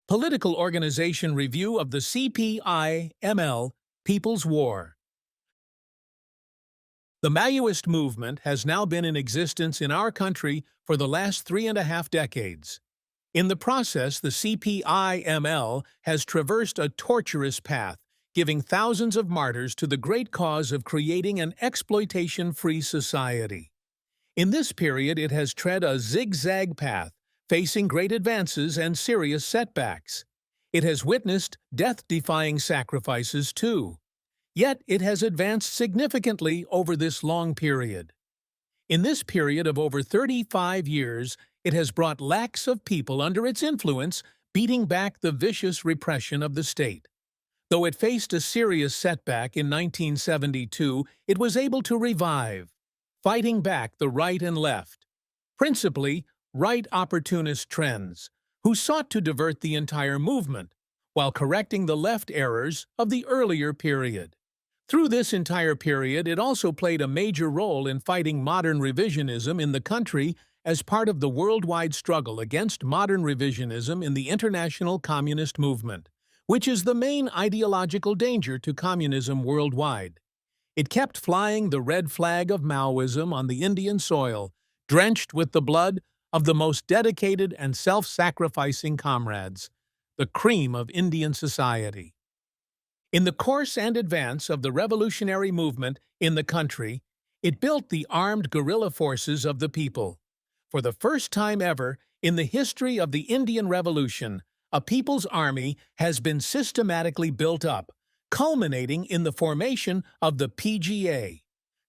Political Organization Review of the CPI People's War. The Maoist movement has now been in existence in our country for the last 3.5 decades. In the process, the CPI has traversed a tortuous path, giving thousands of martyrs to the great cause of creating an exploitation-free society. In this period, it has tread a zigzag path, facing great advances and serious setbacks. It has witnessed death-defying sacrifices too. Yet it has advanced significantly over this long period. In this period of over 35 years, it has brought lakhs of people under its influence, beating back the vicious repression of the state. Though it faced a serious setback in 1972, it was able to revive, fighting back the right and left, principally right opportunist trends, who sought to divert the entire movement, while correcting the left errors of the earlier period. Through this entire period, it also played a major role in fighting modern revisionism in the country as part of the worldwide struggle against modern revisionism in the international communist movement, which is the main ideological danger to communism worldwide. It kept flying the red flag of Maoism on the Indian soil, drenched with the blood of the most dedicated and self-sacrificing comrades, the cream of Indian society. In the course and advance of the revolutionary movement in the country, it built the armed guerrilla forces of the people. For the first time ever in the history of the Indian Revolution, a people's army has been systematically built up, culminating in the formation of the PGA.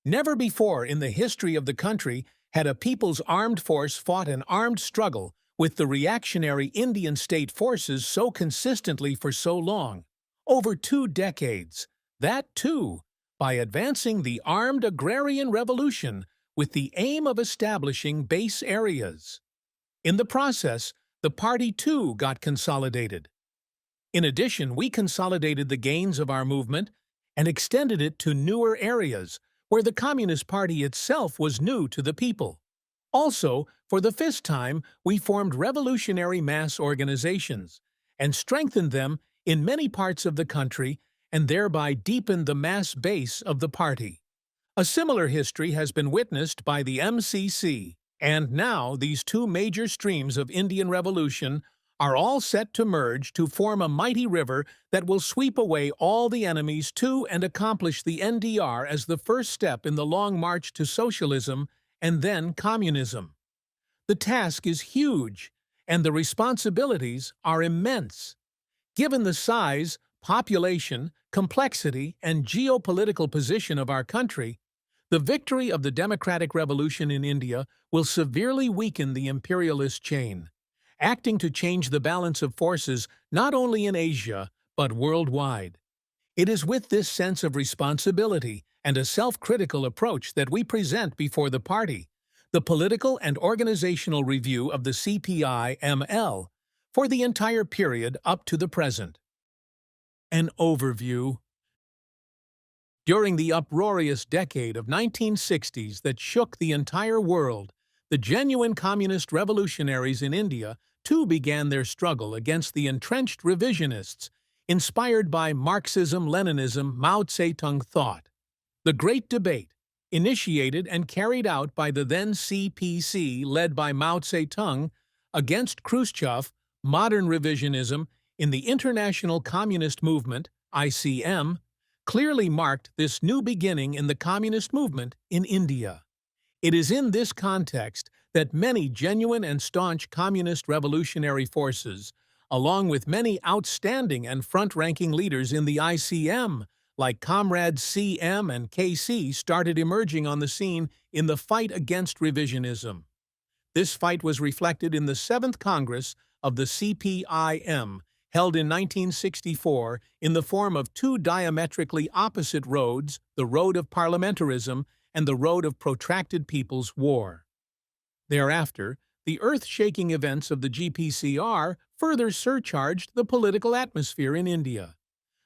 Never before in the history of the country had a people's armed force fought an armed struggle with the reactionary Indian state forces so consistently for so long. Over 2 decades, that too, by advancing the armed agrarian revolution with the aim of establishing base areas. In the process, the party too got consolidated. In addition, we consolidated the gains of our movement and extended it to newer areas where the Communist Party itself was new to the people. Also, for the first time, we formed revolutionary mass organizations and strengthened them in many parts of the country and thereby deepened the mass base of the party. A similar history has been witnessed by the MCC, and now these two major streams of Indian revolution are all set to merge to form a mighty river that will sweep away all the enemies to and accomplish the NDR as the first step in the long march to socialism and then communism. The task is huge, and the responsibilities are immense. Given the size, population, complexity, and geopolitical position of our country, the victory of the democratic revolution in India will severely weaken the imperialist chain, acting to change the balance of forces not only in Asia, but worldwide. It is with this sense of responsibility and a self-critical approach that we present before the party the Political and Organizational Review of the CPI for the entire period up to the present. An overview. During the uproarious decade of 1960s that shook the entire world, the genuine communist revolutionaries in India too began their struggle against the entrenched revisionists, inspired by Marxism-Leninism-Mao Zedong thought. The Great Debate, initiated and carried out by the then CPC led by Mao Zedong against Khrushchev, modern revisionism in the International Communist Movement, ICM, clearly marked this new beginning in the communist movement in India. It is in this context that many genuine and staunch communist revolutionary forces, along with many outstanding and front-ranking leaders in the ICM, like Comrades CM and KC, started emerging on the scene in the fight against revisionism. This fight was reflected in the 7th Congress of the CPIM, held in 1964 in the form of two diametrically opposite roads, the road of parliamentarism and the road of protracted people's war. Thereafter, the earth-shaking events of the GPCR further surcharged the political atmosphere in India.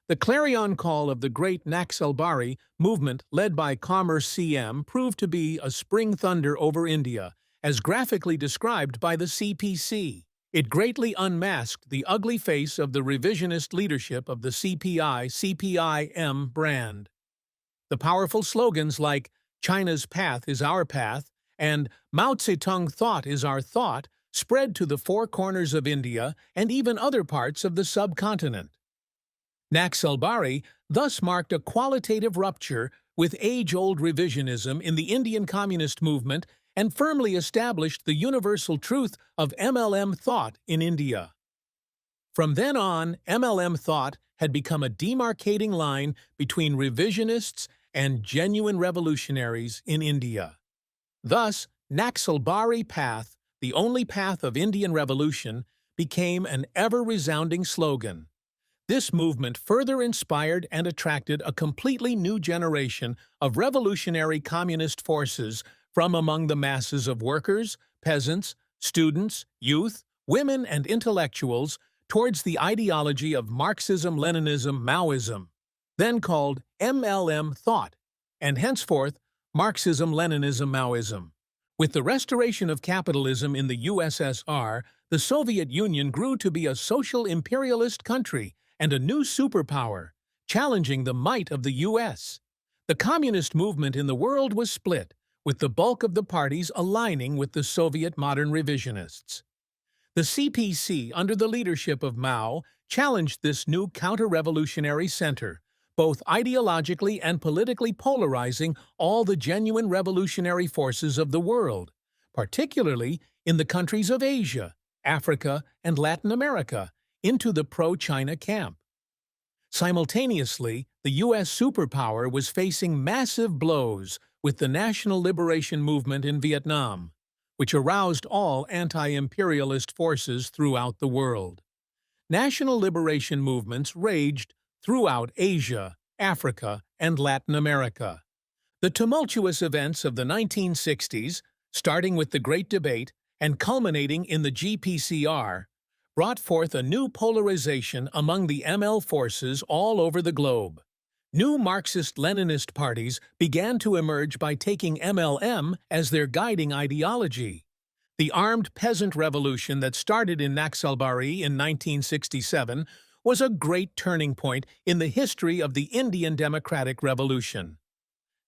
The clarion call of the great Naxalbari movement led by Commerce CM proved to be a spring thunder over India, as graphically described by the CPC. It greatly unmasked the ugly face of the revisionist leadership of the CPI-CPI-M brand. The powerful slogans like "China's path is our path" and "Mao Zedong thought is our thought" spread to the four corners of India and even other parts of the subcontinent. Naxalbari thus marked a qualitative rupture with age-old revisionism in the Indian Communist movement and firmly established the universal truth of MLM thought in India. From then on, MLM thought had become a demarcating line between revisionists and genuine revolutionaries in India. Thus, Naxalbari path, the only path of Indian revolution, became an ever-resounding slogan. This movement further inspired and attracted a completely new generation of revolutionary communist forces from among the masses of workers, peasants, students, youth, women, and intellectuals towards the ideology of Marxism-Leninism-Maoism, then called MLM thought, and henceforth Marxism-Leninism-Maoism. With the restoration of capitalism in the USSR, the Soviet Union grew to be a social imperialist country and a new superpower, challenging the might of the US. The communist movement in the world was split, with the bulk of the parties aligning with the Soviet modern revisionists. The CPC, under the leadership of Mao, challenged this new counter-revolutionary center, both ideologically and politically polarizing all the genuine revolutionary forces of the world, particularly in the countries of Asia, Africa, and Latin America, into the pro-China camp. Simultaneously, the U.S. superpower was facing massive blows with the National Liberation Movement in Vietnam, which aroused all anti-imperialist forces throughout the world. National liberation movements raged throughout Asia, Africa, and Latin America. The tumultuous events of the 1960s, starting with the Great Debate and culminating in the GPCR, brought forth a new polarization among the ML forces all over the globe. New Marxist-Leninist parties began to emerge by taking MLM as their guiding ideology. The armed peasant revolution that started in Naxalbari in 1967 was a great turning point in the history of the Indian Democratic Revolution.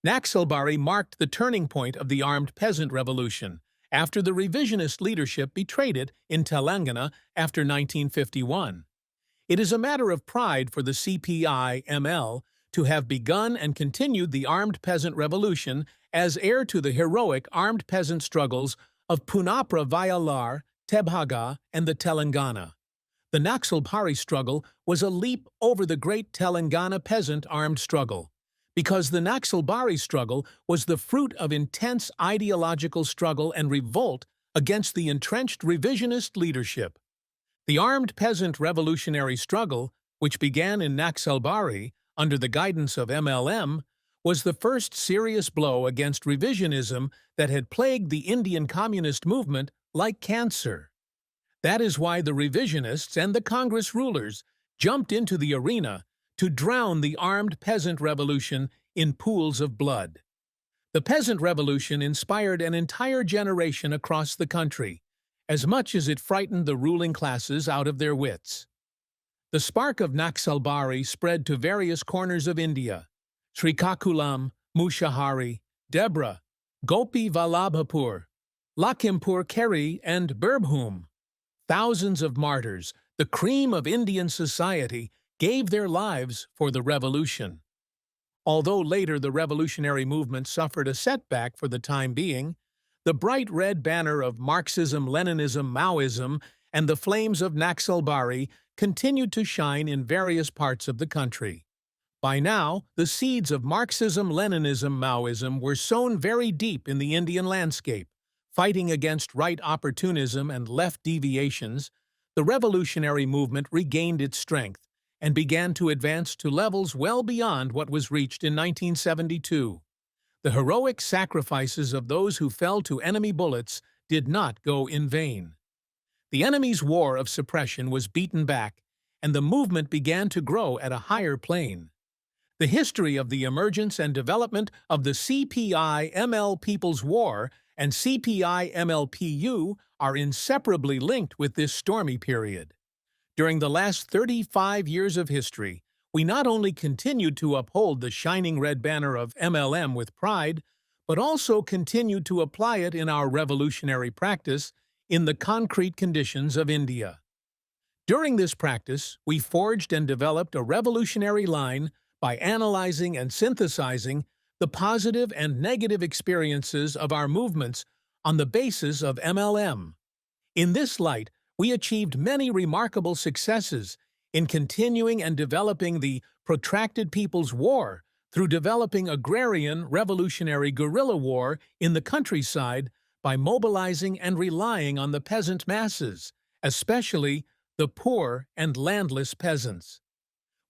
Naxalbari marked the turning point of the armed peasant revolution, after the revisionist leadership betrayed it in Telangana after 1951. It is a matter of pride for the CPI-ML to have begun and continued the armed peasant revolution as heir to the heroic armed peasant struggles of Punapra Vayalar, Tebhaga, and the Telangana. The Naxalbari struggle was a leap over the great Telangana peasant armed struggle, because the Naxalbari struggle was the fruit of intense ideological struggle and revolt against the entrenched revisionist leadership. The armed peasant revolutionary struggle, which began in Naxalbari under the guidance of MLM, was the first serious blow against revisionism that had plagued the Indian communist movement like cancer. That is why the revisionists and the Congress rulers jumped into the arena to drown the armed peasant revolution in pools of blood. The peasant revolution inspired an entire generation across the country, as much as it frightened the ruling classes out of their wits. The spark of Naxalbari spread to various corners of India: Srikakulam, Mushahari, Debra, Gopi Vallabhapur, Lakhimpur Kheri, and Birbhum. Thousands of martyrs, the cream of Indian society, gave their lives for the revolution. Although later the revolutionary movement suffered a setback for the time being, the bright red banner of Marxism-Leninism-Maoism and the flames of Naxalbari continued to shine in various parts of the country. By now, the seeds of Marxism-Leninism-Maoism were sown very deep in the Indian landscape. Fighting against right opportunism and left deviations, the revolutionary movement regained its strength and began to advance to levels well beyond what was reached in 1972. The heroic sacrifices of those who fell to enemy bullets did not go in vain. The enemy's war of suppression was beaten back, and the movement began to grow at a higher plane. The history of the emergence and development of the CPI-ML People's War and CPI-MLPU are inseparably linked with this stormy period. During the last 35 years of history, we not only continued to uphold the shining red banner of MLM with pride, but also continued to apply it in our revolutionary practice in the concrete conditions of India. During this practice, we forged and developed a revolutionary line by analyzing and synthesizing the positive and negative experiences of our movements on the basis of MLM. In this light, we achieved many remarkable successes in continuing and developing the protracted People's War through developing agrarian revolutionary guerrilla war in the countryside by mobilizing and relying on the peasant masses, especially the poor and landless peasants.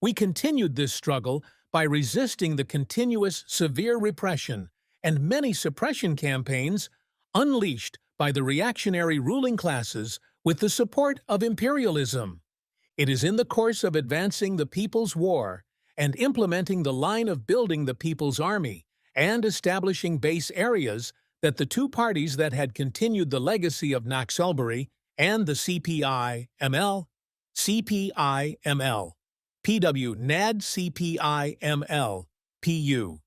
We continued this struggle by resisting the continuous severe repression and many suppression campaigns unleashed by the reactionary ruling classes with the support of imperialism. It is in the course of advancing the People's War and implementing the line of building the People's Army and establishing base areas that the two parties that had continued the legacy of Naxalbari and the CPI-ML, PW NAD CPI-ML, PU,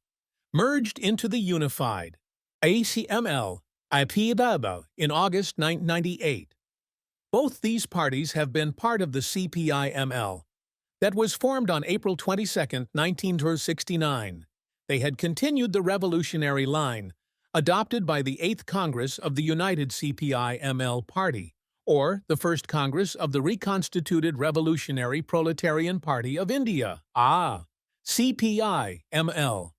merged into the unified ACML, IPW in August 1998. Both these parties have been part of the CPI-ML that was formed on April 22, 1969. They had continued the revolutionary line adopted by the 8th Congress of the United CPI-ML Party, or the First Congress of the Reconstituted Revolutionary Proletarian Party of India, CPI-ML.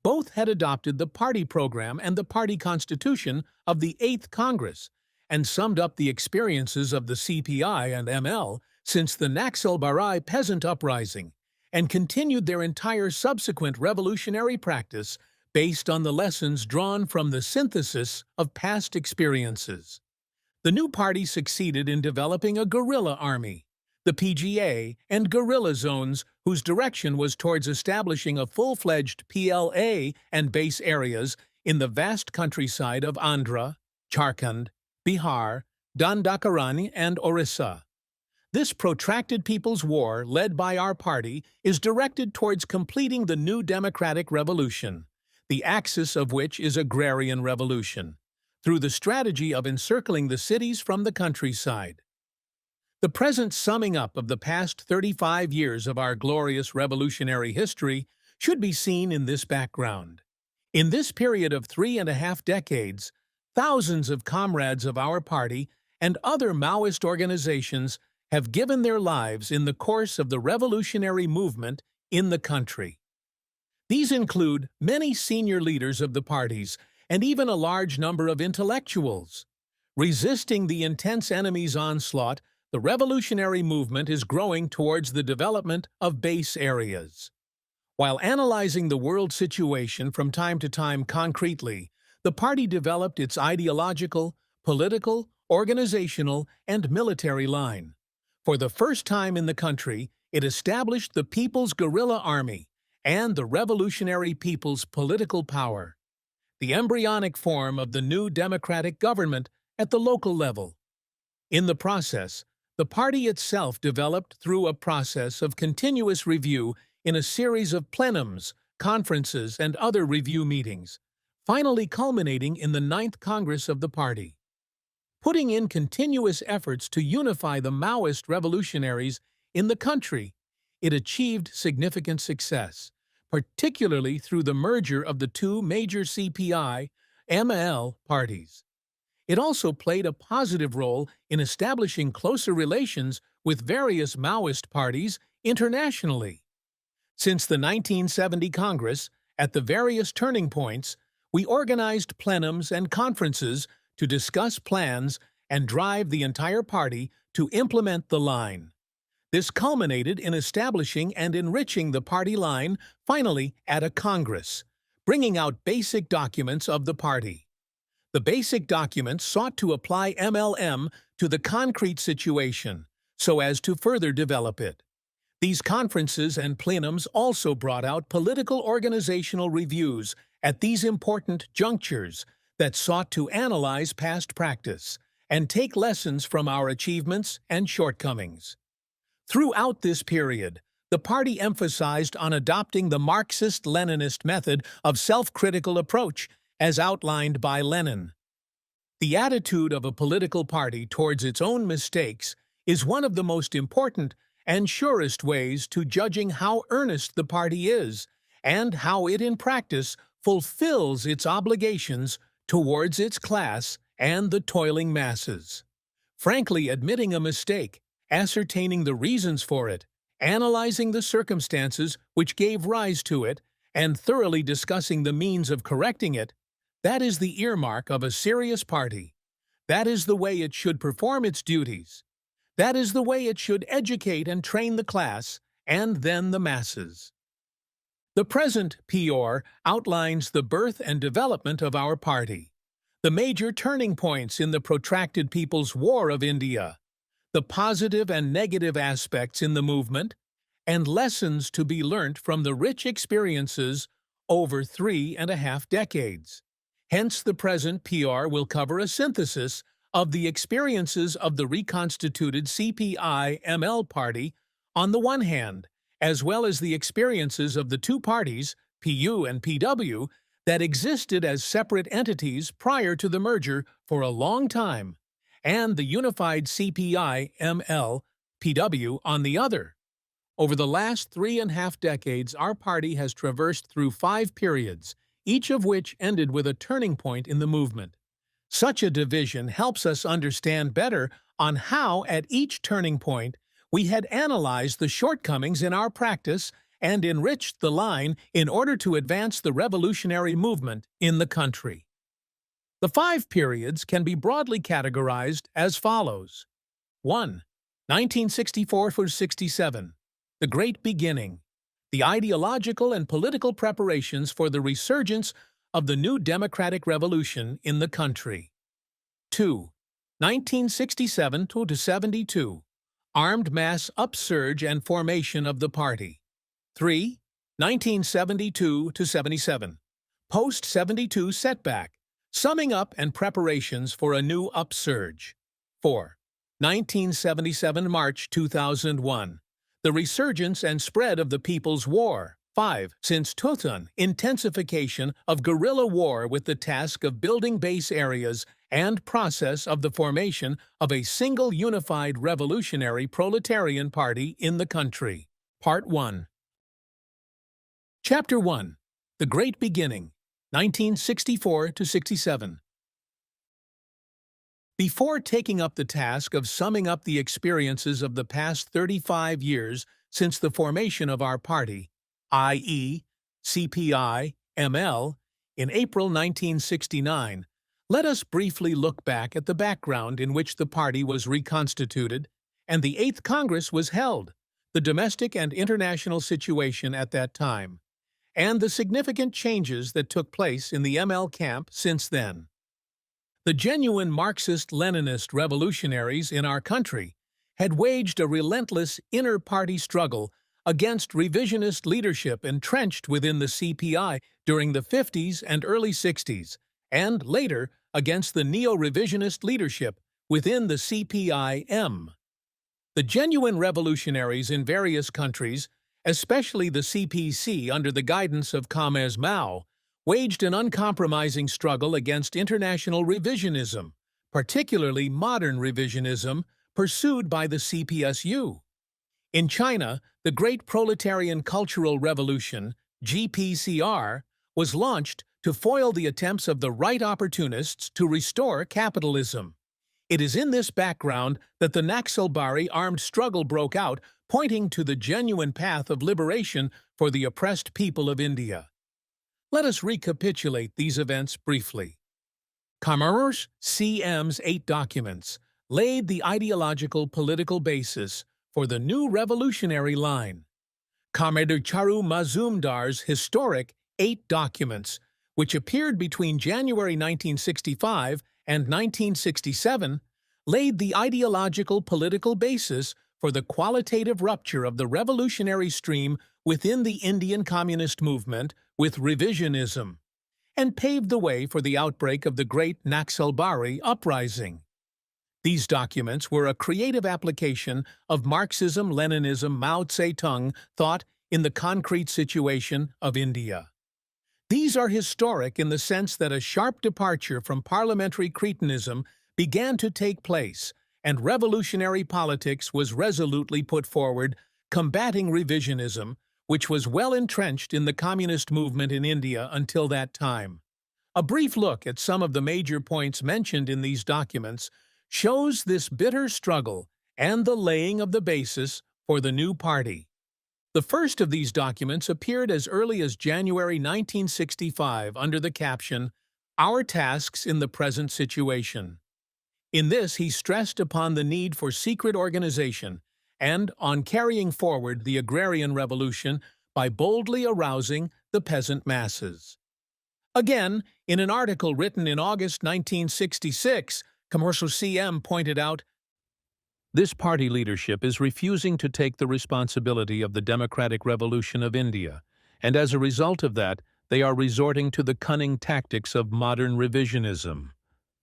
Both had adopted the party program and the party constitution of the 8th Congress and summed up the experiences of the CPI and ML since the Naxalbari peasant uprising and continued their entire subsequent revolutionary practice based on the lessons drawn from the synthesis of past experiences. The new party succeeded in developing a guerrilla army, the PGA, and guerrilla zones whose direction was towards establishing a full-fledged PLA and base areas in the vast countryside of Andhra, Jharkhand, Bihar, Dandakarani, and Orissa. This protracted People's War, led by our party, is directed towards completing the new democratic revolution, the axis of which is agrarian revolution, through the strategy of encircling the cities from the countryside. The present summing up of the past 35 years of our glorious revolutionary history should be seen in this background. In this period of 3.5 decades, thousands of comrades of our party and other Maoist organizations have given their lives in the course of the revolutionary movement in the country. These include many senior leaders of the parties and even a large number of intellectuals. Resisting the intense enemy's onslaught, the revolutionary movement is growing towards the development of base areas. While analyzing the world situation from time to time concretely, the party developed its ideological, political, organizational, and military line. For the first time in the country, it established the People's Guerrilla Army and the Revolutionary People's Political Power, the embryonic form of the new democratic government at the local level. In the process, the party itself developed through a process of continuous review in a series of plenums, conferences, and other review meetings, finally culminating in the 9th Congress of the party. Putting in continuous efforts to unify the Maoist revolutionaries in the country, it achieved significant success, particularly through the merger of the two major CPI-ML parties. It also played a positive role in establishing closer relations with various Maoist parties internationally. Since the 1970 Congress, at the various turning points, we organized plenums and conferences to discuss plans and drive the entire party to implement the line. This culminated in establishing and enriching the party line, finally at a Congress, bringing out basic documents of the party. The basic documents sought to apply MLM to the concrete situation so as to further develop it. These conferences and plenums also brought out political organizational reviews at these important junctures that sought to analyze past practice and take lessons from our achievements and shortcomings. Throughout this period, the party emphasized on adopting the Marxist-Leninist method of self-critical approach as outlined by Lenin. The attitude of a political party towards its own mistakes is one of the most important and surest ways to judging how earnest the party is and how it in practice fulfills its obligations towards its class and the toiling masses. Frankly, admitting a mistake, ascertaining the reasons for it, analyzing the circumstances which gave rise to it, and thoroughly discussing the means of correcting it, that is the earmark of a serious party. That is the way it should perform its duties. That is the way it should educate and train the class, and then the masses. The present PR outlines the birth and development of our party, the major turning points in the protracted People's War of India, the positive and negative aspects in the movement, and lessons to be learnt from the rich experiences over 3.5 decades. Hence, the present PR will cover a synthesis of the experiences of the reconstituted CPI-ML party on the one hand, as well as the experiences of the two parties, PU and PW, that existed as separate entities prior to the merger for a long time, and the unified CPI-ML PW on the other. Over the last 3.5 decades, our party has traversed through 5 periods, each of which ended with a turning point in the movement. Such a division helps us understand better on how, at each turning point, we had analyzed the shortcomings in our practice and enriched the line in order to advance the revolutionary movement in the country. The 5 periods can be broadly categorized as follows. 1. 1964–67. The Great Beginning. The ideological and political preparations for the resurgence of the new democratic revolution in the country. 2. 1967–72. Armed mass upsurge and formation of the party. 3. 1972–77. Post-72 setback, summing up and preparations for a new upsurge. 4. 1977 March 2001. The resurgence and spread of the People's War. 5. Since 2000, intensification of guerrilla war with the task of building base areas and process of the formation of a single unified revolutionary proletarian party in the country. Part 1. Chapter 1. The Great Beginning, 1964–67. Before taking up the task of summing up the experiences of the past 35 years since the formation of our party, i.e., CPI-ML, in April 1969, let us briefly look back at the background in which the party was reconstituted and the 8th Congress was held, the domestic and international situation at that time, and the significant changes that took place in the ML camp since then. The genuine Marxist-Leninist revolutionaries in our country had waged a relentless inter-party struggle against revisionist leadership entrenched within the CPI during the 50s and early 60s, and later against the neo-revisionist leadership within the CPI-M. The genuine revolutionaries in various countries, especially the CPC under the guidance of Comrade Mao, waged an uncompromising struggle against international revisionism, particularly modern revisionism, pursued by the CPSU. In China, the Great Proletarian Cultural Revolution, GPCR, was launched to foil the attempts of the right opportunists to restore capitalism. It is in this background that the Naxalbari armed struggle broke out, pointing to the genuine path of liberation for the oppressed people of India. Let us recapitulate these events briefly. Commerce CM's 8 documents laid the ideological political basis for the new revolutionary line. Comrade Charu Mazumdar's historic 8 documents, which appeared between January 1965 and 1967, laid the ideological political basis for the qualitative rupture of the revolutionary stream within the Indian communist movement with revisionism, and paved the way for the outbreak of the Great Naxalbari Uprising. These documents were a creative application of Marxism-Leninism Mao Zedong thought in the concrete situation of India. These are historic in the sense that a sharp departure from parliamentary cretinism began to take place, and revolutionary politics was resolutely put forward, combating revisionism, which was well entrenched in the communist movement in India until that time. A brief look at some of the major points mentioned in these documents shows this bitter struggle and the laying of the basis for the new party. The first of these documents appeared as early as January 1965 under the caption, "Our Tasks in the Present Situation." In this, he stressed upon the need for secret organization and on carrying forward the agrarian revolution by boldly arousing the peasant masses. Again, in an article written in August 1966, Commercial CM pointed out, "This party leadership is refusing to take the responsibility of the democratic revolution of India, and as a result of that, they are resorting to the cunning tactics of modern revisionism,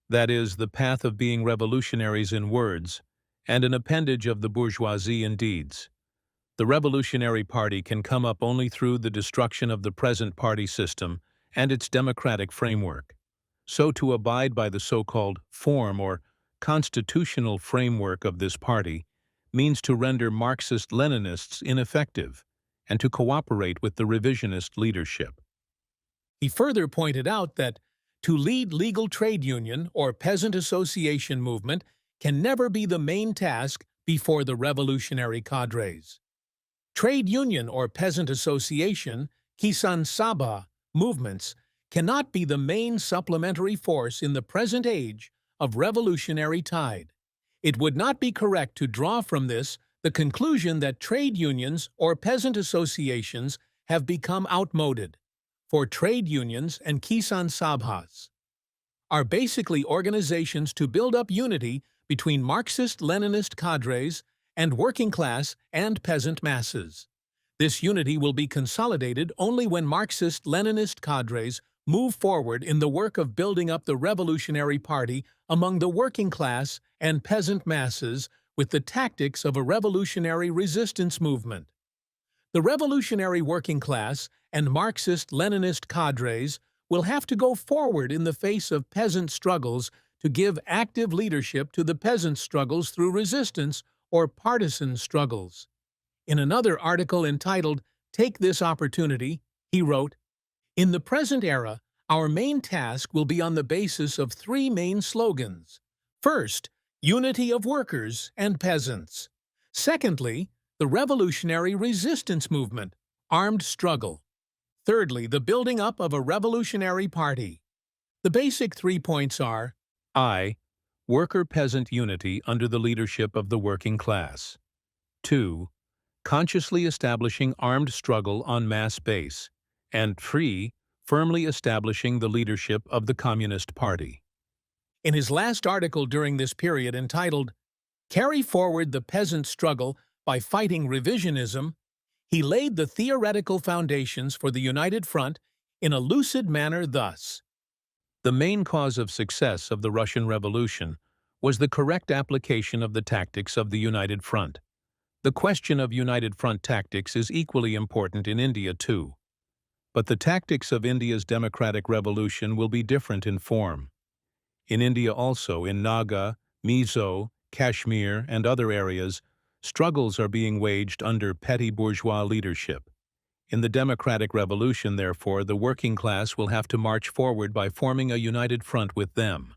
that is, the path of being revolutionaries in words, and an appendage of the bourgeoisie in deeds. The Revolutionary Party can come up only through the destruction of the present party system and its democratic framework. So to abide by the so-called form or constitutional framework of this party means to render Marxist-Leninists ineffective and to cooperate with the revisionist leadership." He further pointed out that to lead legal trade union or peasant association movement can never be the main task before the revolutionary cadres. Trade union or peasant association, Kisan Sabha, movements cannot be the main supplementary force in the present age of revolutionary tide. It would not be correct to draw from this the conclusion that trade unions or peasant associations have become outmoded, for trade unions and Kisan Sabhas are basically organizations to build up unity between Marxist-Leninist cadres and working class and peasant masses. This unity will be consolidated only when Marxist-Leninist cadres move forward in the work of building up the Revolutionary Party among the working class and peasant masses with the tactics of a revolutionary resistance movement. The revolutionary working class and Marxist-Leninist cadres will have to go forward in the face of peasant struggles to give active leadership to the peasant struggles through resistance or partisan struggles. In another article entitled, "Take This Opportunity," he wrote, "In the present era, our main task will be on the basis of three main slogans. First, unity of workers and peasants. Secondly, the revolutionary resistance movement, armed struggle. Thirdly, the building up of a revolutionary party." The basic 3 points are: I. Worker-peasant unity under the leadership of the working class. 2. Consciously establishing armed struggle on mass base. And 3. Firmly establishing the leadership of the Communist Party. In his last article during this period entitled, "Carry Forward the Peasant Struggle by Fighting Revisionism," he laid the theoretical foundations for the United Front in a lucid manner thus: "The main cause of success of the Russian Revolution was the correct application of the tactics of the United Front. The question of United Front tactics is equally important in India too. But the tactics of India's democratic revolution will be different in form. In India also, in Naga, Mizo, Kashmir, and other areas, struggles are being waged under petty bourgeois leadership. In the democratic revolution, therefore, the working class will have to march forward by forming a united front with them.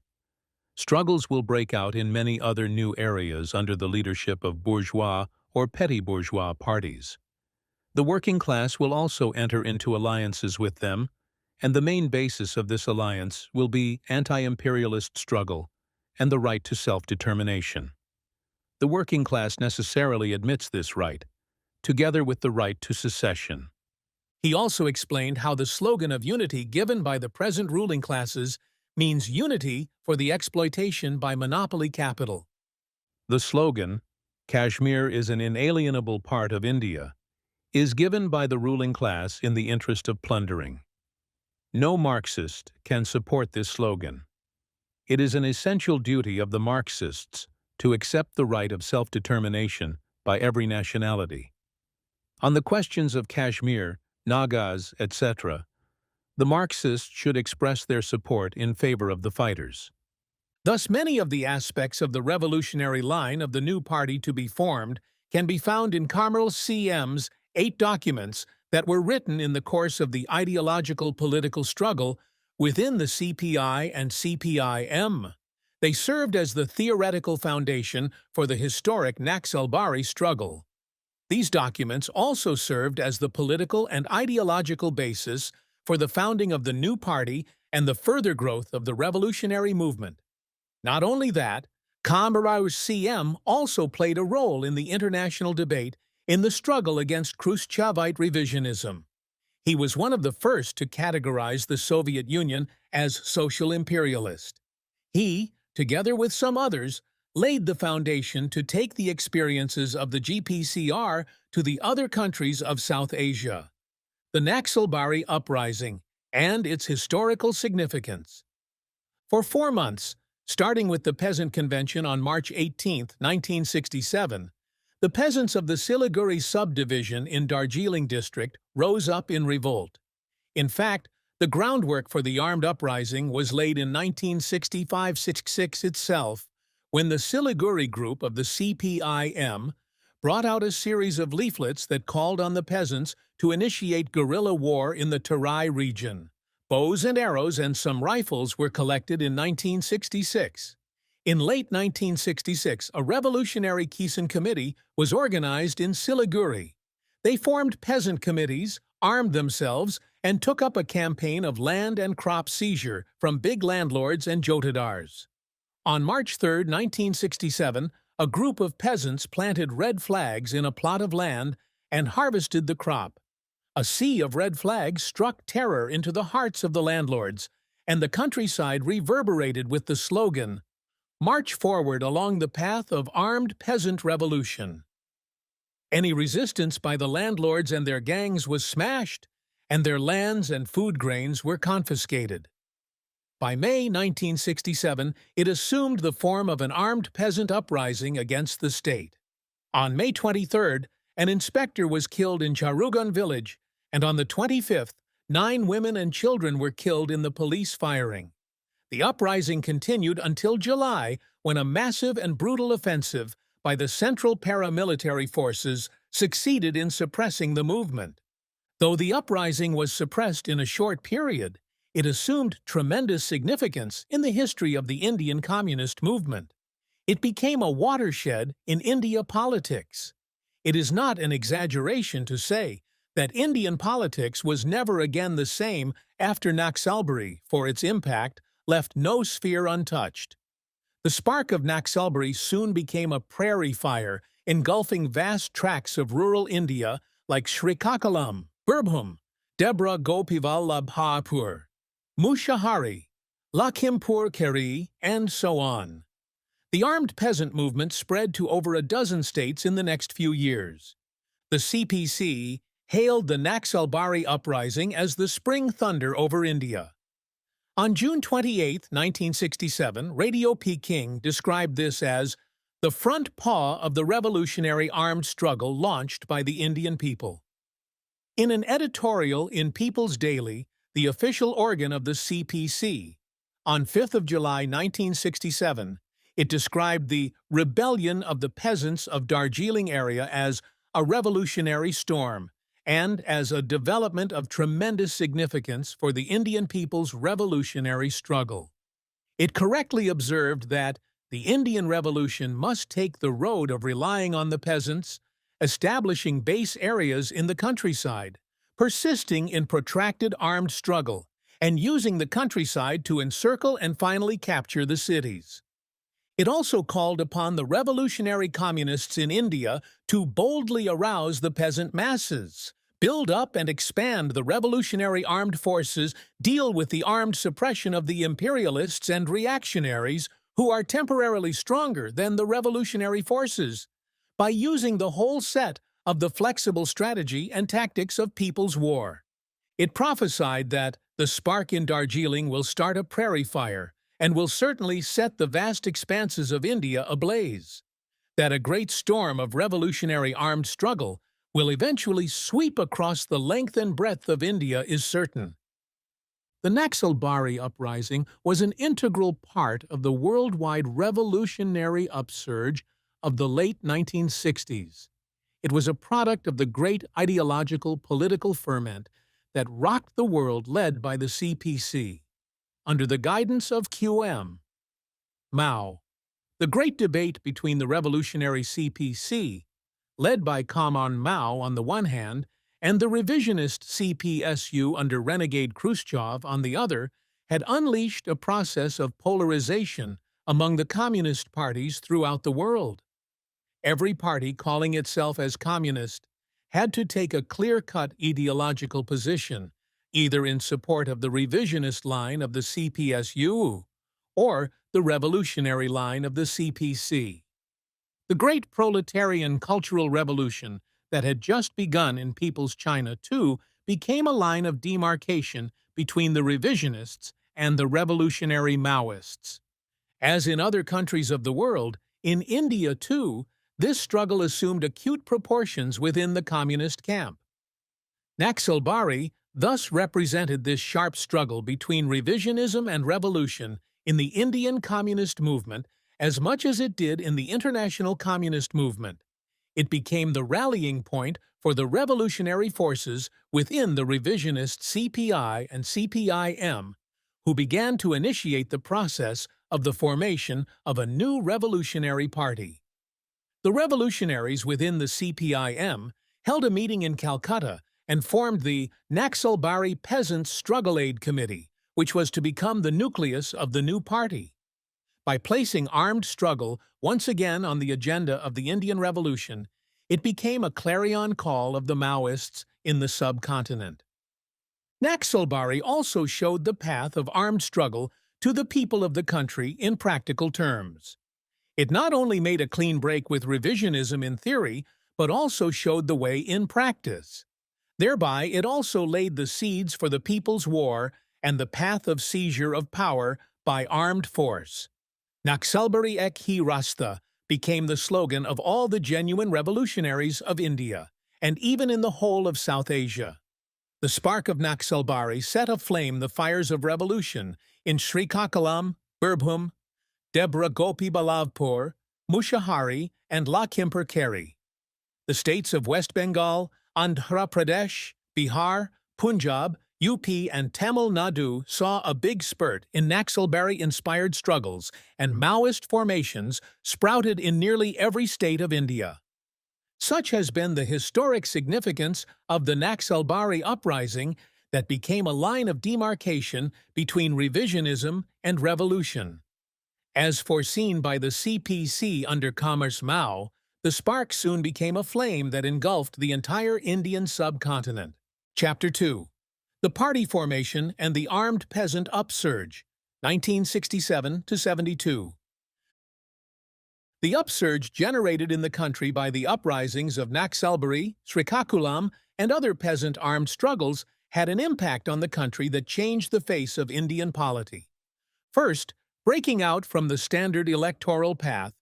Struggles will break out in many other new areas under the leadership of bourgeois or petty bourgeois parties. The working class will also enter into alliances with them, and the main basis of this alliance will be anti-imperialist struggle and the right to self-determination. The working class necessarily admits this right, together with the right to secession." He also explained how the slogan of unity given by the present ruling classes means unity for the exploitation by monopoly capital. The slogan, "Kashmir is an inalienable part of India," is given by the ruling class in the interest of plundering. No Marxist can support this slogan. It is an essential duty of the Marxists to accept the right of self-determination by every nationality. On the questions of Kashmir, Nagas, etc., the Marxists should express their support in favor of the fighters. Thus, many of the aspects of the revolutionary line of the new party to be formed can be found in Karl C.M.'s 8 documents that were written in the course of the ideological political struggle within the CPI and CPI-M. They served as the theoretical foundation for the historic Naxalbari struggle. These documents also served as the political and ideological basis for the founding of the new party and the further growth of the revolutionary movement. Not only that, Karl C.M. also played a role in the international debate in the struggle against Khrushchevite revisionism. He was one of the first to categorize the Soviet Union as social imperialist. He, together with some others, laid the foundation to take the experiences of the GPCR to the other countries of South Asia. The Naxalbari Uprising and its historical significance. For 4 months, starting with the Peasant Convention on March 18, 1967, the peasants of the Siliguri subdivision in Darjeeling district rose up in revolt. In fact, the groundwork for the armed uprising was laid in 1965-66 itself, when the Siliguri group of the CPI-M brought out a series of leaflets that called on the peasants to initiate guerrilla war in the Terai region. Bows and arrows and some rifles were collected in 1966. In late 1966, a revolutionary Kisan committee was organized in Siliguri. They formed peasant committees, armed themselves, and took up a campaign of land and crop seizure from big landlords and jotedars. On March 3, 1967, a group of peasants planted red flags in a plot of land and harvested the crop. A sea of red flags struck terror into the hearts of the landlords, and the countryside reverberated with the slogan, "March forward along the path of armed peasant revolution." Any resistance by the landlords and their gangs was smashed, and their lands and food grains were confiscated. By May 1967, it assumed the form of an armed peasant uprising against the state. On May 23rd, an inspector was killed in Charugan village, and on the 25th, 9 women and children were killed in the police firing. The uprising continued until July, when a massive and brutal offensive by the Central Paramilitary Forces succeeded in suppressing the movement. Though the uprising was suppressed in a short period, it assumed tremendous significance in the history of the Indian Communist movement. It became a watershed in India politics. It is not an exaggeration to say that Indian politics was never again the same after Naxalbari, for its impact left no sphere untouched. The spark of Naxalbari soon became a prairie fire, engulfing vast tracts of rural India like Srikakulam, Birbhum, Debra Gopivallabhapur, Mushahari, Lakhimpur Kheri, and so on. The armed peasant movement spread to over a dozen states in the next few years. The CPC hailed the Naxalbari uprising as the spring thunder over India. On June 28, 1967, Radio Peking described this as the front paw of the revolutionary armed struggle launched by the Indian people. In an editorial in People's Daily, the official organ of the CPC, on 5th of July 1967, it described the rebellion of the peasants of Darjeeling area as a revolutionary storm and as a development of tremendous significance for the Indian people's revolutionary struggle. It correctly observed that the Indian Revolution must take the road of relying on the peasants, establishing base areas in the countryside, persisting in protracted armed struggle, and using the countryside to encircle and finally capture the cities. It also called upon the revolutionary communists in India to boldly arouse the peasant masses, build up and expand the revolutionary armed forces, deal with the armed suppression of the imperialists and reactionaries who are temporarily stronger than the revolutionary forces, by using the whole set of the flexible strategy and tactics of people's war. It prophesied that the spark in Darjeeling will start a prairie fire, and will certainly set the vast expanses of India ablaze. That a great storm of revolutionary armed struggle will eventually sweep across the length and breadth of India is certain. The Naxalbari uprising was an integral part of the worldwide revolutionary upsurge of the late 1960s. It was a product of the great ideological political ferment that rocked the world led by the CPC, under the guidance of QM. Mao. The great debate between the revolutionary CPC, led by Comrade Mao on the one hand, and the revisionist CPSU under renegade Khrushchev on the other, had unleashed a process of polarization among the communist parties throughout the world. Every party calling itself as communist had to take a clear-cut ideological position, either in support of the revisionist line of the CPSU or the revolutionary line of the CPC. The great proletarian cultural revolution that had just begun in People's China, too, became a line of demarcation between the revisionists and the revolutionary Maoists. As in other countries of the world, in India, too, this struggle assumed acute proportions within the communist camp. Naxalbari thus represented this sharp struggle between revisionism and revolution in the Indian communist movement as much as it did in the international communist movement. It became the rallying point for the revolutionary forces within the revisionist CPI and CPI-M, who began to initiate the process of the formation of a new revolutionary party. The revolutionaries within the CPI-M held a meeting in Calcutta and formed the Naxalbari Peasants' Struggle Aid Committee, which was to become the nucleus of the new party. By placing armed struggle once again on the agenda of the Indian Revolution, it became a clarion call of the Maoists in the subcontinent. Naxalbari also showed the path of armed struggle to the people of the country in practical terms. It not only made a clean break with revisionism in theory, but also showed the way in practice. Thereby, it also laid the seeds for the People's War and the path of seizure of power by armed force. Naxalbari Ek Hi Rasta became the slogan of all the genuine revolutionaries of India, and even in the whole of South Asia. The spark of Naxalbari set aflame the fires of revolution in Srikakulam, Birbhum, Debra Gopi Ballavpur, Mushahari, and Lakhimpur Kheri. The states of West Bengal, Andhra Pradesh, Bihar, Punjab, UP, and Tamil Nadu saw a big spurt in Naxalbari-inspired struggles, and Maoist formations sprouted in nearly every state of India. Such has been the historic significance of the Naxalbari uprising that became a line of demarcation between revisionism and revolution. As foreseen by the CPC under Commerce Mao, the spark soon became a flame that engulfed the entire Indian subcontinent. Chapter 2. The Party Formation and the Armed Peasant Upsurge, 1967–72. The upsurge generated in the country by the uprisings of Naxalbari, Srikakulam, and other peasant armed struggles had an impact on the country that changed the face of Indian polity. First, breaking out from the standard electoral path,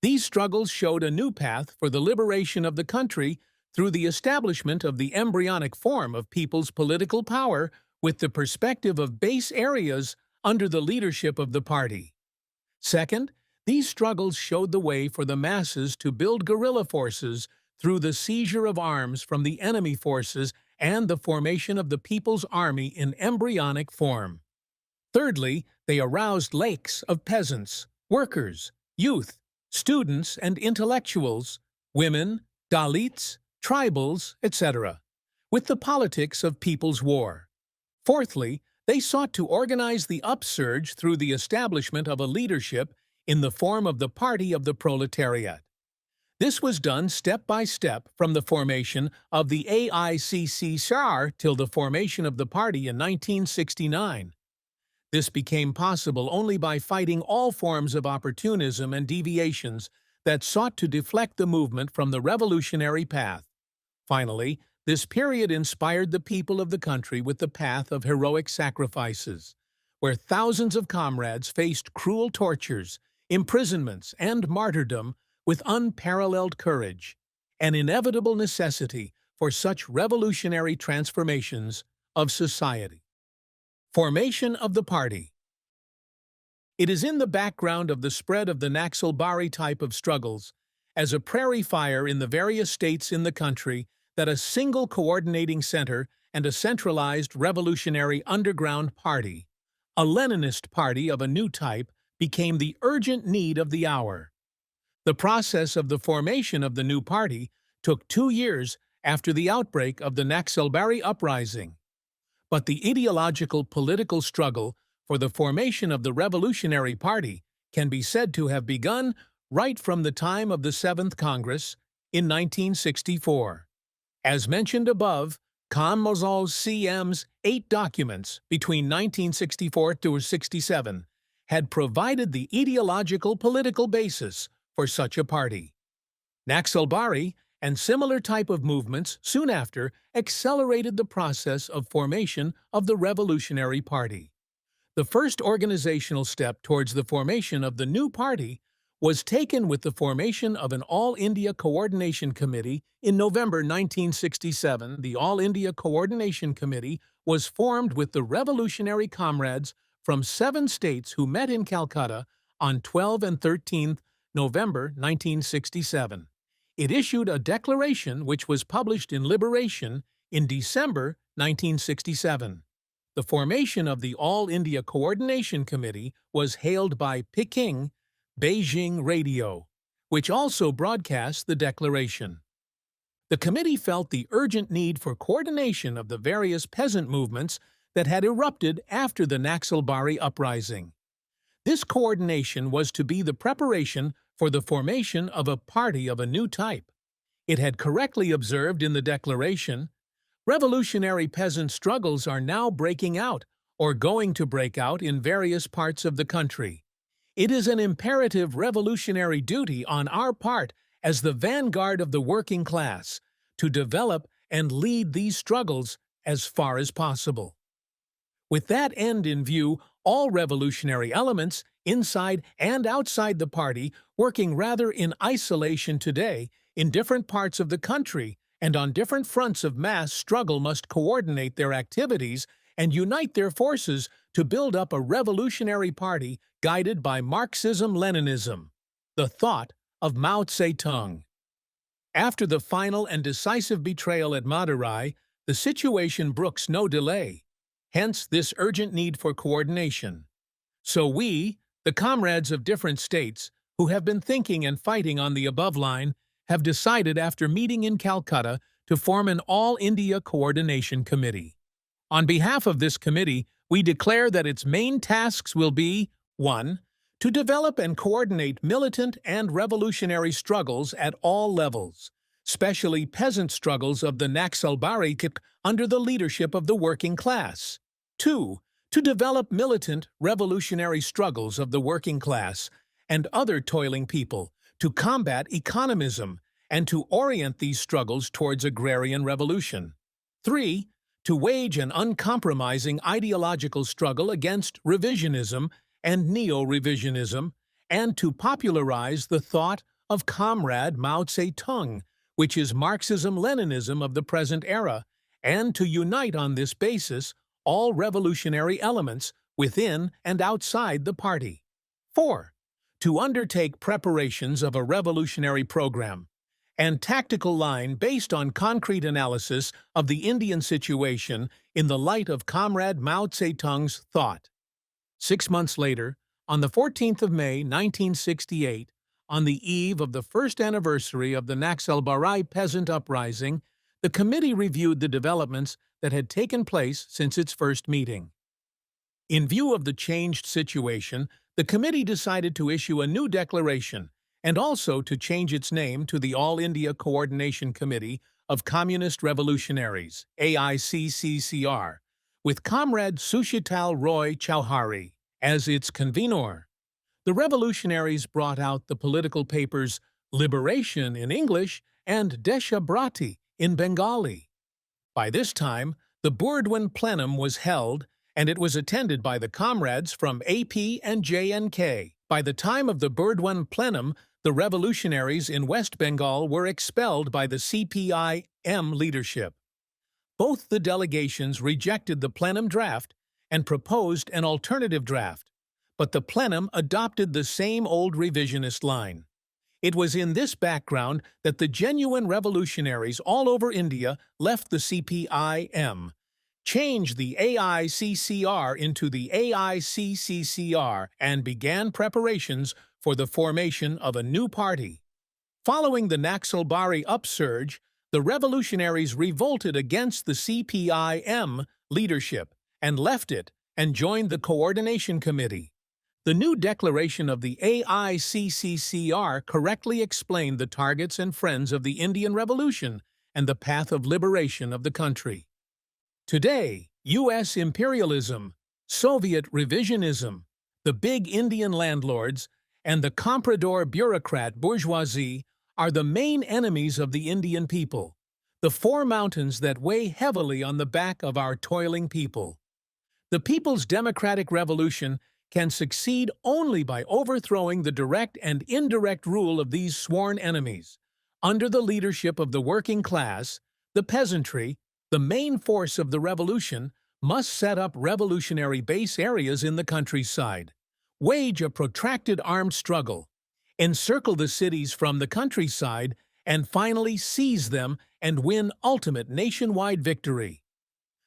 these struggles showed a new path for the liberation of the country through the establishment of the embryonic form of people's political power with the perspective of base areas under the leadership of the party. Second, these struggles showed the way for the masses to build guerrilla forces through the seizure of arms from the enemy forces and the formation of the People's Army in embryonic form. Thirdly, they aroused lakhs of peasants, workers, youth, students, and intellectuals, women, Dalits, tribals, etc., with the politics of People's War. Fourthly, they sought to organize the upsurge through the establishment of a leadership in the form of the Party of the Proletariat. This was done step by step from the formation of the AICC-SAR till the formation of the party in 1969. This became possible only by fighting all forms of opportunism and deviations that sought to deflect the movement from the revolutionary path. Finally, this period inspired the people of the country with the path of heroic sacrifices, where thousands of comrades faced cruel tortures, imprisonments, and martyrdom with unparalleled courage, an inevitable necessity for such revolutionary transformations of society. Formation of the party. It is in the background of the spread of the Naxalbari type of struggles, as a prairie fire in the various states in the country, that a single coordinating center and a centralized revolutionary underground party, a Leninist party of a new type, became the urgent need of the hour. The process of the formation of the new party took 2 years after the outbreak of the Naxalbari uprising. But the ideological political struggle for the formation of the Revolutionary Party can be said to have begun right from the time of the Seventh Congress in 1964. As mentioned above, Commonwealth CM's 8 documents between 1964 to 67 had provided the ideological political basis for such a party. Naxalbari and similar type of movements soon after accelerated the process of formation of the Revolutionary Party. The first organizational step towards the formation of the new party was taken with the formation of an All-India Coordination Committee in November 1967. The All-India Coordination Committee was formed with the revolutionary comrades from 7 states who met in Calcutta on 12 and 13 November 1967. It issued a declaration which was published in Liberation in December 1967. The formation of the All-India Coordination Committee was hailed by Peking, Beijing Radio, which also broadcast the declaration. The committee felt the urgent need for coordination of the various peasant movements that had erupted after the Naxalbari uprising. This coordination was to be the preparation for the formation of a party of a new type. It had correctly observed in the declaration, revolutionary peasant struggles are now breaking out or going to break out in various parts of the country. It is an imperative revolutionary duty on our part as the vanguard of the working class to develop and lead these struggles as far as possible. With that end in view, all revolutionary elements, inside and outside the party, working rather in isolation today, in different parts of the country, and on different fronts of mass struggle must coordinate their activities and unite their forces to build up a revolutionary party guided by Marxism-Leninism, the thought of Mao Zedong. After the final and decisive betrayal at Madurai, the situation brooks no delay. Hence this urgent need for coordination. So we, the comrades of different states, who have been thinking and fighting on the above line, have decided after meeting in Calcutta to form an All-India Coordination Committee. On behalf of this committee, we declare that its main tasks will be 1. To develop and coordinate militant and revolutionary struggles at all levels, especially peasant struggles of the Naxalbari under the leadership of the working class. 2. To develop militant revolutionary struggles of the working class and other toiling people to combat economism and to orient these struggles towards agrarian revolution. 3. To wage an uncompromising ideological struggle against revisionism and neo-revisionism, and to popularize the thought of Comrade Mao Zedong, which is Marxism-Leninism of the present era, and to unite on this basis all revolutionary elements within and outside the party. 4. To undertake preparations of a revolutionary program and tactical line based on concrete analysis of the Indian situation in the light of Comrade Mao Zedong's thought. 6 months later, on the 14th of May 1968, on the eve of the first anniversary of the Naxalbari peasant uprising, the committee reviewed the developments that had taken place since its first meeting. In view of the changed situation, the committee decided to issue a new declaration and also to change its name to the All-India Coordination Committee of Communist Revolutionaries, AICCCR, with Comrade Sushital Roy Chowdhury as its convener. The revolutionaries brought out the political papers Liberation in English and Desha Bharati in Bengali. By this time, the Burdwan plenum was held, and it was attended by the comrades from AP and JNK. By the time of the Burdwan plenum, the revolutionaries in West Bengal were expelled by the CPI-M leadership. Both the delegations rejected the plenum draft and proposed an alternative draft, but the plenum adopted the same old revisionist line. It was in this background that the genuine revolutionaries all over India left the CPI-M, changed the AICCR into the AICCCR, and began preparations for the formation of a new party. Following the Naxalbari upsurge, the revolutionaries revolted against the CPI-M leadership and left it and joined the Coordination Committee. The new declaration of the AICCCR correctly explained the targets and friends of the Indian Revolution and the path of liberation of the country. Today, U.S. imperialism, Soviet revisionism, the big Indian landlords, and the comprador bureaucrat bourgeoisie are the main enemies of the Indian people, the four mountains that weigh heavily on the back of our toiling people. The People's Democratic Revolution can succeed only by overthrowing the direct and indirect rule of these sworn enemies. Under the leadership of the working class, the peasantry, the main force of the revolution, must set up revolutionary base areas in the countryside, wage a protracted armed struggle, encircle the cities from the countryside, and finally seize them and win ultimate nationwide victory.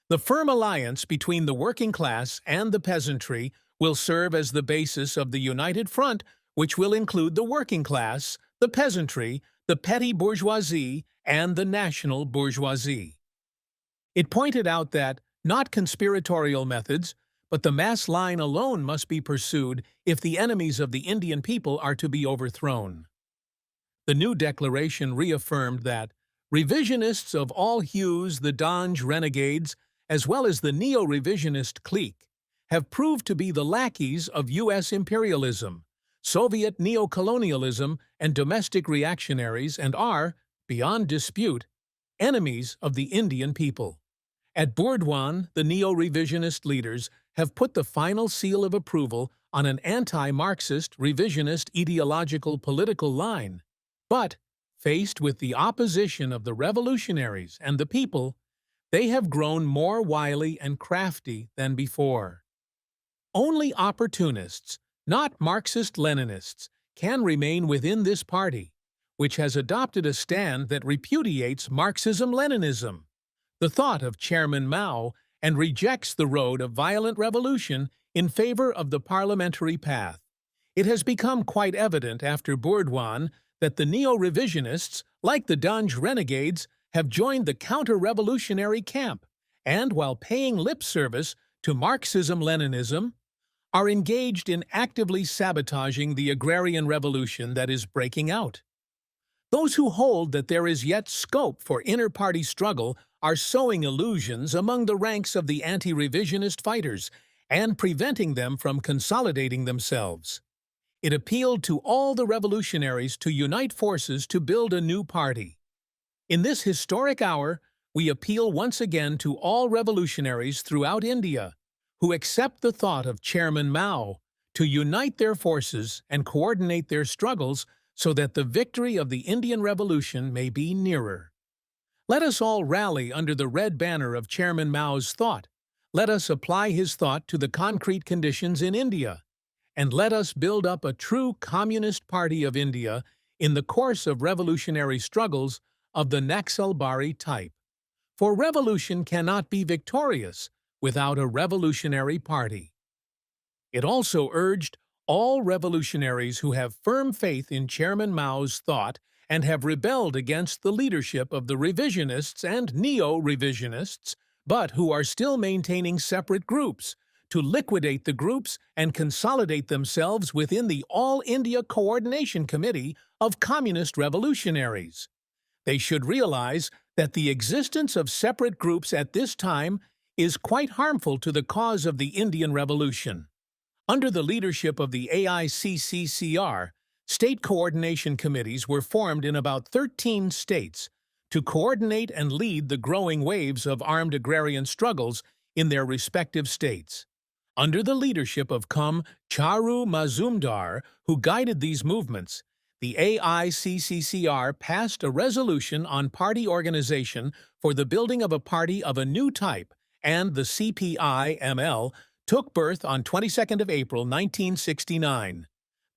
The firm alliance between the working class and the peasantry will serve as the basis of the united front, which will include the working class, the peasantry, the petty bourgeoisie, and the national bourgeoisie. It pointed out that not conspiratorial methods, but the mass line alone must be pursued if the enemies of the Indian people are to be overthrown. The new declaration reaffirmed that revisionists of all hues, the Dange renegades, as well as the neo-revisionist clique, have proved to be the lackeys of U.S. imperialism, Soviet neocolonialism, and domestic reactionaries, and are, beyond dispute, enemies of the Indian people. At Burdwan, the neo-revisionist leaders have put the final seal of approval on an anti-Marxist, revisionist ideological political line. But, faced with the opposition of the revolutionaries and the people, they have grown more wily and crafty than before. Only opportunists, not Marxist-Leninists, can remain within this party, which has adopted a stand that repudiates Marxism-Leninism, the thought of Chairman Mao, and rejects the road of violent revolution in favor of the parliamentary path. It has become quite evident after Burdwan that the neo-revisionists, like the Dange renegades, have joined the counter-revolutionary camp, and while paying lip service to Marxism-Leninism, are engaged in actively sabotaging the agrarian revolution that is breaking out. Those who hold that there is yet scope for inter-party struggle are sowing illusions among the ranks of the anti-revisionist fighters and preventing them from consolidating themselves. It appealed to all the revolutionaries to unite forces to build a new party. In this historic hour, we appeal once again to all revolutionaries throughout India who accept the thought of Chairman Mao to unite their forces and coordinate their struggles so that the victory of the Indian Revolution may be nearer. Let us all rally under the red banner of Chairman Mao's thought. Let us apply his thought to the concrete conditions in India, and let us build up a true Communist Party of India in the course of revolutionary struggles of the Naxalbari type. For revolution cannot be victorious without a revolutionary party. It also urged all revolutionaries who have firm faith in Chairman Mao's thought and have rebelled against the leadership of the revisionists and neo-revisionists, but who are still maintaining separate groups, to liquidate the groups and consolidate themselves within the All India Coordination Committee of Communist Revolutionaries. They should realize that the existence of separate groups at this time is quite harmful to the cause of the Indian Revolution. Under the leadership of the AICCCR, state coordination committees were formed in about 13 states to coordinate and lead the growing waves of armed agrarian struggles in their respective states. Under the leadership of Cum Charu Mazumdar, who guided these movements, the AICCCR passed a resolution on party organization for the building of a party of a new type, and the CPI-ML took birth on 22nd of April 1969,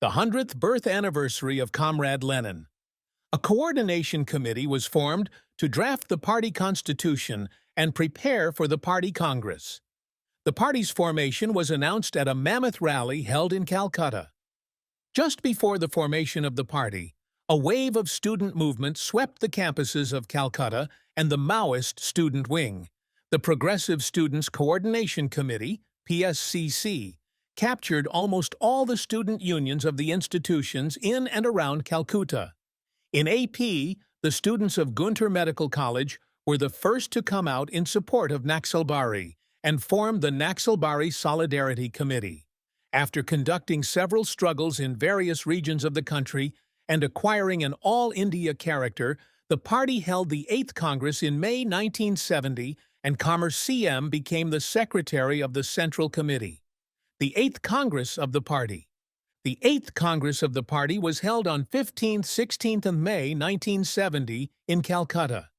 the 100th birth anniversary of Comrade Lenin. A coordination committee was formed to draft the party constitution and prepare for the party congress. The party's formation was announced at a mammoth rally held in Calcutta. Just before the formation of the party, a wave of student movement swept the campuses of Calcutta and the Maoist student wing. The Progressive Students Coordination Committee, PSCC, captured almost all the student unions of the institutions in and around Calcutta. In AP, the students of Guntur Medical College were the first to come out in support of Naxalbari and formed the Naxalbari Solidarity Committee. After conducting several struggles in various regions of the country and acquiring an all-India character, the party held the 8th Congress in May 1970, and Commerce CM became the secretary of the Central Committee. The 8th Congress of the party. The 8th Congress of the party was held on 15th–16th of May 1970 in Calcutta.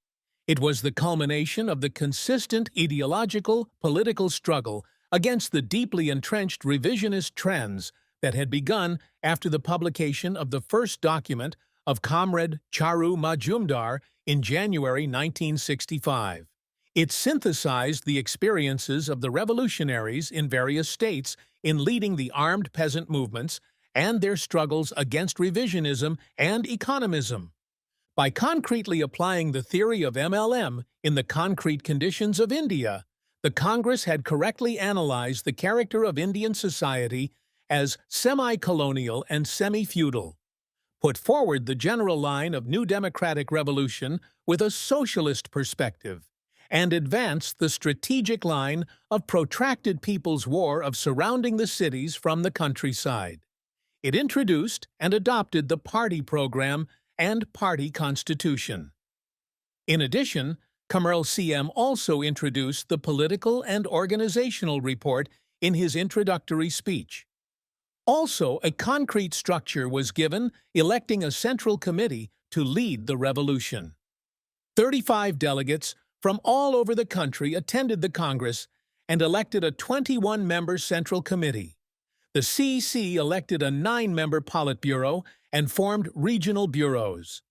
It was the culmination of the consistent ideological, political struggle against the deeply entrenched revisionist trends that had begun after the publication of the first document of Comrade Charu Majumdar in January 1965. It synthesized the experiences of the revolutionaries in various states in leading the armed peasant movements and their struggles against revisionism and economism. By concretely applying the theory of MLM in the concrete conditions of India, the Congress had correctly analyzed the character of Indian society as semi-colonial and semi-feudal, put forward the general line of new democratic revolution with a socialist perspective, and advanced the strategic line of protracted people's war of surrounding the cities from the countryside. It introduced and adopted the party program and party constitution. In addition, Comrade CM also introduced the political and organizational report in his introductory speech. Also, a concrete structure was given, electing a central committee to lead the revolution. 35 delegates from all over the country attended the Congress and elected a 21-member central committee. The CC elected a 9-member Politburo and formed regional bureaus.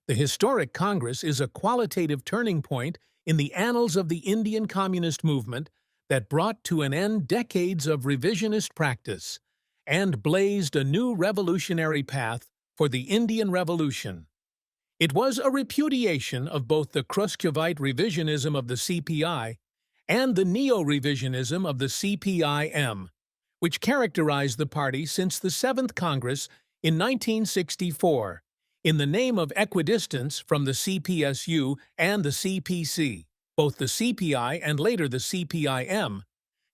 The historic Congress is a qualitative turning point in the annals of the Indian Communist movement that brought to an end decades of revisionist practice and blazed a new revolutionary path for the Indian Revolution. It was a repudiation of both the Khrushchevite revisionism of the CPI and the neo-revisionism of the CPI-M, which characterized the party since the 7th Congress in 1964, in the name of equidistance from the CPSU and the CPC. Both the CPI and later the CPI-M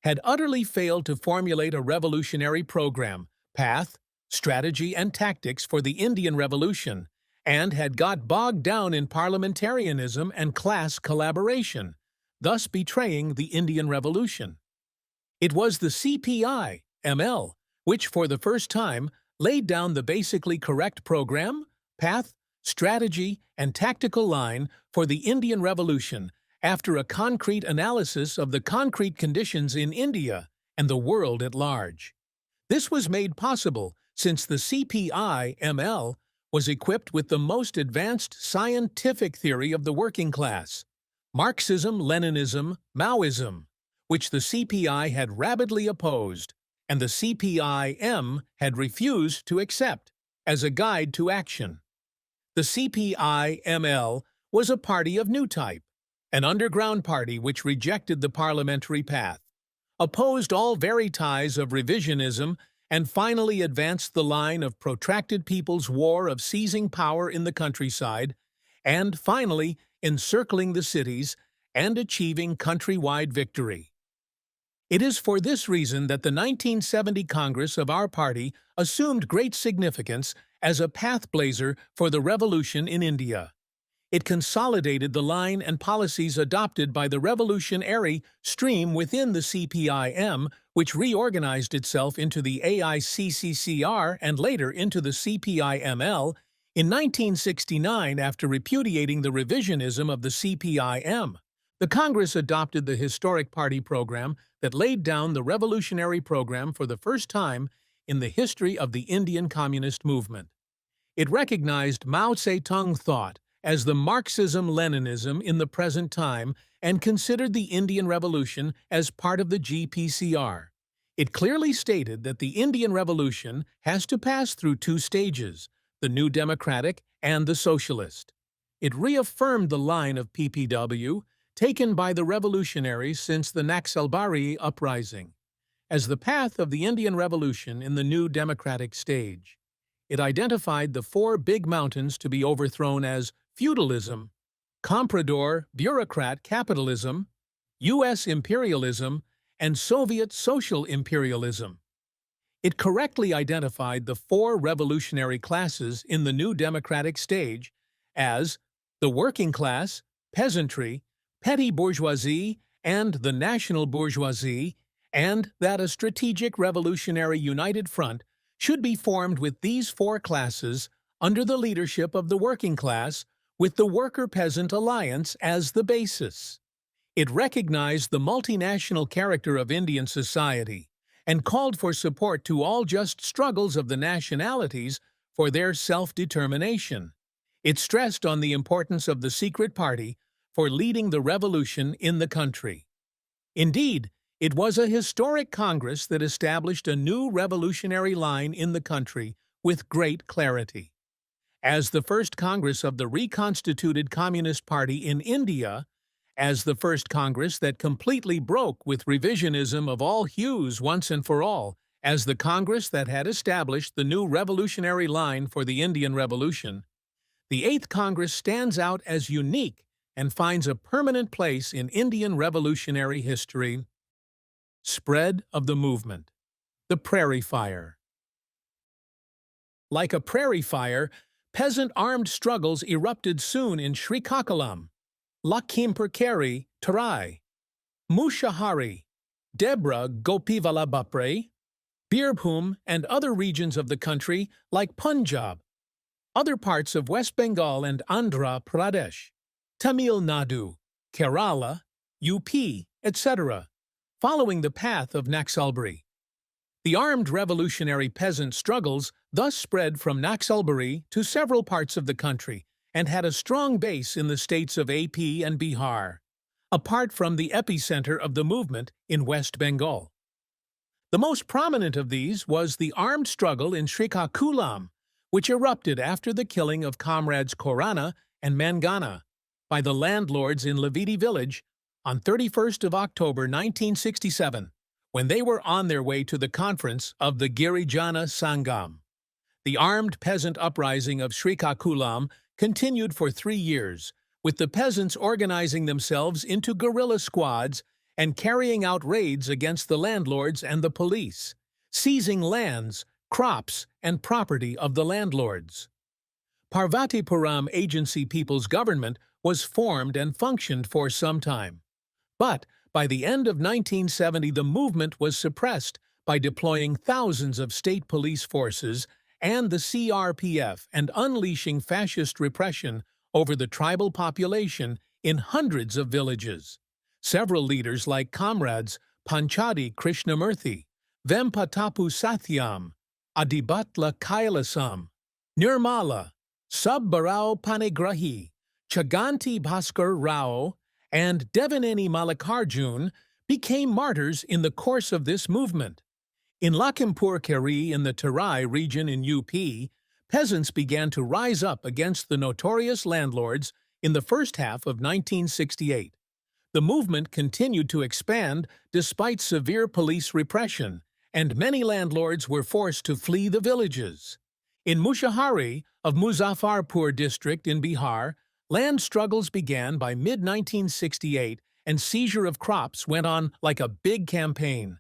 had utterly failed to formulate a revolutionary program, path, strategy, and tactics for the Indian Revolution, and had got bogged down in parliamentarianism and class collaboration, thus betraying the Indian Revolution. It was the CPI-ML which, for the first time, laid down the basically correct program, path, strategy, and tactical line for the Indian Revolution after a concrete analysis of the concrete conditions in India and the world at large. This was made possible since the CPI-ML was equipped with the most advanced scientific theory of the working class, Marxism-Leninism-Maoism, which the CPI had rabidly opposed, and the CPI-M had refused to accept, as a guide to action. The CPI-ML was a party of new type, an underground party which rejected the parliamentary path, opposed all verities of revisionism, and finally advanced the line of protracted people's war of seizing power in the countryside, and finally encircling the cities and achieving countrywide victory. It is for this reason that the 1970 Congress of our party assumed great significance as a path blazer for the revolution in India. It consolidated the line and policies adopted by the revolutionary stream within the CPIM, which reorganized itself into the AICCCR and later into the CPIML in 1969 after repudiating the revisionism of the CPIM. The Congress adopted the historic party program that laid down the revolutionary program for the first time in the history of the Indian Communist movement. It recognized Mao Zedong thought as the Marxism-Leninism in the present time and considered the Indian Revolution as part of the GPCR. It clearly stated that the Indian Revolution has to pass through two stages, the New Democratic and the Socialist. It reaffirmed the line of PPW taken by the revolutionaries since the Naxalbari uprising as the path of the Indian Revolution in the New Democratic stage. It identified the four big mountains to be overthrown as feudalism, comprador bureaucrat capitalism, U.S. imperialism, and Soviet social imperialism. It correctly identified the four revolutionary classes in the New Democratic stage as the working class, peasantry, petty bourgeoisie, and the national bourgeoisie, and that a strategic revolutionary united front should be formed with these four classes under the leadership of the working class, with the worker-peasant alliance as the basis. It recognized the multinational character of Indian society and called for support to all just struggles of the nationalities for their self-determination. It stressed on the importance of the secret party for leading the revolution in the country. Indeed, it was a historic Congress that established a new revolutionary line in the country with great clarity. As the first Congress of the reconstituted Communist Party in India, as the first Congress that completely broke with revisionism of all hues once and for all, as the Congress that had established the new revolutionary line for the Indian Revolution, the Eighth Congress stands out as unique and finds a permanent place in Indian revolutionary history. Spread of the movement. The Prairie Fire. Like a prairie fire, peasant armed struggles erupted soon in Srikakulam, Lakhimpur-Kheri, Tarai, Mushahari, Debra Gopivallabhapre, Birbhum, and other regions of the country like Punjab, other parts of West Bengal and Andhra Pradesh, Tamil Nadu, Kerala, UP, etc., following the path of Naxalbari. The armed revolutionary peasant struggles thus spread from Naxalbari to several parts of the country and had a strong base in the states of AP and Bihar, apart from the epicenter of the movement in West Bengal. The most prominent of these was the armed struggle in Srikakulam, which erupted after the killing of comrades Korana and Mangana by the landlords in Leviti village on 31st of October 1967, when they were on their way to the conference of the Girijana Sangam. The armed peasant uprising of Srikakulam continued for 3 years, with the peasants organizing themselves into guerrilla squads and carrying out raids against the landlords and the police, seizing lands, crops, and property of the landlords. Parvatipuram Agency People's Government was formed and functioned for some time. But by the end of 1970, the movement was suppressed by deploying thousands of state police forces and the CRPF and unleashing fascist repression over the tribal population in hundreds of villages. Several leaders like comrades Panchadi Krishnamurthy, Vempatapu Satyam, Adibatla Kailasam, Nirmala, Subbarao Panigrahi, Chaganti Bhaskar Rao, and Devaneni Mallikarjun became martyrs in the course of this movement. In Lakhimpur-Kheri in the Tarai region in UP, peasants began to rise up against the notorious landlords in the first half of 1968. The movement continued to expand despite severe police repression, and many landlords were forced to flee the villages. In Mushahari of Muzaffarpur district in Bihar, land struggles began by mid-1968 and seizure of crops went on like a big campaign.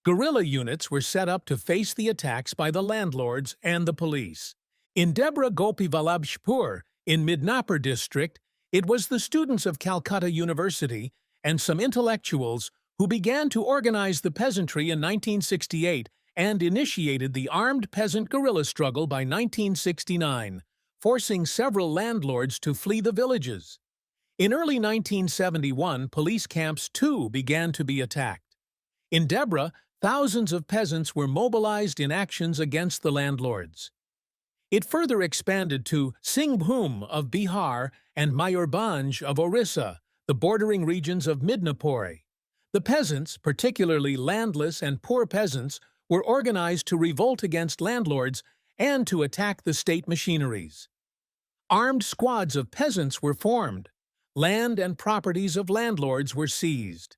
Guerrilla units were set up to face the attacks by the landlords and the police. In Debra Gopivallabhpur in Midnapur district, It was the students of Calcutta University and some intellectuals who began to organize the peasantry in 1968 and initiated the armed peasant guerrilla struggle by 1969, forcing several landlords to flee the villages. In early 1971, police camps too began to be attacked. In Debra, thousands of peasants were mobilized in actions against the landlords. It further expanded to Singhbhum of Bihar and Mayurbhanj of Orissa, the bordering regions of Midnapore. The peasants, particularly landless and poor peasants, were organized to revolt against landlords and to attack the state machineries. Armed squads of peasants were formed. Land and properties of landlords were seized.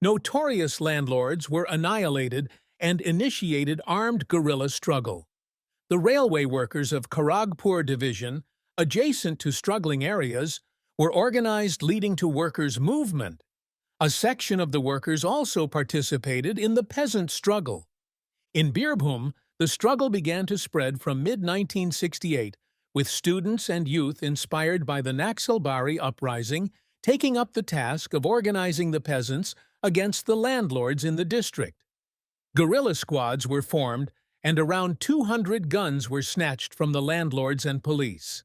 Notorious landlords were annihilated and initiated armed guerrilla struggle. The railway workers of Kharagpur division, adjacent to struggling areas, were organized, leading to workers' movement. A section of the workers also participated in the peasant struggle. In Birbhum, the struggle began to spread from mid-1968, with students and youth inspired by the Naxalbari uprising taking up the task of organizing the peasants against the landlords in the district. Guerrilla squads were formed, and around 200 guns were snatched from the landlords and police.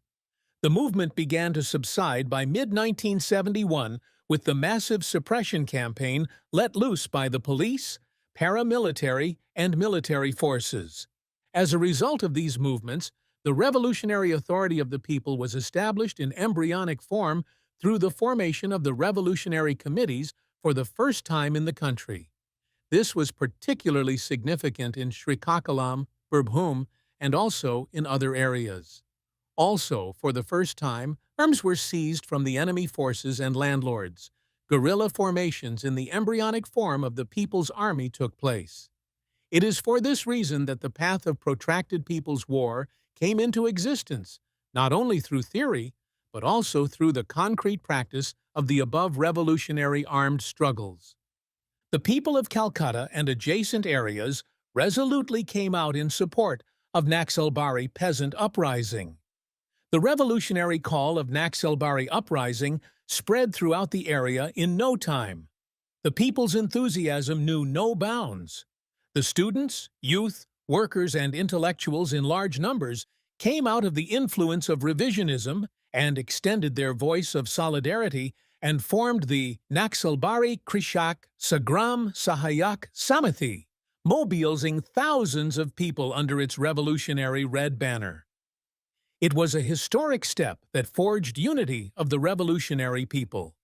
The movement began to subside by mid-1971 with the massive suppression campaign let loose by the police, paramilitary, and military forces. As a result of these movements, the Revolutionary Authority of the People was established in embryonic form through the formation of the Revolutionary Committees for the first time in the country. This was particularly significant in Srikakulam, Birbhum, and also in other areas. Also, for the first time, arms were seized from the enemy forces and landlords. Guerrilla formations in the embryonic form of the People's Army took place. It is for this reason that the path of protracted People's War came into existence, not only through theory, but also through the concrete practice of the above revolutionary armed struggles. The people of Calcutta and adjacent areas resolutely came out in support of Naxalbari peasant uprising. The revolutionary call of Naxalbari uprising spread throughout the area in no time. The people's enthusiasm knew no bounds. The students, youth, workers, and intellectuals in large numbers came out of the influence of revisionism and extended their voice of solidarity and formed the Naxalbari Krishak Sagram Sahayak Samithi, mobilizing thousands of people under its revolutionary red banner. It was a historic step that forged unity of the revolutionary people.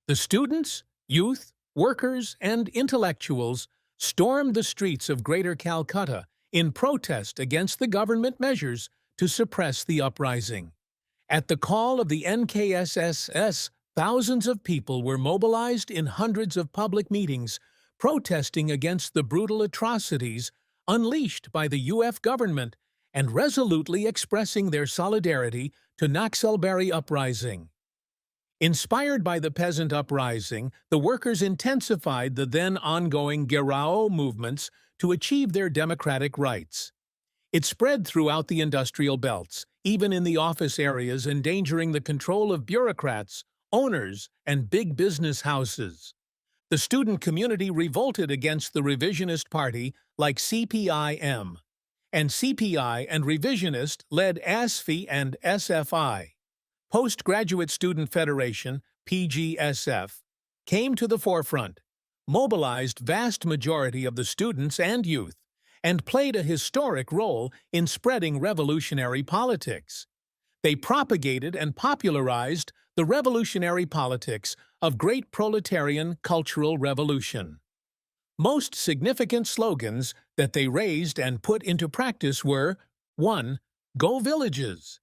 The students, youth, workers, and intellectuals stormed the streets of Greater Calcutta in protest against the government measures to suppress the uprising. At the call of the NKSSS, thousands of people were mobilized in hundreds of public meetings, protesting against the brutal atrocities unleashed by the UF government and resolutely expressing their solidarity to Naxalbari uprising. Inspired by the peasant uprising, the workers intensified the then ongoing Gherao movements to achieve their democratic rights. It spread throughout the industrial belts, even in the office areas, endangering the control of bureaucrats, owners, and big business houses. The student community revolted against the revisionist party like CPI-M, and CPI and revisionist led ASFI and SFI. Postgraduate Student Federation, PGSF, came to the forefront, mobilized vast majority of the students and youth, and played a historic role in spreading revolutionary politics. They propagated and popularized the revolutionary politics of great proletarian cultural revolution. Most significant slogans that they raised and put into practice were 1. Go Villages.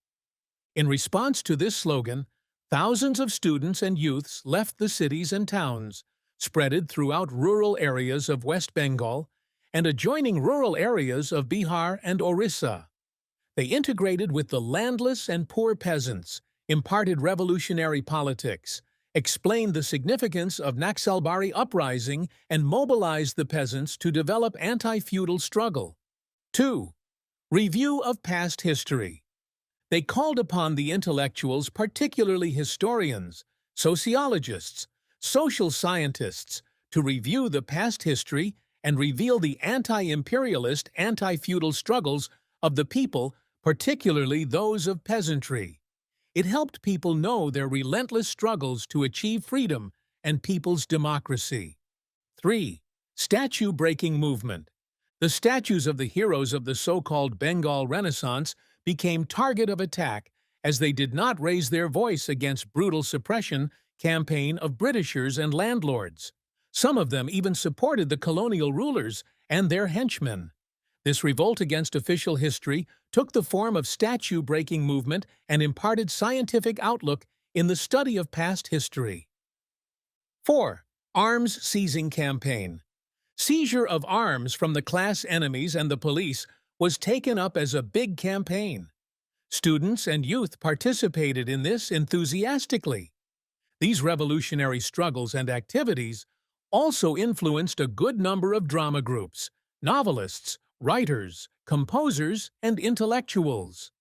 In response to this slogan, thousands of students and youths left the cities and towns, spread throughout rural areas of West Bengal and adjoining rural areas of Bihar and Orissa. They integrated with the landless and poor peasants, imparted revolutionary politics, explained the significance of Naxalbari uprising, and mobilized the peasants to develop anti-feudal struggle. 2. Review of past history. They called upon the intellectuals, particularly historians, sociologists, social scientists, to review the past history and reveal the anti-imperialist, anti-feudal struggles of the people, particularly those of peasantry. It helped people know their relentless struggles to achieve freedom and people's democracy. 3. Statue-breaking movement. The statues of the heroes of the so-called Bengal Renaissance became target of attack as they did not raise their voice against brutal suppression campaign of Britishers and landlords. Some of them even supported the colonial rulers and their henchmen. This revolt against official history took the form of statue-breaking movement and imparted scientific outlook in the study of past history. 4. Arms-seizing campaign. Seizure of arms from the class enemies and the police was taken up as a big campaign. Students and youth participated in this enthusiastically. These revolutionary struggles and activities also influenced a good number of drama groups, novelists, writers, composers, and intellectuals.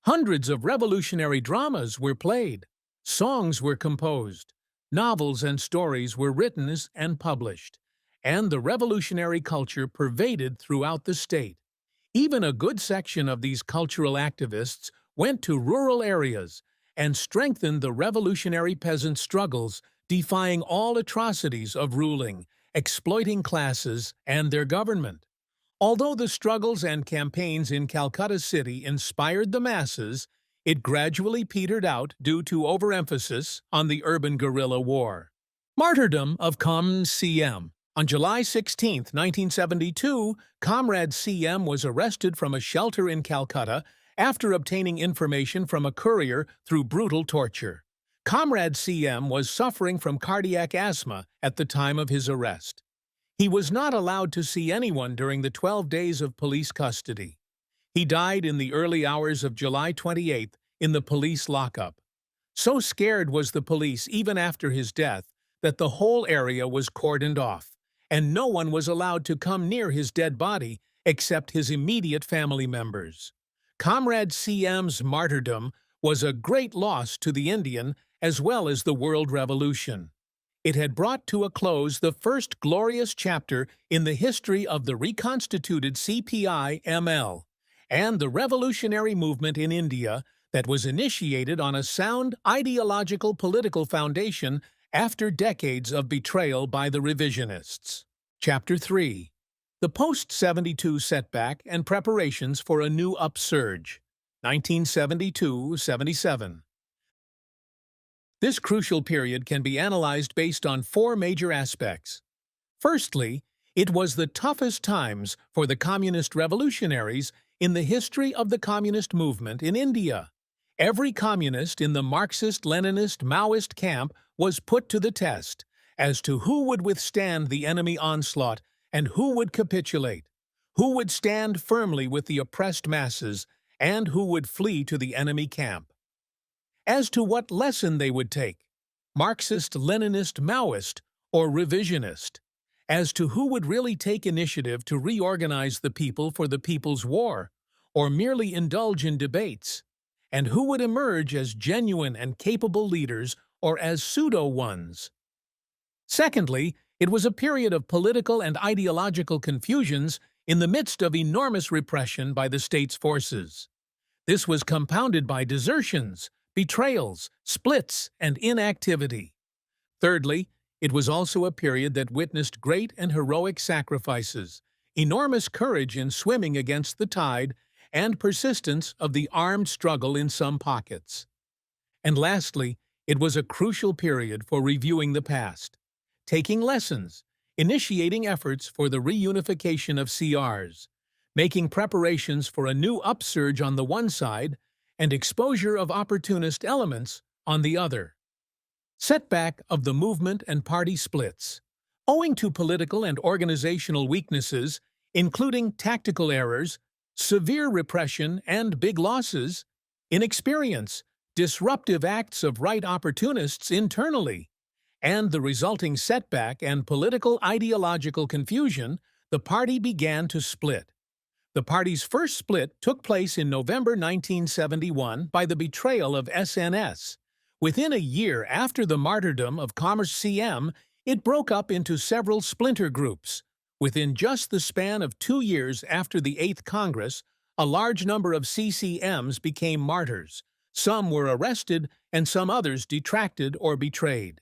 Hundreds of revolutionary dramas were played, songs were composed, novels and stories were written and published, and the revolutionary culture pervaded throughout the state. Even a good section of these cultural activists went to rural areas and strengthened the revolutionary peasant struggles, defying all atrocities of ruling, exploiting classes, and their government. Although the struggles and campaigns in Calcutta City inspired the masses, it gradually petered out due to overemphasis on the urban guerrilla war. Martyrdom of Comrade CM. On July 16, 1972, Comrade CM was arrested from a shelter in Calcutta after obtaining information from a courier through brutal torture. Comrade CM was suffering from cardiac asthma at the time of his arrest. He was not allowed to see anyone during the 12 days of police custody. He died in the early hours of July 28 in the police lockup. So scared was the police even after his death that the whole area was cordoned off, and no one was allowed to come near his dead body except his immediate family members. Comrade CM's martyrdom was a great loss to the Indian as well as the world revolution. It had brought to a close the first glorious chapter in the history of the reconstituted CPI-ML and the revolutionary movement in India that was initiated on a sound ideological political foundation after decades of betrayal by the revisionists. Chapter 3. The Post-72 Setback and Preparations for a New Upsurge, 1972-77. This crucial period can be analyzed based on four major aspects. Firstly, it was the toughest times for the communist revolutionaries in the history of the communist movement in India. Every communist in the Marxist-Leninist-Maoist camp was put to the test as to who would withstand the enemy onslaught and who would capitulate, who would stand firmly with the oppressed masses, and who would flee to the enemy camp. As to what lesson they would take, Marxist-Leninist-Maoist or revisionist, as to who would really take initiative to reorganize the people for the people's war, or merely indulge in debates, and who would emerge as genuine and capable leaders or as pseudo-ones. Secondly, it was a period of political and ideological confusions in the midst of enormous repression by the state's forces. This was compounded by desertions, betrayals, splits, and inactivity. Thirdly, it was also a period that witnessed great and heroic sacrifices, enormous courage in swimming against the tide, and persistence of the armed struggle in some pockets. And lastly, it was a crucial period for reviewing the past, taking lessons, initiating efforts for the reunification of CRs, making preparations for a new upsurge on the one side, and exposure of opportunist elements on the other. Setback of the movement and party splits. Owing to political and organizational weaknesses, including tactical errors, severe repression and big losses, inexperience, disruptive acts of right opportunists internally, and the resulting setback and political ideological confusion, the party began to split. The party's first split took place in November 1971 by the betrayal of SNS. Within a year after the martyrdom of Commerce CM, it broke up into several splinter groups. Within just the span of 2 years after the 8th Congress, a large number of CCMs became martyrs. Some were arrested and some others detracted or betrayed.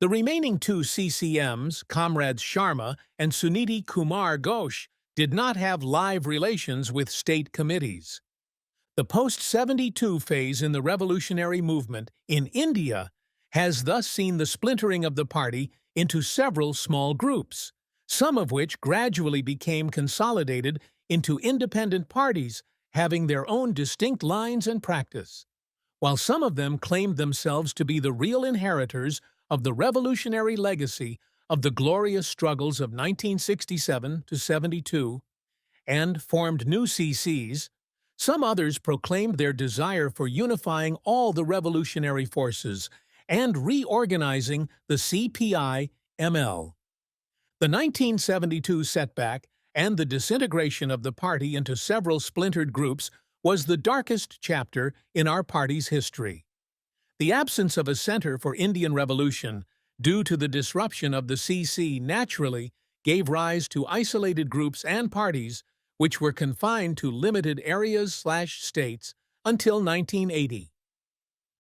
The remaining 2 CCMs, Comrades Sharma and Suniti Kumar Ghosh, did not have live relations with state committees. The post-72 phase in the revolutionary movement in India has thus seen the splintering of the party into several small groups, some of which gradually became consolidated into independent parties having their own distinct lines and practice, while some of them claimed themselves to be the real inheritors of the revolutionary legacy of the glorious struggles of 1967 to 72, and formed new CCs. Some others proclaimed their desire for unifying all the revolutionary forces and reorganizing the CPI-ML. The 1972 setback and the disintegration of the party into several splintered groups was the darkest chapter in our party's history. The absence of a center for Indian revolution, due to the disruption of the CC, naturally gave rise to isolated groups and parties which were confined to limited areas/states until 1980.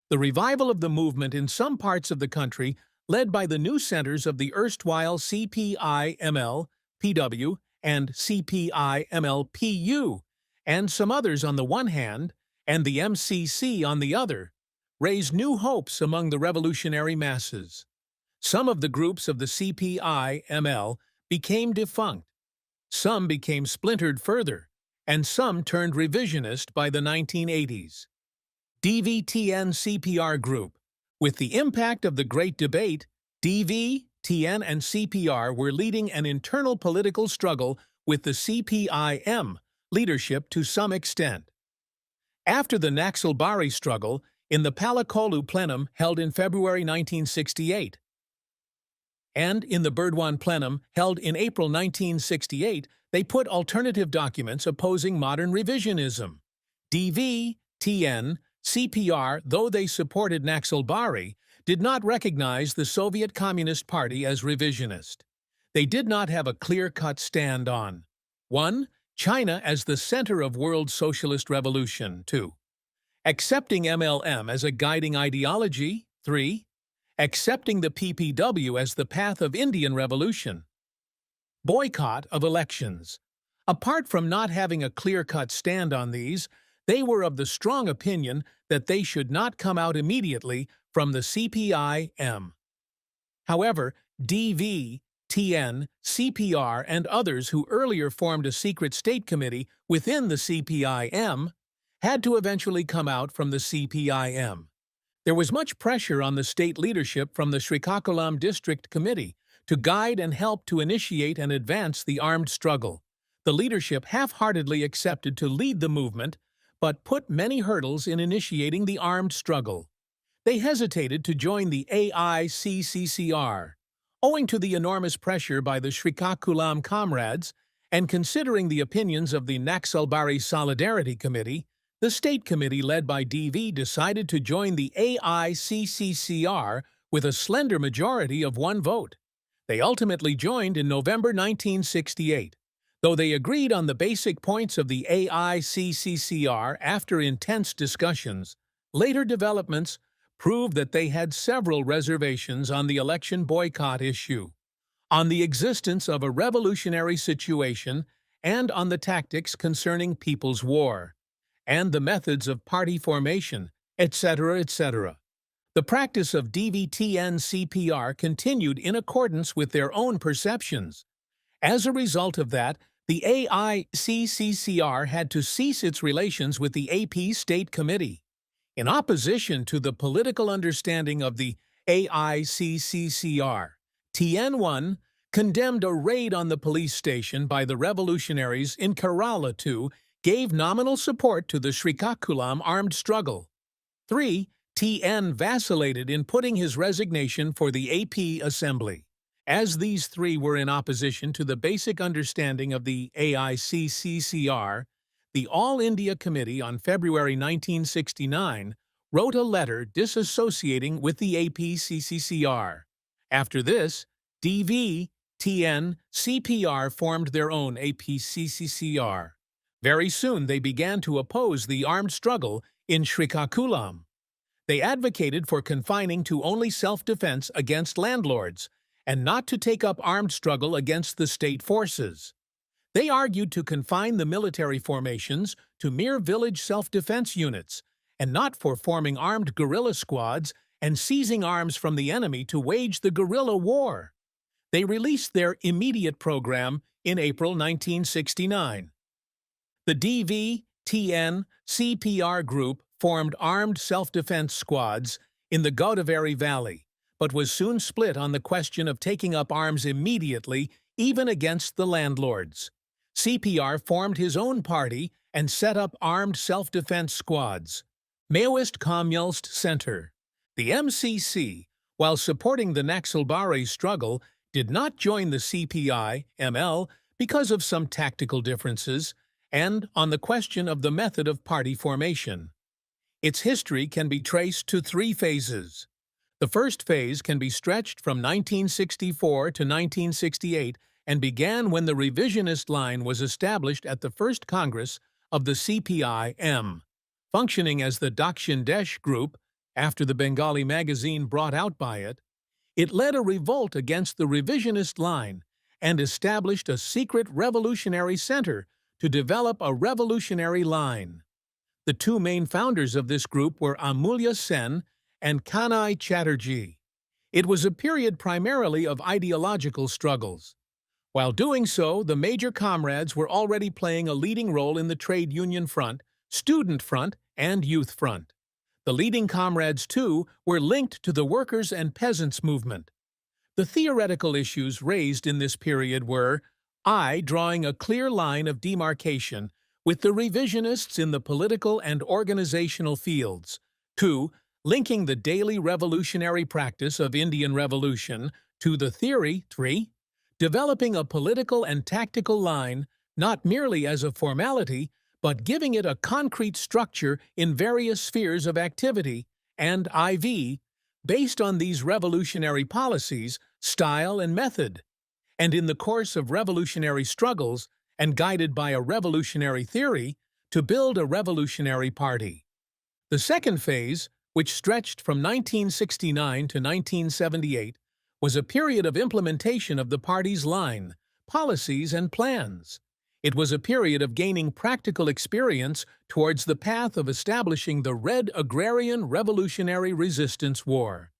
The revival of the movement in some parts of the country, led by the new centers of the erstwhile CPI-ML, PW, and CPI-ML-PU, and some others on the one hand, and the MCC on the other, raised new hopes among the revolutionary masses. Some of the groups of the CPI-ML became defunct, some became splintered further, and some turned revisionist by the 1980s. DV-TN-CPR Group. With the impact of the Great Debate, DV, TN, and CPR were leading an internal political struggle with the CPI-M leadership to some extent. After the Naxalbari struggle, in the Palakolu plenum held in February 1968, and in the Burdwan plenum held in April 1968, they put alternative documents opposing modern revisionism. DV, TN, CPR, though they supported Naxalbari, did not recognize the Soviet Communist Party as revisionist. They did not have a clear-cut stand on 1. China as the center of world socialist revolution. 2. Accepting MLM as a guiding ideology. 3. Accepting the PPW as the path of Indian revolution. Boycott of elections. Apart from not having a clear-cut stand on these, they were of the strong opinion that they should not come out immediately from the CPI-M. However, DV, TN, CPR, and others who earlier formed a secret state committee within the CPI-M had to eventually come out from the CPI-M. There was much pressure on the state leadership from the Srikakulam District Committee to guide and help to initiate and advance the armed struggle. The leadership half-heartedly accepted to lead the movement, but put many hurdles in initiating the armed struggle. They hesitated to join the AICCCR, owing to the enormous pressure by the Srikakulam comrades, and considering the opinions of the Naxalbari Solidarity Committee. The state committee led by DV decided to join the AICCCR with a slender majority of 1 vote. They ultimately joined in November 1968. Though they agreed on the basic points of the AICCCR after intense discussions, later developments proved that they had several reservations on the election boycott issue, on the existence of a revolutionary situation, and on the tactics concerning people's war, and the methods of party formation, etc., etc. The practice of DVTN-CPR continued in accordance with their own perceptions. As a result of that, the AICCCR had to cease its relations with the AP State Committee. In opposition to the political understanding of the AICCCR, TN1 condemned a raid on the police station by the revolutionaries in Kerala. 2 gave nominal support to the Srikakulam armed struggle. 3. TN vacillated in putting his resignation for the AP Assembly. As these three were in opposition to the basic understanding of the AICCCR, the All India Committee on February 1969 wrote a letter disassociating with the APCCCR. After this, DV, TN, CPR formed their own APCCCR. Very soon they began to oppose the armed struggle in Srikakulam. They advocated for confining to only self-defense against landlords, and not to take up armed struggle against the state forces. They argued to confine the military formations to mere village self-defense units, and not for forming armed guerrilla squads and seizing arms from the enemy to wage the guerrilla war. They released their immediate program in April 1969. The DV, TN, CPR group formed armed self-defense squads in the Godavari Valley, but was soon split on the question of taking up arms immediately, even against the landlords. CPR formed his own party and set up armed self-defense squads. Maoist Communist Center. The MCC, while supporting the Naxalbari struggle, did not join the CPI-ML because of some tactical differences and on the question of the method of party formation. Its history can be traced to three phases. The first phase can be stretched from 1964 to 1968 and began when the revisionist line was established at the first Congress of the CPI-M, functioning as the Dakshin Desh group after the Bengali magazine brought out by it. It led a revolt against the revisionist line and established a secret revolutionary center to develop a revolutionary line. The two main founders of this group were Amulya Sen and Kanai Chatterjee. It was a period primarily of ideological struggles. While doing so, the major comrades were already playing a leading role in the trade union front, student front, and youth front. The leading comrades, too, were linked to the workers' and peasants' movement. The theoretical issues raised in this period were drawing a clear line of demarcation with the revisionists in the political and organizational fields. 2. Linking the daily revolutionary practice of Indian Revolution to the theory. 3. Developing a political and tactical line, not merely as a formality, but giving it a concrete structure in various spheres of activity, and IV, based on these revolutionary policies, style, and method. And in the course of revolutionary struggles, and guided by a revolutionary theory, to build a revolutionary party. The second phase, which stretched from 1969 to 1978, was a period of implementation of the party's line, policies, and plans. It was a period of gaining practical experience towards the path of establishing the Red Agrarian Revolutionary Resistance War.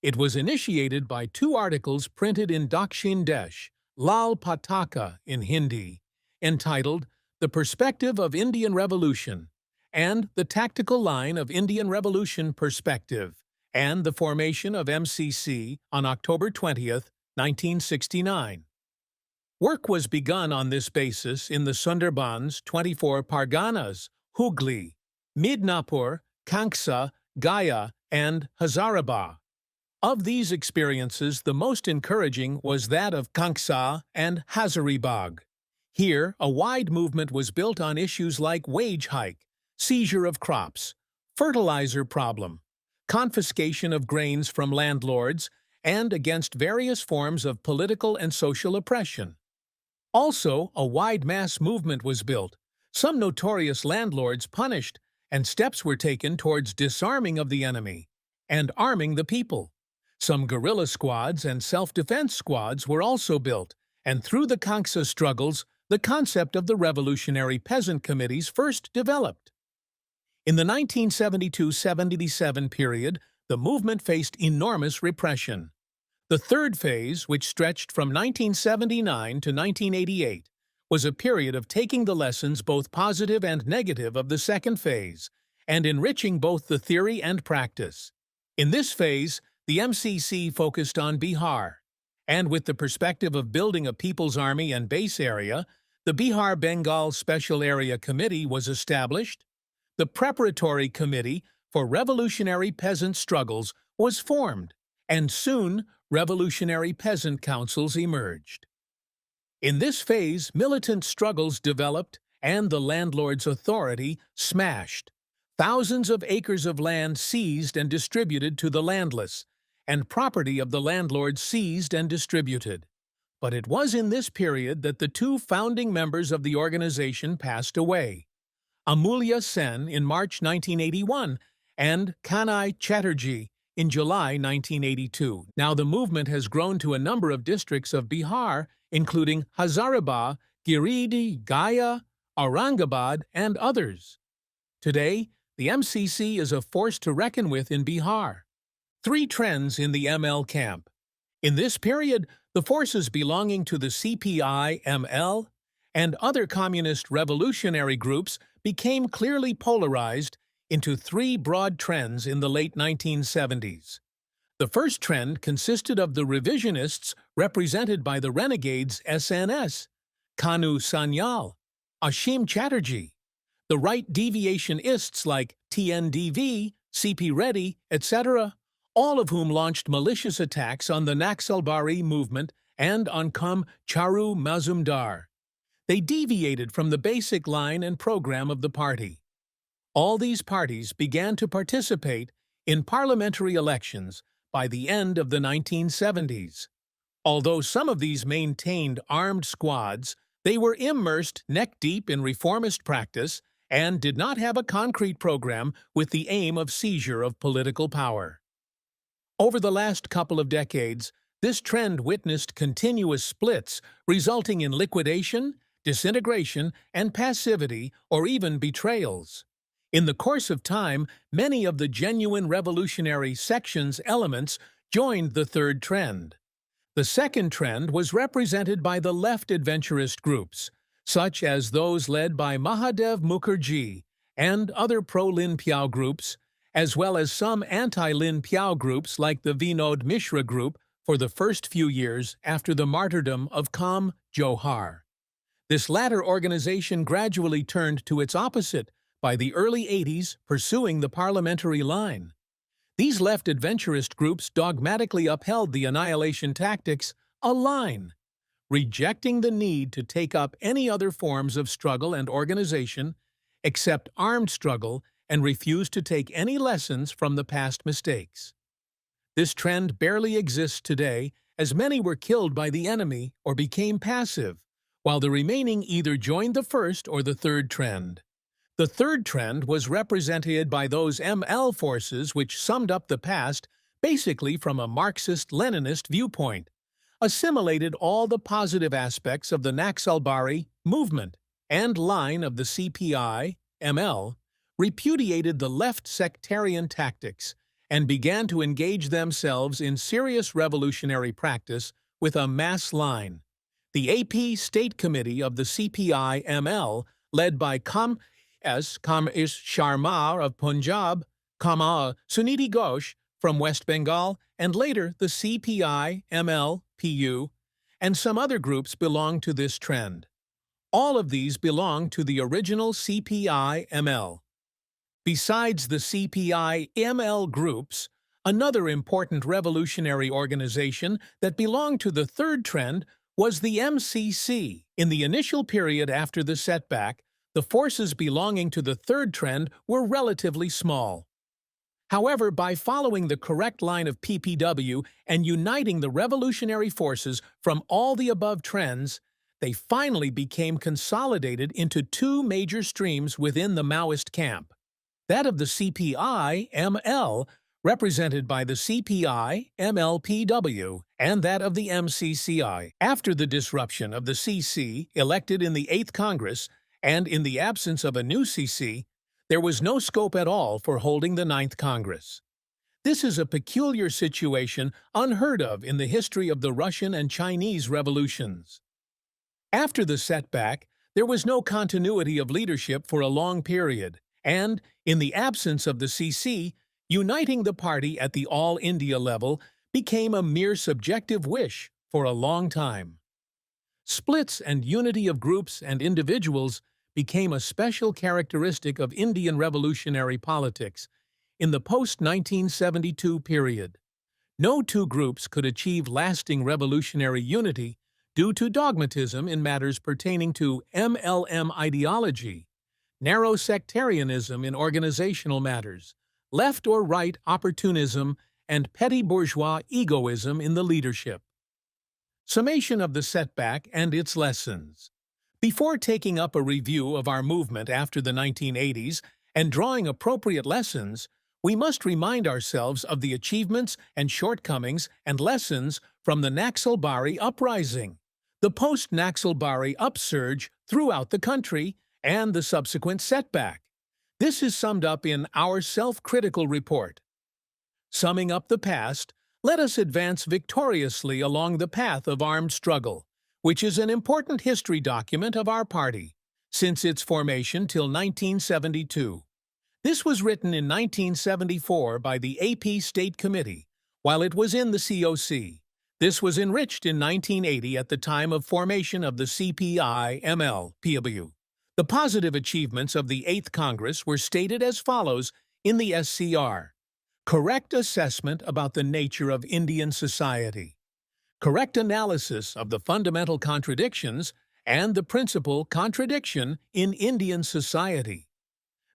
It was initiated by 2 articles printed in Dakshin Desh, Lal Pataka in Hindi, entitled The Perspective of Indian Revolution and The Tactical Line of Indian Revolution Perspective, and the formation of MCC on October 20, 1969. Work was begun on this basis in the Sundarbans, 24 Parganas, Hooghly, Midnapur, Kanksa, Gaya, and Hazaribagh. Of these experiences, the most encouraging was that of Kanksa and Hazaribagh. Here, a wide movement was built on issues like wage hike, seizure of crops, fertilizer problem, confiscation of grains from landlords, and against various forms of political and social oppression. Also, a wide mass movement was built, some notorious landlords punished, and steps were taken towards disarming of the enemy and arming the people. Some guerrilla squads and self-defense squads were also built, and through the Kanksa struggles, the concept of the Revolutionary Peasant Committees first developed. In the 1972-77 period, the movement faced enormous repression. The third phase, which stretched from 1979 to 1988, was a period of taking the lessons both positive and negative of the second phase, and enriching both the theory and practice. In this phase, the MCC focused on Bihar, and with the perspective of building a People's Army and base area, the Bihar-Bengal Special Area Committee was established. The Preparatory Committee for Revolutionary Peasant Struggles was formed, and soon revolutionary peasant councils emerged. In this phase, militant struggles developed and the landlord's authority smashed. Thousands of acres of land seized and distributed to the landless, and property of the landlord seized and distributed. But it was in this period that the two founding members of the organization passed away. Amulya Sen in March 1981 and Kanai Chatterjee in July 1982. Now the movement has grown to a number of districts of Bihar, including Hazaribagh, Giridih, Gaya, Aurangabad, and others. Today, the MCC is a force to reckon with in Bihar. Three trends in the ML camp. In this period, the forces belonging to the CPI, ML, and other communist revolutionary groups became clearly polarized into three broad trends in the late 1970s. The first trend consisted of the revisionists represented by the renegades SNS, Kanu Sanyal, Ashim Chatterjee, the right deviationists like TNDV, CP Reddy, etc., all of whom launched malicious attacks on the Naxalbari movement and on Kam Charu Mazumdar. They deviated from the basic line and program of the party. All these parties began to participate in parliamentary elections by the end of the 1970s. Although some of these maintained armed squads, they were immersed neck-deep in reformist practice and did not have a concrete program with the aim of seizure of political power. Over the last couple of decades, this trend witnessed continuous splits, resulting in liquidation, disintegration, and passivity, or even betrayals. In the course of time, many of the genuine revolutionary sections elements joined the third trend. The second trend was represented by the left adventurist groups, such as those led by Mahadev Mukherjee and other pro-Lin Piao groups, as well as some anti-Lin Piao groups like the Vinod Mishra group for the first few years after the martyrdom of Kam Johar. This latter organization gradually turned to its opposite by the early 80s, pursuing the parliamentary line. These left adventurist groups dogmatically upheld the annihilation tactics, a line, rejecting the need to take up any other forms of struggle and organization, except armed struggle, and refused to take any lessons from the past mistakes. This trend barely exists today, as many were killed by the enemy or became passive, while the remaining either joined the first or the third trend. The third trend was represented by those ML forces which summed up the past basically from a Marxist-Leninist viewpoint, assimilated all the positive aspects of the Naxalbari movement and line of the CPI, ML, repudiated the left sectarian tactics, and began to engage themselves in serious revolutionary practice with a mass line. The AP State Committee of the CPI-ML, led by Kam Ish Sharma of Punjab, Kama Suniti Ghosh from West Bengal, and later the CPI-ML, PU, and some other groups belong to this trend. All of these belong to the original CPI-ML. Besides the CPI-ML groups, another important revolutionary organization that belonged to the third trend was the MCC. In the initial period after the setback, the forces belonging to the third trend were relatively small. However, by following the correct line of PPW and uniting the revolutionary forces from all the above trends, they finally became consolidated into two major streams within the Maoist camp. That of the CPI-ML, represented by the CPI-MLPW, and that of the MCCI. After the disruption of the CC, elected in the 8th Congress, and in the absence of a new CC, there was no scope at all for holding the 9th Congress. This is a peculiar situation unheard of in the history of the Russian and Chinese revolutions. After the setback, there was no continuity of leadership for a long period, and, in the absence of the CC, uniting the party at the all-India level became a mere subjective wish for a long time. Splits and unity of groups and individuals became a special characteristic of Indian revolutionary politics in the post-1972 period. No two groups could achieve lasting revolutionary unity due to dogmatism in matters pertaining to MLM ideology, narrow sectarianism in organizational matters, left or right opportunism, and petty bourgeois egoism in the leadership. Summation of the setback and its lessons. Before taking up a review of our movement after the 1980s and drawing appropriate lessons, we must remind ourselves of the achievements and shortcomings and lessons from the Naxalbari uprising, the post-Naxalbari upsurge throughout the country, and the subsequent setback. This is summed up in our self-critical report. Summing up the past, let us advance victoriously along the path of armed struggle, which is an important history document of our party, since its formation till 1972. This was written in 1974 by the AP State Committee, while it was in the COC. This was enriched in 1980 at the time of formation of the CPI ML-PW. The positive achievements of the 8th Congress were stated as follows in the SCR. Correct assessment about the nature of Indian society. Correct analysis of the fundamental contradictions and the principal contradiction in Indian society.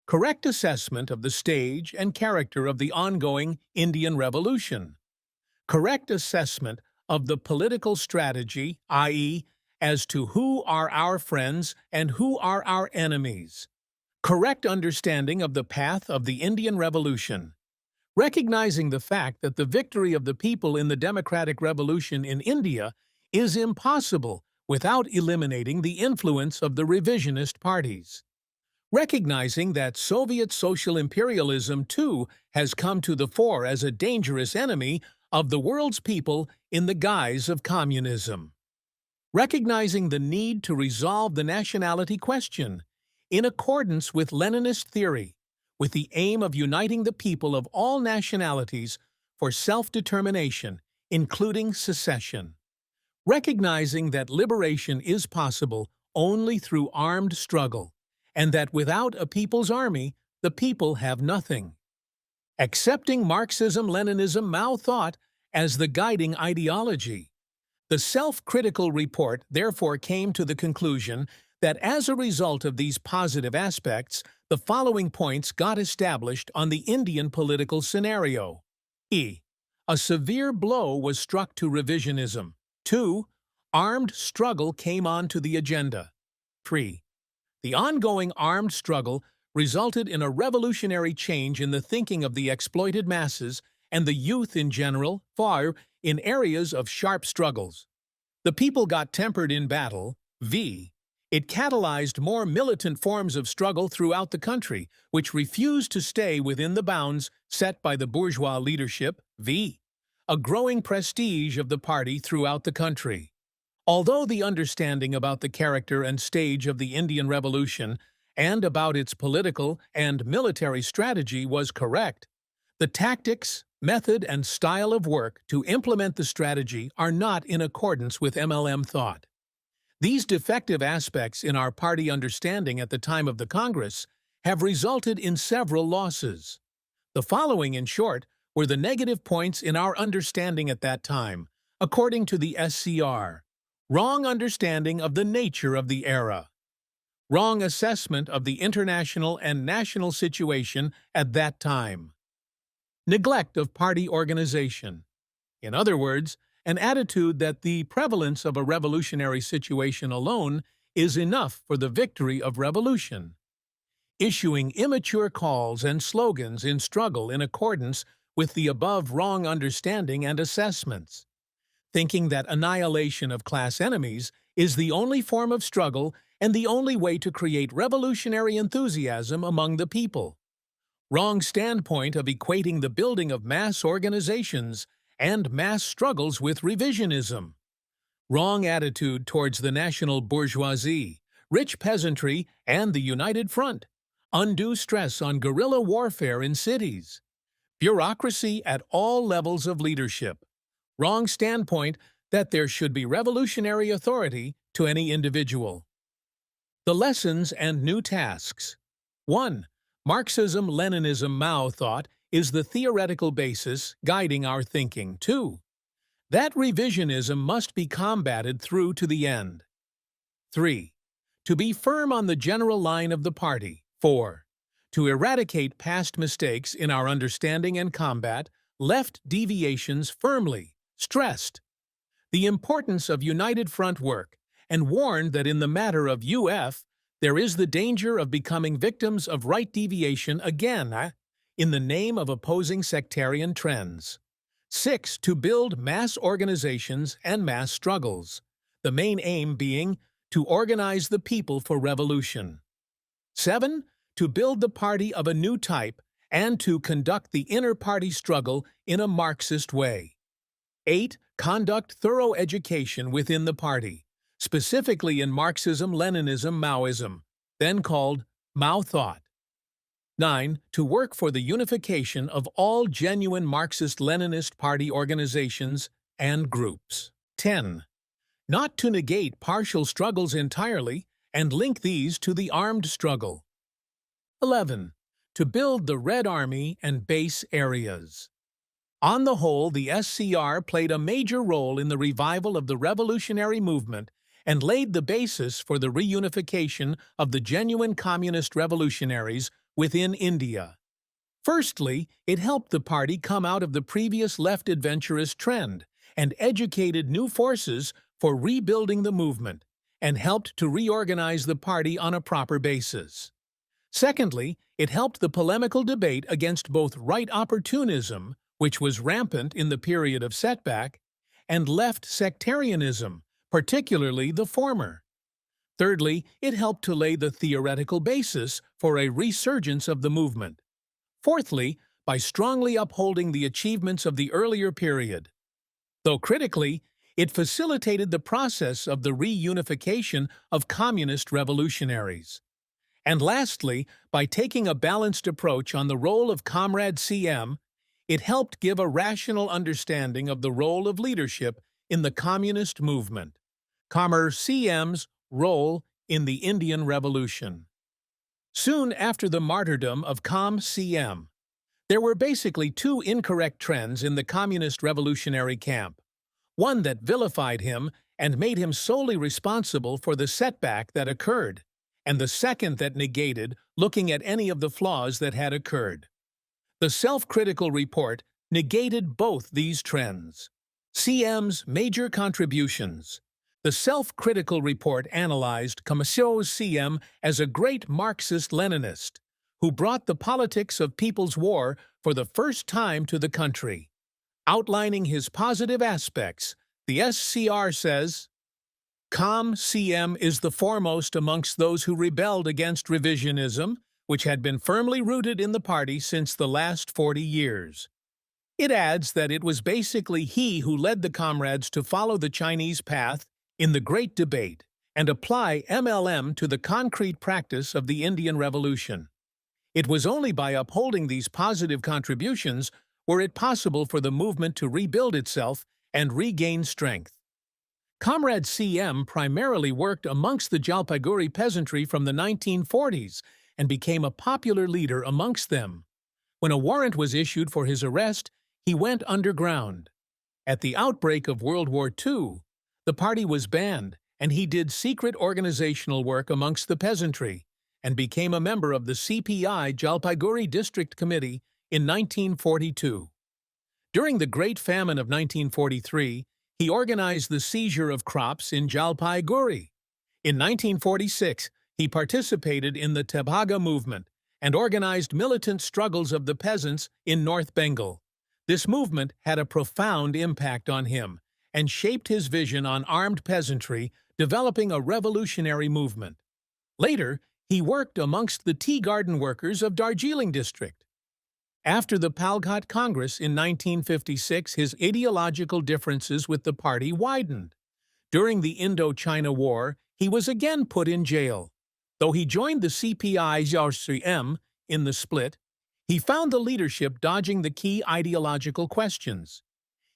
Correct assessment of the stage and character of the ongoing Indian Revolution. Correct assessment of the political strategy, i.e., as to who are our friends and who are our enemies. Correct understanding of the path of the Indian Revolution. Recognizing the fact that the victory of the people in the democratic revolution in India is impossible without eliminating the influence of the revisionist parties. Recognizing that Soviet social imperialism, too, has come to the fore as a dangerous enemy of the world's people in the guise of communism. Recognizing the need to resolve the nationality question in accordance with Leninist theory, with the aim of uniting the people of all nationalities for self-determination, including secession. Recognizing that liberation is possible only through armed struggle, and that without a people's army, the people have nothing. Accepting Marxism-Leninism-Mao thought as the guiding ideology. The self-critical report therefore came to the conclusion that as a result of these positive aspects, the following points got established on the Indian political scenario. A severe blow was struck to revisionism. 2. Armed struggle came onto the agenda. 3. The ongoing armed struggle resulted in a revolutionary change in the thinking of the exploited masses and the youth in general, in areas of sharp struggles. The people got tempered in battle. It catalyzed more militant forms of struggle throughout the country, which refused to stay within the bounds set by the bourgeois leadership. A growing prestige of the party throughout the country. Although the understanding about the character and stage of the Indian Revolution and about its political and military strategy was correct, the tactics, method, and style of work to implement the strategy are not in accordance with MLM thought. These defective aspects in our party understanding at the time of the Congress have resulted in several losses. The following, in short, were the negative points in our understanding at that time, according to the SCR. Wrong understanding of the nature of the era. Wrong assessment of the international and national situation at that time. Neglect of party organization. In other words, an attitude that the prevalence of a revolutionary situation alone is enough for the victory of revolution. Issuing immature calls and slogans in struggle in accordance with the above wrong understanding and assessments. Thinking that annihilation of class enemies is the only form of struggle and the only way to create revolutionary enthusiasm among the people. Wrong standpoint of equating the building of mass organizations and mass struggles with revisionism. Wrong attitude towards the national bourgeoisie, rich peasantry, and the United Front. Undue stress on guerrilla warfare in cities. Bureaucracy at all levels of leadership. Wrong standpoint that there should be revolutionary authority to any individual. The lessons and new tasks. 1. Marxism-Leninism-Mao thought is the theoretical basis guiding our thinking. 2. That revisionism must be combated through to the end. 3. To be firm on the general line of the party. 4. To eradicate past mistakes in our understanding and combat left deviations firmly, stressed the importance of united front work, and warned that in the matter of UF, there is the danger of becoming victims of right deviation again, in the name of opposing sectarian trends. 6. To build mass organizations and mass struggles, the main aim being to organize the people for revolution. 7. To build the party of a new type and to conduct the inter-party struggle in a Marxist way. 8. Conduct thorough education within the party, specifically in Marxism-Leninism-Maoism, then called Mao thought. 9. To work for the unification of all genuine Marxist-Leninist party organizations and groups. 10. Not to negate partial struggles entirely and link these to the armed struggle. 11. To build the Red Army and base areas. On the whole, the SCR played a major role in the revival of the revolutionary movement and laid the basis for the reunification of the genuine communist revolutionaries within India. Firstly, it helped the party come out of the previous left adventurist trend and educated new forces for rebuilding the movement and helped to reorganize the party on a proper basis. Secondly, it helped the polemical debate against both right opportunism, which was rampant in the period of setback, and left sectarianism, particularly the former. Thirdly, it helped to lay the theoretical basis for a resurgence of the movement. Fourthly, by strongly upholding the achievements of the earlier period. Though critically, it facilitated the process of the reunification of communist revolutionaries. And lastly, by taking a balanced approach on the role of Comrade CM, it helped give a rational understanding of the role of leadership in the communist movement. Comrade CM's role in the Indian Revolution. Soon after the martyrdom of CM, there were basically two incorrect trends in the communist revolutionary camp. One that vilified him and made him solely responsible for the setback that occurred, and the second that negated looking at any of the flaws that had occurred. The self-critical report negated both these trends. CM's major contributions. The self-critical report analyzed CM as a great Marxist-Leninist who brought the politics of people's war for the first time to the country. Outlining his positive aspects, the SCR says, CM is the foremost amongst those who rebelled against revisionism, which had been firmly rooted in the party since the last 40 years. It adds that it was basically he who led the comrades to follow the Chinese path in the Great Debate and apply MLM to the concrete practice of the Indian Revolution. It was only by upholding these positive contributions were it possible for the movement to rebuild itself and regain strength. Comrade CM primarily worked amongst the Jalpaiguri peasantry from the 1940s and became a popular leader amongst them. When a warrant was issued for his arrest, he went underground. At the outbreak of World War II, the party was banned, and he did secret organizational work amongst the peasantry and became a member of the CPI Jalpaiguri District Committee in 1942. During the Great Famine of 1943, he organized the seizure of crops in Jalpaiguri. In 1946, he participated in the Tebaga movement and organized militant struggles of the peasants in North Bengal. This movement had a profound impact on him and shaped his vision on armed peasantry, developing a revolutionary movement. Later, he worked amongst the tea garden workers of Darjeeling district. After the Palghat Congress in 1956, his ideological differences with the party widened. During the Indo-China War, he was again put in jail. Though he joined the CPI in the split, he found the leadership dodging the key ideological questions.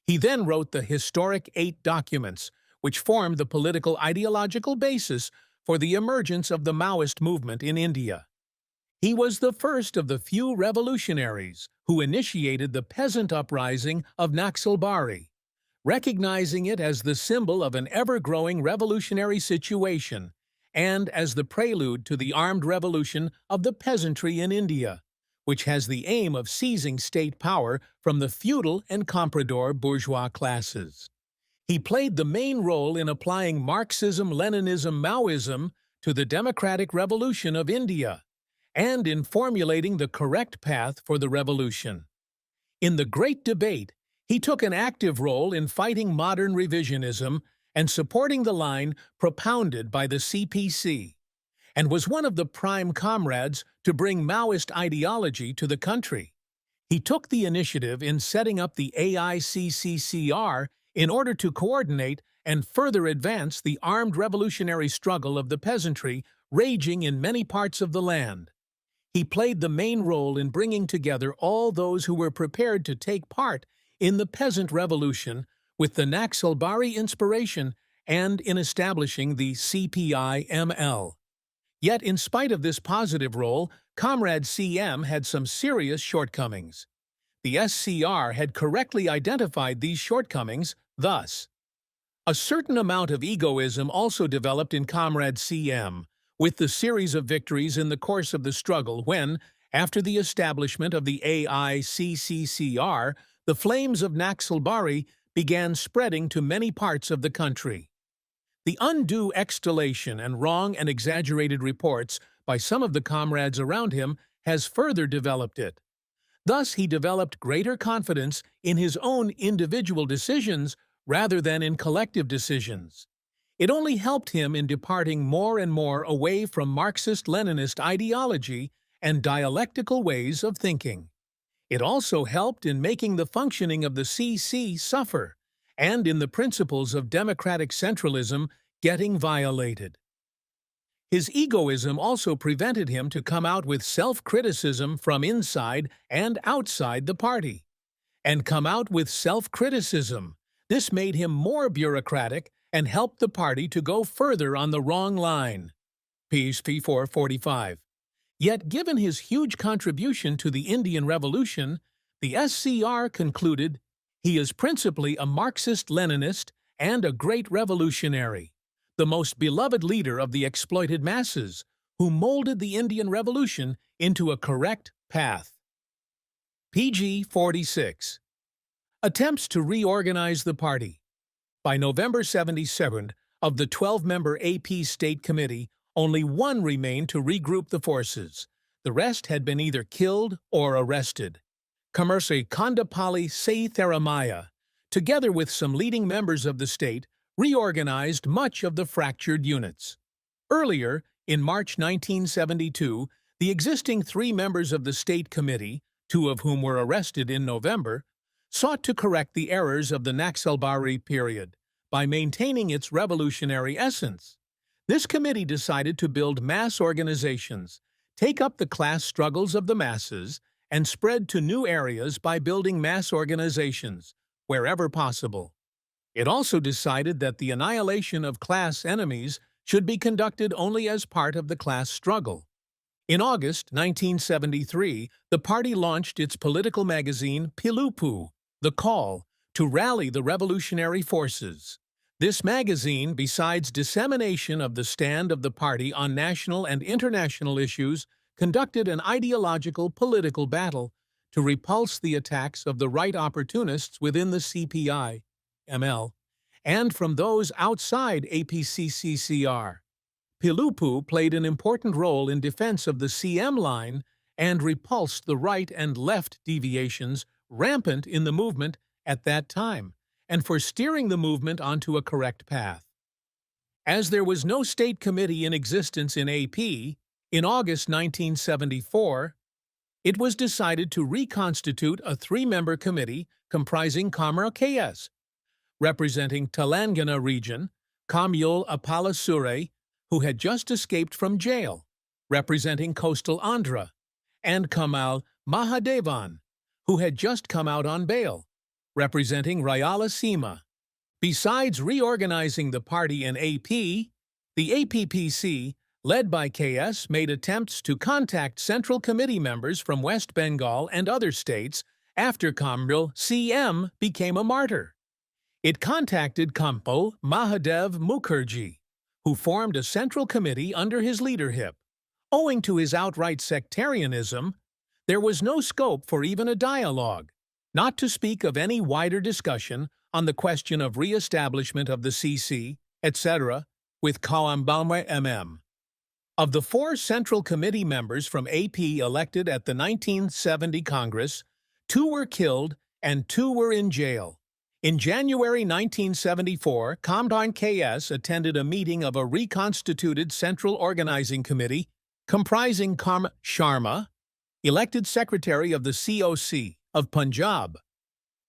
He then wrote the historic 8 documents, which formed the political ideological basis for the emergence of the Maoist movement in India. He was the first of the few revolutionaries who initiated the peasant uprising of Naxalbari, recognizing it as the symbol of an ever-growing revolutionary situation and as the prelude to the armed revolution of the peasantry in India, which has the aim of seizing state power from the feudal and comprador bourgeois classes. He played the main role in applying Marxism-Leninism-Maoism to the democratic revolution of India and in formulating the correct path for the revolution. In the Great Debate, he took an active role in fighting modern revisionism and supporting the line propounded by the CPC, and was one of the prime comrades to bring Maoist ideology to the country. He took the initiative in setting up the AICCCR in order to coordinate and further advance the armed revolutionary struggle of the peasantry raging in many parts of the land. He played the main role in bringing together all those who were prepared to take part in the peasant revolution with the Naxalbari inspiration and in establishing the CPI-ML. Yet, in spite of this positive role, Comrade CM had some serious shortcomings. The SCR had correctly identified these shortcomings thus. A certain amount of egoism also developed in Comrade CM, with the series of victories in the course of the struggle when, after the establishment of the AICCCR, the flames of Naxalbari began spreading to many parts of the country. The undue extolation and wrong and exaggerated reports by some of the comrades around him has further developed it. Thus, he developed greater confidence in his own individual decisions rather than in collective decisions. It only helped him in departing more and more away from Marxist-Leninist ideology and dialectical ways of thinking. It also helped in making the functioning of the CC suffer, and in the principles of democratic centralism getting violated. His egoism also prevented him to come out with self-criticism from inside and outside the party. And come out with self-criticism. This made him more bureaucratic and helped the party to go further on the wrong line. Page 445. Yet, given his huge contribution to the Indian Revolution, the SCR concluded he is principally a Marxist-Leninist and a great revolutionary, the most beloved leader of the exploited masses, who molded the Indian Revolution into a correct path. PG 46. Attempts to reorganize the party. By November 77, of the 12-member AP State Committee, only one remained to regroup the forces. The rest had been either killed or arrested. Commerce Kondapalli Saitharamaya, together with some leading members of the state, reorganized much of the fractured units. Earlier, in March 1972, the existing 3 members of the State Committee, 2 of whom were arrested in November, sought to correct the errors of the Naxalbari period by maintaining its revolutionary essence. This committee decided to build mass organizations, take up the class struggles of the masses, and spread to new areas by building mass organizations, wherever possible. It also decided that the annihilation of class enemies should be conducted only as part of the class struggle. In August 1973, the party launched its political magazine Pilupu, The Call, to rally the revolutionary forces. This magazine, besides dissemination of the stand of the party on national and international issues, conducted an ideological political battle to repulse the attacks of the right opportunists within the CPI, ML, and from those outside APCCCR. Pilupu played an important role in defense of the CM line and repulsed the right and left deviations rampant in the movement at that time, and for steering the movement onto a correct path. As there was no state committee in existence in AP, in August 1974, it was decided to reconstitute a 3-member committee comprising Kamra KS, representing Telangana region, Kamyul Apalasure, who had just escaped from jail, representing coastal Andhra, and Kamal Mahadevan, who had just come out on bail, representing Rayalaseema. Besides reorganizing the party in AP, the APPC, led by KS, made attempts to contact Central Committee members from West Bengal and other states after Comrade CM became a martyr. It contacted Kampo Mahadev Mukherjee, who formed a central committee under his leadership. Owing to his outright sectarianism, there was no scope for even a dialogue, not to speak of any wider discussion on the question of re-establishment of the CC, etc., with Kawambama MM. Of the 4 Central Committee members from AP elected at the 1970 Congress, 2 were killed and 2 were in jail. In January 1974, Kamdan KS attended a meeting of a reconstituted Central Organizing Committee comprising Kam Sharma, elected Secretary of the COC of Punjab,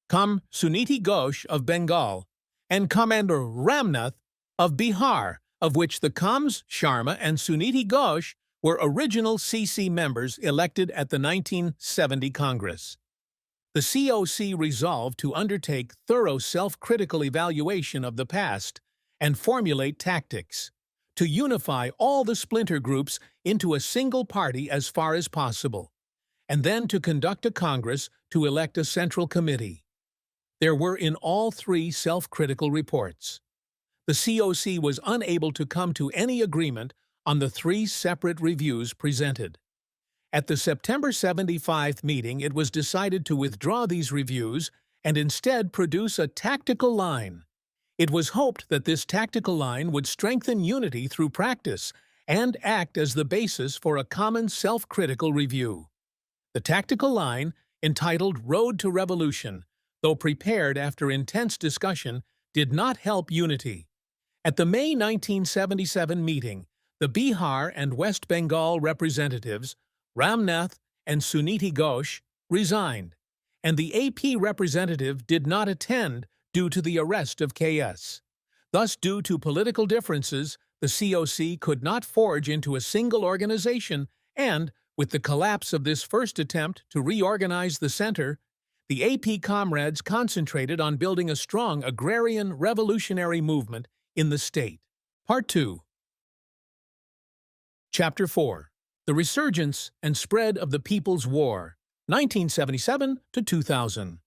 Kam Suniti Ghosh of Bengal, and Commander Ramnath of Bihar, of which the Kams Sharma and Suniti Ghosh were original CC members elected at the 1970 Congress. The COC resolved to undertake thorough self-critical evaluation of the past and formulate tactics to unify all the splinter groups into a single party as far as possible, and then to conduct a Congress to elect a Central Committee. There were in all 3 self-critical reports. The COC was unable to come to any agreement on the 3 separate reviews presented. At the September 75 meeting, it was decided to withdraw these reviews and instead produce a tactical line. It was hoped that this tactical line would strengthen unity through practice and act as the basis for a common self-critical review. The tactical line, entitled Road to Revolution, though prepared after intense discussion, did not help unity. At the May 1977 meeting, the Bihar and West Bengal representatives, Ramnath and Suniti Ghosh, resigned, and the AP representative did not attend due to the arrest of KS. Thus, due to political differences, the COC could not forge into a single organization, and, with the collapse of this first attempt to reorganize the center, the AP comrades concentrated on building a strong agrarian revolutionary movement in the state. Part 2. Chapter 4. The Resurgence and Spread of the People's War, 1977 to 2000.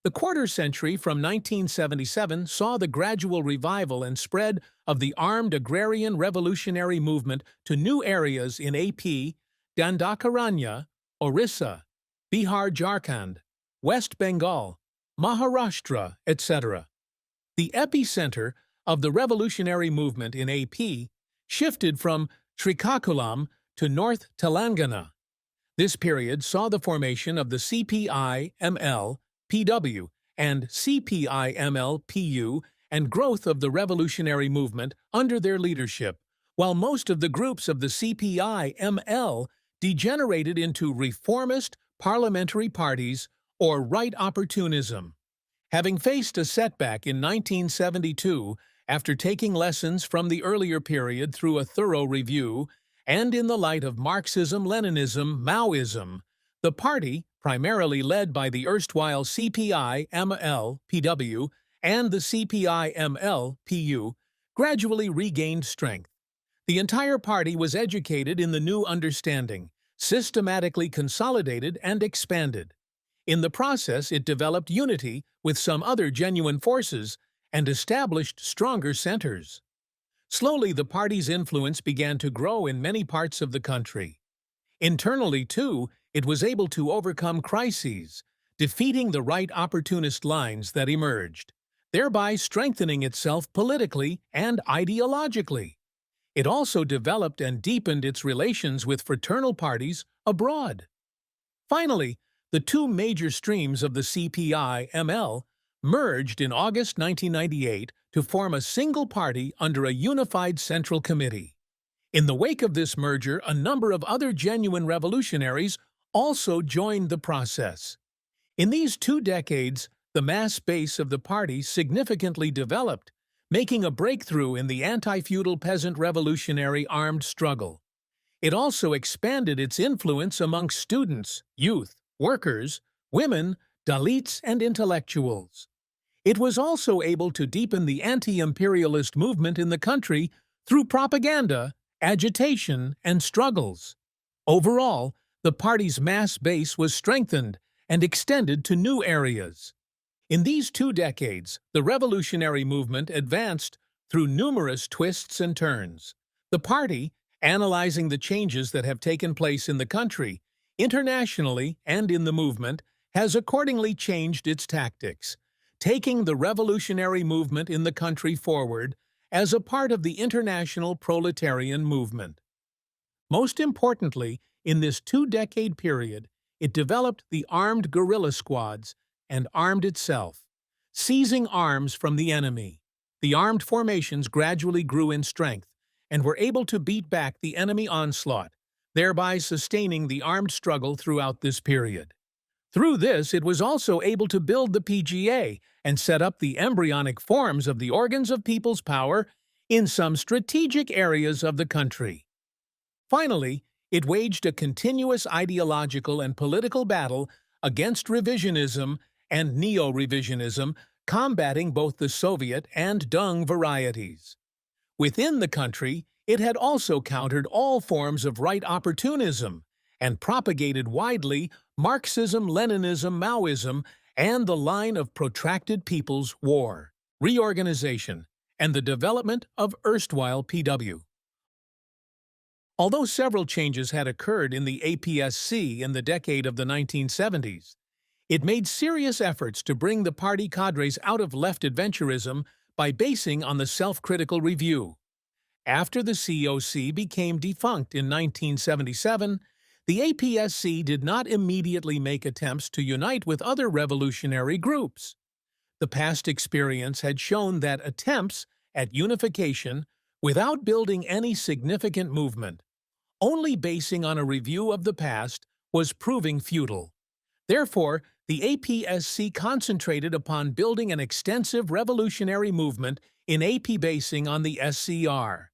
The quarter-century from 1977 saw the gradual revival and spread of the armed agrarian revolutionary movement to new areas in AP, Dandakaranya, Orissa, Bihar, Jharkhand, West Bengal, Maharashtra, etc. The epicenter of the revolutionary movement in AP shifted from Srikakulam to North Telangana. This period saw the formation of the CPI ML-PW and CPI ML-PU and growth of the revolutionary movement under their leadership, while most of the groups of the CPI ML degenerated into reformist parliamentary parties or right opportunism. Having faced a setback in 1972, after taking lessons from the earlier period through a thorough review, and in the light of Marxism-Leninism-Maoism, the party, primarily led by the erstwhile CPI-ML-PW and the CPI-ML-PU, gradually regained strength. The entire party was educated in the new understanding, systematically consolidated and expanded. In the process, it developed unity with some other genuine forces and established stronger centers. Slowly, the party's influence began to grow in many parts of the country. Internally, too, it was able to overcome crises, defeating the right opportunist lines that emerged, thereby strengthening itself politically and ideologically. It also developed and deepened its relations with fraternal parties abroad. Finally, the 2 major streams of the CPI-ML merged in August 1998 to form a single party under a unified Central Committee. In the wake of this merger, a number of other genuine revolutionaries also joined the process. In these 2 decades, the mass base of the party significantly developed, making a breakthrough in the anti-feudal peasant revolutionary armed struggle. It also expanded its influence amongst students, youth, workers, women, Dalits, and intellectuals. It was also able to deepen the anti-imperialist movement in the country through propaganda, agitation, and struggles. Overall, the party's mass base was strengthened and extended to new areas. In these 2 decades, the revolutionary movement advanced through numerous twists and turns. The party, analyzing the changes that have taken place in the country, internationally and in the movement, has accordingly changed its tactics, taking the revolutionary movement in the country forward as a part of the international proletarian movement. Most importantly, in this 2-decade period, it developed the armed guerrilla squads and armed itself, seizing arms from the enemy. The armed formations gradually grew in strength and were able to beat back the enemy onslaught, thereby sustaining the armed struggle throughout this period. Through this, it was also able to build the PGA and set up the embryonic forms of the organs of people's power in some strategic areas of the country. Finally, it waged a continuous ideological and political battle against revisionism and neo-revisionism, combating both the Soviet and Deng varieties. Within the country, it had also countered all forms of right opportunism and propagated widely Marxism-Leninism-Maoism and the line of protracted people's war, reorganization, and the development of erstwhile PW. Although several changes had occurred in the APSC in the decade of the 1970s, it made serious efforts to bring the party cadres out of left adventurism by basing on the self-critical review. After the COC became defunct in 1977, the APSC did not immediately make attempts to unite with other revolutionary groups. The past experience had shown that attempts at unification, without building any significant movement, only basing on a review of the past, was proving futile. Therefore, the APSC concentrated upon building an extensive revolutionary movement in AP basing on the SCR.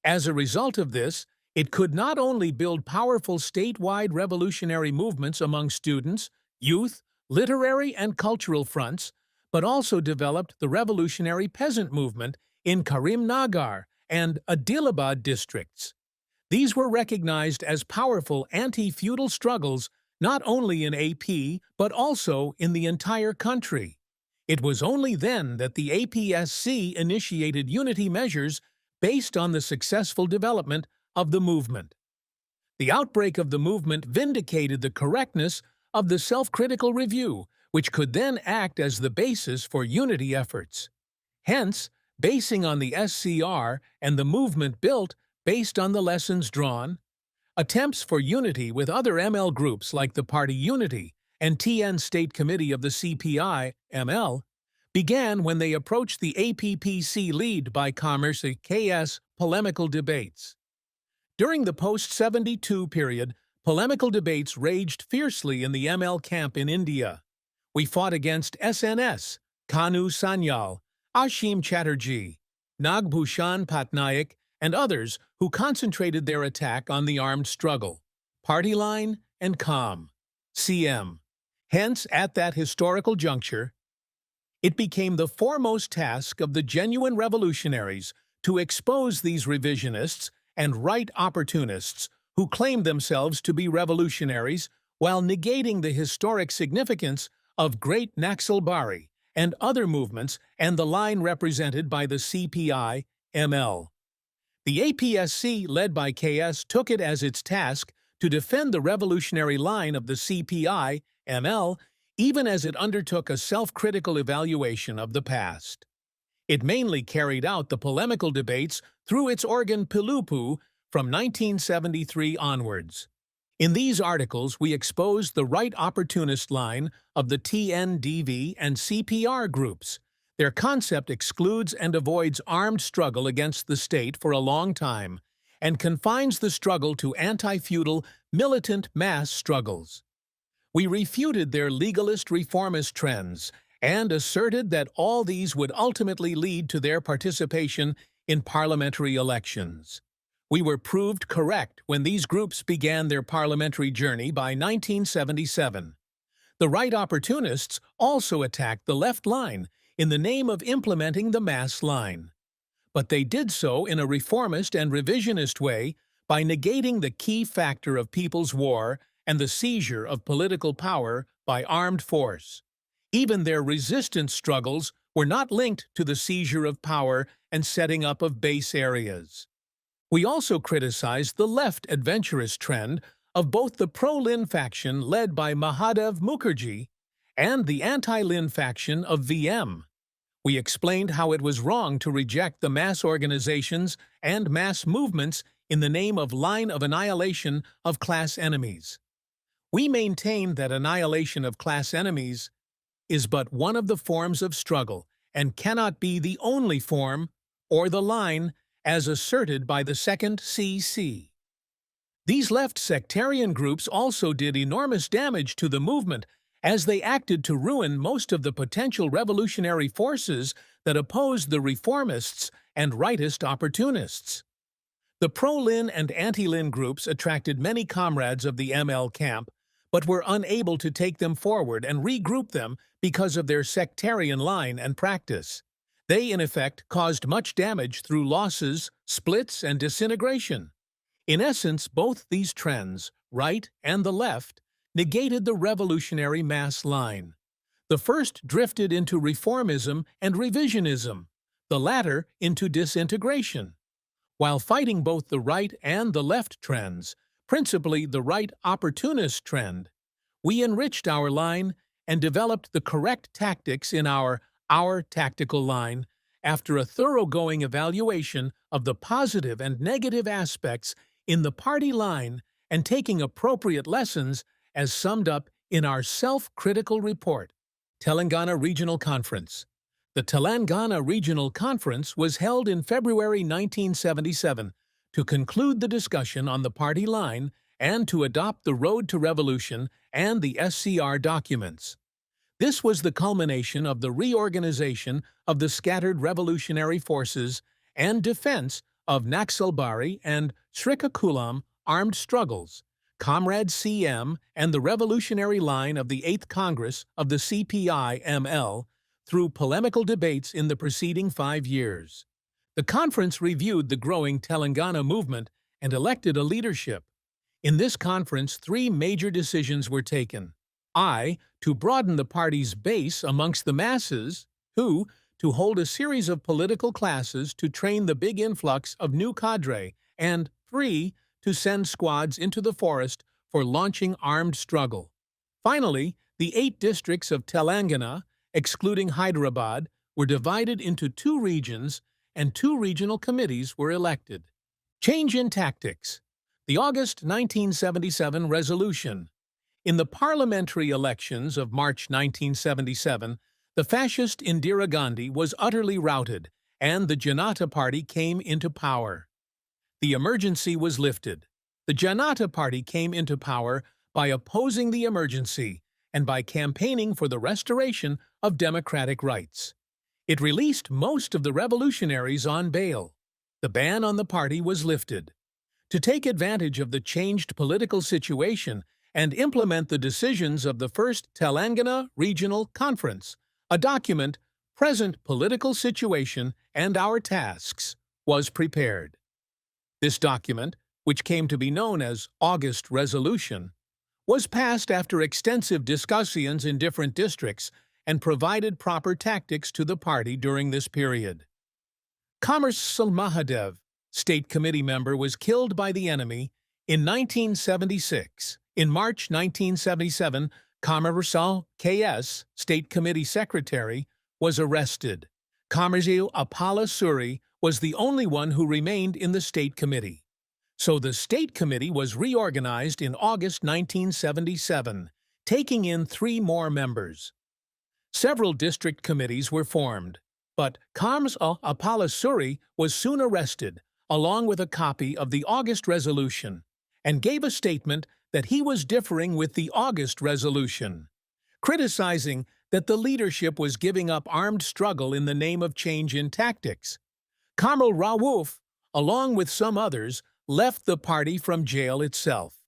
As a result of this, it could not only build powerful statewide revolutionary movements among students, youth, literary and cultural fronts, but also developed the revolutionary peasant movement in Karimnagar and Adilabad districts. These were recognized as powerful anti-feudal struggles not only in AP, but also in the entire country. It was only then that the APSC initiated unity measures based on the successful development of the movement. The outbreak of the movement vindicated the correctness of the self-critical review, which could then act as the basis for unity efforts. Hence, basing on the SCR and the movement built based on the lessons drawn, attempts for unity with other ML groups like the Party Unity and TN State Committee of the CPI ML began when they approached the APPC lead by Commerce KS polemical debates. During the post-72 period, polemical debates raged fiercely in the ML camp in India. We fought against SNS, Kanu Sanyal, Ashim Chatterjee, Nagbhushan Patnaik, and others who concentrated their attack on the armed struggle, party line, and CM. Hence, at that historical juncture, it became the foremost task of the genuine revolutionaries to expose these revisionists and right opportunists who claimed themselves to be revolutionaries while negating the historic significance of Great Naxalbari and other movements and the line represented by the CPI ML. The APSC, led by KS, took it as its task to defend the revolutionary line of the CPI ML, even as it undertook a self-critical evaluation of the past. It mainly carried out the polemical debates through its organ Pilupu from 1973 onwards. In these articles, we exposed the right opportunist line of the TNDV and CPR groups. Their concept excludes and avoids armed struggle against the state for a long time and confines the struggle to anti-feudal, militant mass struggles. We refuted their legalist reformist trends and asserted that all these would ultimately lead to their participation in parliamentary elections. We were proved correct when these groups began their parliamentary journey by 1977. The right opportunists also attacked the left line in the name of implementing the mass line. but they did so in a reformist and revisionist way by negating the key factor of people's war and the seizure of political power by armed force. Even their resistance struggles were not linked to the seizure of power and setting up of base areas. We also criticized the left adventurous trend of both the pro-Lin faction led by Mahadev Mukherjee and the anti-Lin faction of VM. We explained how it was wrong to reject the mass organizations and mass movements in the name of line of annihilation of class enemies. We maintain that annihilation of class enemies is but one of the forms of struggle and cannot be the only form or the line as asserted by the second CC. These left sectarian groups also did enormous damage to the movement as they acted to ruin most of the potential revolutionary forces that opposed the reformists and rightist opportunists. The pro-Lin and anti-Lin groups attracted many comrades of the ML camp, but were unable to take them forward and regroup them because of their sectarian line and practice. They, in effect, caused much damage through losses, splits, and disintegration. In essence, both these trends, right and the left, negated the revolutionary mass line. The first drifted into reformism and revisionism, the latter into disintegration. While fighting both the right and the left trends, principally the right opportunist trend, we enriched our line and developed the correct tactics in our tactical line after a thoroughgoing evaluation of the positive and negative aspects in the party line and taking appropriate lessons as summed up in our self-critical report. Telangana Regional Conference. The Telangana Regional Conference was held in February 1977 to conclude the discussion on the party line and to adopt the Road to Revolution and the SCR documents. This was the culmination of the reorganization of the scattered revolutionary forces and defense of Naxalbari and Srikakulam armed struggles, Comrade CM and the revolutionary line of the 8th Congress of the CPI ML through polemical debates in the preceding 5 years. The conference reviewed the growing Telangana movement and elected a leadership. In this conference, 3 major decisions were taken. To broaden the party's base amongst the masses. 2. To hold a series of political classes to train the big influx of new cadre. And 3. To send squads into the forest for launching armed struggle. Finally, the 8 districts of Telangana, excluding Hyderabad, were divided into 2 regions and 2 regional committees were elected. Change in tactics. The August 1977 resolution. In the parliamentary elections of March 1977, the fascist Indira Gandhi was utterly routed and the Janata Party came into power. The emergency was lifted. The Janata Party came into power by opposing the emergency and by campaigning for the restoration of democratic rights. It released most of the revolutionaries on bail. The ban on the party was lifted. To take advantage of the changed political situation and implement the decisions of the first Telangana Regional Conference, a document, Present Political Situation and Our Tasks, was prepared. This document, which came to be known as August Resolution, was passed after extensive discussions in different districts and provided proper tactics to the party during this period. Commercial Mahadev, state committee member, was killed by the enemy in 1976. In March 1977, Commercial KS, state committee secretary, was arrested. Commercial Apala Suri was the only one who remained in the state committee. So the state committee was reorganized in August 1977, taking in 3 more members. Several district committees were formed, but Commercial Apala Suri was soon arrested, along with a copy of the August resolution, and gave a statement that he was differing with the August resolution, criticizing that the leadership was giving up armed struggle in the name of change in tactics. Kamal Rawoot, along with some others, left the party from jail itself.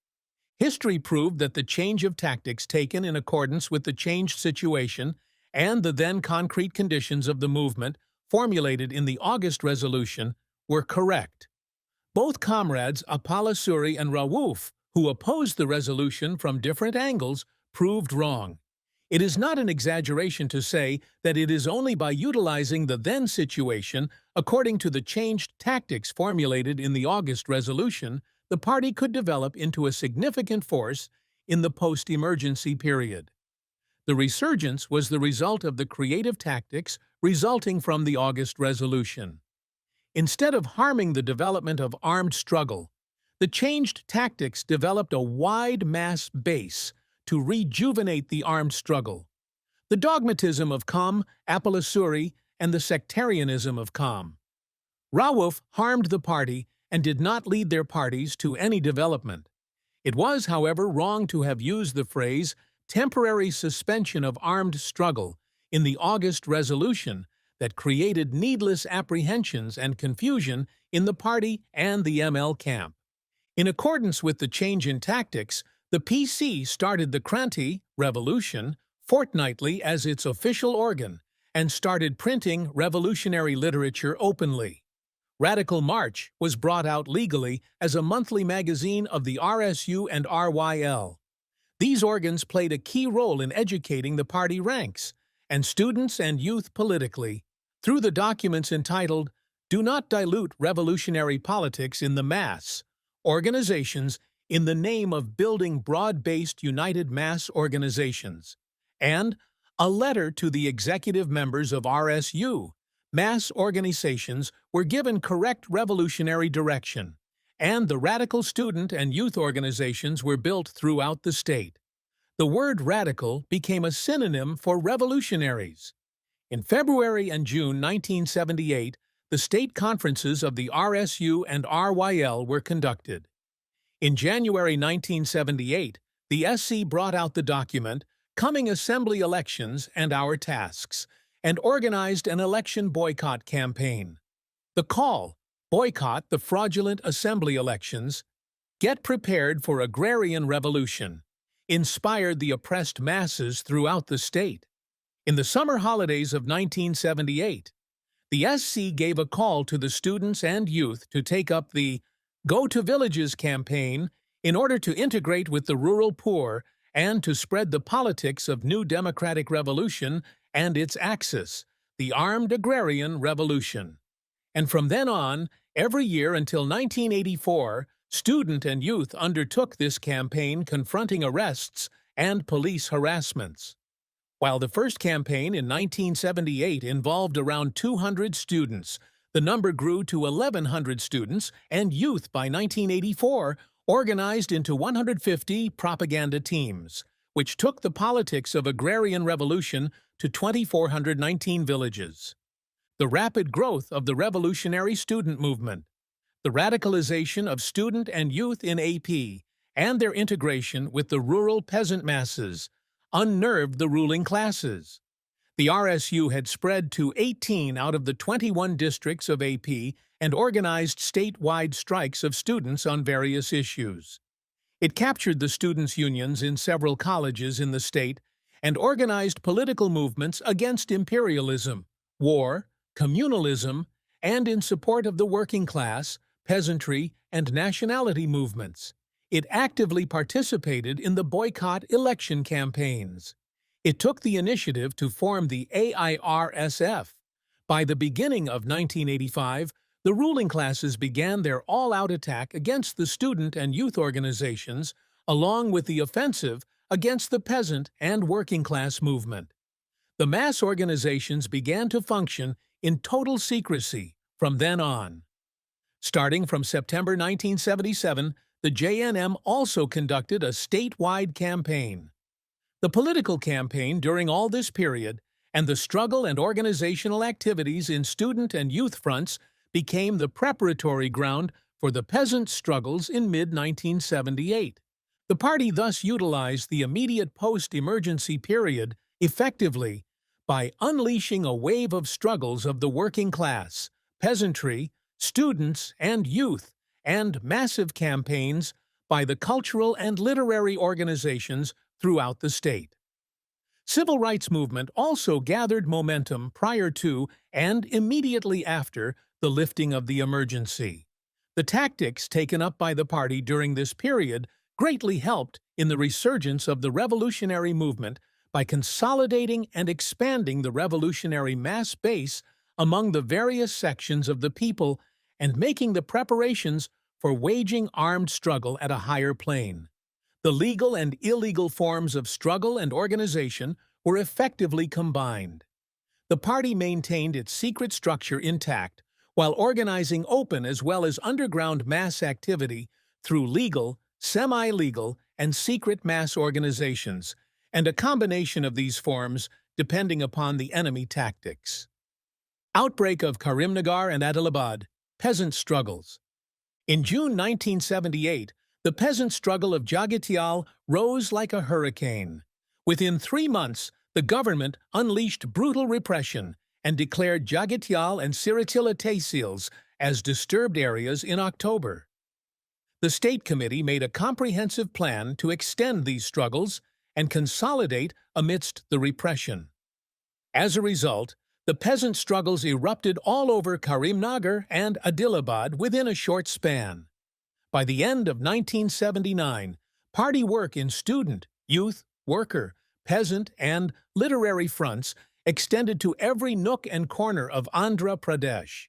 History proved that the change of tactics taken in accordance with the changed situation and the then concrete conditions of the movement formulated in the August resolution were correct. Both comrades Apalasuri and Rawouf, who opposed the resolution from different angles, proved wrong. It is not an exaggeration to say that it is only by utilizing the then situation according to the changed tactics formulated in the August resolution the party could develop into a significant force in the post-emergency period. The resurgence was the result of the creative tactics resulting from the August resolution. Instead of harming the development of armed struggle, the changed tactics developed a wide mass base to rejuvenate the armed struggle. The dogmatism of Kam, Apalasuri, and the sectarianism of Kam. Rawouf harmed the party and did not lead their parties to any development. It was, however, wrong to have used the phrase temporary suspension of armed struggle in the August resolution that created needless apprehensions and confusion in the party and the ML camp. In accordance with the change in tactics, the PC started the Kranti Revolution fortnightly as its official organ and started printing revolutionary literature openly. Radical March was brought out legally as a monthly magazine of the RSU and RYL. These organs played a key role in educating the party ranks and students and youth politically through the documents entitled "Do Not Dilute Revolutionary Politics in the Mass," organizations in the name of building broad-based united mass organizations, and a letter to the executive members of RSU. Mass organizations were given correct revolutionary direction, and the radical student and youth organizations were built throughout the state. The word radical became a synonym for revolutionaries. In February and June 1978, the state conferences of the RSU and RYL were conducted. In January 1978, the SC brought out the document Coming Assembly Elections and Our Tasks and organized an election boycott campaign. The call, Boycott the Fraudulent Assembly Elections, Get Prepared for Agrarian Revolution, inspired the oppressed masses throughout the state. In the summer holidays of 1978, the SC gave a call to the students and youth to take up the Go to Villages campaign in order to integrate with the rural poor and to spread the politics of New Democratic Revolution and its axis, the Armed Agrarian Revolution. And from then on, every year until 1984, student and youth undertook this campaign confronting arrests and police harassments. While the first campaign in 1978 involved around 200 students, the number grew to 1,100 students, and youth by 1984 organized into 150 propaganda teams, which took the politics of agrarian revolution to 2,419 villages. The rapid growth of the revolutionary student movement, the radicalization of student and youth in AP, and their integration with the rural peasant masses unnerved the ruling classes. The RSU had spread to 18 out of the 21 districts of AP and organized statewide strikes of students on various issues. It captured the students' unions in several colleges in the state and organized political movements against imperialism, war, communalism, and in support of the working class, peasantry, and nationality movements. It actively participated in the boycott election campaigns. It took the initiative to form the AIRSF. By the beginning of 1985, the ruling classes began their all-out attack against the student and youth organizations, along with the offensive against the peasant and working class movement. The mass organizations began to function in total secrecy from then on. Starting from September 1977, the JNM also conducted a statewide campaign. The political campaign during all this period and the struggle and organizational activities in student and youth fronts became the preparatory ground for the peasant struggles in mid-1978. The party thus utilized the immediate post-emergency period effectively by unleashing a wave of struggles of the working class, peasantry, students, and youth, and massive campaigns by the cultural and literary organizations throughout the state. Civil rights movement also gathered momentum prior to and immediately after the lifting of the emergency. The tactics taken up by the party during this period greatly helped in the resurgence of the revolutionary movement by consolidating and expanding the revolutionary mass base among the various sections of the people and making the preparations for waging armed struggle at a higher plane. The legal and illegal forms of struggle and organization were effectively combined. The party maintained its secret structure intact while organizing open as well as underground mass activity through legal, semi-legal, and secret mass organizations, and a combination of these forms depending upon the enemy tactics. Outbreak of Karimnagar and Adilabad, peasant struggles. In June 1978, the peasant struggle of Jagitial rose like a hurricane. Within 3 months, the government unleashed brutal repression and declared Jagitial and Siratila Tehsils as disturbed areas in October. The State Committee made a comprehensive plan to extend these struggles and consolidate amidst the repression. As a result, the peasant struggles erupted all over Karimnagar and Adilabad within a short span. By the end of 1979, party work in student, youth, worker, peasant, and literary fronts extended to every nook and corner of Andhra Pradesh.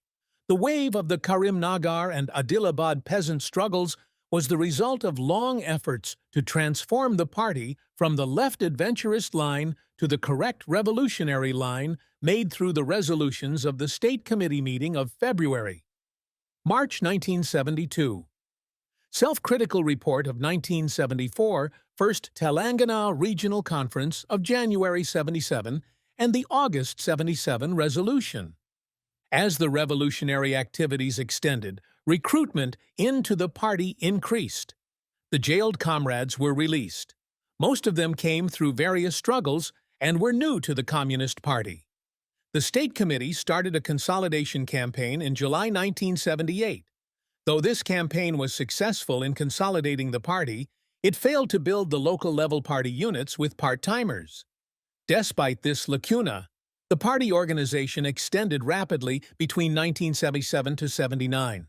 The wave of the Karimnagar and Adilabad peasant struggles was the result of long efforts to transform the party from the left adventurist line to the correct revolutionary line made through the resolutions of the State Committee meeting of February. March 1972. Self-Critical Report of 1974, First Telangana Regional Conference of January 77, and the August 77 resolution. As the revolutionary activities extended, recruitment into the party increased. The jailed comrades were released. Most of them came through various struggles and were new to the Communist Party. The State Committee started a consolidation campaign in July 1978. Though this campaign was successful in consolidating the party, it failed to build the local-level party units with part-timers. Despite this lacuna, the party organization extended rapidly between 1977 to 79.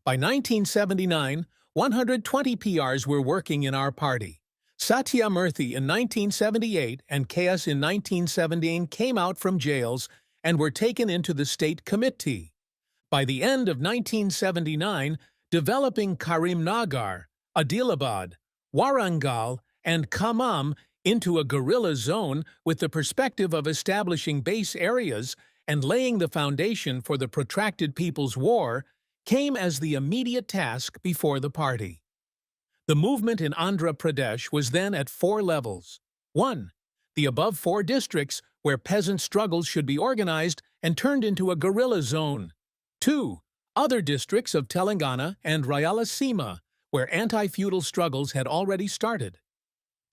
By 1979, 120 PRs were working in our party. Satya Murthy in 1978 and KS in 1917 came out from jails and were taken into the State Committee. By the end of 1979, developing Karimnagar, Adilabad, Warangal, and Khammam into a guerrilla zone with the perspective of establishing base areas and laying the foundation for the protracted People's War came as the immediate task before the party. The movement in Andhra Pradesh was then at 4 levels. 1. The above 4 districts where peasant struggles should be organized and turned into a guerrilla zone. 2. Other districts of Telangana and Rayalaseema, where anti-feudal struggles had already started.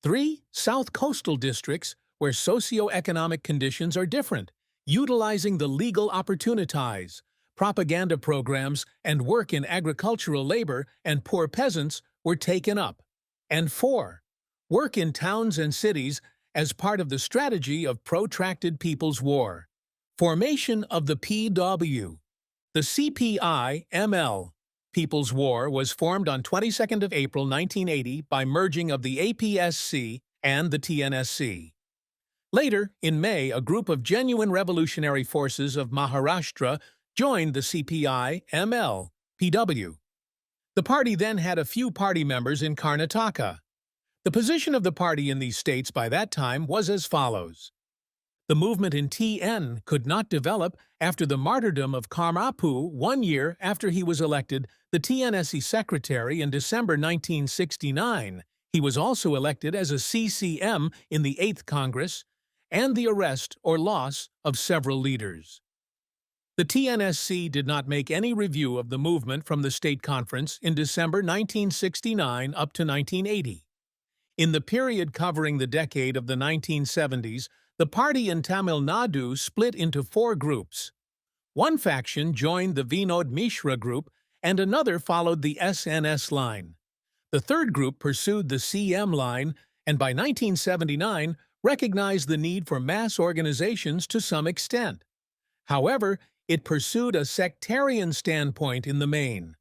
3. South coastal districts, where socio-economic conditions are different, utilizing the legal opportunities, propaganda programs, and work in agricultural labor and poor peasants were taken up. And 4. Work in towns and cities as part of the strategy of protracted People's War. Formation of the PW. The CPI People's War was formed on 22nd of April 1980 by merging of the APSC and the TNSC. Later, in May, a group of genuine revolutionary forces of Maharashtra joined the CPI PW. The party then had a few party members in Karnataka. The position of the party in these states by that time was as follows. The movement in TN could not develop after the martyrdom of Karmapu 1 year after he was elected the TNSC secretary in December 1969. He was also elected as a CCM in the 8th Congress, and the arrest or loss of several leaders. The TNSC did not make any review of the movement from the State Conference in December 1969 up to 1980. In the period covering the decade of the 1970s, the party in Tamil Nadu split into 4 groups. One faction joined the Vinod Mishra group, and another followed the SNS line. The third group pursued the CM line, and by 1979 recognized the need for mass organizations to some extent. However, it pursued a sectarian standpoint in the main.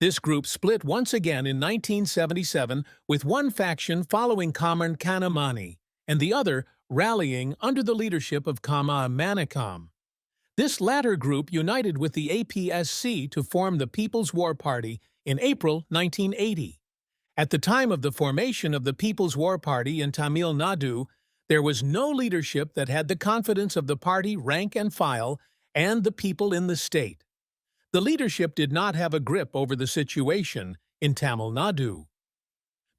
This group split once again in 1977, with one faction following Kaman Kanamani and the other rallying under the leadership of Kama Manikam. This latter group united with the APSC to form the People's War Party in April 1980. At the time of the formation of the People's War Party in Tamil Nadu, there was no leadership that had the confidence of the party rank and file and the people in the state. The leadership did not have a grip over the situation in Tamil Nadu.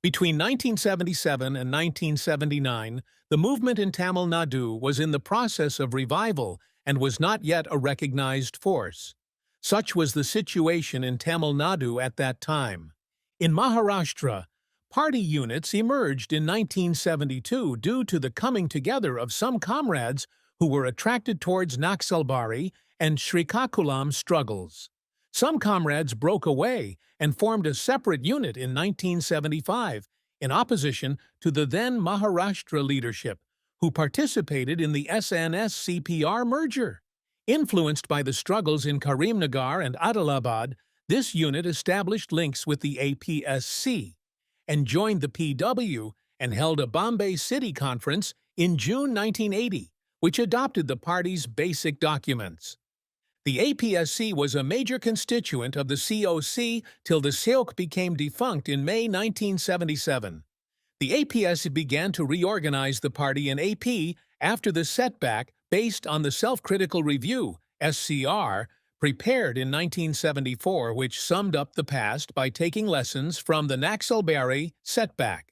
Between 1977 and 1979, the movement in Tamil Nadu was in the process of revival and was not yet a recognized force. Such was the situation in Tamil Nadu at that time. In Maharashtra, party units emerged in 1972 due to the coming together of some comrades who were attracted towards Naxalbari and Srikakulam struggles. Some comrades broke away and formed a separate unit in 1975 in opposition to the then Maharashtra leadership, who participated in the SNS-CPR merger. Influenced by the struggles in Karimnagar and Adilabad, this unit established links with the APSC and joined the PW and held a Bombay City Conference in June 1980, which adopted the party's basic documents. The APSC was a major constituent of the COC till the COC became defunct in May 1977. The APSC began to reorganize the party in AP after the setback based on the Self-Critical Review, SCR, prepared in 1974, which summed up the past by taking lessons from the Naxalbari setback.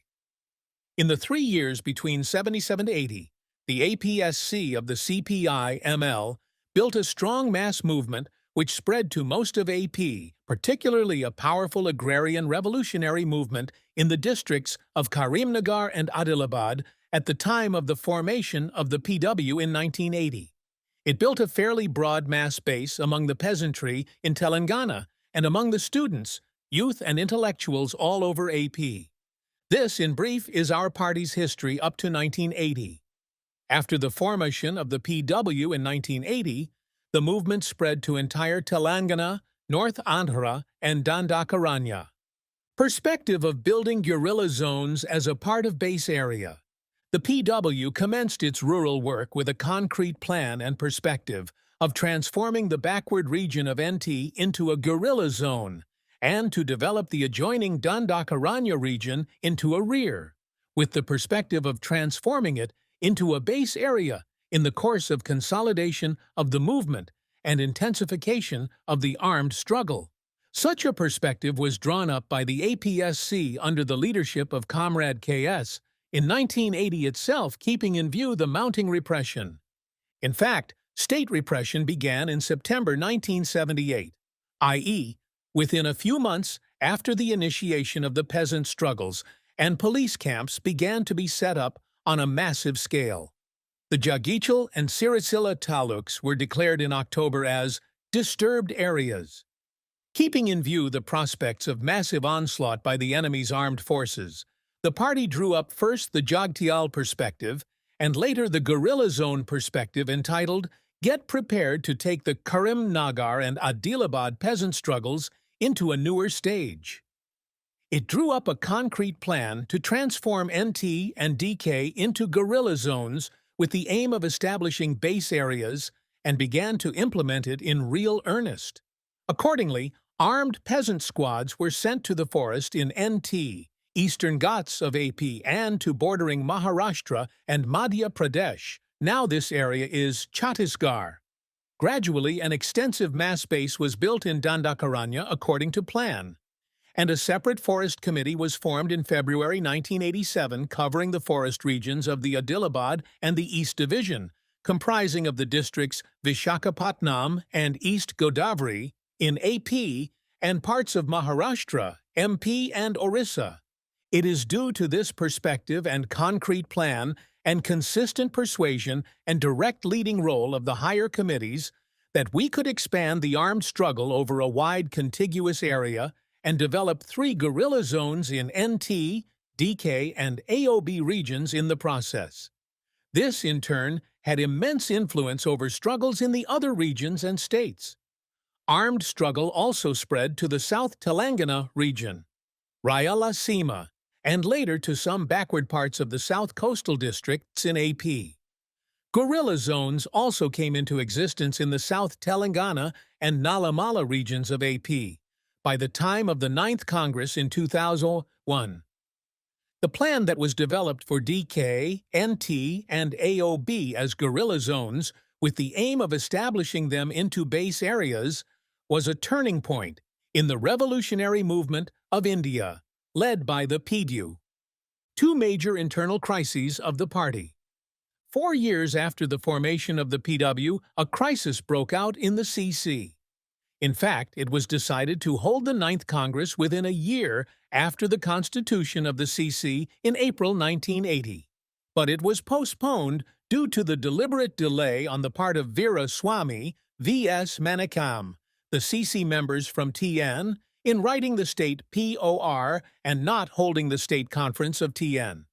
In the 3 years between 77 to 80, the APSC of the CPI-ML built a strong mass movement which spread to most of AP, particularly a powerful agrarian revolutionary movement in the districts of Karimnagar and Adilabad at the time of the formation of the PW in 1980. It built a fairly broad mass base among the peasantry in Telangana and among the students, youth, and intellectuals all over AP. This, in brief, is our party's history up to 1980. After the formation of the PW in 1980, the movement spread to entire Telangana, North Andhra, and Dandakaranya. Perspective of building guerrilla zones as a part of base area. The PW commenced its rural work with a concrete plan and perspective of transforming the backward region of NT into a guerrilla zone and to develop the adjoining Dandakaranya region into a rear, with the perspective of transforming it into a base area in the course of consolidation of the movement and intensification of the armed struggle. Such a perspective was drawn up by the APSC under the leadership of Comrade KS in 1980 itself, keeping in view the mounting repression. In fact, state repression began in September 1978, i.e., within a few months after the initiation of the peasant struggles, and police camps began to be set up on a massive scale. The Jagichal and Siricilla taluks were declared in October as disturbed areas. Keeping in view the prospects of massive onslaught by the enemy's armed forces, the party drew up first the Jagtial perspective and later the guerrilla zone perspective entitled Get Prepared to Take the Karimnagar and Adilabad peasant struggles into a newer stage. It drew up a concrete plan to transform NT and DK into guerrilla zones with the aim of establishing base areas and began to implement it in real earnest. Accordingly, armed peasant squads were sent to the forest in NT, Eastern Ghats of AP, and to bordering Maharashtra and Madhya Pradesh. Now this area is Chhattisgarh. Gradually, an extensive mass base was built in Dandakaranya according to plan, and a separate forest committee was formed in February 1987 covering the forest regions of the Adilabad and the East Division, comprising of the districts Vishakhapatnam and East Godavari in AP and parts of Maharashtra, MP, and Orissa. It is due to this perspective and concrete plan and consistent persuasion and direct leading role of the higher committees that we could expand the armed struggle over a wide contiguous area and develop 3 guerrilla zones in NT, DK, and AOB regions in the process. This, in turn, had immense influence over struggles in the other regions and states. Armed struggle also spread to the South Telangana region, Rayalaseema, and later to some backward parts of the South coastal districts in AP. Guerrilla zones also came into existence in the South Telangana and Nalamala regions of AP by the time of the Ninth Congress in 2001. The plan that was developed for DK, NT, and AOB as guerrilla zones, with the aim of establishing them into base areas, was a turning point in the revolutionary movement of India, led by the PDU. Two major internal crises of the party. 4 years after the formation of the PW, a crisis broke out in the CC. In fact, it was decided to hold the Ninth Congress within a year after the constitution of the CC in April 1980. But it was postponed due to the deliberate delay on the part of Veera Swamy, V.S. Manikam, the CC members from TN, in writing the state POR and not holding the state conference of TN.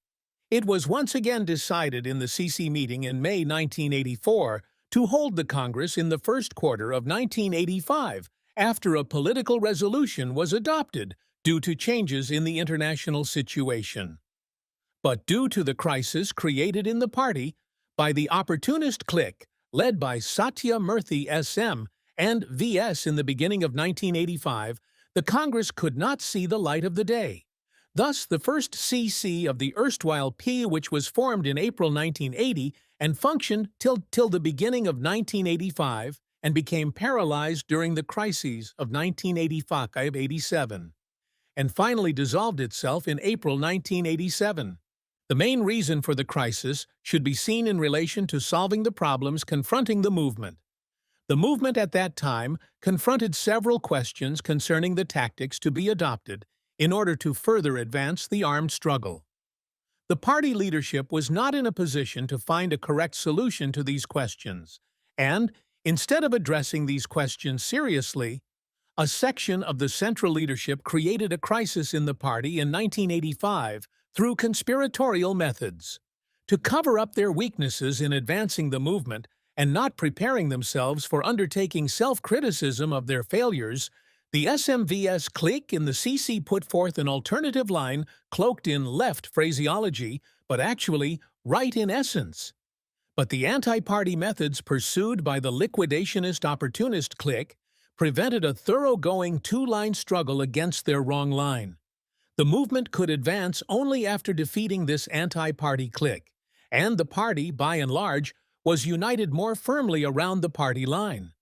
It was once again decided in the CC meeting in May 1984 to hold the Congress in the first quarter of 1985 after a political resolution was adopted due to changes in the international situation. But due to the crisis created in the party by the opportunist clique led by Satya Murthy SM and VS in the beginning of 1985, the Congress could not see the light of the day. Thus, the first CC of the erstwhile P, which was formed in April 1980 and functioned till the beginning of 1985 and became paralyzed during the crises of 1985-87, and finally dissolved itself in April 1987. The main reason for the crisis should be seen in relation to solving the problems confronting the movement. The movement at that time confronted several questions concerning the tactics to be adopted in order to further advance the armed struggle. The party leadership was not in a position to find a correct solution to these questions, and, instead of addressing these questions seriously, a section of the central leadership created a crisis in the party in 1985 through conspiratorial methods. To cover up their weaknesses in advancing the movement and not preparing themselves for undertaking self-criticism of their failures, the SMVS clique in the CC put forth an alternative line cloaked in left phraseology, but actually right in essence. But the anti-party methods pursued by the liquidationist opportunist clique prevented a thoroughgoing two-line struggle against their wrong line. The movement could advance only after defeating this anti-party clique, and the party, by and large, was united more firmly around the party line.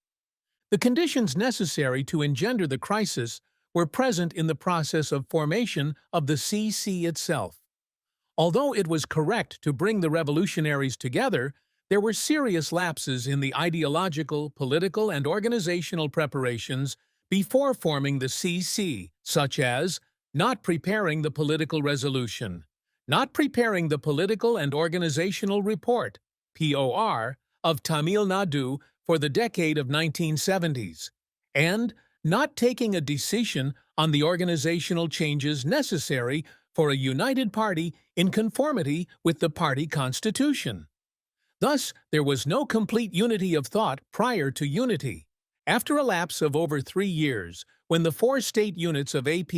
The conditions necessary to engender the crisis were present in the process of formation of the CC itself. Although it was correct to bring the revolutionaries together, there were serious lapses in the ideological, political, and organizational preparations before forming the CC, such as not preparing the political resolution, not preparing the political and organizational report, POR, of Tamil Nadu for the decade of 1970s, and not taking a decision on the organizational changes necessary for a united party in conformity with the party constitution. Thus, there was no complete unity of thought prior to unity. After a lapse of over 3 years, when the 4 state units of AP,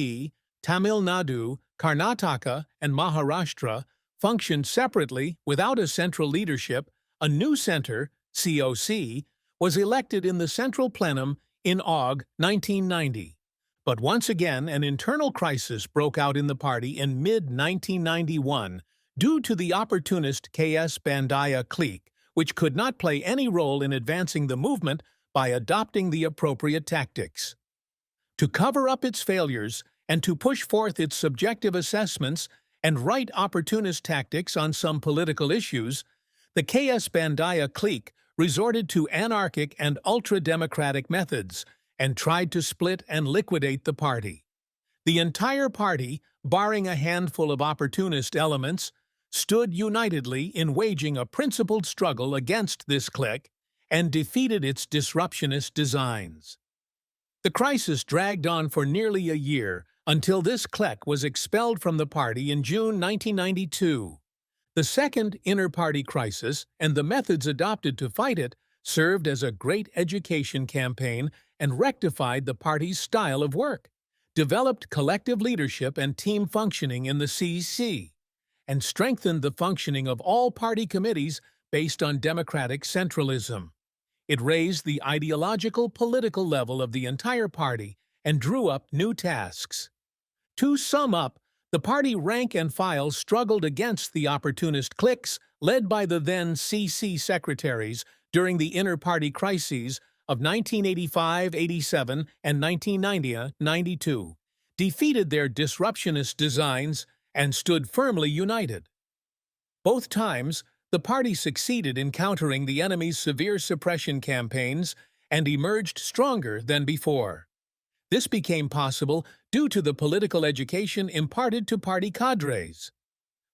Tamil Nadu, Karnataka, and Maharashtra functioned separately without a central leadership, a new center, COC, was elected in the Central Plenum in Aug. 1990. But once again, an internal crisis broke out in the party in mid-1991 due to the opportunist KS Bandaya clique, which could not play any role in advancing the movement by adopting the appropriate tactics. To cover up its failures and to push forth its subjective assessments and right opportunist tactics on some political issues, the KS Bandaya clique resorted to anarchic and ultra-democratic methods and tried to split and liquidate the party. The entire party, barring a handful of opportunist elements, stood unitedly in waging a principled struggle against this clique and defeated its disruptionist designs. The crisis dragged on for nearly a year until this clique was expelled from the party in June 1992. The second inter-party crisis and the methods adopted to fight it served as a great education campaign and rectified the party's style of work, developed collective leadership and team functioning in the CC, and strengthened the functioning of all party committees based on democratic centralism. It raised the ideological political level of the entire party and drew up new tasks. To sum up, the party rank and file struggled against the opportunist cliques led by the then CC secretaries during the inter-party crises of 1985-87 and 1990-92, defeated their disruptionist designs, and stood firmly united. Both times, the party succeeded in countering the enemy's severe suppression campaigns and emerged stronger than before. This became possible due to the political education imparted to party cadres,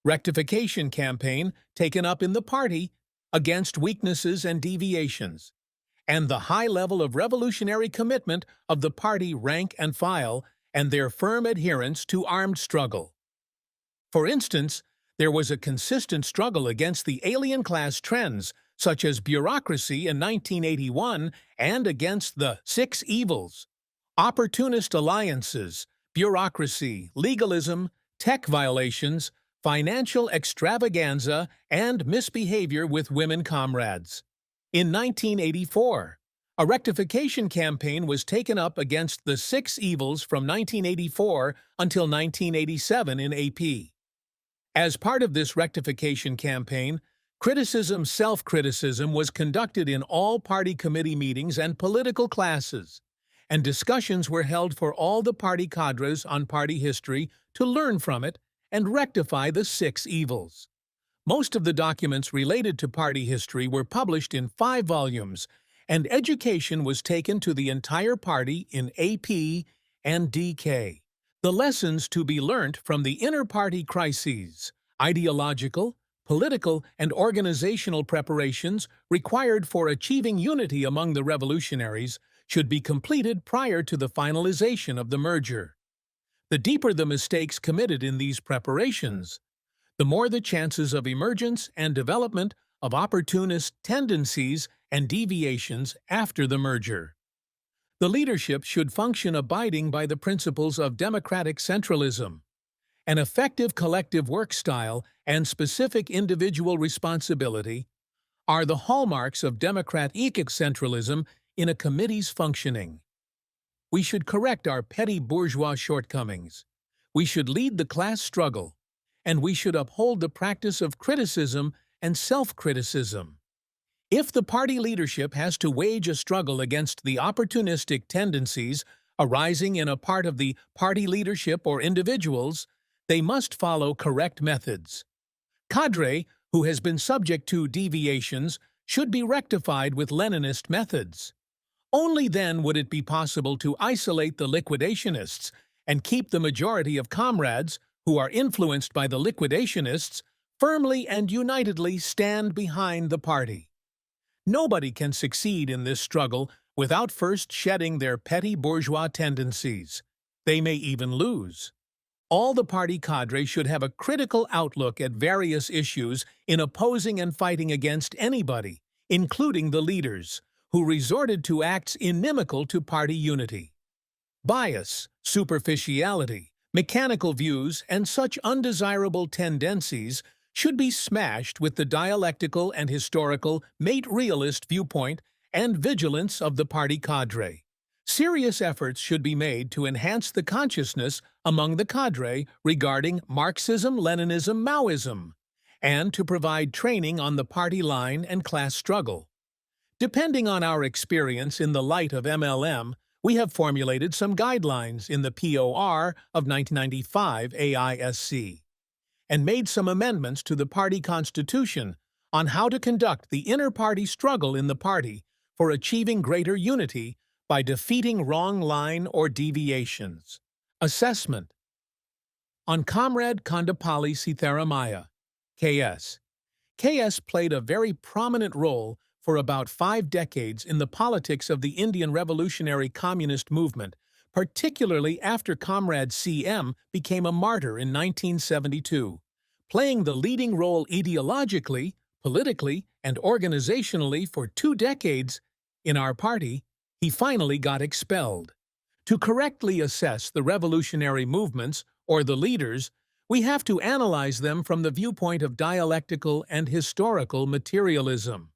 rectification campaign taken up in the party against weaknesses and deviations, and the high level of revolutionary commitment of the party rank and file and their firm adherence to armed struggle. For instance, there was a consistent struggle against the alien class trends, such as bureaucracy in 1981, and against the six evils: opportunist alliances, bureaucracy, legalism, tech violations, financial extravaganza, and misbehavior with women comrades. In 1984, a rectification campaign was taken up against the six evils from 1984 until 1987 in AP. As part of this rectification campaign, self-criticism was conducted in all party committee meetings and political classes, and discussions were held for all the party cadres on party history to learn from it and rectify the six evils. Most of the documents related to party history were published in 5 volumes, and education was taken to the entire party in AP and DK. The lessons to be learnt from the inter-party crises, ideological, political, and organizational preparations required for achieving unity among the revolutionaries should be completed prior to the finalization of the merger. The deeper the mistakes committed in these preparations, the more the chances of emergence and development of opportunist tendencies and deviations after the merger. The leadership should function abiding by the principles of democratic centralism. An effective collective work style and specific individual responsibility are the hallmarks of democratic centralism in a committee's functioning. We should correct our petty bourgeois shortcomings. We should lead the class struggle, and we should uphold the practice of criticism and self-criticism. If the party leadership has to wage a struggle against the opportunistic tendencies arising in a part of the party leadership or individuals, they must follow correct methods. Cadre, who has been subject to deviations, should be rectified with Leninist methods. Only then would it be possible to isolate the liquidationists and keep the majority of comrades, who are influenced by the liquidationists, firmly and unitedly stand behind the party. Nobody can succeed in this struggle without first shedding their petty bourgeois tendencies. They may even lose. All the party cadre should have a critical outlook at various issues in opposing and fighting against anybody, including the leaders, who resorted to acts inimical to party unity. Bias, superficiality, mechanical views, and such undesirable tendencies should be smashed with the dialectical and historical mate-realist viewpoint and vigilance of the party cadre. Serious efforts should be made to enhance the consciousness among the cadre regarding Marxism-Leninism-Maoism, and to provide training on the party line and class struggle. Depending on our experience in the light of MLM, we have formulated some guidelines in the POR of 1995 AISC, and made some amendments to the party constitution on how to conduct the inter-party struggle in the party for achieving greater unity by defeating wrong line or deviations. Assessment. On Comrade Kondapalli Sitharamaiah, KS. KS played a very prominent role for about 5 decades in the politics of the Indian Revolutionary Communist Movement, particularly after Comrade CM became a martyr in 1972. Playing the leading role ideologically, politically, and organizationally for 2 decades in our party, he finally got expelled. To correctly assess the revolutionary movements, or the leaders, we have to analyze them from the viewpoint of dialectical and historical materialism.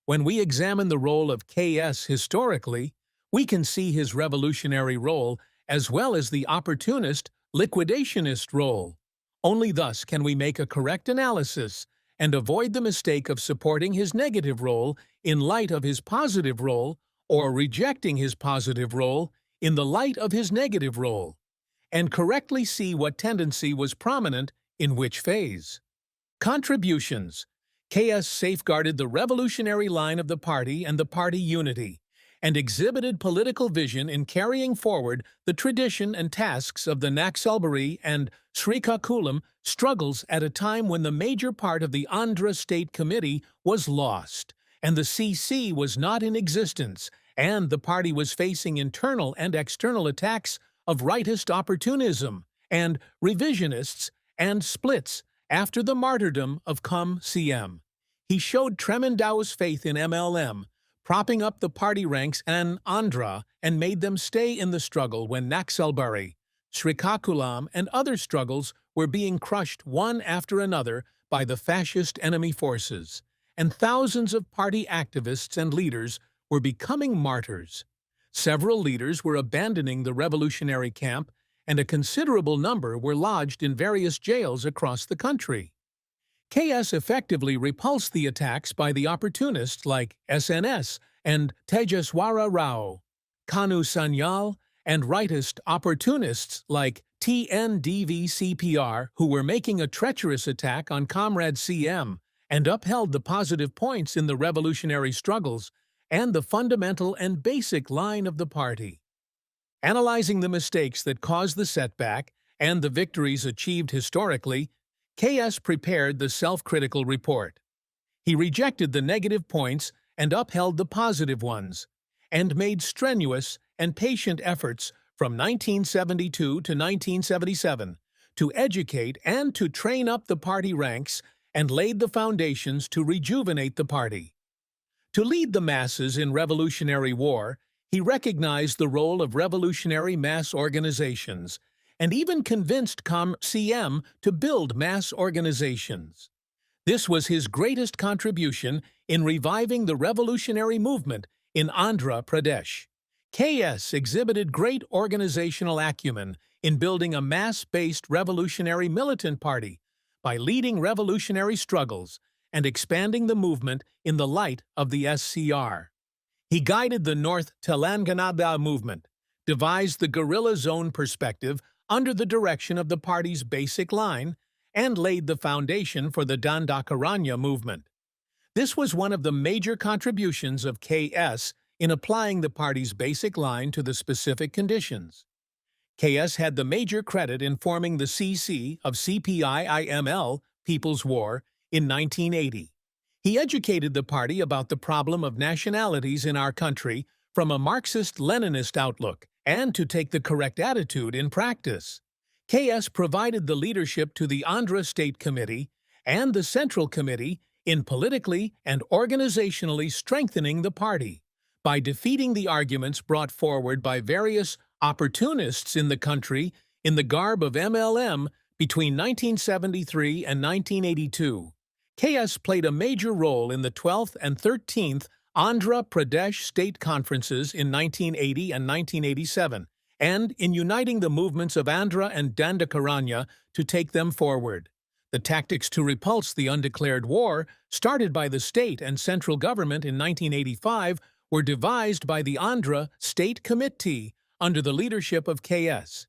When we examine the role of KS historically, we can see his revolutionary role as well as the opportunist, liquidationist role. Only thus can we make a correct analysis and avoid the mistake of supporting his negative role in light of his positive role or rejecting his positive role in the light of his negative role, and correctly see what tendency was prominent in which phase. Contributions. KS safeguarded the revolutionary line of the party and the party unity, and exhibited political vision in carrying forward the tradition and tasks of the Naxalbari and Srikakulam struggles at a time when the major part of the Andhra State Committee was lost, and the CC was not in existence, and the party was facing internal and external attacks of rightist opportunism and revisionists and splits after the martyrdom of CM. He showed tremendous faith in MLM, propping up the party ranks in Andhra and made them stay in the struggle when Naxalbari, Srikakulam, and other struggles were being crushed one after another by the fascist enemy forces, and thousands of party activists and leaders were becoming martyrs. Several leaders were abandoning the revolutionary camp, and a considerable number were lodged in various jails across the country. KS effectively repulsed the attacks by the opportunists like SNS and Tejaswara Rao, Kanu Sanyal, and rightist opportunists like TNDV-CPR, who were making a treacherous attack on Comrade CM and upheld the positive points in the revolutionary struggles and the fundamental and basic line of the party. Analyzing the mistakes that caused the setback and the victories achieved historically, KS prepared the self-critical report. He rejected the negative points and upheld the positive ones, and made strenuous and patient efforts from 1972 to 1977 to educate and to train up the party ranks, and laid the foundations to rejuvenate the party. To lead the masses in revolutionary war, he recognized the role of revolutionary mass organizations, and even convinced CM to build mass organizations. This was his greatest contribution in reviving the revolutionary movement in Andhra Pradesh. KS exhibited great organizational acumen in building a mass-based revolutionary militant party by leading revolutionary struggles and expanding the movement in the light of the SCR. He guided the North Telangana movement, devised the guerrilla zone perspective under the direction of the party's basic line, and laid the foundation for the Dandakaranya movement. This was one of the major contributions of KS in applying the party's basic line to the specific conditions. KS had the major credit in forming the CC of CPI People's War in 1980. He educated the party about the problem of nationalities in our country from a Marxist-Leninist outlook, and to take the correct attitude in practice. KS provided the leadership to the Andhra State Committee and the Central Committee in politically and organizationally strengthening the party by defeating the arguments brought forward by various opportunists in the country in the garb of MLM between 1973 and 1982. KS played a major role in the 12th and 13th Andhra Pradesh State Conferences in 1980 and 1987, and in uniting the movements of Andhra and Dandakaranya to take them forward. The tactics to repulse the undeclared war, started by the state and central government in 1985, were devised by the Andhra State Committee under the leadership of KS.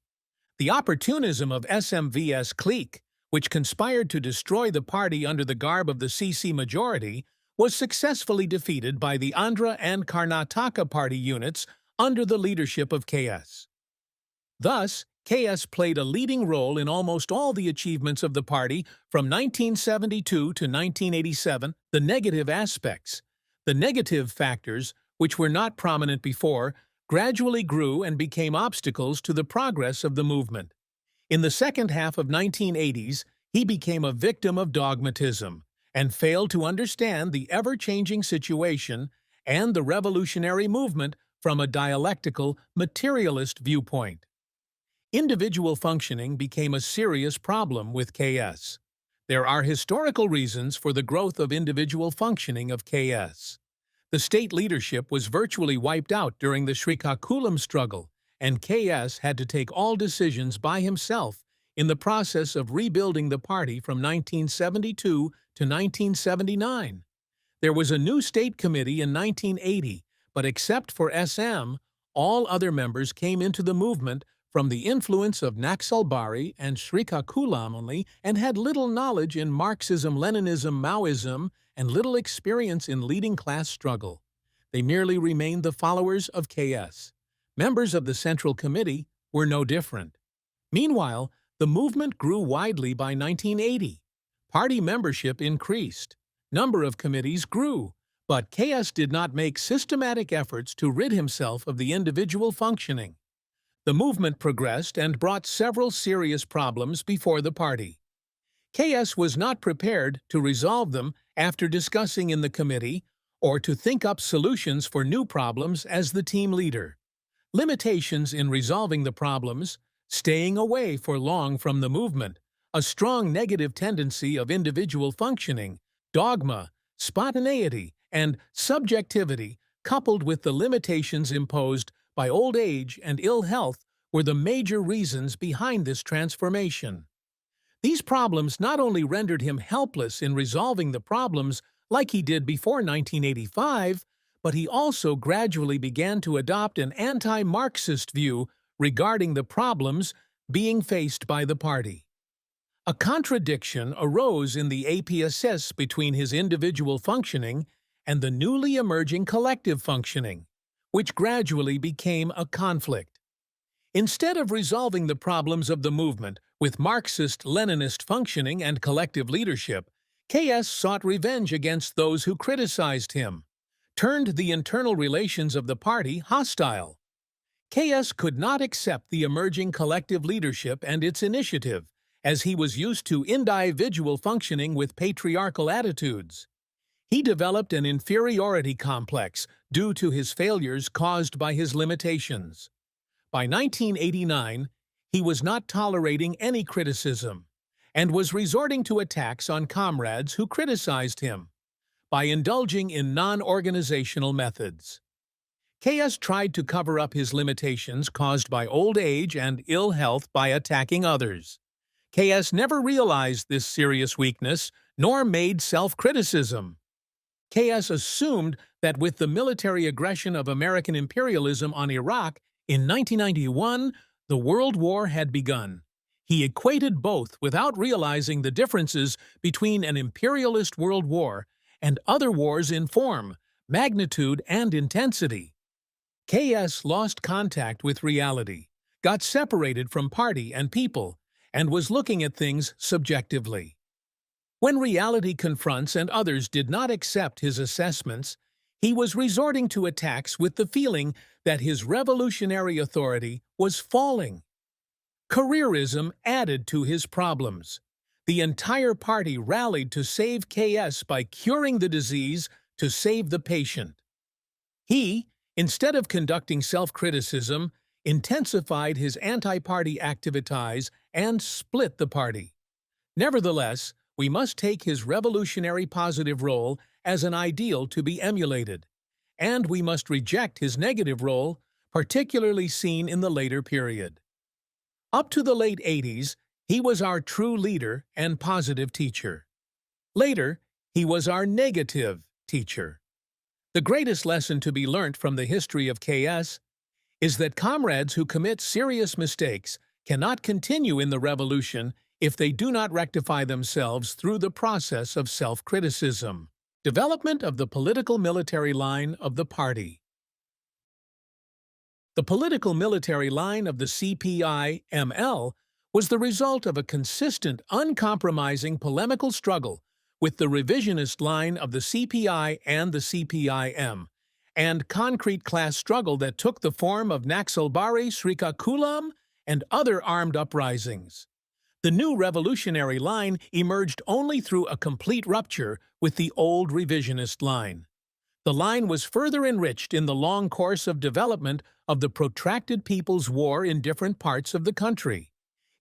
The opportunism of SMVS clique, which conspired to destroy the party under the garb of the CC majority, was successfully defeated by the Andhra and Karnataka party units under the leadership of KS. Thus, KS played a leading role in almost all the achievements of the party from 1972 to 1987. The negative aspects, the negative factors, which were not prominent before, gradually grew and became obstacles to the progress of the movement. In the second half of 1980s, He became a victim of dogmatism and failed to understand the ever-changing situation and the revolutionary movement from a dialectical, materialist viewpoint. Individual functioning became a serious problem with KS. There are historical reasons for the growth of individual functioning of KS. The state leadership was virtually wiped out during the Srikakulam struggle, and KS had to take all decisions by himself in the process of rebuilding the party from 1972 to 1979. There was a new state committee in 1980, but except for SM, all other members came into the movement from the influence of Naxalbari and Srikakulam only and had little knowledge in Marxism-Leninism-Maoism and little experience in leading class struggle. They merely remained the followers of KS. Members of the Central Committee were no different. Meanwhile, the movement grew widely by 1980. Party membership increased. Number of committees grew, but KS did not make systematic efforts to rid himself of the individual functioning. The movement progressed and brought several serious problems before the party. KS was not prepared to resolve them after discussing in the committee or to think up solutions for new problems as the team leader. Limitations in resolving the problems, staying away for long from the movement, a strong negative tendency of individual functioning, dogma, spontaneity, and subjectivity, coupled with the limitations imposed by old age and ill health, were the major reasons behind this transformation. These problems not only rendered him helpless in resolving the problems like he did before 1985, but he also gradually began to adopt an anti-Marxist view regarding the problems being faced by the party. A contradiction arose in the APSS between his individual functioning and the newly emerging collective functioning, which gradually became a conflict. Instead of resolving the problems of the movement with Marxist-Leninist functioning and collective leadership, KS sought revenge against those who criticized him, turned the internal relations of the party hostile. KS could not accept the emerging collective leadership and its initiative, as he was used to individual functioning with patriarchal attitudes. He developed an inferiority complex due to his failures caused by his limitations. By 1989, he was not tolerating any criticism and was resorting to attacks on comrades who criticized him by indulging in non-organizational methods. KS tried to cover up his limitations caused by old age and ill health by attacking others. KS never realized this serious weakness nor made self-criticism. KS assumed that with the military aggression of American imperialism on Iraq in 1991, the World War had begun. He equated both without realizing the differences between an imperialist world war and other wars in form, magnitude, and intensity. KS lost contact with reality, got separated from party and people, and was looking at things subjectively. When reality confronts and others did not accept his assessments, he was resorting to attacks with the feeling that his revolutionary authority was falling. Careerism added to his problems. The entire party rallied to save KS by curing the disease to save the patient. He, instead of conducting self-criticism, intensified his anti-party activities and split the party. Nevertheless, we must take his revolutionary positive role as an ideal to be emulated, and we must reject his negative role, particularly seen in the later period. Up to the late 80s, he was our true leader and positive teacher. Later, he was our negative teacher. The greatest lesson to be learnt from the history of KS is that comrades who commit serious mistakes cannot continue in the revolution if they do not rectify themselves through the process of self-criticism. Development of the political military line of the party. The political military line of the CPI-ML was the result of a consistent, uncompromising polemical struggle with the revisionist line of the CPI and the CPI-M, and concrete class struggle that took the form of Naxalbari, Srikakulam, and other armed uprisings. The new revolutionary line emerged only through a complete rupture with the old revisionist line. The line was further enriched in the long course of development of the protracted People's War in different parts of the country.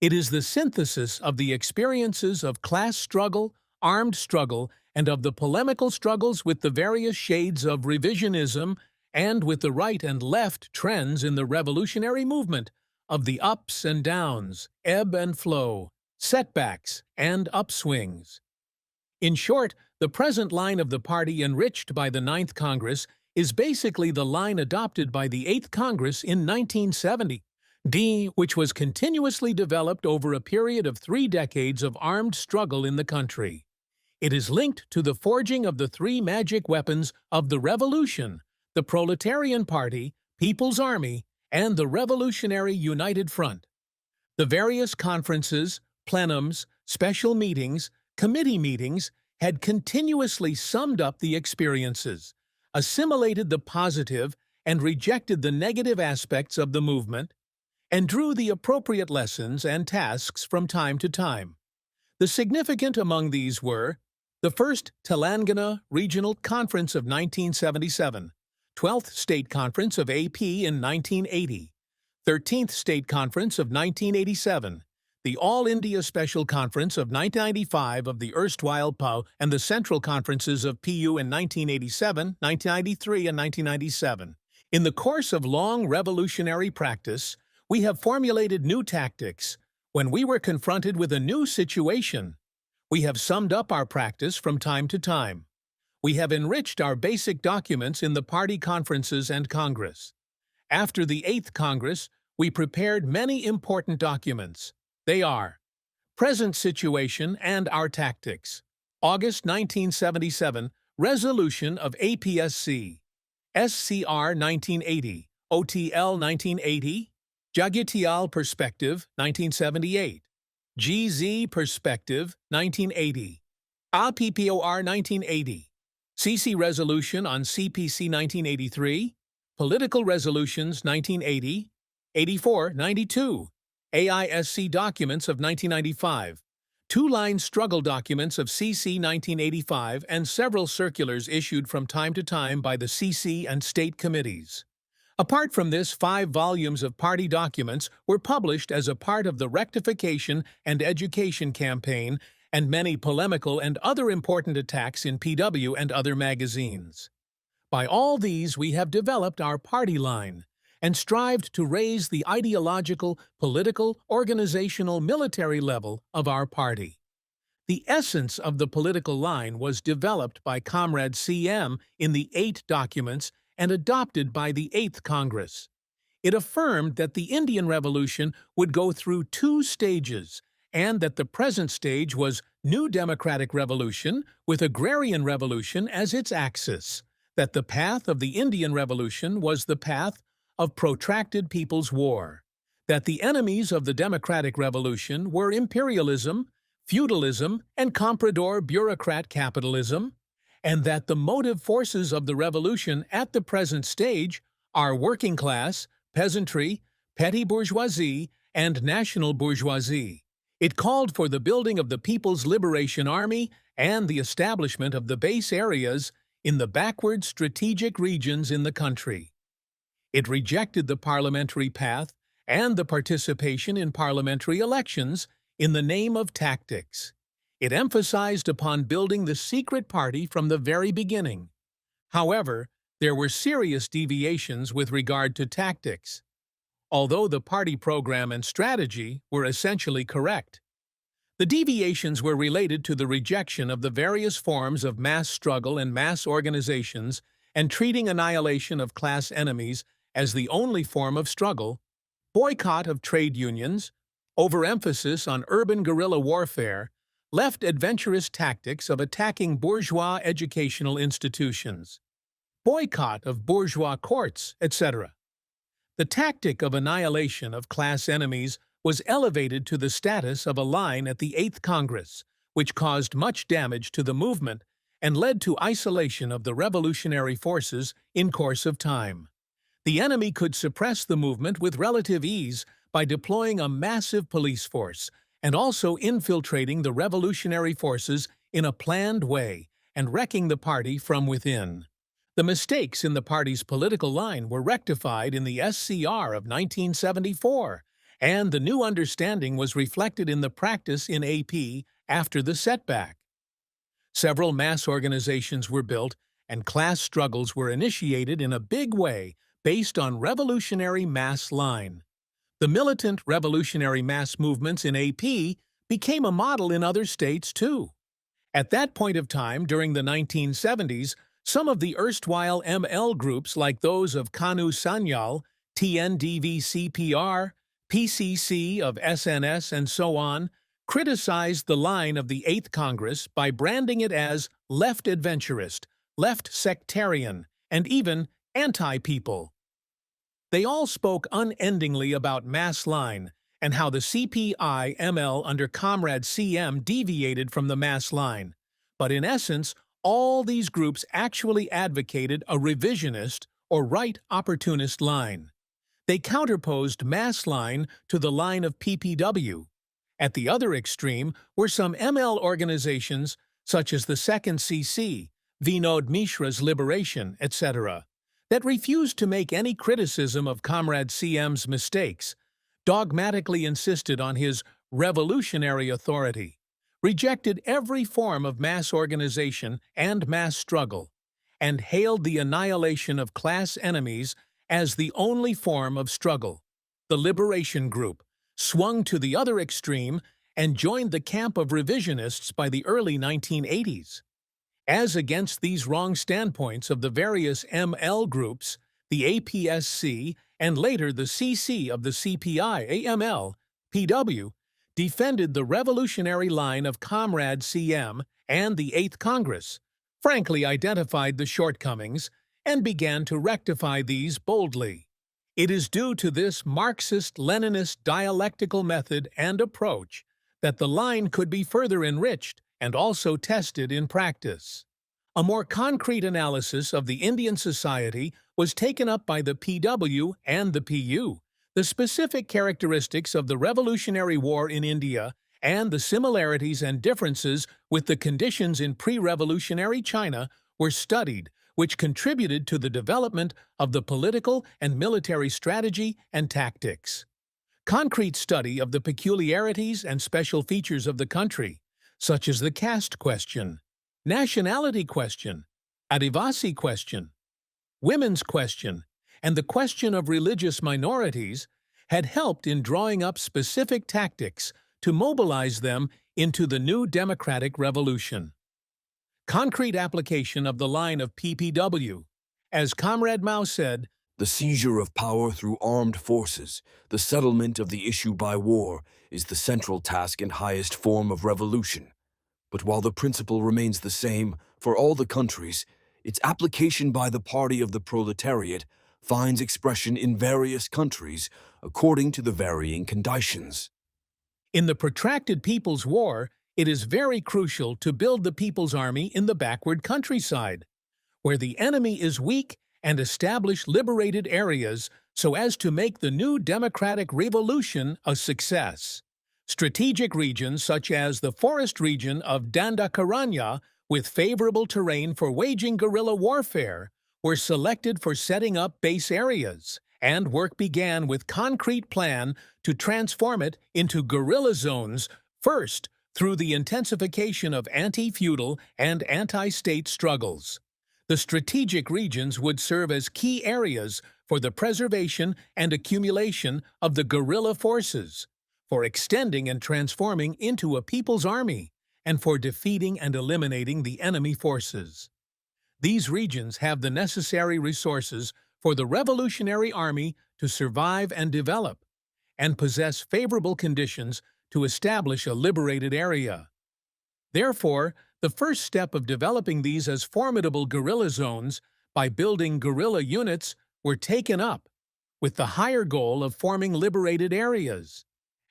It is the synthesis of the experiences of class struggle, armed struggle, and of the polemical struggles with the various shades of revisionism and with the right and left trends in the revolutionary movement, of the ups and downs, ebb and flow, setbacks and upswings. In short, the present line of the party enriched by the Ninth Congress is basically the line adopted by the Eighth Congress in 1970, which was continuously developed over a period of 3 decades of armed struggle in the country. It is linked to the forging of the 3 magic weapons of the Revolution: the Proletarian Party, People's Army, and the Revolutionary United Front. The various conferences, plenums, special meetings, committee meetings had continuously summed up the experiences, assimilated the positive and rejected the negative aspects of the movement, and drew the appropriate lessons and tasks from time to time. The significant among these were the First Telangana Regional Conference of 1977, 12th State Conference of AP in 1980, 13th State Conference of 1987, the All India Special Conference of 1995 of the erstwhile PAU, and the Central Conferences of PU in 1987, 1993, and 1997. In the course of long revolutionary practice, we have formulated new tactics. When we were confronted with a new situation, we have summed up our practice from time to time. We have enriched our basic documents in the party conferences and Congress. After the 8th Congress, we prepared many important documents. They are Present Situation and Our Tactics, August 1977, Resolution of APSC, SCR 1980, OTL 1980, Jagitial Perspective 1978, GZ Perspective 1980, APPOR 1980, CC Resolution on CPC 1983, Political Resolutions 1980, 84, 92, AISC Documents of 1995, 2-line struggle documents of CC 1985, and several circulars issued from time to time by the CC and state committees. Apart from this, 5 volumes of party documents were published as a part of the Rectification and Education Campaign and many polemical and other important attacks in PW and other magazines. By all these, we have developed our party line and strived to raise the ideological, political, organizational, military level of our party. The essence of the political line was developed by Comrade CM in the 8 documents and adopted by the 8th Congress. It affirmed that the Indian Revolution would go through 2 stages, and that the present stage was New Democratic Revolution with Agrarian Revolution as its axis, that the path of the Indian Revolution was the path of protracted People's War, that the enemies of the Democratic Revolution were imperialism, feudalism, and comprador bureaucrat capitalism, and that the motive forces of the revolution at the present stage are working class, peasantry, petty bourgeoisie, and national bourgeoisie. It called for the building of the People's Liberation Army and the establishment of the base areas in the backward strategic regions in the country. It rejected the parliamentary path and the participation in parliamentary elections in the name of tactics. It emphasized upon building the secret party from the very beginning. However, there were serious deviations with regard to tactics. Although the party program and strategy were essentially correct, the deviations were related to the rejection of the various forms of mass struggle and mass organizations and treating annihilation of class enemies as the only form of struggle, boycott of trade unions, overemphasis on urban guerrilla warfare, left adventurous tactics of attacking bourgeois educational institutions, boycott of bourgeois courts, etc. The tactic of annihilation of class enemies was elevated to the status of a line at the 8th Congress, which caused much damage to the movement and led to isolation of the revolutionary forces in course of time. The enemy could suppress the movement with relative ease by deploying a massive police force and also infiltrating the revolutionary forces in a planned way and wrecking the party from within. The mistakes in the party's political line were rectified in the SCR of 1974, and the new understanding was reflected in the practice in AP after the setback. Several mass organizations were built, and class struggles were initiated in a big way based on revolutionary mass line. The militant revolutionary mass movements in AP became a model in other states too. At that point of time, during the 1970s, some of the erstwhile ML groups like those of Kanu Sanyal, TNDV-CPR, PCC of SNS, and so on, criticized the line of the 8th Congress by branding it as left adventurist, left sectarian, and even anti-people. They all spoke unendingly about mass line and how the CPI ML under Comrade CM deviated from the mass line. But in essence, all these groups actually advocated a revisionist or right opportunist line. They counterposed mass line to the line of PPW. At the other extreme were some ML organizations such as the Second CC, Vinod Mishra's Liberation, etc., that refused to make any criticism of Comrade CM's mistakes, dogmatically insisted on his revolutionary authority, rejected every form of mass organization and mass struggle, and hailed the annihilation of class enemies as the only form of struggle. The Liberation Group swung to the other extreme and joined the camp of revisionists by the early 1980s. As against these wrong standpoints of the various ML groups, the APSC and later the CC of the CPI AML, PW, defended the revolutionary line of Comrade CM and the 8th Congress, frankly identified the shortcomings, and began to rectify these boldly. It is due to this Marxist-Leninist dialectical method and approach that the line could be further enriched and also tested in practice. A more concrete analysis of the Indian society was taken up by the PW and the PU, the specific characteristics of the Revolutionary War in India and the similarities and differences with the conditions in pre-revolutionary China were studied, which contributed to the development of the political and military strategy and tactics. Concrete study of the peculiarities and special features of the country, such as the caste question, nationality question, Adivasi question, women's question, and the question of religious minorities, had helped in drawing up specific tactics to mobilize them into the new democratic revolution. Concrete application of the line of PPW. As Comrade Mao said, "The seizure of power through armed forces, the settlement of the issue by war, is the central task and highest form of revolution. But while the principle remains the same for all the countries, its application by the party of the proletariat finds expression in various countries according to the varying conditions." in the protracted People's War, it is very crucial to build the People's Army in the backward countryside, where the enemy is weak, and establish liberated areas so as to make the new democratic revolution a success. Strategic regions such as the forest region of Dandakaranya, with favorable terrain for waging guerrilla warfare, were selected for setting up base areas, and work began with concrete plan to transform it into guerrilla zones, first through the intensification of anti-feudal and anti-state struggles. The strategic regions would serve as key areas for the preservation and accumulation of the guerrilla forces, for extending and transforming into a people's army, and for defeating and eliminating the enemy forces. These regions have the necessary resources for the Revolutionary Army to survive and develop, and possess favorable conditions to establish a liberated area. Therefore, the first step of developing these as formidable guerrilla zones by building guerrilla units were taken up, with the higher goal of forming liberated areas.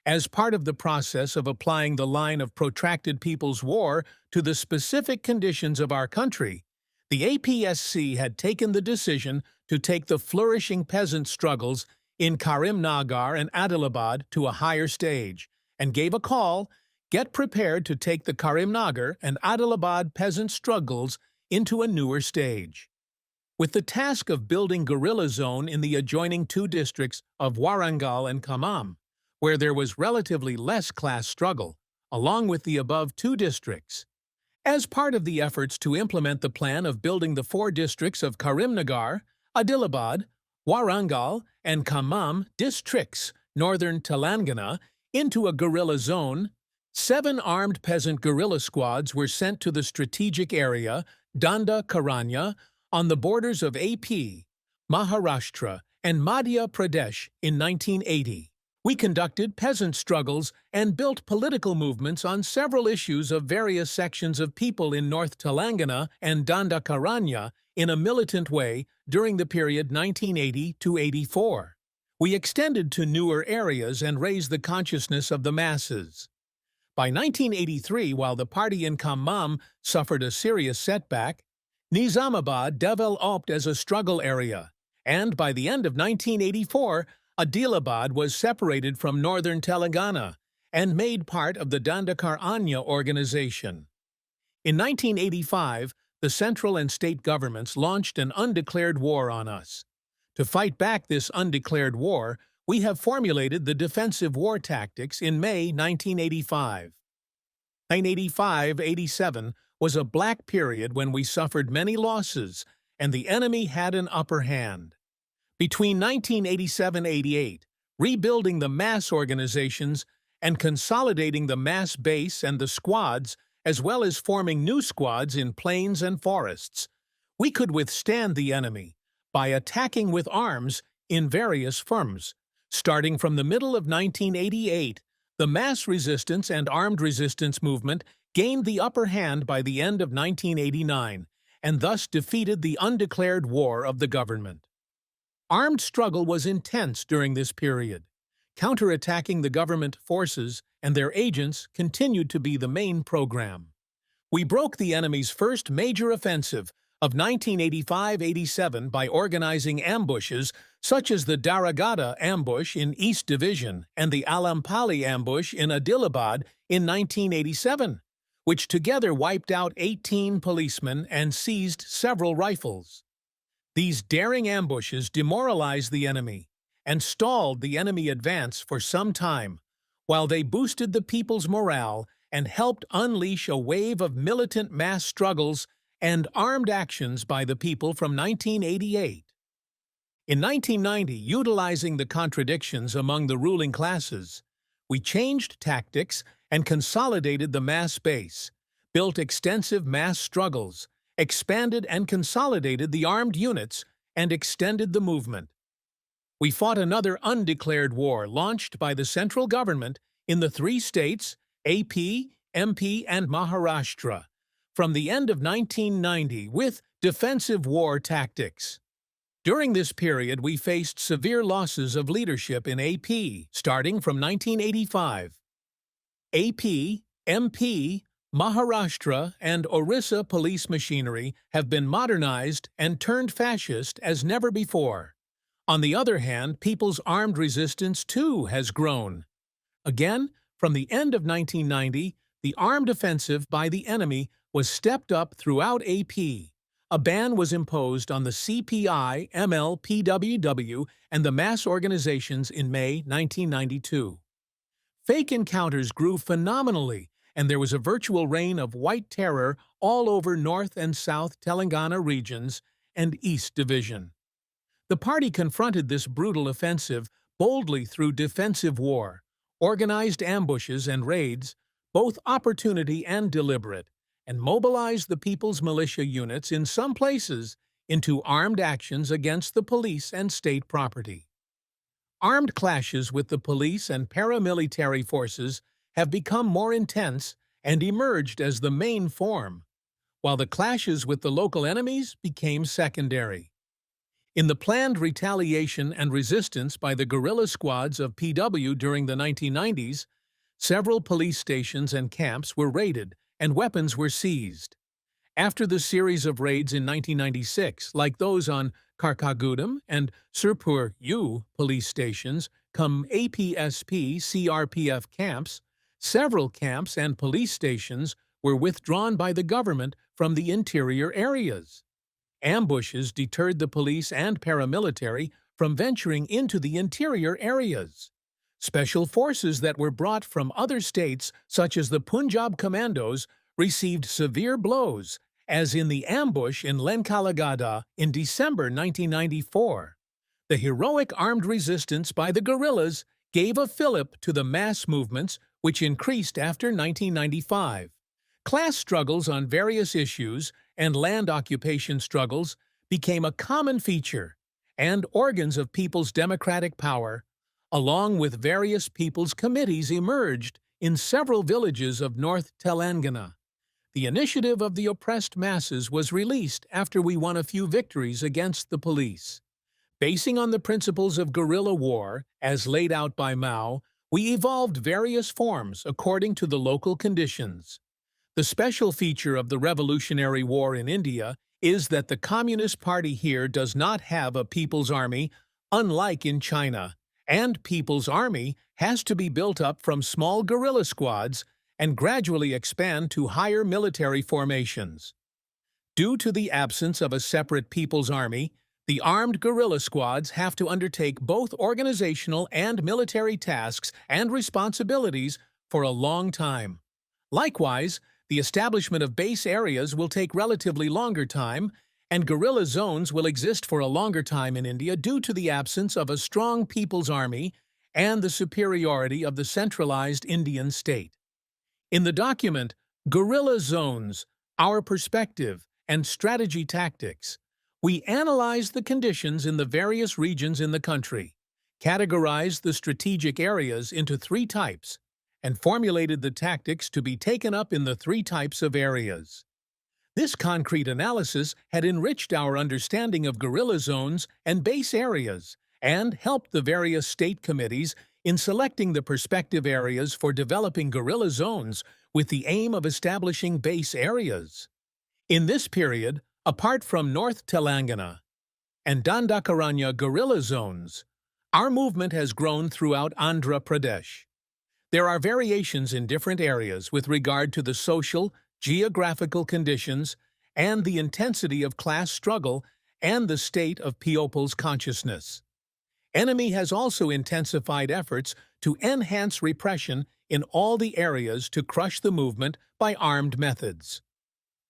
As part of the process of applying the line of protracted People's War to the specific conditions of our country, the APSC had taken the decision to take the flourishing peasant struggles in Karimnagar and Adilabad to a higher stage, and gave a call, "Get prepared to take the Karimnagar and Adilabad peasant struggles into a newer stage." With the task of building guerrilla zone in the adjoining two districts of Warangal and Khammam, where there was relatively less class struggle, along with the above two districts. As part of the efforts to implement the plan of building the four districts of Karimnagar, Adilabad, Warangal, and Khammam districts, northern Telangana, into a guerrilla zone, 7 armed peasant guerrilla squads were sent to the strategic area, Danda Karanya, on the borders of AP, Maharashtra, and Madhya Pradesh in 1980. We conducted peasant struggles and built political movements on several issues of various sections of people in North Telangana and Dandakaranya in a militant way during the period 1980 to 84. We extended to newer areas and raised the consciousness of the masses. By 1983, while the party in Khammam suffered a serious setback, Nizamabad developed as a struggle area, and by the end of 1984, Adilabad was separated from northern Telangana and made part of the Dandakaranya organization. In 1985, the central and state governments launched an undeclared war on us. To fight back this undeclared war, we have formulated the defensive war tactics in May 1985. 1985-87 was a black period when we suffered many losses and the enemy had an upper hand. Between 1987-88, rebuilding the mass organizations and consolidating the mass base and the squads, as well as forming new squads in plains and forests, we could withstand the enemy by attacking with arms in various forms. Starting from the middle of 1988, the mass resistance and armed resistance movement gained the upper hand by the end of 1989, and thus defeated the undeclared war of the government. Armed struggle was intense during this period. Counterattacking the government forces and their agents continued to be the main program. We broke the enemy's first major offensive of 1985-87 by organizing ambushes such as the Daragada ambush in East Division and the Alampali ambush in Adilabad in 1987, which together wiped out 18 policemen and seized several rifles. These daring ambushes demoralized the enemy and stalled the enemy advance for some time, while they boosted the people's morale and helped unleash a wave of militant mass struggles and armed actions by the people from 1988. In 1990, utilizing the contradictions among the ruling classes, we changed tactics and consolidated the mass base, built extensive mass struggles, expanded and consolidated the armed units, and extended the movement. We fought another undeclared war launched by the central government in the 3 states, AP, MP, and Maharashtra, from the end of 1990 with defensive war tactics. During this period, we faced severe losses of leadership in AP, starting from 1985. AP, MP, Maharashtra, and Orissa police machinery have been modernized and turned fascist as never before. On the other hand, people's armed resistance too has grown. Again, from the end of 1990, the armed offensive by the enemy was stepped up throughout AP. A ban was imposed on the CPI, MLPWW, and the mass organizations in May 1992. Fake encounters grew phenomenally, and there was a virtual reign of white terror all over North and South Telangana regions and East Division. The party confronted this brutal offensive boldly through defensive war, organized ambushes and raids, both opportunity and deliberate, and mobilized the people's militia units in some places into armed actions against the police and state property. Armed clashes with the police and paramilitary forces have become more intense and emerged as the main form, while the clashes with the local enemies became secondary. In the planned retaliation and resistance by the guerrilla squads of PW during the 1990s, several police stations and camps were raided and weapons were seized. After the series of raids in 1996, like those on Karkagudam and Sirpur U police stations, come APSP-CRPF camps, several camps and police stations were withdrawn by the government from the interior areas. Ambushes deterred the police and paramilitary from venturing into the interior areas. Special forces that were brought from other states, such as the Punjab Commandos, received severe blows, as in the ambush in Lenkalagada in December 1994. The heroic armed resistance by the guerrillas gave a fillip to the mass movements which increased after 1995. Class struggles on various issues and land occupation struggles became a common feature, and organs of people's democratic power, along with various people's committees, emerged in several villages of North Telangana. The initiative of the oppressed masses was released after we won a few victories against the police. Basing on the principles of guerrilla war, as laid out by Mao, we evolved various forms according to the local conditions. The special feature of the Revolutionary War in India is that the Communist Party here does not have a people's army, unlike in China, and people's army has to be built up from small guerrilla squads and gradually expand to higher military formations. Due to the absence of a separate people's army, the armed guerrilla squads have to undertake both organizational and military tasks and responsibilities for a long time. Likewise, the establishment of base areas will take relatively longer time, and guerrilla zones will exist for a longer time in India due to the absence of a strong people's army and the superiority of the centralized Indian state. In the document, Guerrilla Zones, Our Perspective and Strategy Tactics, we analyzed the conditions in the various regions in the country, categorized the strategic areas into 3 types, and formulated the tactics to be taken up in the 3 types of areas. This concrete analysis had enriched our understanding of guerrilla zones and base areas, and helped the various state committees in selecting the prospective areas for developing guerrilla zones with the aim of establishing base areas. In this period, apart from North Telangana and Dandakaranya guerrilla zones, our movement has grown throughout Andhra Pradesh. There are variations in different areas with regard to the social, geographical conditions, and the intensity of class struggle and the state of people's consciousness. Enemy has also intensified efforts to enhance repression in all the areas to crush the movement by armed methods.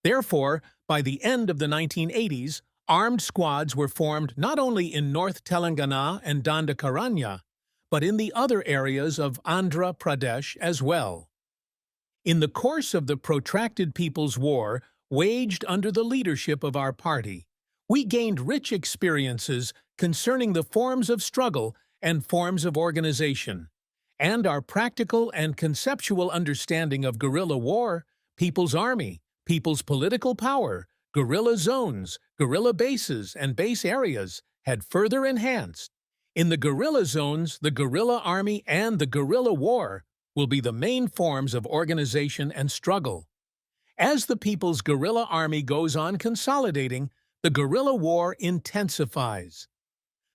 Therefore, by the end of the 1980s, armed squads were formed not only in North Telangana and Dandakaranya, but in the other areas of Andhra Pradesh as well. In the course of the protracted People's War waged under the leadership of our party, we gained rich experiences concerning the forms of struggle and forms of organization, and our practical and conceptual understanding of guerrilla war, people's army, people's political power, guerrilla zones, guerrilla bases, and base areas had further enhanced. In the guerrilla zones, the guerrilla army and the guerrilla war will be the main forms of organization and struggle. As the people's guerrilla army goes on consolidating, the guerrilla war intensifies.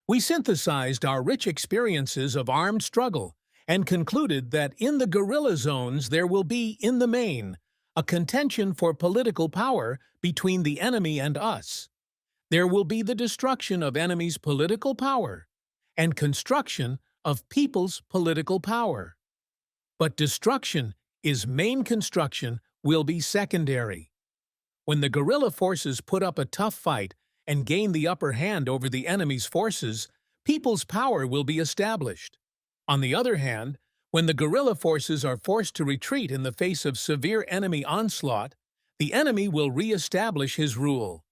We synthesized our rich experiences of armed struggle and concluded that in the guerrilla zones there will be, in the main, a contention for political power between the enemy and us. There will be the destruction of enemy's political power and construction of people's political power. But destruction is main, construction will be secondary. When the guerrilla forces put up a tough fight and gain the upper hand over the enemy's forces, people's power will be established. On the other hand, when the guerrilla forces are forced to retreat in the face of severe enemy onslaught, the enemy will re-establish his rule.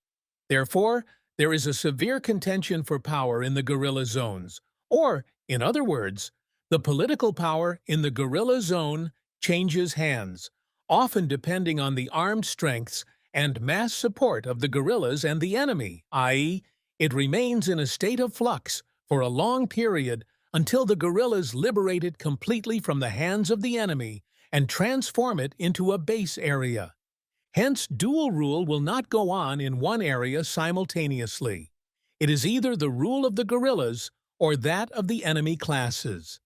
Therefore, there is a severe contention for power in the guerrilla zones, or, in other words, the political power in the guerrilla zone changes hands, often depending on the armed strengths and mass support of the guerrillas and the enemy, i.e., it remains in a state of flux for a long period until the guerrillas liberate it completely from the hands of the enemy and transform it into a base area. Hence, dual rule will not go on in one area simultaneously. It is either the rule of the guerrillas or that of the enemy classes.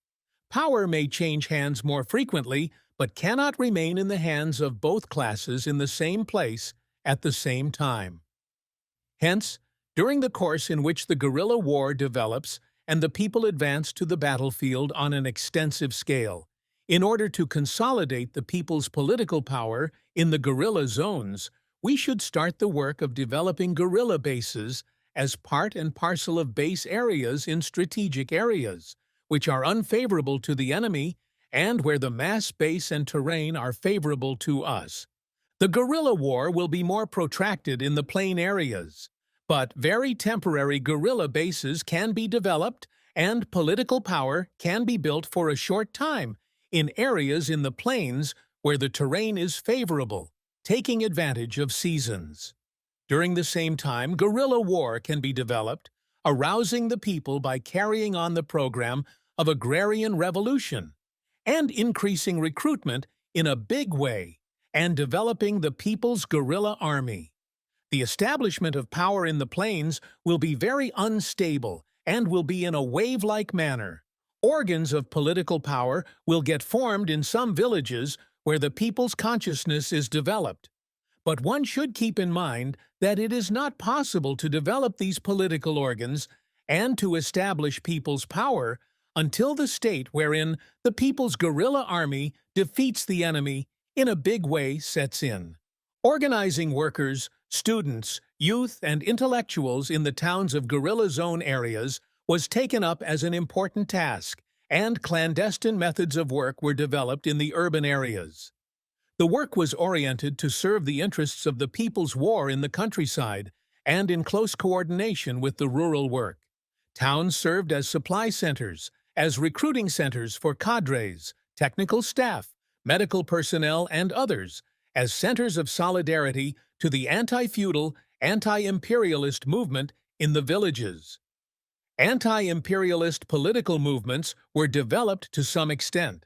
Power may change hands more frequently, but cannot remain in the hands of both classes in the same place at the same time. Hence, during the course in which the guerrilla war develops and the people advance to the battlefield on an extensive scale, in order to consolidate the people's political power in the guerrilla zones, we should start the work of developing guerrilla bases as part and parcel of base areas in strategic areas, which are unfavorable to the enemy and where the mass base and terrain are favorable to us. The guerrilla war will be more protracted in the plain areas, but very temporary guerrilla bases can be developed and political power can be built for a short time in areas in the plains where the terrain is favorable, taking advantage of seasons. During the same time, guerrilla war can be developed, arousing the people by carrying on the program of agrarian revolution, and increasing recruitment in a big way, and developing the people's guerrilla army. The establishment of power in the plains will be very unstable and will be in a wave-like manner. Organs of political power will get formed in some villages where the people's consciousness is developed. But one should keep in mind that it is not possible to develop these political organs and to establish people's power until the state wherein the people's guerrilla army defeats the enemy in a big way sets in. Organizing workers, students, youth, and intellectuals in the towns of guerrilla zone areas was taken up as an important task, and clandestine methods of work were developed in the urban areas. The work was oriented to serve the interests of the people's war in the countryside and in close coordination with the rural work. Towns served as supply centers, as recruiting centers for cadres, technical staff, medical personnel, and others, as centers of solidarity to the anti-feudal, anti-imperialist movement in the villages. Anti-imperialist political movements were developed to some extent.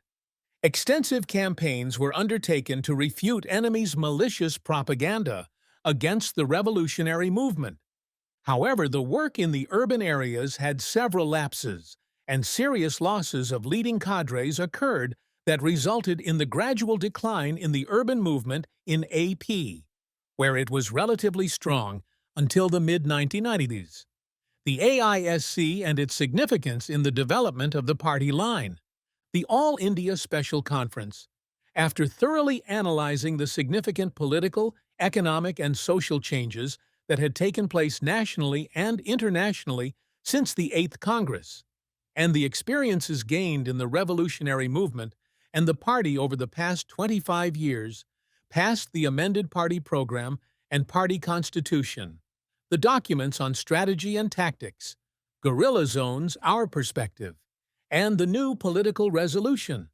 Extensive campaigns were undertaken to refute enemies' malicious propaganda against the revolutionary movement. However, the work in the urban areas had several lapses, and serious losses of leading cadres occurred that resulted in the gradual decline in the urban movement in AP, where it was relatively strong until the mid-1990s. The AISC and its significance in the development of the party line. The All India Special Conference, after thoroughly analyzing the significant political, economic, and social changes that had taken place nationally and internationally since the 8th Congress, and the experiences gained in the revolutionary movement and the party over the past 25 years, passed the amended party program and party constitution, the documents on strategy and tactics, guerrilla zones, our perspective, and the new political resolution,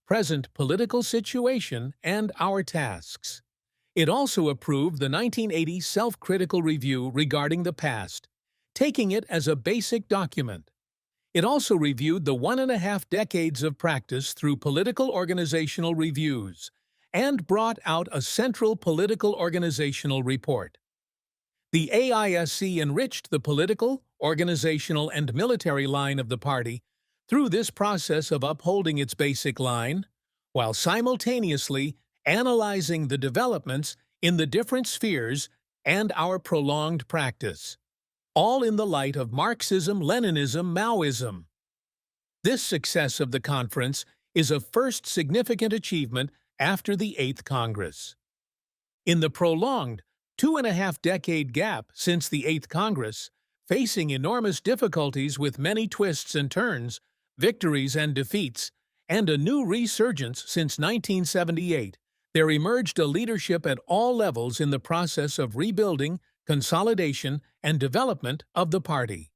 present political situation, and our tasks. It also approved the 1980 self-critical review regarding the past, taking it as a basic document. It also reviewed the 1.5 decades of practice through political organizational reviews and brought out a central political organizational report. The AISC enriched the political, organizational, and military line of the party through this process of upholding its basic line, while simultaneously analyzing the developments in the different spheres and our prolonged practice, all in the light of Marxism-Leninism-Maoism. This success of the conference is a first significant achievement after the 8th Congress. In the prolonged 2.5-decade gap since the 8th Congress, facing enormous difficulties with many twists and turns, victories and defeats, and a new resurgence since 1978, there emerged a leadership at all levels in the process of rebuilding, consolidation, and development of the party.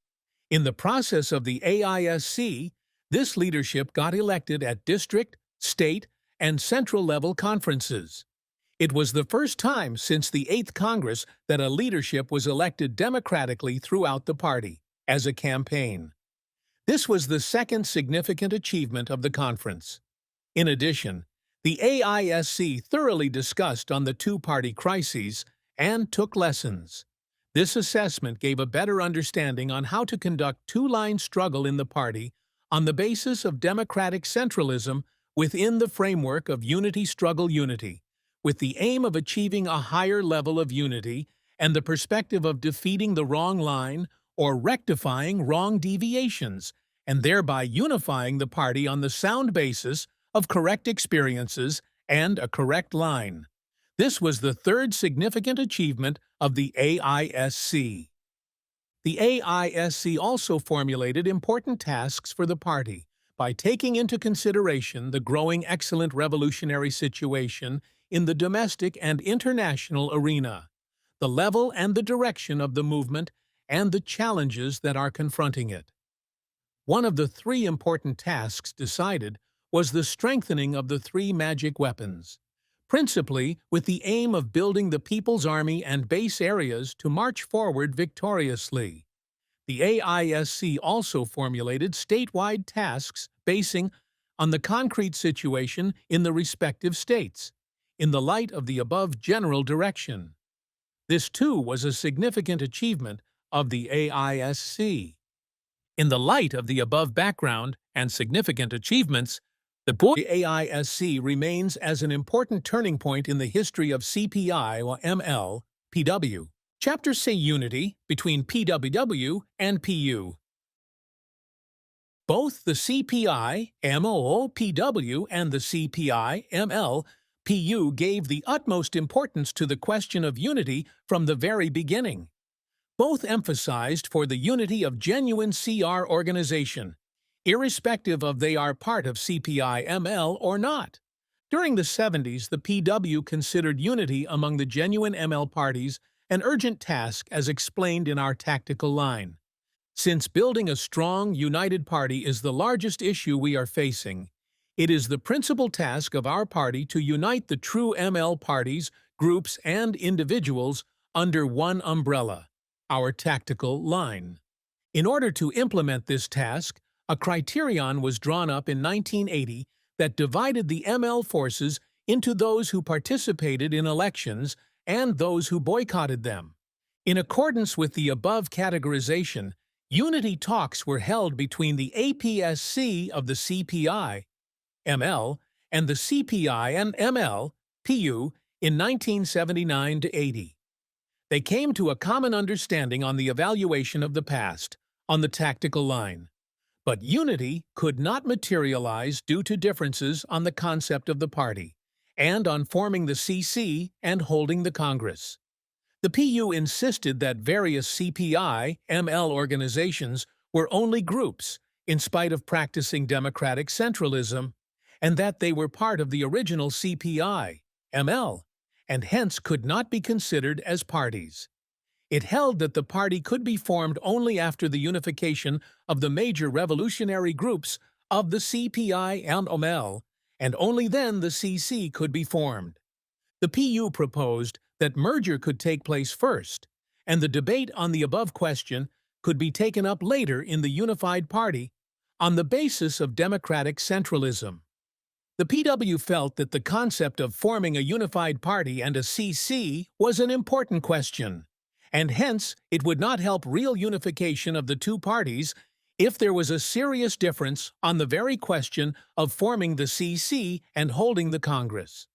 In the process of the AISC, this leadership got elected at district, state, and central-level conferences. It was the first time since the 8th Congress that a leadership was elected democratically throughout the party, as a campaign. This was the second significant achievement of the conference. In addition, the AISC thoroughly discussed on the two-party crises and took lessons. This assessment gave a better understanding on how to conduct two-line struggle in the party on the basis of democratic centralism within the framework of unity struggle unity, with the aim of achieving a higher level of unity and the perspective of defeating the wrong line or rectifying wrong deviations, and thereby unifying the party on the sound basis of correct experiences and a correct line. This was the third significant achievement of the AISC. The AISC also formulated important tasks for the party by taking into consideration the growing excellent revolutionary situation in the domestic and international arena, the level and the direction of the movement, and the challenges that are confronting it. One of the three important tasks decided was the strengthening of the three magic weapons, principally with the aim of building the People's Army and base areas to march forward victoriously. The AISC also formulated statewide tasks basing on the concrete situation in the respective states, in the light of the above general direction. This, too, was a significant achievement of the AISC. In the light of the above background and significant achievements, the AISC remains as an important turning point in the history of CPI or ML, PW. Chapter C. Unity between PWW and PU. Both the CPI MOPW and the CPI ML PU gave the utmost importance to the question of unity from the very beginning. Both emphasized for the unity of genuine CR organization, irrespective of they are part of CPI ML or not. During the 70s, the PW considered unity among the genuine ML parties an urgent task as explained in our tactical line. Since building a strong, united party is the largest issue we are facing, it is the principal task of our party to unite the true ML parties, groups, and individuals under one umbrella, our tactical line. In order to implement this task, a criterion was drawn up in 1980 that divided the ML forces into those who participated in elections and those who boycotted them. In accordance with the above categorization, unity talks were held between the APSC of the CPI, ML, and the CPI and ML, PU, in 1979–80. They came to a common understanding on the evaluation of the past, on the tactical line. But unity could not materialize due to differences on the concept of the party, and on forming the CC and holding the Congress. The PU insisted that various CPI, ML organizations were only groups, in spite of practicing democratic centralism, and that they were part of the original CPI, ML, and hence could not be considered as parties. It held that the party could be formed only after the unification of the major revolutionary groups of the CPI and ML, and only then the CC could be formed. The PU proposed that merger could take place first, and the debate on the above question could be taken up later in the unified party on the basis of democratic centralism. The PW felt that the concept of forming a unified party and a CC was an important question, and hence it would not help real unification of the two parties if there was a serious difference on the very question of forming the CC and holding the Congress.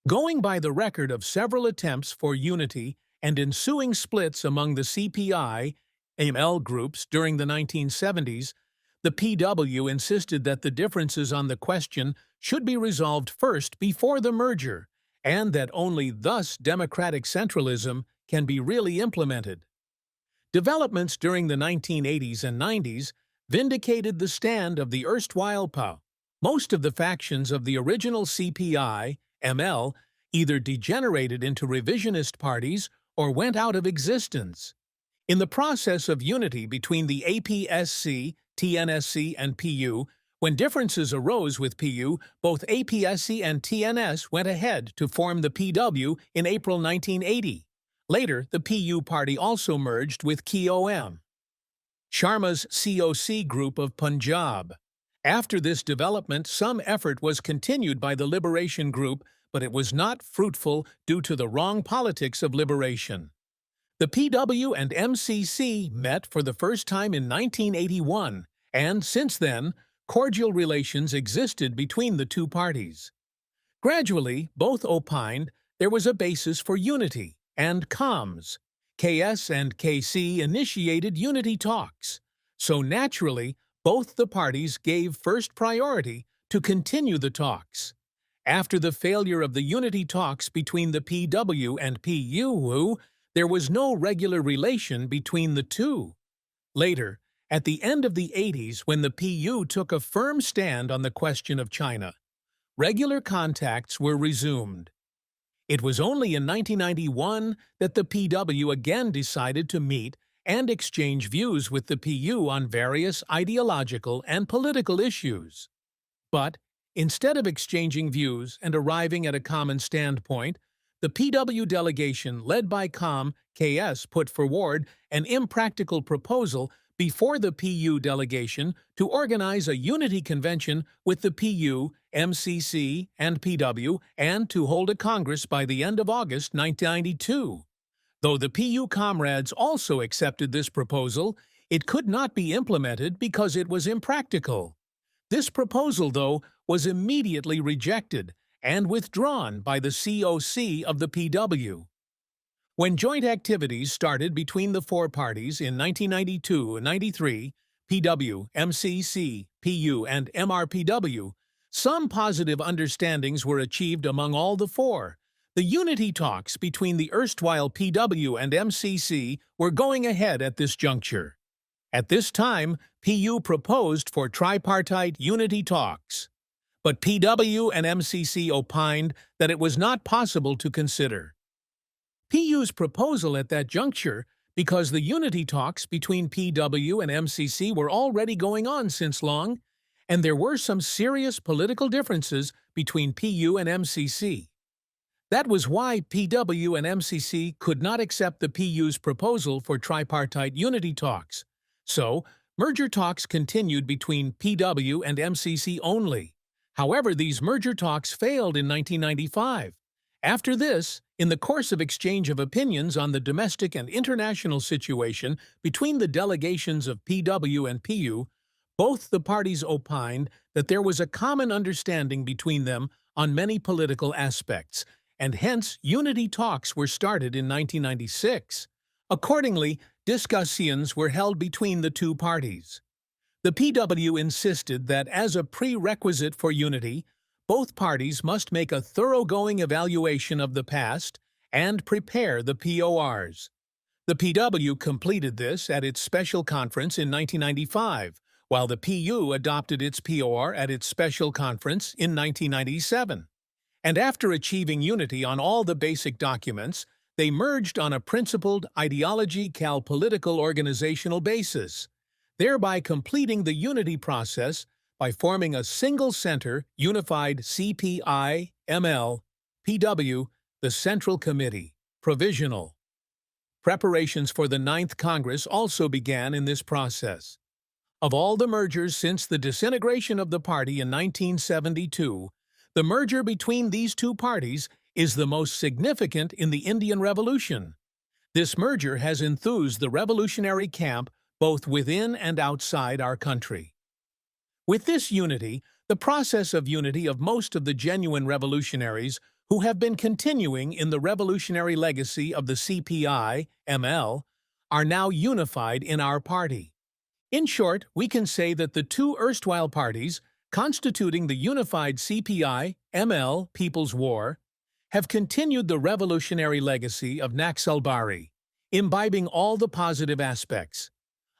Going by the record of several attempts for unity and ensuing splits among the CPI, ML groups during the 1970s, the PW insisted that the differences on the question should be resolved first before the merger, and that only thus democratic centralism can be really implemented. Developments during the 1980s and 90s vindicated the stand of the erstwhile PA. Most of the factions of the original CPI, ML, either degenerated into revisionist parties or went out of existence. In the process of unity between the APSC, TNSC, and PU, when differences arose with PU, both APSC and TNS went ahead to form the PW in April 1980. Later, the PU party also merged with KOM, Sharma's COC group of Punjab. After this development, some effort was continued by the Liberation Group, but it was not fruitful due to the wrong politics of liberation. The PW and MCC met for the first time in 1981, and since then, cordial relations existed between the two parties. Gradually, both opined there was a basis for unity, and comms. KS and KC initiated unity talks. So naturally, both the parties gave first priority to continue the talks. After the failure of the unity talks between the PW and PU, there was no regular relation between the two. Later, at the end of the 80s, when the PU took a firm stand on the question of China, regular contacts were resumed. It was only in 1991 that the PW again decided to meet and exchange views with the PU on various ideological and political issues. But instead of exchanging views and arriving at a common standpoint, the PW delegation led by KS put forward an impractical proposal before the PU delegation to organize a unity convention with the PU, MCC, and PW and to hold a Congress by the end of August 1992. Though the PU comrades also accepted this proposal, it could not be implemented because it was impractical. This proposal, though, was immediately rejected and withdrawn by the COC of the PW. When joint activities started between the four parties in 1992 and 93, PW, MCC, PU, and MRPW, some positive understandings were achieved among all the four. The unity talks between the erstwhile PW and MCC were going ahead at this juncture. At this time, PU proposed for tripartite unity talks. But PW and MCC opined that it was not possible to consider PU's proposal at that juncture because the unity talks between PW and MCC were already going on since long, and there were some serious political differences between PU and MCC. That was why PW and MCC could not accept the PU's proposal for tripartite unity talks. So, merger talks continued between PW and MCC only. However, these merger talks failed in 1995. After this, in the course of exchange of opinions on the domestic and international situation between the delegations of PW and PU, both the parties opined that there was a common understanding between them on many political aspects, and hence unity talks were started in 1996. Accordingly, discussions were held between the two parties. The PW insisted that as a prerequisite for unity, both parties must make a thoroughgoing evaluation of the past and prepare the PORs. The PW completed this at its special conference in 1995, while the PU adopted its POR at its special conference in 1997. And after achieving unity on all the basic documents, they merged on a principled ideology-political organizational basis, thereby completing the unity process by forming a single-center, unified CPI, ML, PW, the Central Committee, Provisional. Preparations for the 9th Congress also began in this process. Of all the mergers since the disintegration of the party in 1972, the merger between these two parties is the most significant in the Indian Revolution. This merger has enthused the revolutionary camp both within and outside our country. With this unity, the process of unity of most of the genuine revolutionaries who have been continuing in the revolutionary legacy of the CPI, ML, are now unified in our party. In short, we can say that the two erstwhile parties, constituting the unified CPI, ML, People's War, have continued the revolutionary legacy of Naxalbari, imbibing all the positive aspects,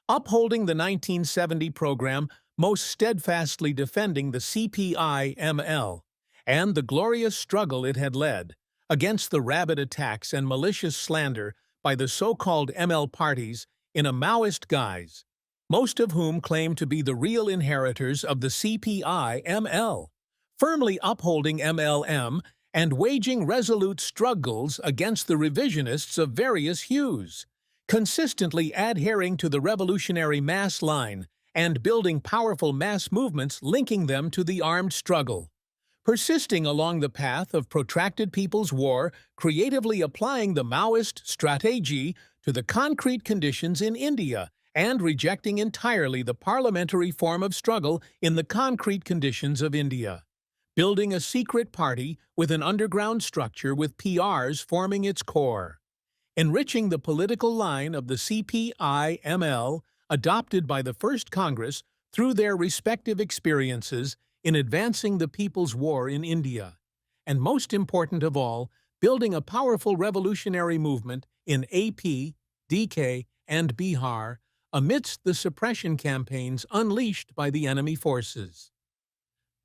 upholding the 1970 program, most steadfastly defending the CPI-ML, and the glorious struggle it had led against the rabid attacks and malicious slander by the so-called ML parties in a Maoist guise, most of whom claim to be the real inheritors of the CPI-ML, firmly upholding MLM and waging resolute struggles against the revisionists of various hues, consistently adhering to the revolutionary mass line and building powerful mass movements linking them to the armed struggle, persisting along the path of protracted people's war, creatively applying the Maoist strategy to the concrete conditions in India and rejecting entirely the parliamentary form of struggle in the concrete conditions of India. Building a secret party with an underground structure with PRs forming its core. Enriching the political line of the CPI-ML adopted by the First Congress through their respective experiences in advancing the People's War in India. And most important of all, building a powerful revolutionary movement in AP, DK, and Bihar amidst the suppression campaigns unleashed by the enemy forces.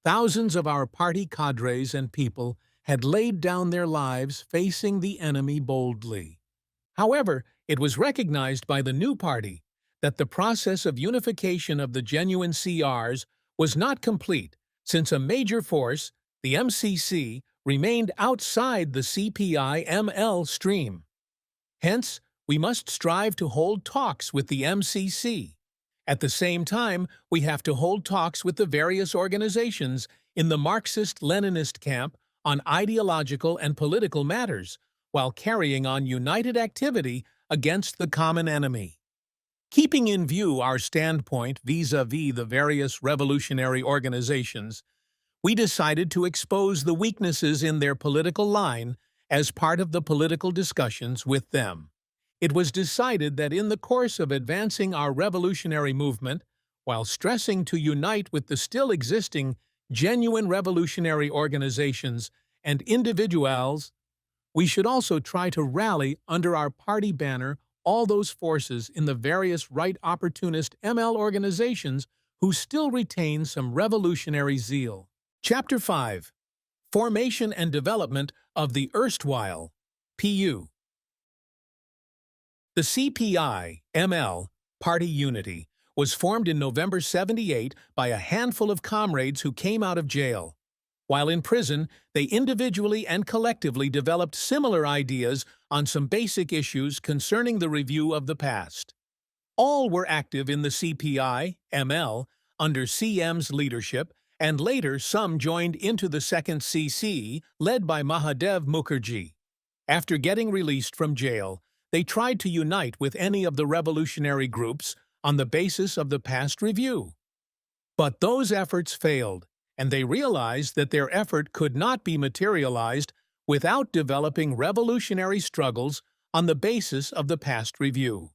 Thousands of our party cadres and people had laid down their lives facing the enemy boldly. However, it was recognized by the new party that the process of unification of the genuine CRs was not complete, since a major force, the MCC, remained outside the CPI-ML stream. Hence, we must strive to hold talks with the MCC. At the same time, we have to hold talks with the various organizations in the Marxist-Leninist camp on ideological and political matters, while carrying on united activity against the common enemy. Keeping in view our standpoint vis-à-vis the various revolutionary organizations, we decided to expose the weaknesses in their political line as part of the political discussions with them. It was decided that in the course of advancing our revolutionary movement, while stressing to unite with the still existing genuine revolutionary organizations and individuals, we should also try to rally under our party banner all those forces in the various right opportunist ML organizations who still retain some revolutionary zeal. Chapter 5. Formation and Development of the Erstwhile PU. The CPI-ML Party Unity was formed in November '78 by a handful of comrades who came out of jail. While in prison, they individually and collectively developed similar ideas on some basic issues concerning the review of the past. All were active in the CPI-ML under CM's leadership, and later some joined into the second CC, led by Mahadev Mukherjee. After getting released from jail, they tried to unite with any of the revolutionary groups on the basis of the past review. But those efforts failed, and they realized that their effort could not be materialized without developing revolutionary struggles on the basis of the past review.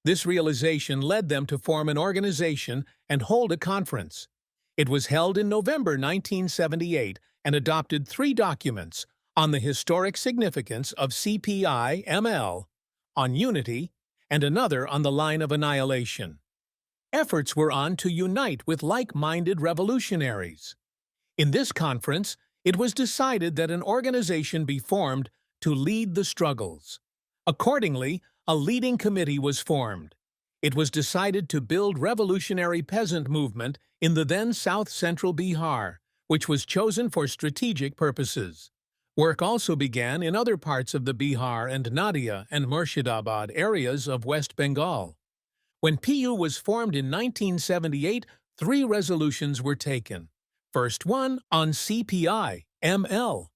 This realization led them to form an organization and hold a conference. It was held in November 1978 and adopted 3 documents on the historic significance of CPI-ML, on unity, and another on the line of annihilation. Efforts were on to unite with like-minded revolutionaries. In this conference, it was decided that an organization be formed to lead the struggles. Accordingly, a leading committee was formed. It was decided to build revolutionary peasant movement in the then south-central Bihar, which was chosen for strategic purposes. Work also began in other parts of the Bihar and Nadia and Murshidabad areas of West Bengal. When PU was formed in 1978, 3 resolutions were taken. First one on CPI-ML.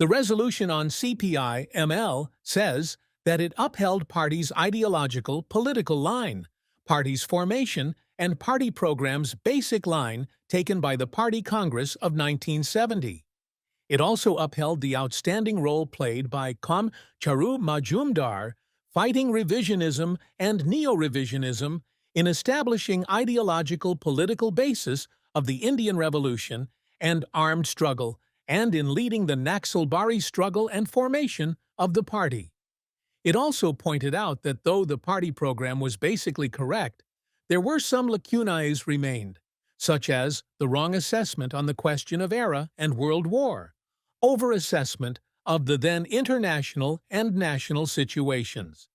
The resolution on CPI-ML says that it upheld party's ideological, political line, party's formation, and party program's basic line taken by the Party Congress of 1970. It also upheld the outstanding role played by Com. Charu Majumdar, fighting revisionism and neo-revisionism in establishing ideological political basis of the Indian Revolution and armed struggle, and in leading the Naxalbari struggle and formation of the party. It also pointed out that though the party program was basically correct, there were some lacunae remained, such as the wrong assessment on the question of era and world war, over-assessment of the then international and national situations,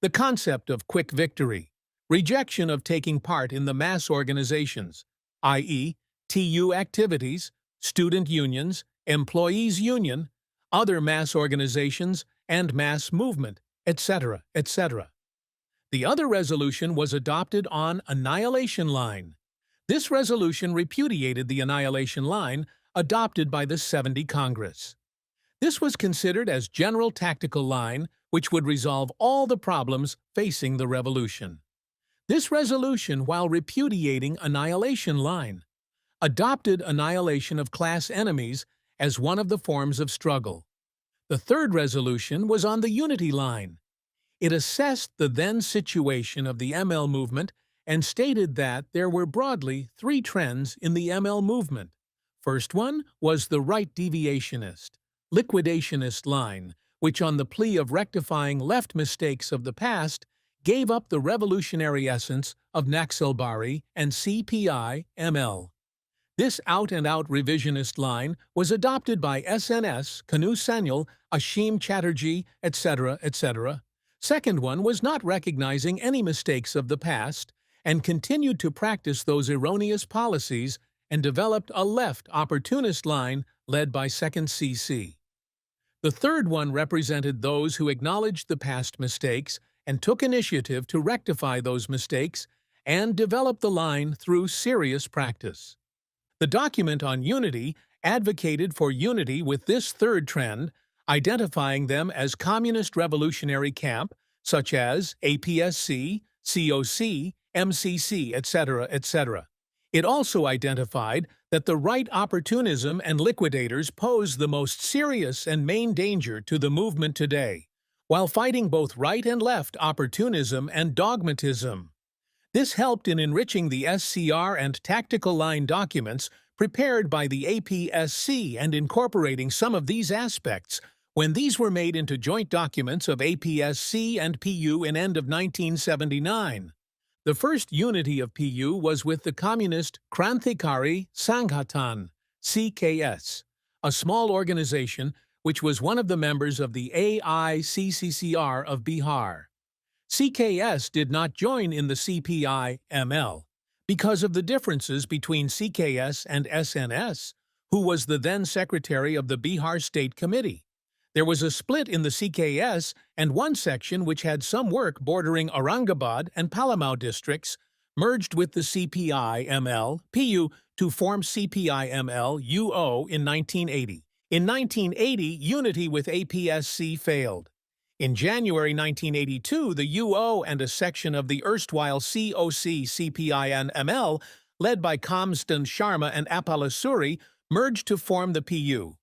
the concept of quick victory, rejection of taking part in the mass organizations, i.e., TU activities, student unions, employees' union, other mass organizations, and mass movement, etc., etc. The other resolution was adopted on annihilation line. This resolution repudiated the annihilation line adopted by the '70 Congress. This was considered as general tactical line which would resolve all the problems facing the revolution. This resolution, while repudiating annihilation line, adopted annihilation of class enemies as one of the forms of struggle. The third resolution was on the unity line. It assessed the then situation of the ML movement and stated that there were broadly three trends in the ML movement. First one was the right deviationist, liquidationist line, which on the plea of rectifying left mistakes of the past gave up the revolutionary essence of Naxalbari and CPI ML. This out-and-out revisionist line was adopted by SNS, Kanu Sanyal, Ashim Chatterjee, etc., etc. Second one was not recognizing any mistakes of the past and continued to practice those erroneous policies and developed a left opportunist line led by Second CC. The third one represented those who acknowledged the past mistakes and took initiative to rectify those mistakes and developed the line through serious practice. The document on unity advocated for unity with this third trend, identifying them as communist revolutionary camp, such as APSC, COC, MCC, etc., etc. It also identified that the right opportunism and liquidators pose the most serious and main danger to the movement today, while fighting both right and left opportunism and dogmatism. This helped in enriching the SCR and tactical line documents prepared by the APSC and incorporating some of these aspects when these were made into joint documents of APSC and PU in end of 1979. The first unity of PU was with the communist Krantikari Sanghatan, CKS, a small organization which was one of the members of the AICCCR of Bihar. CKS did not join in the CPI ML because of the differences between CKS and SNS, who was the then secretary of the Bihar State Committee. There was a split in the CKS, and one section which had some work bordering Aurangabad and Palamau districts merged with the CPI ML PU to form CPI ML UO in 1980. In 1980, unity with APSC failed. In January 1982, the UO and a section of the erstwhile COC, CPI and ML, led by Kamstan Sharma and Appalasuri, merged to form the PU.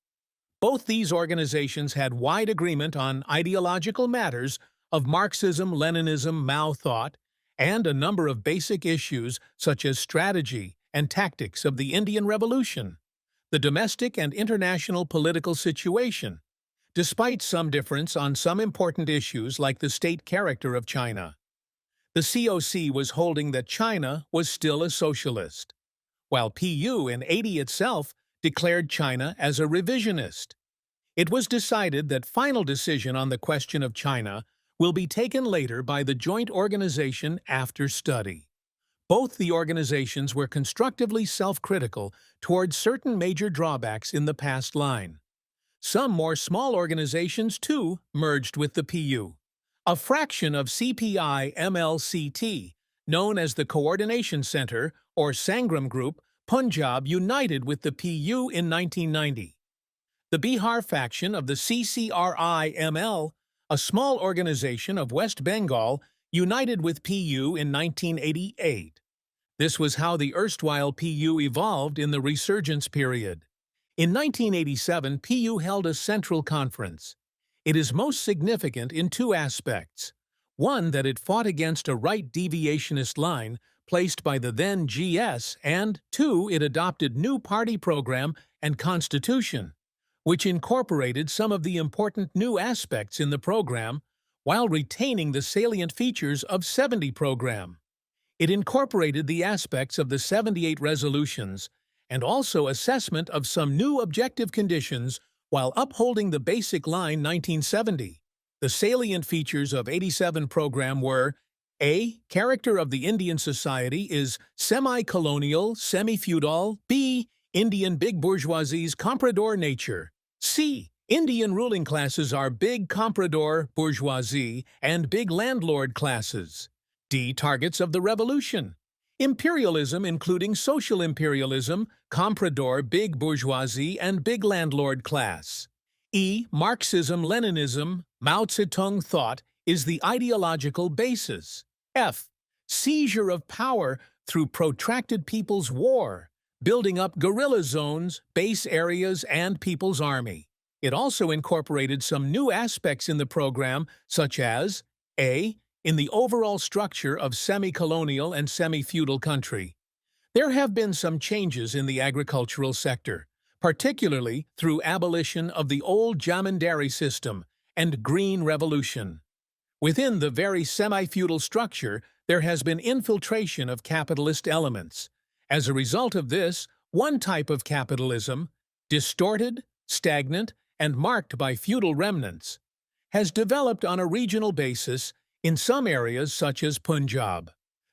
Both these organizations had wide agreement on ideological matters of Marxism, Leninism, Mao thought, and a number of basic issues such as strategy and tactics of the Indian Revolution, the domestic and international political situation, despite some difference on some important issues like the state character of China. The COC was holding that China was still a socialist, while PU in 80 itself declared China as a revisionist. It was decided that final decision on the question of China will be taken later by the joint organization after study. Both the organizations were constructively self-critical towards certain major drawbacks in the past line. Some more small organizations, too, merged with the PU. A fraction of CPI MLCT, known as the Coordination Center or Sangram Group, Punjab, united with the PU in 1990. The Bihar faction of the CCRI-ML, a small organization of West Bengal, united with PU in 1988. This was how the erstwhile PU evolved in the resurgence period. In 1987, PU held a central conference. It is most significant in two aspects. One, that it fought against a right deviationist line placed by the then GS, and two, it adopted new party program and constitution, which incorporated some of the important new aspects in the program while retaining the salient features of 70 program. It incorporated the aspects of the 78 resolutions and also assessment of some new objective conditions while upholding the basic line 1970. The salient features of 87 program were: A. Character of the Indian society is semi-colonial, semi-feudal. B. Indian big bourgeoisie's comprador nature. C. Indian ruling classes are big comprador bourgeoisie and big landlord classes. D. Targets of the revolution: imperialism including social imperialism, comprador big bourgeoisie and big landlord class. Marxism-Leninism, Mao Zedong thought is the ideological basis. F. Seizure of power through protracted people's war, building up guerrilla zones, base areas, and people's army. It also incorporated some new aspects in the program, such as A. In the overall structure of semi-colonial and semi-feudal country. There have been some changes in the agricultural sector, particularly through abolition of the old jamindari system and Green Revolution. Within the very semi-feudal structure, there has been infiltration of capitalist elements. As a result of this, one type of capitalism, distorted, stagnant, and marked by feudal remnants, has developed on a regional basis in some areas such as Punjab.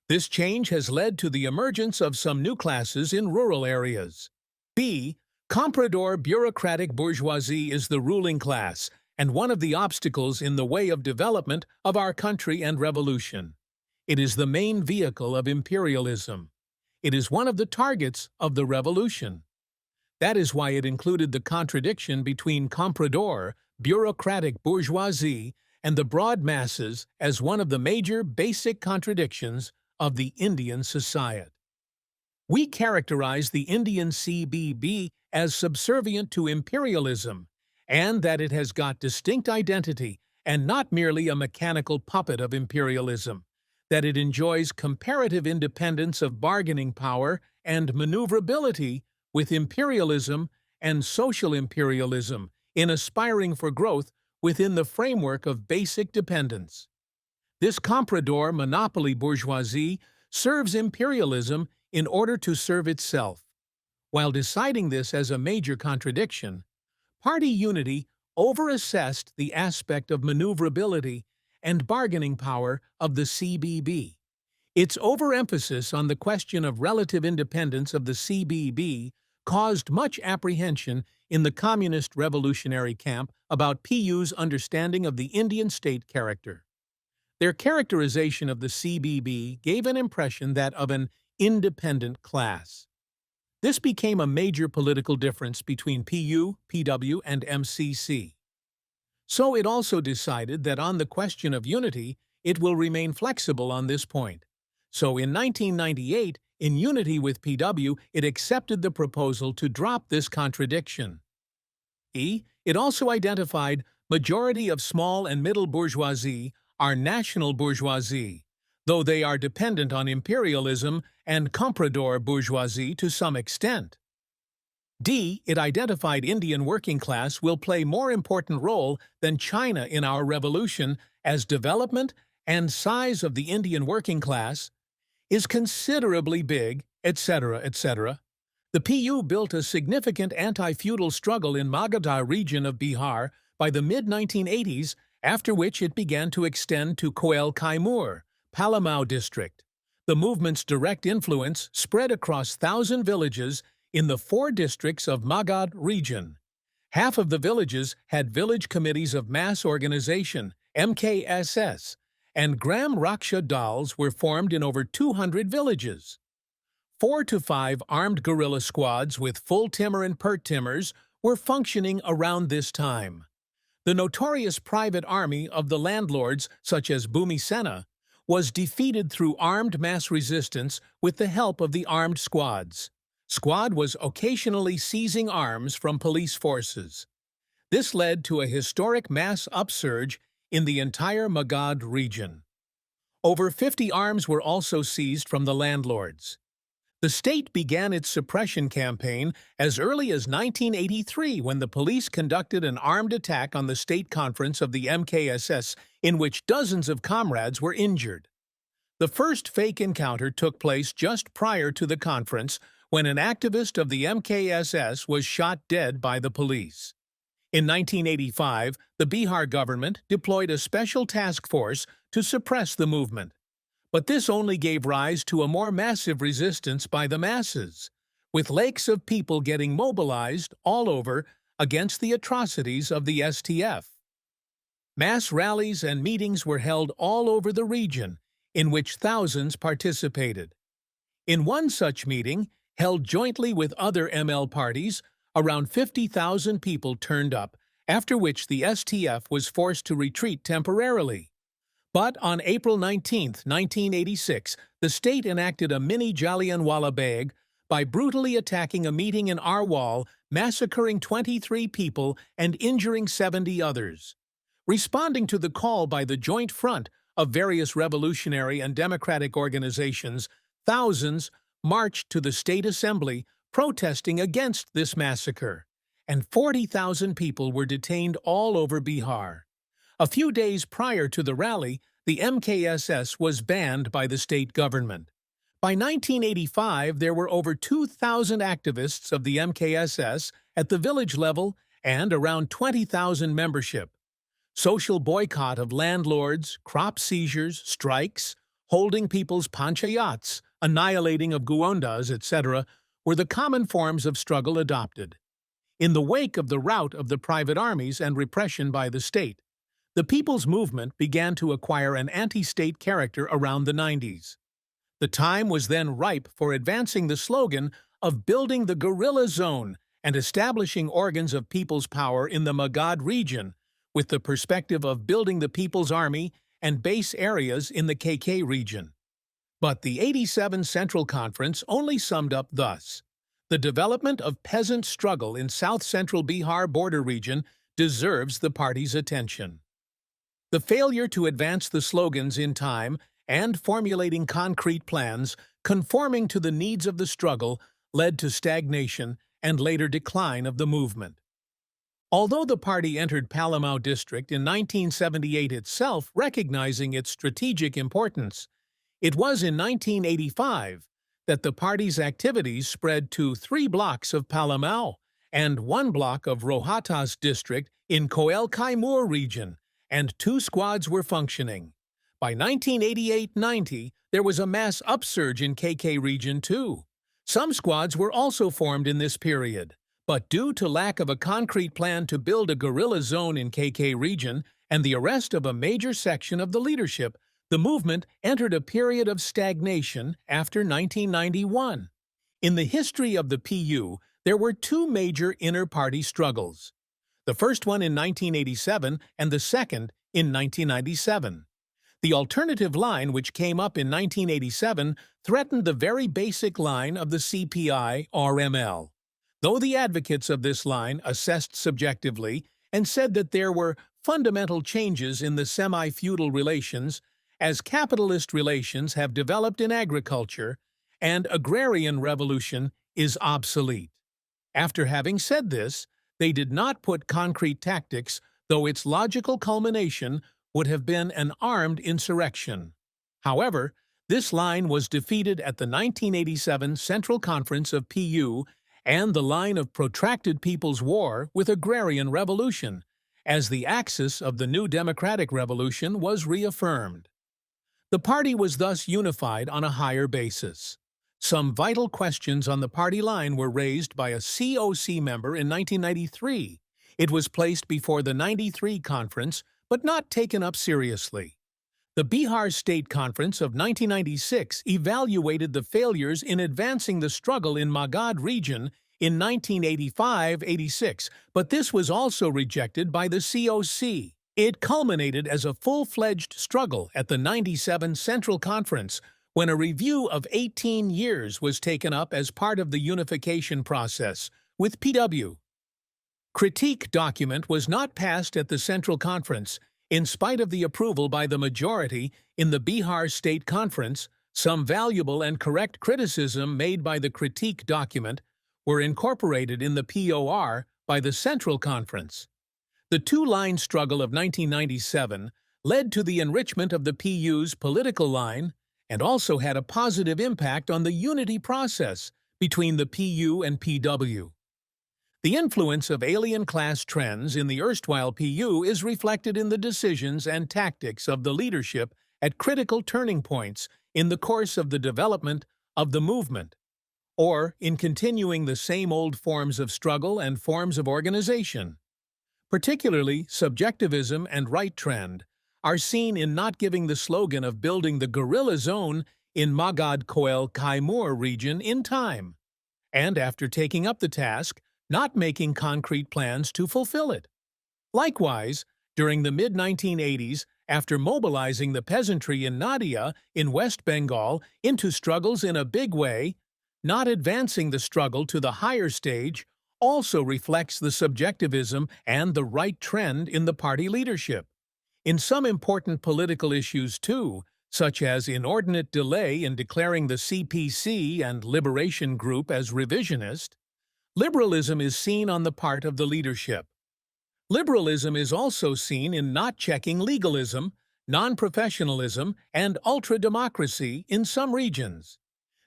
This change has led to the emergence of some new classes in rural areas. B. Comprador bureaucratic bourgeoisie is the ruling class and one of the obstacles in the way of development of our country and revolution. It is the main vehicle of imperialism. It is one of the targets of the revolution. That is why it included the contradiction between comprador, bureaucratic bourgeoisie, and the broad masses as one of the major basic contradictions of the Indian society. We characterize the Indian CBB as subservient to imperialism, and that it has got distinct identity and not merely a mechanical puppet of imperialism, that it enjoys comparative independence of bargaining power and maneuverability with imperialism and social imperialism in aspiring for growth within the framework of basic dependence. This comprador monopoly bourgeoisie serves imperialism in order to serve itself. While deciding this as a major contradiction, Party Unity overassessed the aspect of maneuverability and bargaining power of the CBB. Its overemphasis on the question of relative independence of the CBB caused much apprehension in the communist revolutionary camp about PU's understanding of the Indian state character. Their characterization of the CBB gave an impression that of an independent class. This became a major political difference between PU, PW, and MCC. So it also decided that on the question of unity, it will remain flexible on this point. So in 1998, in unity with PW, it accepted the proposal to drop this contradiction. It also identified majority of small and middle bourgeoisie are national bourgeoisie, though they are dependent on imperialism and comprador bourgeoisie to some extent. It identified Indian working class will play more important role than China in our revolution as development and size of the Indian working class is considerably big, etc., etc. The PU built a significant anti-feudal struggle in Magadha region of Bihar by the mid-1980s, after which it began to extend to Koel Kaimur, Palamau district. The movement's direct influence spread across 1,000 villages in the 4 districts of Magadha region. Half of the villages had village committees of mass organization, MKSS, and Gram Raksha Dals were formed in over 200 villages. 4 to 5 armed guerrilla squads with full timmer and pert timmers were functioning around this time. The notorious private army of the landlords, such as Bhumi Sena, was defeated through armed mass resistance with the help of the armed squads. Squad was occasionally seizing arms from police forces. This led to a historic mass upsurge in the entire Magadha region. Over 50 arms were also seized from the landlords. The state began its suppression campaign as early as 1983 when the police conducted an armed attack on the state conference of the MKSS in which dozens of comrades were injured. The first fake encounter took place just prior to the conference when an activist of the MKSS was shot dead by the police. In 1985, the Bihar government deployed a special task force to suppress the movement. But this only gave rise to a more massive resistance by the masses, with lakes of people getting mobilized all over against the atrocities of the STF. Mass rallies and meetings were held all over the region, in which thousands participated. In one such meeting, held jointly with other ML parties, around 50,000 people turned up, after which the STF was forced to retreat temporarily. But on April 19, 1986, the state enacted a mini Jallianwala Bagh by brutally attacking a meeting in Arwal, massacring 23 people and injuring 70 others. Responding to the call by the Joint Front of various revolutionary and democratic organizations, thousands marched to the State Assembly protesting against this massacre, and 40,000 people were detained all over Bihar. A few days prior to the rally, the MKSS was banned by the state government. By 1985, there were over 2,000 activists of the MKSS at the village level and around 20,000 membership. Social boycott of landlords, crop seizures, strikes, holding people's panchayats, annihilating of guondas, etc., were the common forms of struggle adopted. In the wake of the rout of the private armies and repression by the state, the people's movement began to acquire an anti-state character around the 90s. The time was then ripe for advancing the slogan of building the guerrilla zone and establishing organs of people's power in the Magadh region, with the perspective of building the People's Army and base areas in the KK region. But the '87 Central Conference only summed up thus: the development of peasant struggle in south-central Bihar border region deserves the party's attention. The failure to advance the slogans in time and formulating concrete plans conforming to the needs of the struggle led to stagnation and later decline of the movement. Although the party entered Palamau district in 1978 itself, recognizing its strategic importance, it was in 1985 that the party's activities spread to 3 blocks of Palamau and 1 block of Rohtas district in Koel Kaimur region, and 2 squads were functioning. By 1988-90, there was a mass upsurge in KK region too. Some squads were also formed in this period, but due to lack of a concrete plan to build a guerrilla zone in KK region and the arrest of a major section of the leadership, the movement entered a period of stagnation after 1991. In the history of the PU, there were 2 major inter-party struggles. The first one in 1987 and the second in 1997. The alternative line, which came up in 1987, threatened the very basic line of the CPI RML. Though the advocates of this line assessed subjectively and said that there were fundamental changes in the semi-feudal relations, as capitalist relations have developed in agriculture, and agrarian revolution is obsolete. After having said this, they did not put concrete tactics, though its logical culmination would have been an armed insurrection. However, this line was defeated at the 1987 Central Conference of PU and the line of protracted people's war with agrarian revolution, as the axis of the new democratic revolution was reaffirmed. The party was thus unified on a higher basis. Some vital questions on the party line were raised by a COC member in 1993. It was placed before the '93 conference, but not taken up seriously. The Bihar State Conference of 1996 evaluated the failures in advancing the struggle in Magadh region in 1985-86, but this was also rejected by the COC. It culminated as a full-fledged struggle at the '97 Central Conference, when a review of 18 years was taken up as part of the unification process with PW. Critique document was not passed at the Central Conference. In spite of the approval by the majority in the Bihar State Conference, some valuable and correct criticism made by the critique document were incorporated in the POR by the Central Conference. The two-line struggle of 1997 led to the enrichment of the PU's political line and also had a positive impact on the unity process between the PU and PW. The influence of alien class trends in the erstwhile PU is reflected in the decisions and tactics of the leadership at critical turning points in the course of the development of the movement, or in continuing the same old forms of struggle and forms of organization. Particularly, subjectivism and right trend are seen in not giving the slogan of building the guerrilla zone in Magadh Koel Kaimur region in time, and after taking up the task, not making concrete plans to fulfill it. Likewise, during the mid-1980s, after mobilizing the peasantry in Nadia in West Bengal into struggles in a big way, not advancing the struggle to the higher stage also reflects the subjectivism and the right trend in the party leadership. In some important political issues, too, such as inordinate delay in declaring the CPC and Liberation Group as revisionist, liberalism is seen on the part of the leadership. Liberalism is also seen in not checking legalism, non-professionalism, and ultra-democracy in some regions.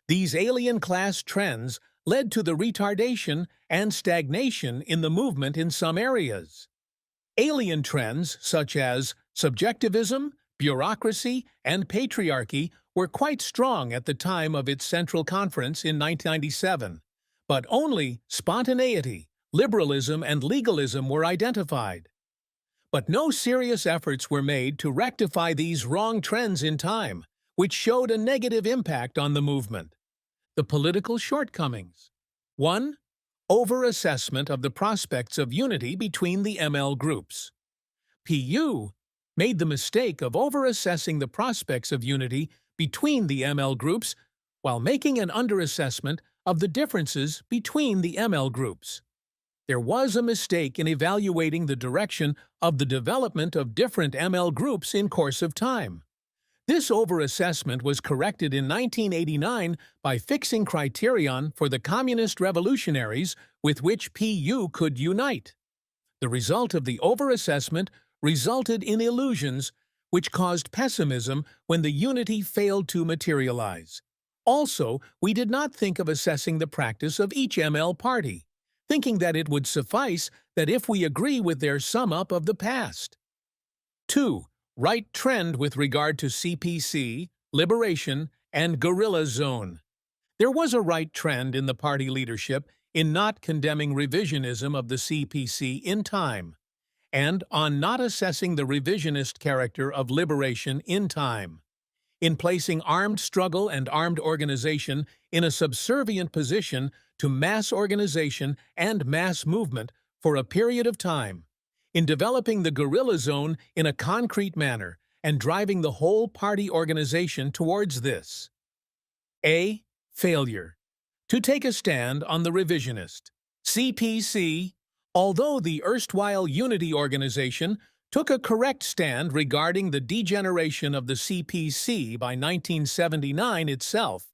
These alien class trends led to the retardation and stagnation in the movement in some areas. Alien trends such as subjectivism, bureaucracy, and patriarchy were quite strong at the time of its Central Conference in 1997, but only spontaneity, liberalism, and legalism were identified. But no serious efforts were made to rectify these wrong trends in time, which showed a negative impact on the movement. The political shortcomings. 1. Over-assessment of the prospects of unity between the ML groups. PU made the mistake of over-assessing the prospects of unity between the ML groups while making an under-assessment of the differences between the ML groups. There was a mistake in evaluating the direction of the development of different ML groups in course of time. This over-assessment was corrected in 1989 by fixing criterion for the communist revolutionaries with which PU could unite. The result of the over-assessment resulted in illusions, which caused pessimism when the unity failed to materialize. Also, we did not think of assessing the practice of each ML party, thinking that it would suffice that if we agree with their sum-up of the past. 2. Right trend with regard to CPC, liberation, and guerrilla zone. There was a right trend in the party leadership in not condemning revisionism of the CPC in time, and on not assessing the revisionist character of liberation in time, in placing armed struggle and armed organization in a subservient position to mass organization and mass movement for a period of time, in developing the guerrilla zone in a concrete manner and driving the whole party organization towards this. A. Failure. To take a stand on the revisionist. CPC, although the erstwhile Unity Organization took a correct stand regarding the degeneration of the CPC by 1979 itself,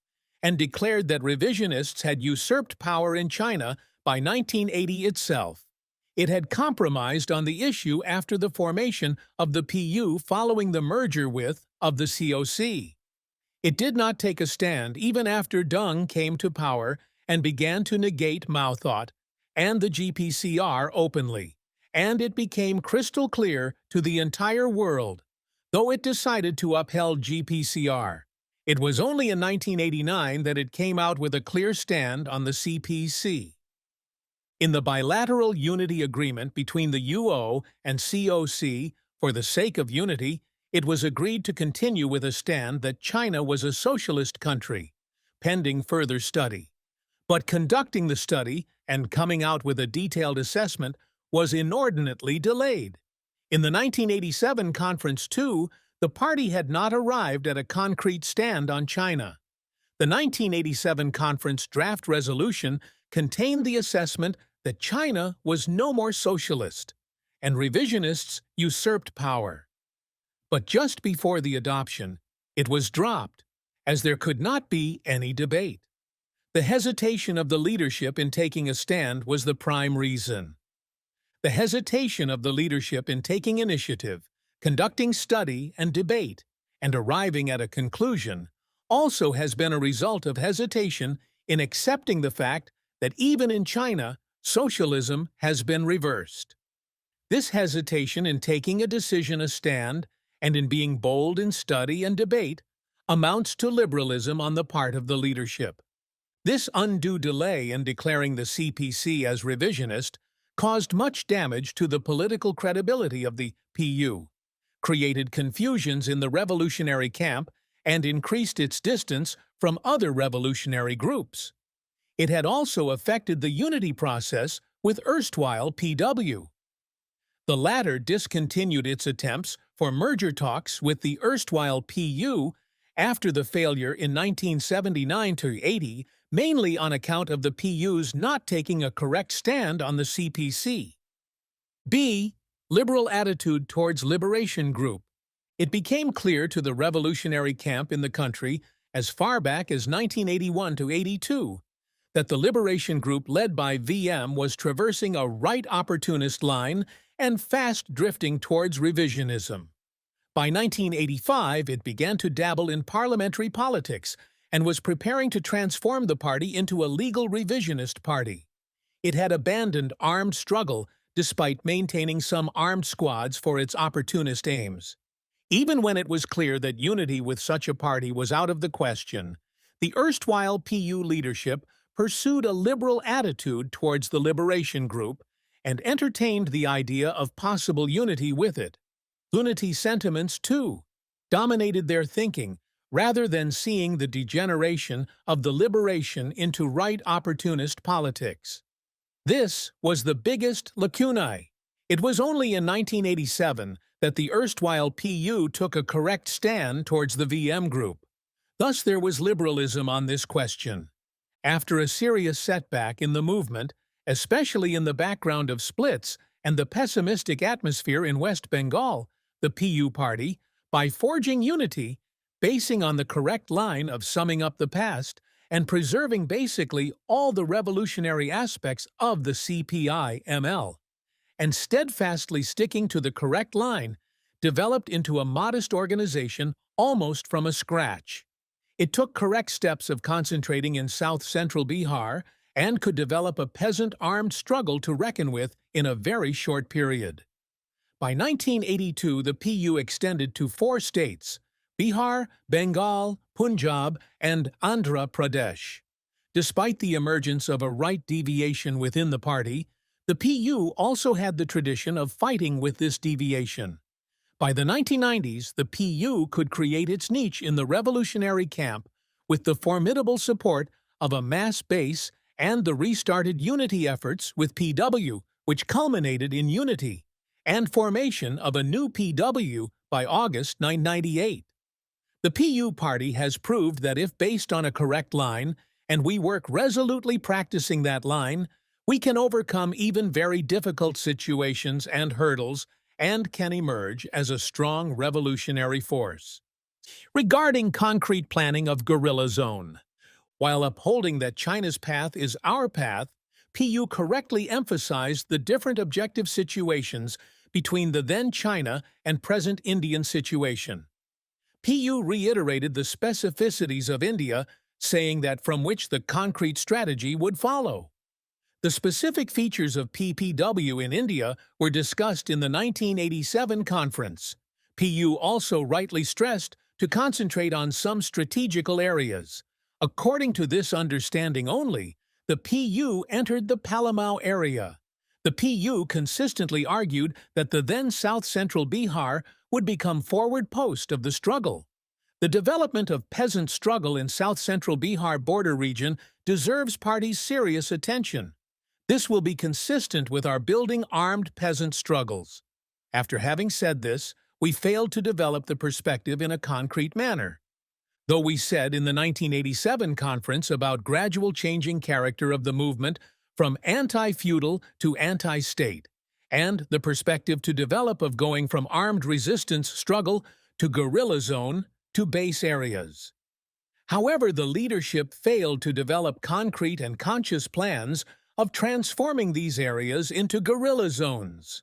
and declared that revisionists had usurped power in China by 1980 itself, it had compromised on the issue after the formation of the PU following the merger of the COC. It did not take a stand even after Deng came to power and began to negate Mao thought and the GPCR openly, and it became crystal clear to the entire world, though it decided to uphold GPCR. It was only in 1989 that it came out with a clear stand on the CPC. In the bilateral unity agreement between the UO and COC, for the sake of unity, it was agreed to continue with a stand that China was a socialist country, pending further study. But conducting the study and coming out with a detailed assessment was inordinately delayed. In the 1987 conference, too, the party had not arrived at a concrete stand on China. The 1987 conference draft resolution contained the assessment that China was no more socialist, and revisionists usurped power. But just before the adoption, it was dropped, as there could not be any debate. The hesitation of the leadership in taking a stand was the prime reason. The hesitation of the leadership in taking initiative, conducting study and debate, and arriving at a conclusion also has been a result of hesitation in accepting the fact that even in China, socialism has been reversed. This hesitation in taking a decision, a stand, and in being bold in study and debate amounts to liberalism on the part of the leadership. This undue delay in declaring the CPC as revisionist caused much damage to the political credibility of the PU, created confusions in the revolutionary camp, and increased its distance from other revolutionary groups. It had also affected the unity process with erstwhile PW. The latter discontinued its attempts for merger talks with the erstwhile PU after the failure in 1979–80, mainly on account of the PU's not taking a correct stand on the CPC. B. Liberal attitude towards liberation group. It became clear to the revolutionary camp in the country as far back as 1981–82 that the liberation group led by VM was traversing a right opportunist line and fast drifting towards revisionism. By 1985, it began to dabble in parliamentary politics and was preparing to transform the party into a legal revisionist party. It had abandoned armed struggle despite maintaining some armed squads for its opportunist aims. Even when it was clear that unity with such a party was out of the question, the erstwhile PU leadership pursued a liberal attitude towards the liberation group and entertained the idea of possible unity with it. Unity sentiments, too, dominated their thinking rather than seeing the degeneration of the liberation into right opportunist politics. This was the biggest lacunae. It was only in 1987 that the erstwhile PU took a correct stand towards the VM group. Thus there was liberalism on this question. After a serious setback in the movement, especially in the background of splits and the pessimistic atmosphere in West Bengal, the PU party, by forging unity, basing on the correct line of summing up the past, and preserving basically all the revolutionary aspects of the CPI-ML, and steadfastly sticking to the correct line, developed into a modest organization almost from a scratch. It took correct steps of concentrating in south-central Bihar and could develop a peasant armed struggle to reckon with in a very short period. By 1982, the PU extended to 4 states: Bihar, Bengal, Punjab, and Andhra Pradesh. Despite the emergence of a right deviation within the party, the PU also had the tradition of fighting with this deviation. By the 1990s, the PU could create its niche in the revolutionary camp with the formidable support of a mass base and the restarted unity efforts with PW, which culminated in unity, and formation of a new PW by August 1998. The PU party has proved that if based on a correct line, and we work resolutely practicing that line, we can overcome even very difficult situations and hurdles and can emerge as a strong revolutionary force. Regarding concrete planning of guerrilla zone, while upholding that China's path is our path, PU correctly emphasized the different objective situations between the then China and present Indian situation. PU reiterated the specificities of India, saying that from which the concrete strategy would follow. The specific features of PPW in India were discussed in the 1987 conference. PU also rightly stressed to concentrate on some strategical areas. According to this understanding only, the PU entered the Palamau area. The PU consistently argued that the then south-central Bihar would become forward post of the struggle. The development of peasant struggle in south-central Bihar border region deserves party's serious attention. This will be consistent with our building armed peasant struggles. After having said this, we failed to develop the perspective in a concrete manner. Though we said in the 1987 conference about gradual changing character of the movement from anti-feudal to anti-state, and the perspective to develop of going from armed resistance struggle to guerrilla zone to base areas. However, the leadership failed to develop concrete and conscious plans of transforming these areas into guerrilla zones.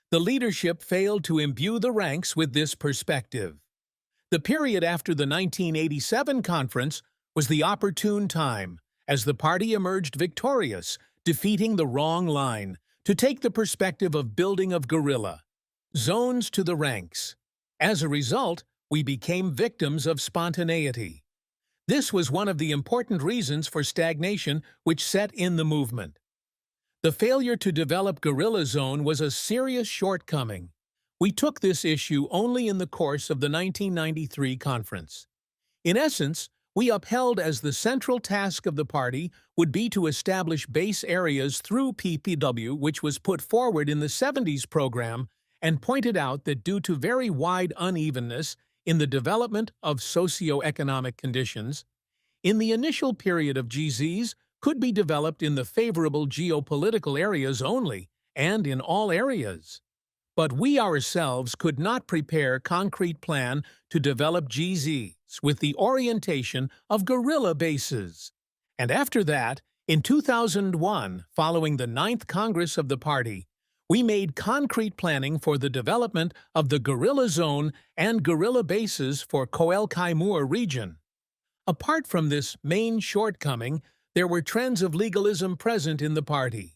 The leadership failed to imbue the ranks with this perspective. The period after the 1987 conference was the opportune time, as the party emerged victorious, defeating the wrong line, to take the perspective of building of guerrilla zones to the ranks. As a result, we became victims of spontaneity. This was one of the important reasons for stagnation which set in the movement. The failure to develop guerrilla zone was a serious shortcoming. We took this issue only in the course of the 1993 conference. In essence, we upheld as the central task of the party would be to establish base areas through PPW, which was put forward in the 70s program, and pointed out that due to very wide unevenness in the development of socio-economic conditions, in the initial period of GZs could be developed in the favorable geopolitical areas only, and in all areas. But we ourselves could not prepare concrete plan to develop GZs with the orientation of guerrilla bases. And after that, in 2001, following the 9th Congress of the party, we made concrete planning for the development of the guerrilla zone and guerrilla bases for Coel Kaimur region. Apart from this main shortcoming, there were trends of legalism present in the party.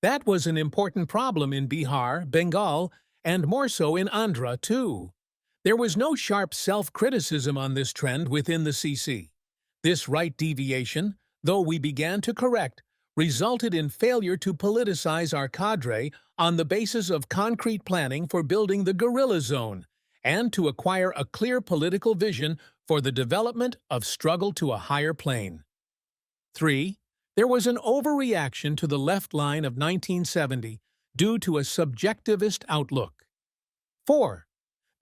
That was an important problem in Bihar, Bengal, and more so in Andhra, too. There was no sharp self-criticism on this trend within the CC. This right deviation, though we began to correct, resulted in failure to politicize our cadre on the basis of concrete planning for building the guerrilla zone, and to acquire a clear political vision for the development of struggle to a higher plane. 3. There was an overreaction to the left line of 1970 due to a subjectivist outlook. 4.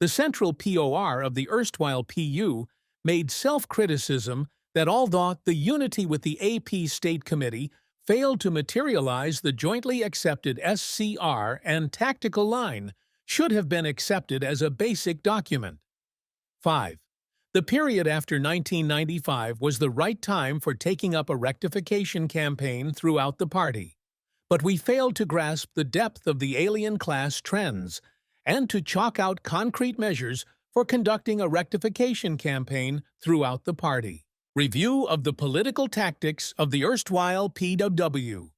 The central POR of the erstwhile PU made self-criticism that although the unity with the AP State Committee failed to materialize, the jointly accepted SCR and tactical line should have been accepted as a basic document. 5. The period after 1995 was the right time for taking up a rectification campaign throughout the party, but we failed to grasp the depth of the alien class trends and to chalk out concrete measures for conducting a rectification campaign throughout the party. Review of the political tactics of the erstwhile PWW.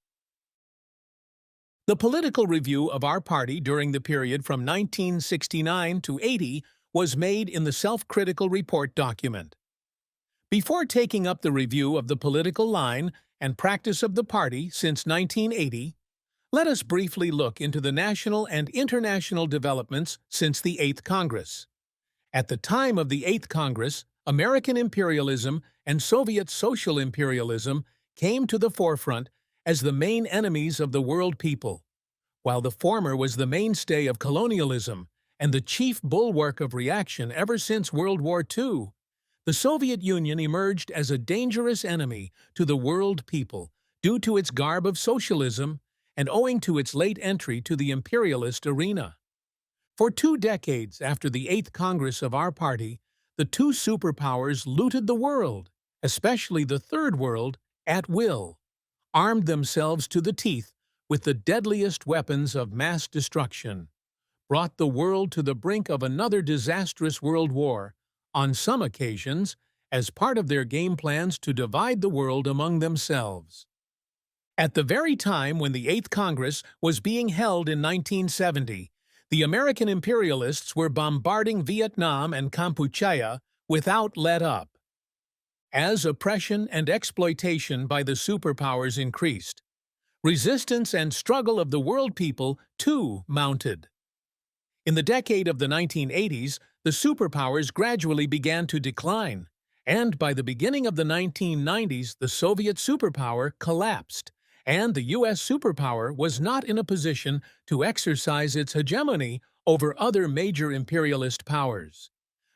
The political review of our party during the period from 1969 to 80 was made in the self-critical report document. Before taking up the review of the political line and practice of the party since 1980, let us briefly look into the national and international developments since the 8th Congress. At the time of the 8th Congress, American imperialism and Soviet social imperialism came to the forefront as the main enemies of the world people, while the former was the mainstay of colonialism and the chief bulwark of reaction ever since World War II. The Soviet Union emerged as a dangerous enemy to the world people due to its garb of socialism and owing to its late entry to the imperialist arena. For 2 decades after the 8th Congress of our party, the two superpowers looted the world, especially the Third World, at will, armed themselves to the teeth with the deadliest weapons of mass destruction, brought the world to the brink of another disastrous world war, on some occasions, as part of their game plans to divide the world among themselves. At the very time when the 8th Congress was being held in 1970, the American imperialists were bombarding Vietnam and Kampuchea without let up. As oppression and exploitation by the superpowers increased, resistance and struggle of the world people, too, mounted. In the decade of the 1980s, the superpowers gradually began to decline, and by the beginning of the 1990s, the Soviet superpower collapsed, and the U.S. superpower was not in a position to exercise its hegemony over other major imperialist powers.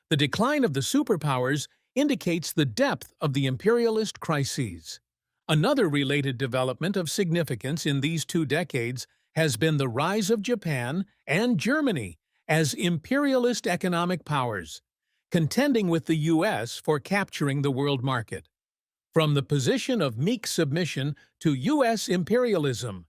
The decline of the superpowers indicates the depth of the imperialist crises. Another related development of significance in these 2 decades has been the rise of Japan and Germany as imperialist economic powers, contending with the U.S. for capturing the world market. From the position of meek submission to U.S. imperialism,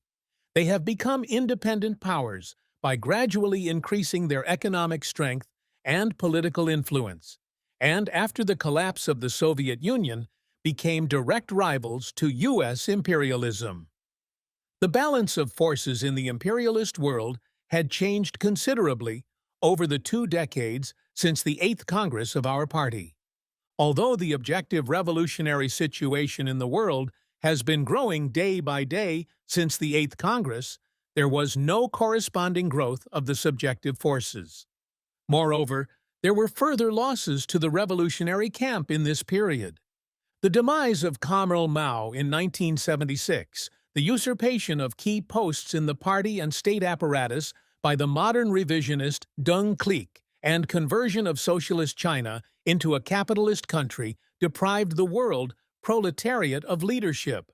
they have become independent powers by gradually increasing their economic strength and political influence, and after the collapse of the Soviet Union, became direct rivals to U.S. imperialism. The balance of forces in the imperialist world had changed considerably over the 2 decades since the 8th Congress of our party. Although the objective revolutionary situation in the world has been growing day by day since the 8th Congress, there was no corresponding growth of the subjective forces. Moreover, there were further losses to the revolutionary camp in this period. The demise of Comrade Mao in 1976, the usurpation of key posts in the party and state apparatus by the modern revisionist Deng clique, and conversion of socialist China into a capitalist country deprived the world proletariat of leadership.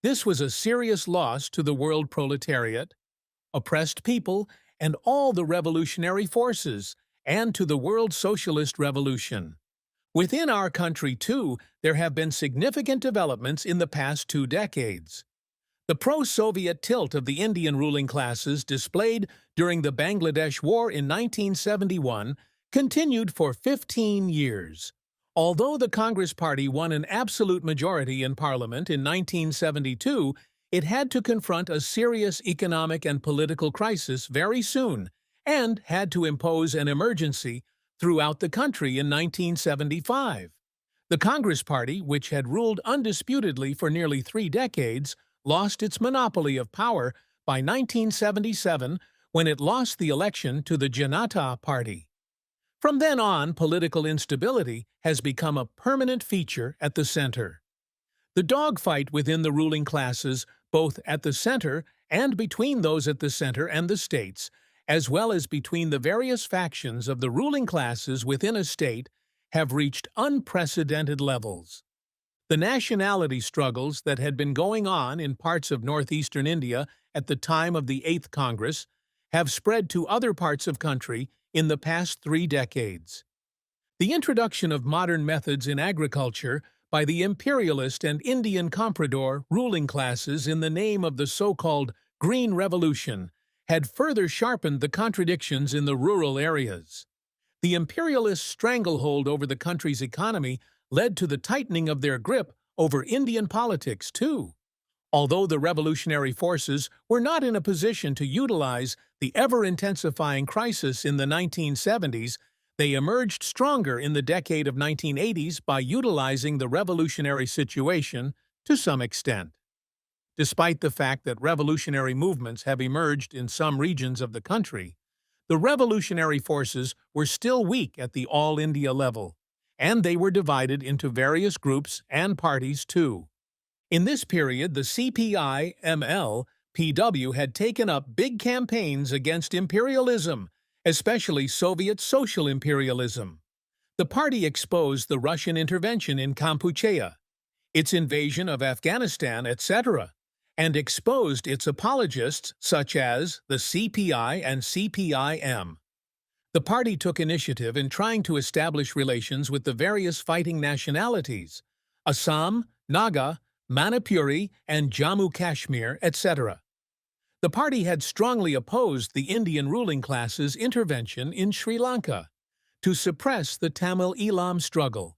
This was a serious loss to the world proletariat, oppressed people, and all the revolutionary forces, and to the world socialist revolution. Within our country, too, there have been significant developments in the past 2 decades. The pro-Soviet tilt of the Indian ruling classes displayed during the Bangladesh War in 1971 continued for 15 years. Although the Congress Party won an absolute majority in Parliament in 1972, it had to confront a serious economic and political crisis very soon, and had to impose an emergency throughout the country in 1975. The Congress Party, which had ruled undisputedly for nearly 3 decades, lost its monopoly of power by 1977 when it lost the election to the Janata Party. From then on, political instability has become a permanent feature at the center. The dogfight within the ruling classes, both at the center and between those at the center and the states, as well as between the various factions of the ruling classes within a state, have reached unprecedented levels. The nationality struggles that had been going on in parts of northeastern India at the time of the 8th Congress have spread to other parts of country in the past 3 decades. The introduction of modern methods in agriculture by the imperialist and Indian comprador ruling classes in the name of the so-called Green Revolution had further sharpened the contradictions in the rural areas. The imperialist stranglehold over the country's economy led to the tightening of their grip over Indian politics, too. Although the revolutionary forces were not in a position to utilize the ever-intensifying crisis in the 1970s, they emerged stronger in the decade of 1980s by utilizing the revolutionary situation to some extent. Despite the fact that revolutionary movements have emerged in some regions of the country, the revolutionary forces were still weak at the all-India level, and they were divided into various groups and parties too. In this period, the CPI-ML-PW had taken up big campaigns against imperialism, especially Soviet social imperialism. The party exposed the Russian intervention in Kampuchea, its invasion of Afghanistan, etc., and exposed its apologists such as the CPI and CPI-M. The party took initiative in trying to establish relations with the various fighting nationalities, Assam, Naga, Manipuri, and Jammu Kashmir, etc. The party had strongly opposed the Indian ruling class's intervention in Sri Lanka to suppress the Tamil Eelam struggle.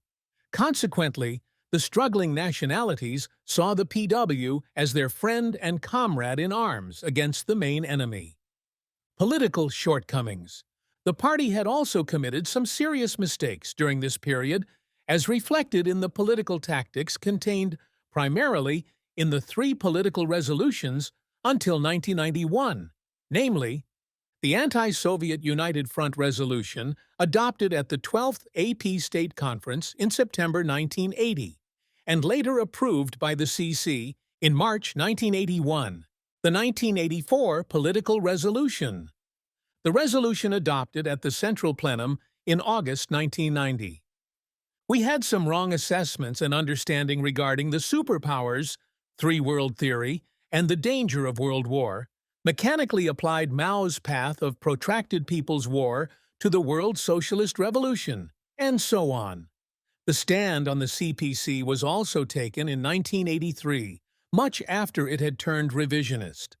Consequently, the struggling nationalities saw the PW as their friend and comrade in arms against the main enemy. Political shortcomings. The party had also committed some serious mistakes during this period, as reflected in the political tactics contained primarily in the 3 political resolutions until 1991, namely, the Anti-Soviet United Front Resolution adopted at the 12th AP State Conference in September 1980, and later approved by the CC in March 1981, the 1984 Political Resolution. The resolution adopted at the Central Plenum in August 1990. We had some wrong assessments and understanding regarding the superpowers, 3-world theory, and the danger of world war, mechanically applied Mao's path of protracted people's war to the world socialist revolution, and so on. The stand on the CPC was also taken in 1983, much after it had turned revisionist.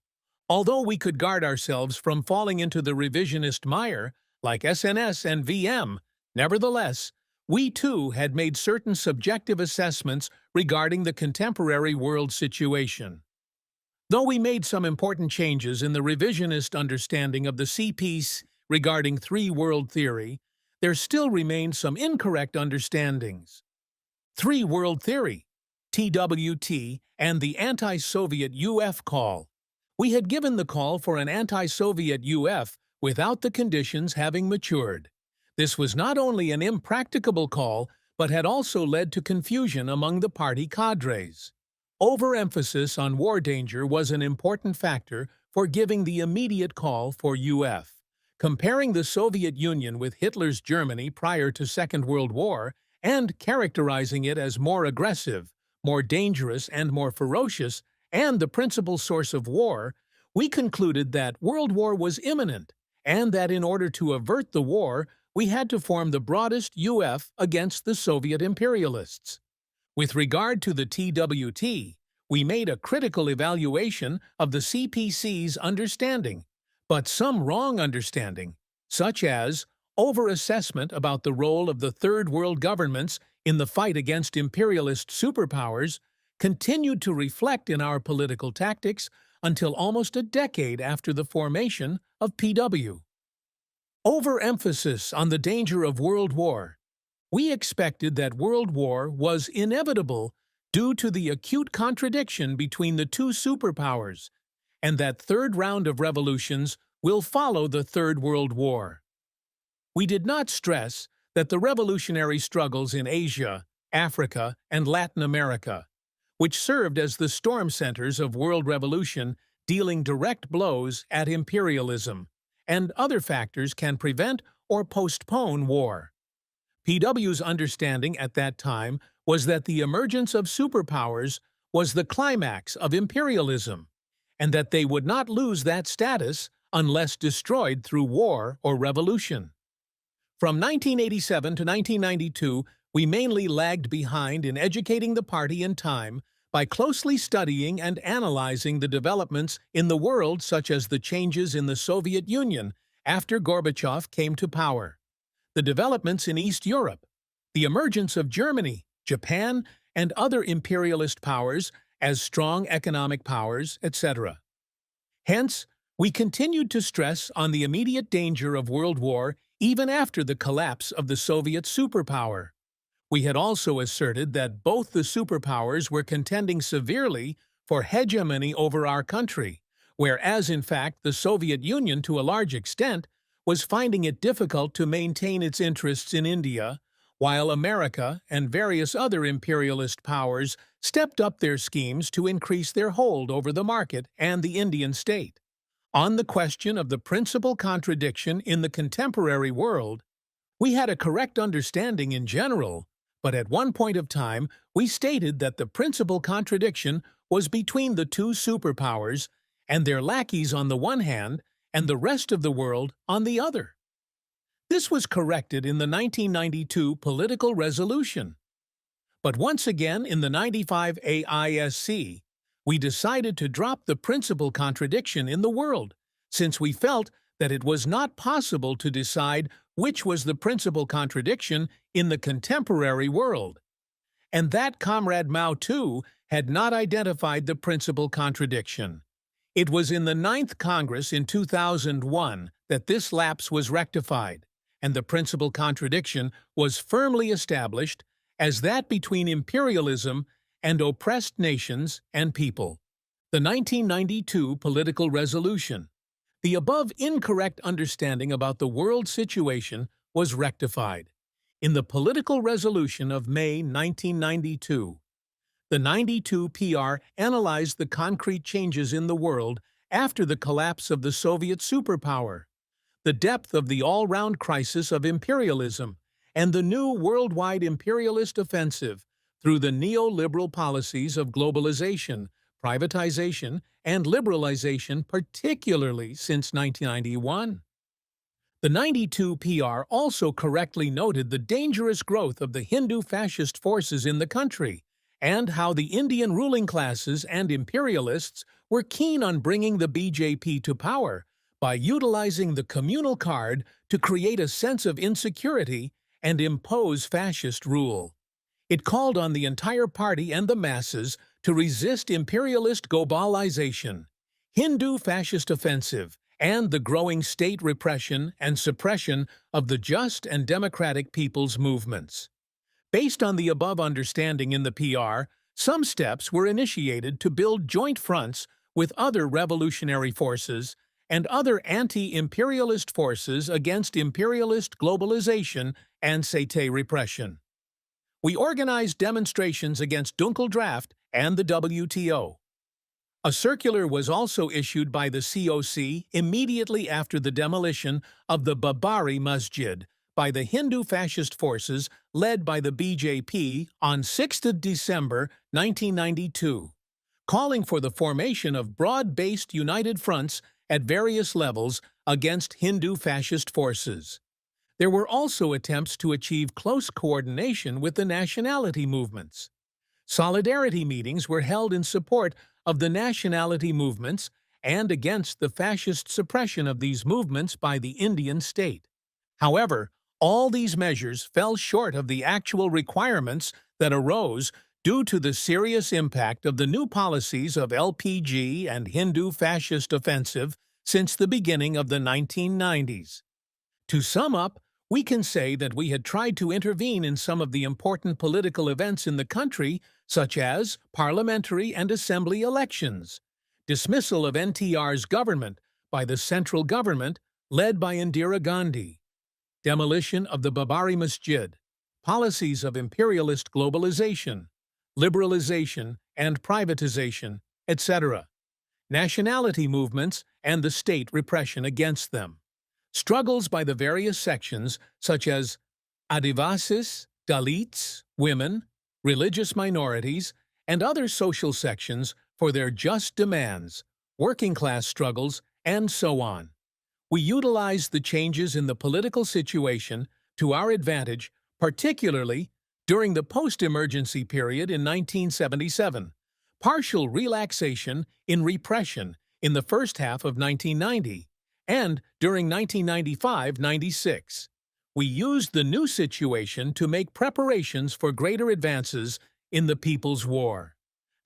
Although we could guard ourselves from falling into the revisionist mire, like SNS and VM, nevertheless, we too had made certain subjective assessments regarding the contemporary world situation. Though we made some important changes in the revisionist understanding of the CPC regarding 3-world theory, there still remained some incorrect understandings. 3-world theory, TWT, and the anti-Soviet UF call. We had given the call for an anti-Soviet UF without the conditions having matured. This was not only an impracticable call, but had also led to confusion among the party cadres. Overemphasis on war danger was an important factor for giving the immediate call for UF. Comparing the Soviet Union with Hitler's Germany prior to Second World War and characterizing it as more aggressive, more dangerous, and more ferocious, and the principal source of war, we concluded that World War was imminent, and that in order to avert the war, we had to form the broadest UF against the Soviet imperialists. With regard to the TWT, we made a critical evaluation of the CPC's understanding, but some wrong understanding, such as overassessment about the role of the Third World governments in the fight against imperialist superpowers, continued to reflect in our political tactics until almost a decade after the formation of PW. Overemphasis on the danger of World War. We expected that World War was inevitable due to the acute contradiction between the two superpowers, and that third round of revolutions will follow the Third World War. We did not stress that the revolutionary struggles in Asia, Africa, and Latin America, which served as the storm centers of world revolution, dealing direct blows at imperialism, and other factors can prevent or postpone war. PW's understanding at that time was that the emergence of superpowers was the climax of imperialism, and that they would not lose that status unless destroyed through war or revolution. From 1987 to 1992, we mainly lagged behind in educating the party in time by closely studying and analyzing the developments in the world, such as the changes in the Soviet Union after Gorbachev came to power, the developments in East Europe, the emergence of Germany, Japan, and other imperialist powers as strong economic powers, etc. Hence, we continued to stress on the immediate danger of World War even after the collapse of the Soviet superpower. We had also asserted that both the superpowers were contending severely for hegemony over our country, whereas in fact the Soviet Union, to a large extent, was finding it difficult to maintain its interests in India, while America and various other imperialist powers stepped up their schemes to increase their hold over the market and the Indian state. On the question of the principal contradiction in the contemporary world, we had a correct understanding in general, but at one point of time we stated that the principal contradiction was between the two superpowers and their lackeys on the one hand and the rest of the world on the other. This was corrected in the 1992 political resolution. But once again in the 95 AISC, we decided to drop the principal contradiction in the world, since we felt that it was not possible to decide which was the principal contradiction in the contemporary world, and that Comrade Mao too had not identified the principal contradiction. It was in the 9th Congress in 2001 that this lapse was rectified, and the principal contradiction was firmly established as that between imperialism and oppressed nations and people. The 1992 political resolution. The above incorrect understanding about the world situation was rectified. In the political resolution of May 1992, the 92 PR analyzed the concrete changes in the world after the collapse of the Soviet superpower, the depth of the all-round crisis of imperialism, and the new worldwide imperialist offensive through the neoliberal policies of globalization, privatization, and liberalization, particularly since 1991. The 92 PR also correctly noted the dangerous growth of the Hindu fascist forces in the country, and how the Indian ruling classes and imperialists were keen on bringing the BJP to power by utilizing the communal card to create a sense of insecurity and impose fascist rule. It called on the entire party and the masses to resist imperialist globalization, Hindu fascist offensive, and the growing state repression and suppression of the just and democratic people's movements. Based on the above understanding in the PR, some steps were initiated to build joint fronts with other revolutionary forces and other anti-imperialist forces against imperialist globalization and state repression. We organized demonstrations against Dunkeldraft and the WTO. A circular was also issued by the COC immediately after the demolition of the Babari Masjid by the Hindu fascist forces led by the BJP on 6 December 1992, calling for the formation of broad-based united fronts at various levels against Hindu fascist forces. There were also attempts to achieve close coordination with the nationality movements. Solidarity meetings were held in support of the nationality movements and against the fascist suppression of these movements by the Indian state. However, all these measures fell short of the actual requirements that arose due to the serious impact of the new policies of LPG and Hindu fascist offensive since the beginning of the 1990s. To sum up, we can say that we had tried to intervene in some of the important political events in the country, such as parliamentary and assembly elections, dismissal of NTR's government by the central government led by Indira Gandhi, demolition of the Babari Masjid, policies of imperialist globalization, liberalization and privatization, etc., nationality movements and the state repression against them, struggles by the various sections such as Adivasis, Dalits, women, religious minorities, and other social sections for their just demands, working-class struggles, and so on. We utilized the changes in the political situation to our advantage, particularly during the post-emergency period in 1977, partial relaxation in repression in the first half of 1990, and during 1995-96. We used the new situation to make preparations for greater advances in the People's War.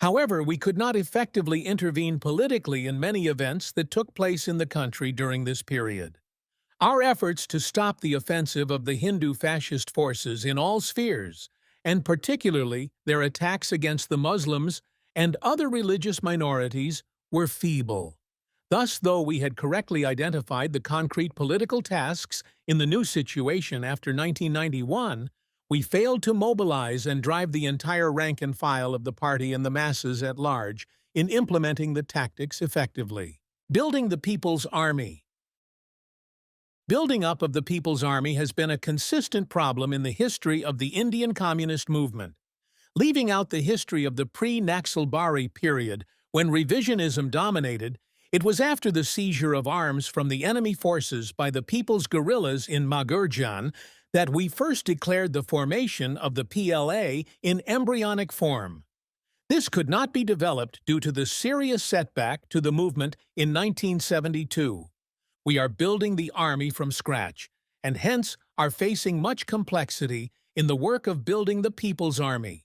However, we could not effectively intervene politically in many events that took place in the country during this period. Our efforts to stop the offensive of the Hindu fascist forces in all spheres, and particularly their attacks against the Muslims and other religious minorities, were feeble. Thus, though we had correctly identified the concrete political tasks in the new situation after 1991, we failed to mobilize and drive the entire rank and file of the party and the masses at large in implementing the tactics effectively. Building the People's Army. Building up of the People's Army has been a consistent problem in the history of the Indian Communist movement. Leaving out the history of the pre-Naxalbari period, when revisionism dominated, it was after the seizure of arms from the enemy forces by the People's Guerrillas in Magurjan that we first declared the formation of the PLA in embryonic form. This could not be developed due to the serious setback to the movement in 1972. We are building the army from scratch, and hence are facing much complexity in the work of building the People's Army.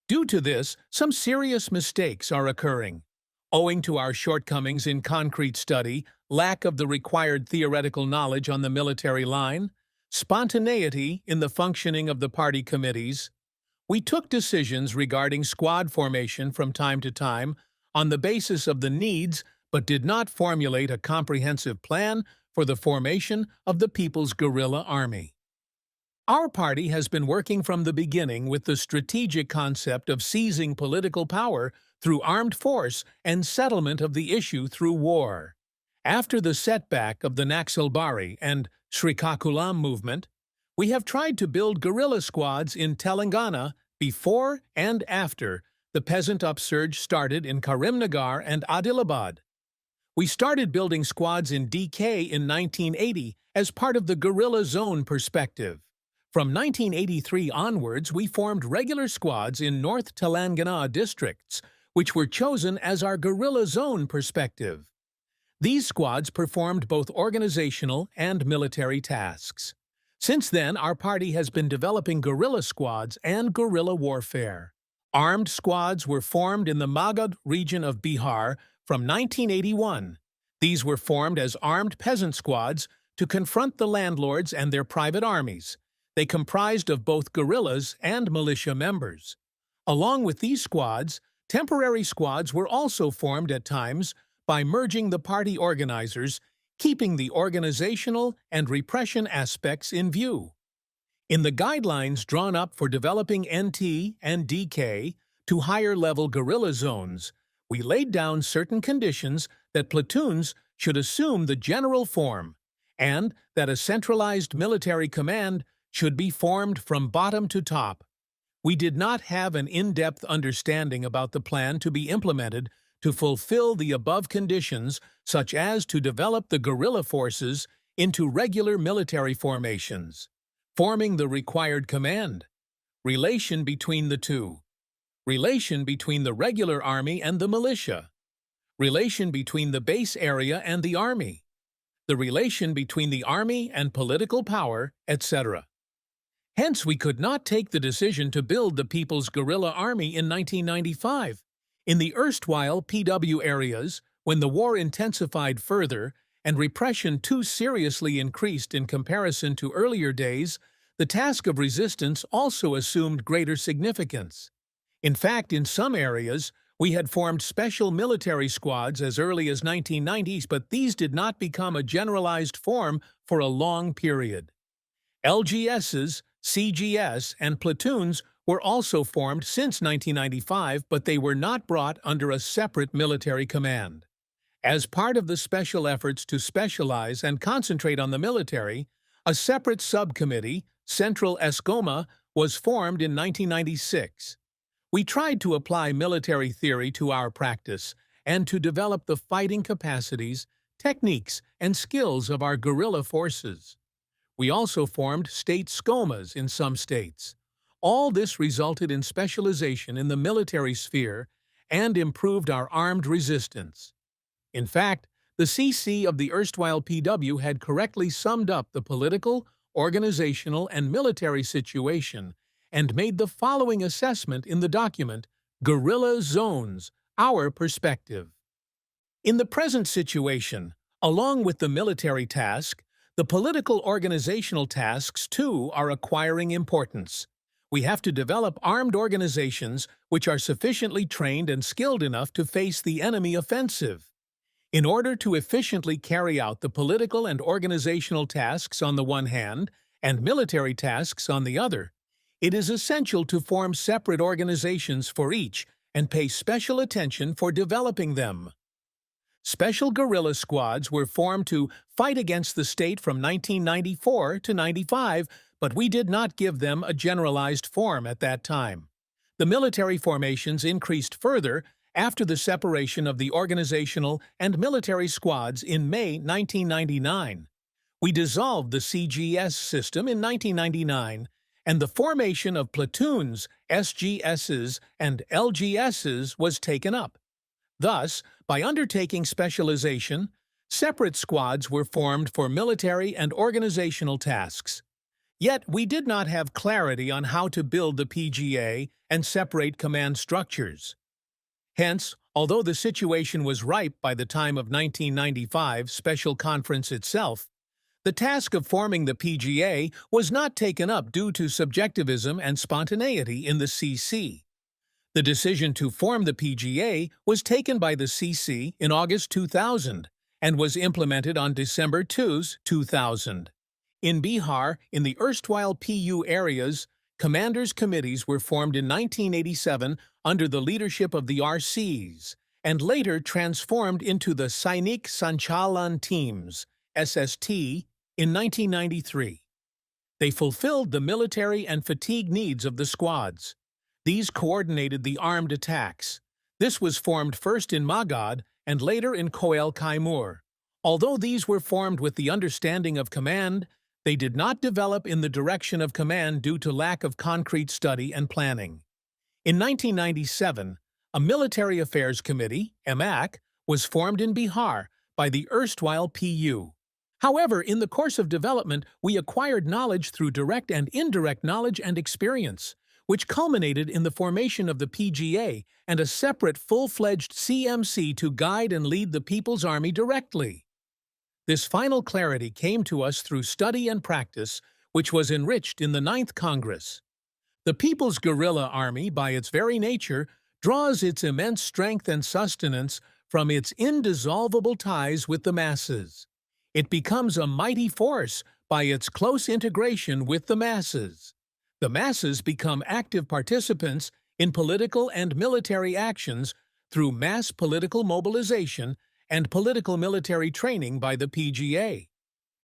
Due to this, some serious mistakes are occurring. Owing to our shortcomings in concrete study, lack of the required theoretical knowledge on the military line, spontaneity in the functioning of the party committees, we took decisions regarding squad formation from time to time on the basis of the needs but did not formulate a comprehensive plan for the formation of the People's Guerrilla Army. Our party has been working from the beginning with the strategic concept of seizing political power through armed force and settlement of the issue through war. After the setback of the Naxalbari and Srikakulam movement, we have tried to build guerrilla squads in Telangana before and after the peasant upsurge started in Karimnagar and Adilabad. We started building squads in DK in 1980 as part of the guerrilla zone perspective. From 1983 onwards, we formed regular squads in North Telangana districts, which were chosen as our guerrilla zone perspective. These squads performed both organizational and military tasks. Since then, our party has been developing guerrilla squads and guerrilla warfare. Armed squads were formed in the Magadh region of Bihar from 1981. These were formed as armed peasant squads to confront the landlords and their private armies. They comprised of both guerrillas and militia members. Along with these squads, temporary squads were also formed at times by merging the party organizers, keeping the organizational and repression aspects in view. In the guidelines drawn up for developing NT and DK to higher-level guerrilla zones, we laid down certain conditions that platoons should assume the general form, and that a centralized military command should be formed from bottom to top. We did not have an in-depth understanding about the plan to be implemented to fulfill the above conditions, such as to develop the guerrilla forces into regular military formations, forming the required command, relation between the two, relation between the regular army and the militia, relation between the base area and the army, the relation between the army and political power, etc. Hence, we could not take the decision to build the People's Guerrilla Army in 1995. In the erstwhile PW areas, when the war intensified further and repression too seriously increased in comparison to earlier days, the task of resistance also assumed greater significance. In fact, in some areas, we had formed special military squads as early as 1990s, but these did not become a generalized form for a long period. LGSs, CGS, and platoons were also formed since 1995, but they were not brought under a separate military command. As part of the special efforts to specialize and concentrate on the military, a separate subcommittee, Central ESCOMA, was formed in 1996. We tried to apply military theory to our practice and to develop the fighting capacities, techniques, and skills of our guerrilla forces. We also formed state SCOMAs in some states. All this resulted in specialization in the military sphere and improved our armed resistance. In fact, the CC of the erstwhile PW had correctly summed up the political, organizational, and military situation and made the following assessment in the document, Guerrilla Zones, Our Perspective. In the present situation, along with the military task, the political organizational tasks, too, are acquiring importance. We have to develop armed organizations which are sufficiently trained and skilled enough to face the enemy offensive. In order to efficiently carry out the political and organizational tasks on the one hand and military tasks on the other, it is essential to form separate organizations for each and pay special attention for developing them. Special guerrilla squads were formed to fight against the state from 1994 to 95, but we did not give them a generalized form at that time. The military formations increased further after the separation of the organizational and military squads in May 1999. We dissolved the CGS system in 1999, and the formation of platoons, SGSs, and LGSs was taken up. Thus, by undertaking specialization, separate squads were formed for military and organizational tasks. Yet we did not have clarity on how to build the PGA and separate command structures. Hence, although the situation was ripe by the time of 1995 Special Conference itself, the task of forming the PGA was not taken up due to subjectivism and spontaneity in the CC. The decision to form the PGA was taken by the CC in August 2000 and was implemented on December 2, 2000. In Bihar, in the erstwhile PU areas, commanders' committees were formed in 1987 under the leadership of the RCs and later transformed into the Sainik Sanchalan Teams, SST, in 1993. They fulfilled the military and fatigue needs of the squads. These coordinated the armed attacks. This was formed first in Magad and later in Koel Kaimur. Although these were formed with the understanding of command, they did not develop in the direction of command due to lack of concrete study and planning. In 1997, a Military Affairs Committee, MAC, was formed in Bihar by the erstwhile PU. However, in the course of development, we acquired knowledge through direct and indirect knowledge and experience, which culminated in the formation of the PGA and a separate full-fledged CMC to guide and lead the People's Army directly. This final clarity came to us through study and practice, which was enriched in the 9th Congress. The People's Guerrilla Army, by its very nature, draws its immense strength and sustenance from its indissoluble ties with the masses. It becomes a mighty force by its close integration with the masses. The masses become active participants in political and military actions through mass political mobilization and political military training by the PGA.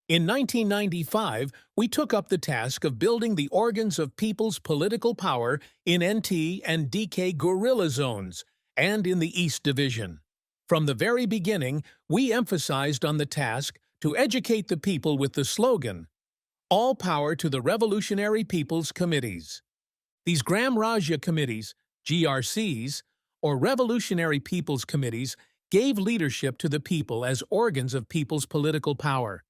In 1995, we took up the task of building the organs of people's political power in NT and DK guerrilla zones and in the East Division. From the very beginning, we emphasized on the task to educate the people with the slogan, "All power to the Revolutionary People's Committees." These Gram Rajya Committees, GRCs, or Revolutionary People's Committees, gave leadership to the people as organs of people's political power.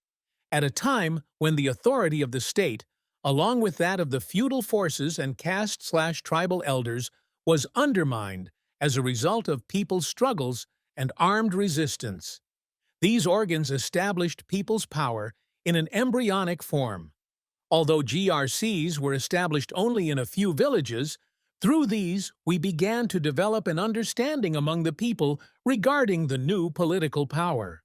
At a time when the authority of the state, along with that of the feudal forces and caste/tribal elders, was undermined as a result of people's struggles and armed resistance. These organs established people's power in an embryonic form. Although GRCs were established only in a few villages, through these we began to develop an understanding among the people regarding the new political power.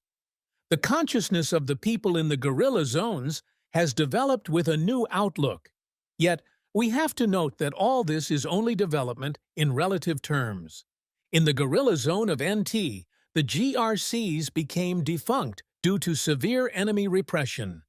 The consciousness of the people in the guerrilla zones has developed with a new outlook. Yet, we have to note that all this is only development in relative terms. In the guerrilla zone of NT, the GRCs became defunct due to severe enemy repression.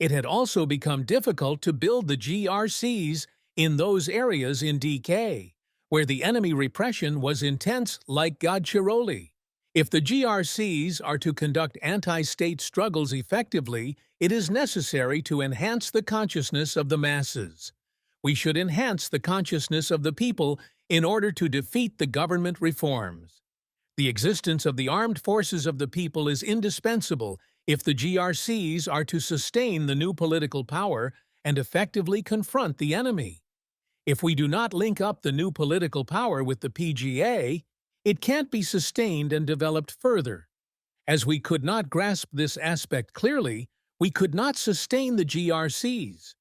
It had also become difficult to build the GRCs in those areas in DK, where the enemy repression was intense like Gadchiroli. If the GRCs are to conduct anti-state struggles effectively, it is necessary to enhance the consciousness of the masses. We should enhance the consciousness of the people in order to defeat the government reforms. The existence of the armed forces of the people is indispensable if the GRCs are to sustain the new political power and effectively confront the enemy. If we do not link up the new political power with the PGA, it can't be sustained and developed further. As we could not grasp this aspect clearly, we could not sustain the GRCs.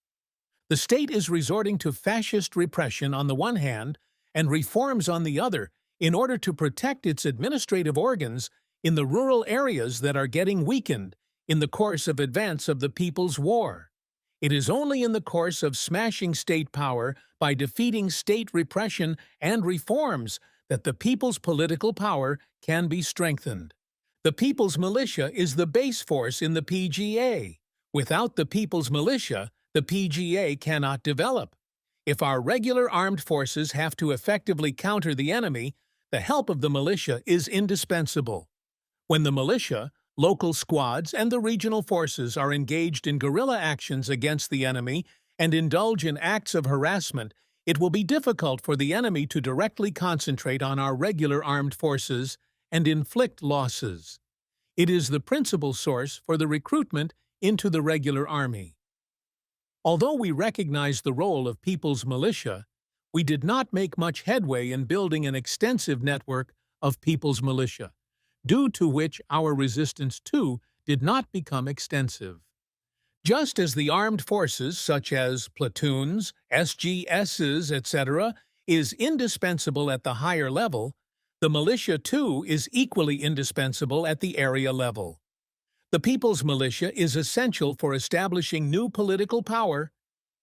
The state is resorting to fascist repression on the one hand and reforms on the other in order to protect its administrative organs in the rural areas that are getting weakened in the course of advance of the People's War. It is only in the course of smashing state power by defeating state repression and reforms that the people's political power can be strengthened. The People's Militia is the base force in the PGA. Without the People's Militia, the PGA cannot develop. If our regular armed forces have to effectively counter the enemy, the help of the militia is indispensable. When the militia, local squads, and the regional forces are engaged in guerrilla actions against the enemy and indulge in acts of harassment, it will be difficult for the enemy to directly concentrate on our regular armed forces and inflict losses. It is the principal source for the recruitment into the regular army. Although we recognize the role of People's Militia, we did not make much headway in building an extensive network of People's Militia, due to which our resistance too did not become extensive. Just as the armed forces, such as platoons, SGSs, etc., is indispensable at the higher level, the militia too is equally indispensable at the area level. The People's Militia is essential for establishing new political power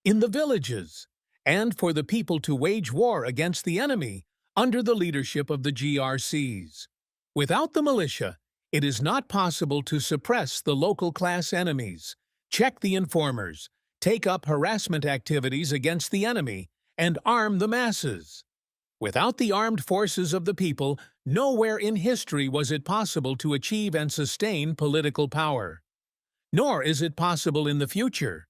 in the villages and for the people to wage war against the enemy under the leadership of the GRCs. Without the militia, it is not possible to suppress the local class enemies, check the informers, take up harassment activities against the enemy, and arm the masses. Without the armed forces of the people, nowhere in history was it possible to achieve and sustain political power. Nor is it possible in the future.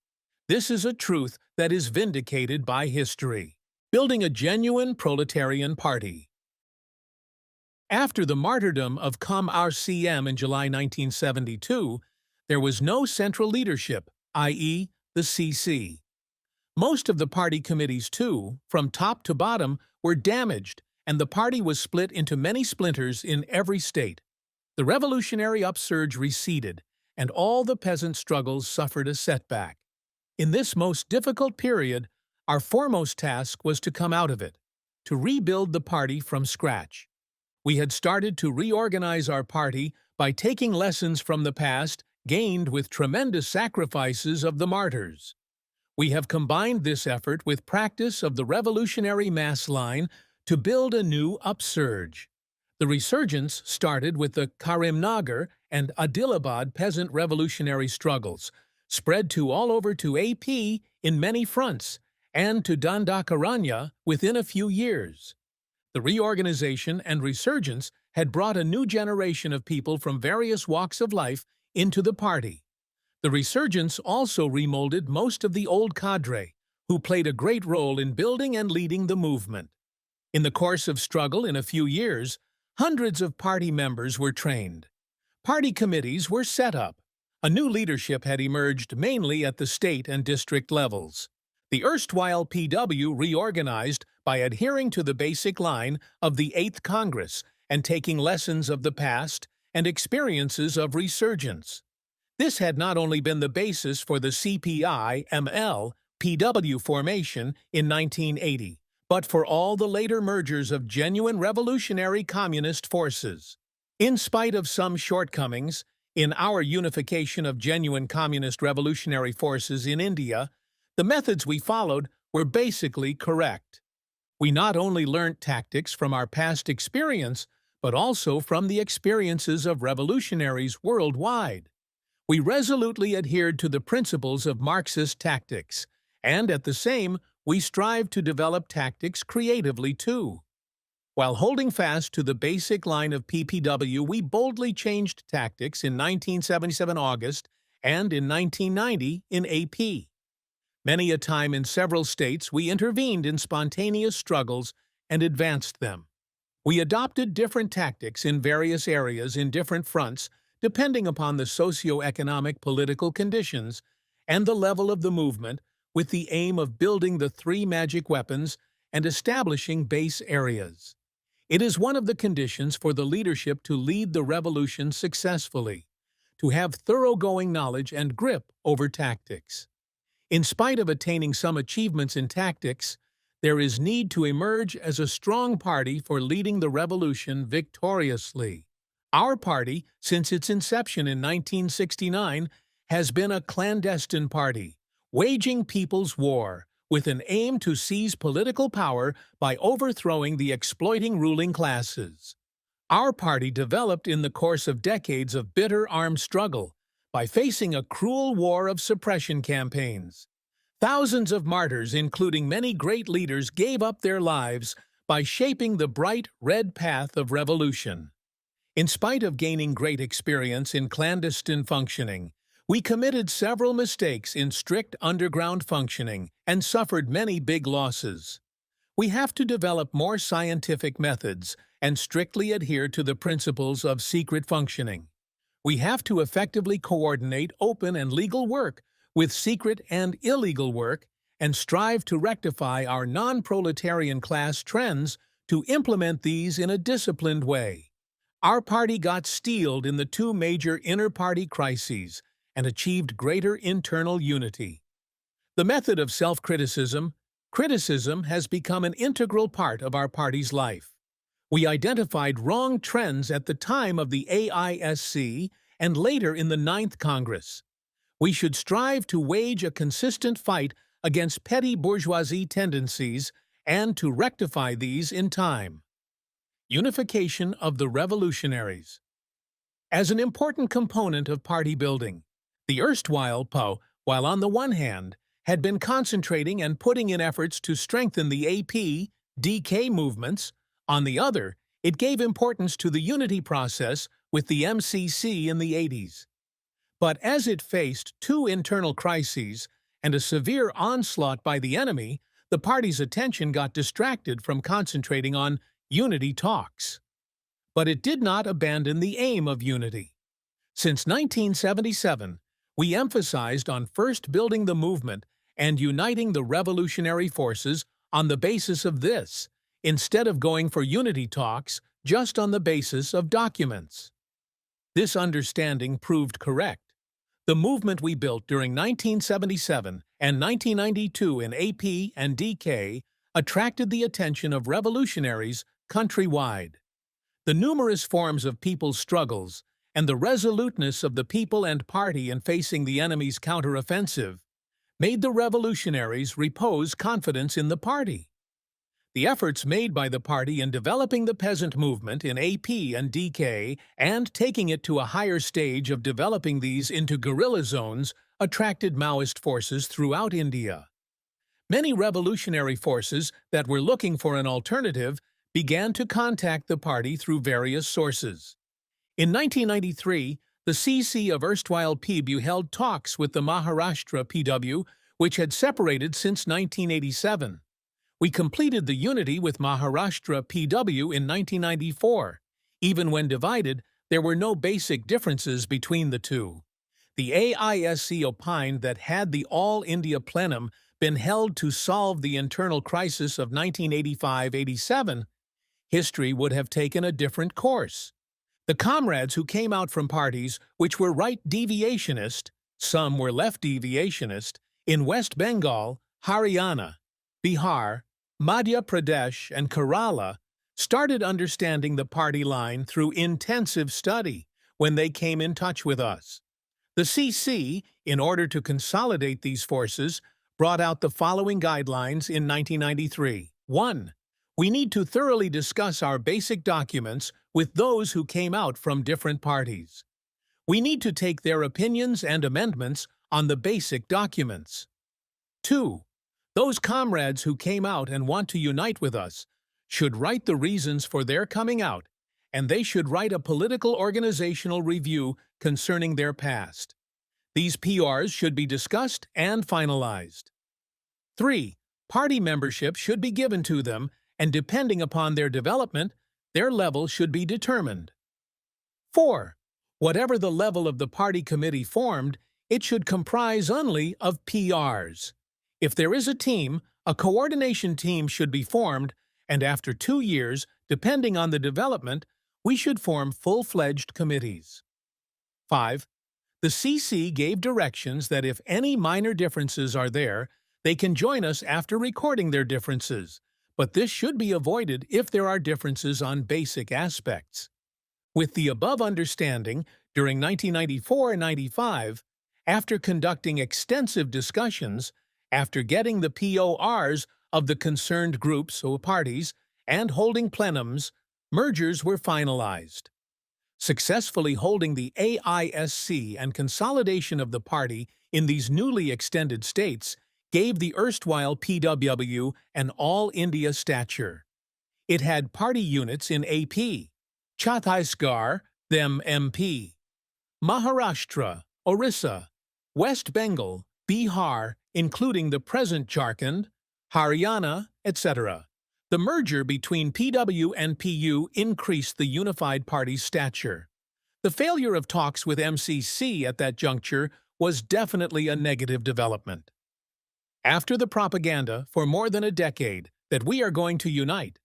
This is a truth that is vindicated by history. Building a genuine proletarian party. After the martyrdom of CPI in July 1972, there was no central leadership, i.e., the CC. Most of the party committees, too, from top to bottom, were damaged, and the party was split into many splinters in every state. The revolutionary upsurge receded, and all the peasant struggles suffered a setback. In this most difficult period, our foremost task was to come out of it, to rebuild the party from scratch. We had started to reorganize our party by taking lessons from the past gained with tremendous sacrifices of the martyrs. We have combined this effort with practice of the revolutionary mass line to build a new upsurge. The resurgence started with the Karimnagar and Adilabad peasant revolutionary struggles, spread to all over to AP in many fronts, and to Dandakaranya within a few years. The reorganization and resurgence had brought a new generation of people from various walks of life into the party. The resurgence also remolded most of the old cadre, who played a great role in building and leading the movement. In the course of struggle in a few years, hundreds of party members were trained. Party committees were set up. A new leadership had emerged mainly at the state and district levels. The erstwhile PW reorganized by adhering to the basic line of the 8th Congress and taking lessons of the past and experiences of resurgence. This had not only been the basis for the CPI PW formation in 1980, but for all the later mergers of genuine revolutionary communist forces. In spite of some shortcomings in our unification of genuine communist revolutionary forces in India, the methods we followed were basically correct. We not only learnt tactics from our past experience, but also from the experiences of revolutionaries worldwide. We resolutely adhered to the principles of Marxist tactics, and at the same, we strived to develop tactics creatively too. While holding fast to the basic line of PPW, we boldly changed tactics in 1977 August and in 1990 in AP. Many a time in several states, we intervened in spontaneous struggles and advanced them. We adopted different tactics in various areas in different fronts, depending upon the socio-economic political conditions and the level of the movement, with the aim of building the three magic weapons and establishing base areas. It is one of the conditions for the leadership to lead the revolution successfully, to have thoroughgoing knowledge and grip over tactics. In spite of attaining some achievements in tactics, there is need to emerge as a strong party for leading the revolution victoriously. Our party, since its inception in 1969, has been a clandestine party, waging people's war, with an aim to seize political power by overthrowing the exploiting ruling classes. Our party developed in the course of decades of bitter armed struggle, by facing a cruel war of suppression campaigns. Thousands of martyrs, including many great leaders, gave up their lives by shaping the bright red path of revolution. In spite of gaining great experience in clandestine functioning, we committed several mistakes in strict underground functioning and suffered many big losses. We have to develop more scientific methods and strictly adhere to the principles of secret functioning. We have to effectively coordinate open and legal work with secret and illegal work and strive to rectify our non-proletarian class trends to implement these in a disciplined way. Our party got steeled in the two major inter-party crises and achieved greater internal unity. The method of self-criticism, criticism has become an integral part of our party's life. We identified wrong trends at the time of the AISC and later in the 9th Congress. We should strive to wage a consistent fight against petty bourgeoisie tendencies and to rectify these in time. Unification of the revolutionaries. As an important component of party building, the erstwhile PO, while on the one hand, had been concentrating and putting in efforts to strengthen the AP, DK movements. On the other, it gave importance to the unity process with the MCC in the 80s. But as it faced two internal crises and a severe onslaught by the enemy, the party's attention got distracted from concentrating on unity talks. But it did not abandon the aim of unity. Since 1977, we emphasized on first building the movement and uniting the revolutionary forces on the basis of this, instead of going for unity talks just on the basis of documents. This understanding proved correct. The movement we built during 1977 and 1992 in AP and DK attracted the attention of revolutionaries countrywide. The numerous forms of people's struggles and the resoluteness of the people and party in facing the enemy's counteroffensive made the revolutionaries repose confidence in the party. The efforts made by the party in developing the peasant movement in AP and DK and taking it to a higher stage of developing these into guerrilla zones attracted Maoist forces throughout India. Many revolutionary forces that were looking for an alternative began to contact the party through various sources. In 1993, the CC of erstwhile PBU held talks with the Maharashtra PW, which had separated since 1987. We completed the unity with Maharashtra PW in 1994. Even when divided, there were no basic differences between the two. The AISC opined that had the All India Plenum been held to solve the internal crisis of 1985-87, history would have taken a different course. The comrades who came out from parties which were right deviationist, some were left deviationist, in West Bengal, Haryana, Bihar, Madhya Pradesh, and Kerala started understanding the party line through intensive study when they came in touch with us. The CC, in order to consolidate these forces, brought out the following guidelines in 1993. 1. We need to thoroughly discuss our basic documents with those who came out from different parties. We need to take their opinions and amendments on the basic documents. 2. Those comrades who came out and want to unite with us should write the reasons for their coming out, and they should write a political organizational review concerning their past. These PRs should be discussed and finalized. 3. Party membership should be given to them, and depending upon their development, their level should be determined. 4. Whatever the level of the party committee formed, it should comprise only of PRs. If there is a team, a coordination team should be formed, and after 2 years, depending on the development, we should form full-fledged committees. 5. The CC gave directions that if any minor differences are there, they can join us after recording their differences, but this should be avoided if there are differences on basic aspects. With the above understanding, during 1994 and 95, after conducting extensive discussions, after getting the PORs of the concerned groups or parties and holding plenums, mergers were finalized. Successfully holding the AISC and consolidation of the party in these newly extended states gave the erstwhile PWW an all-India stature. It had party units in AP, Chhattisgarh, them MP, Maharashtra, Orissa, West Bengal, Bihar, including the present Jharkhand, Haryana, etc. The merger between PW and PU increased the unified party's stature. The failure of talks with MCC at that juncture was definitely a negative development. After the propaganda for more than a decade that we are going to unite,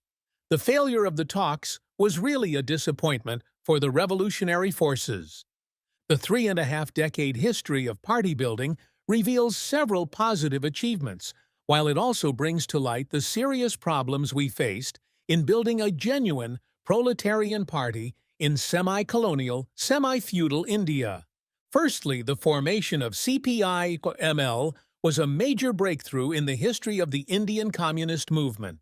the failure of the talks was really a disappointment for the revolutionary forces. The 3.5-decade history of party building reveals several positive achievements, while it also brings to light the serious problems we faced in building a genuine proletarian party in semi-colonial, semi-feudal India. Firstly, the formation of CPI ML was a major breakthrough in the history of the Indian communist movement.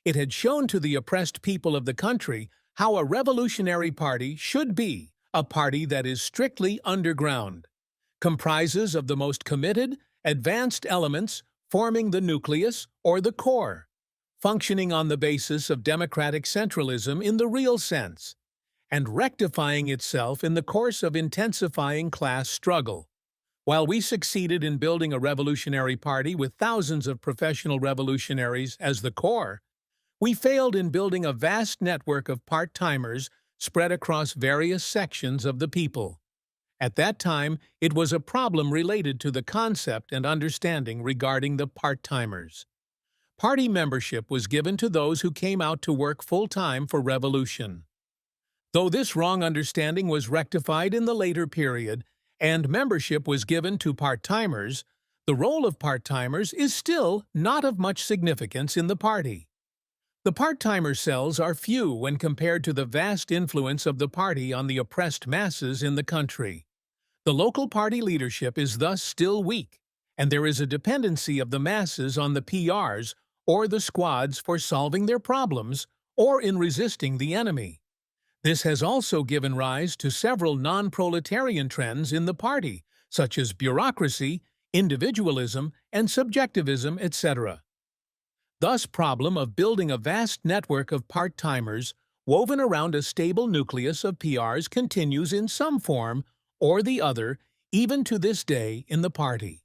It had shown to the oppressed people of the country how a revolutionary party should be, a party that is strictly underground, comprises of the most committed, advanced elements forming the nucleus or the core, functioning on the basis of democratic centralism in the real sense, and rectifying itself in the course of intensifying class struggle. While we succeeded in building a revolutionary party with thousands of professional revolutionaries as the core, we failed in building a vast network of part-timers spread across various sections of the people. At that time, it was a problem related to the concept and understanding regarding the part-timers. Party membership was given to those who came out to work full-time for revolution. Though this wrong understanding was rectified in the later period, and membership was given to part-timers, the role of part-timers is still not of much significance in the party. The part-timer cells are few when compared to the vast influence of the party on the oppressed masses in the country. The local party leadership is thus still weak, and there is a dependency of the masses on the PRs or the squads for solving their problems or in resisting the enemy. This has also given rise to several non-proletarian trends in the party, such as bureaucracy, individualism, and subjectivism, etc. Thus, problem of building a vast network of part-timers woven around a stable nucleus of PRs continues in some form or the other, even to this day in the party.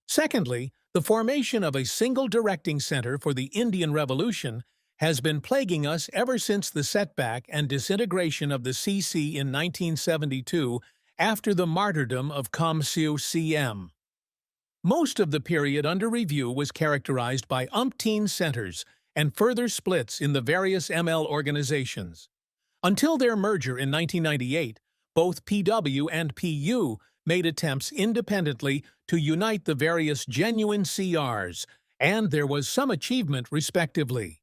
Secondly, the formation of a single directing center for the Indian Revolution has been plaguing us ever since the setback and disintegration of the CC in 1972 after the martyrdom of MCC. Most of the period under review was characterized by umpteen centers and further splits in the various ML organizations. Until their merger in 1998, both PW and PU made attempts independently to unite the various genuine CRs, and there was some achievement respectively.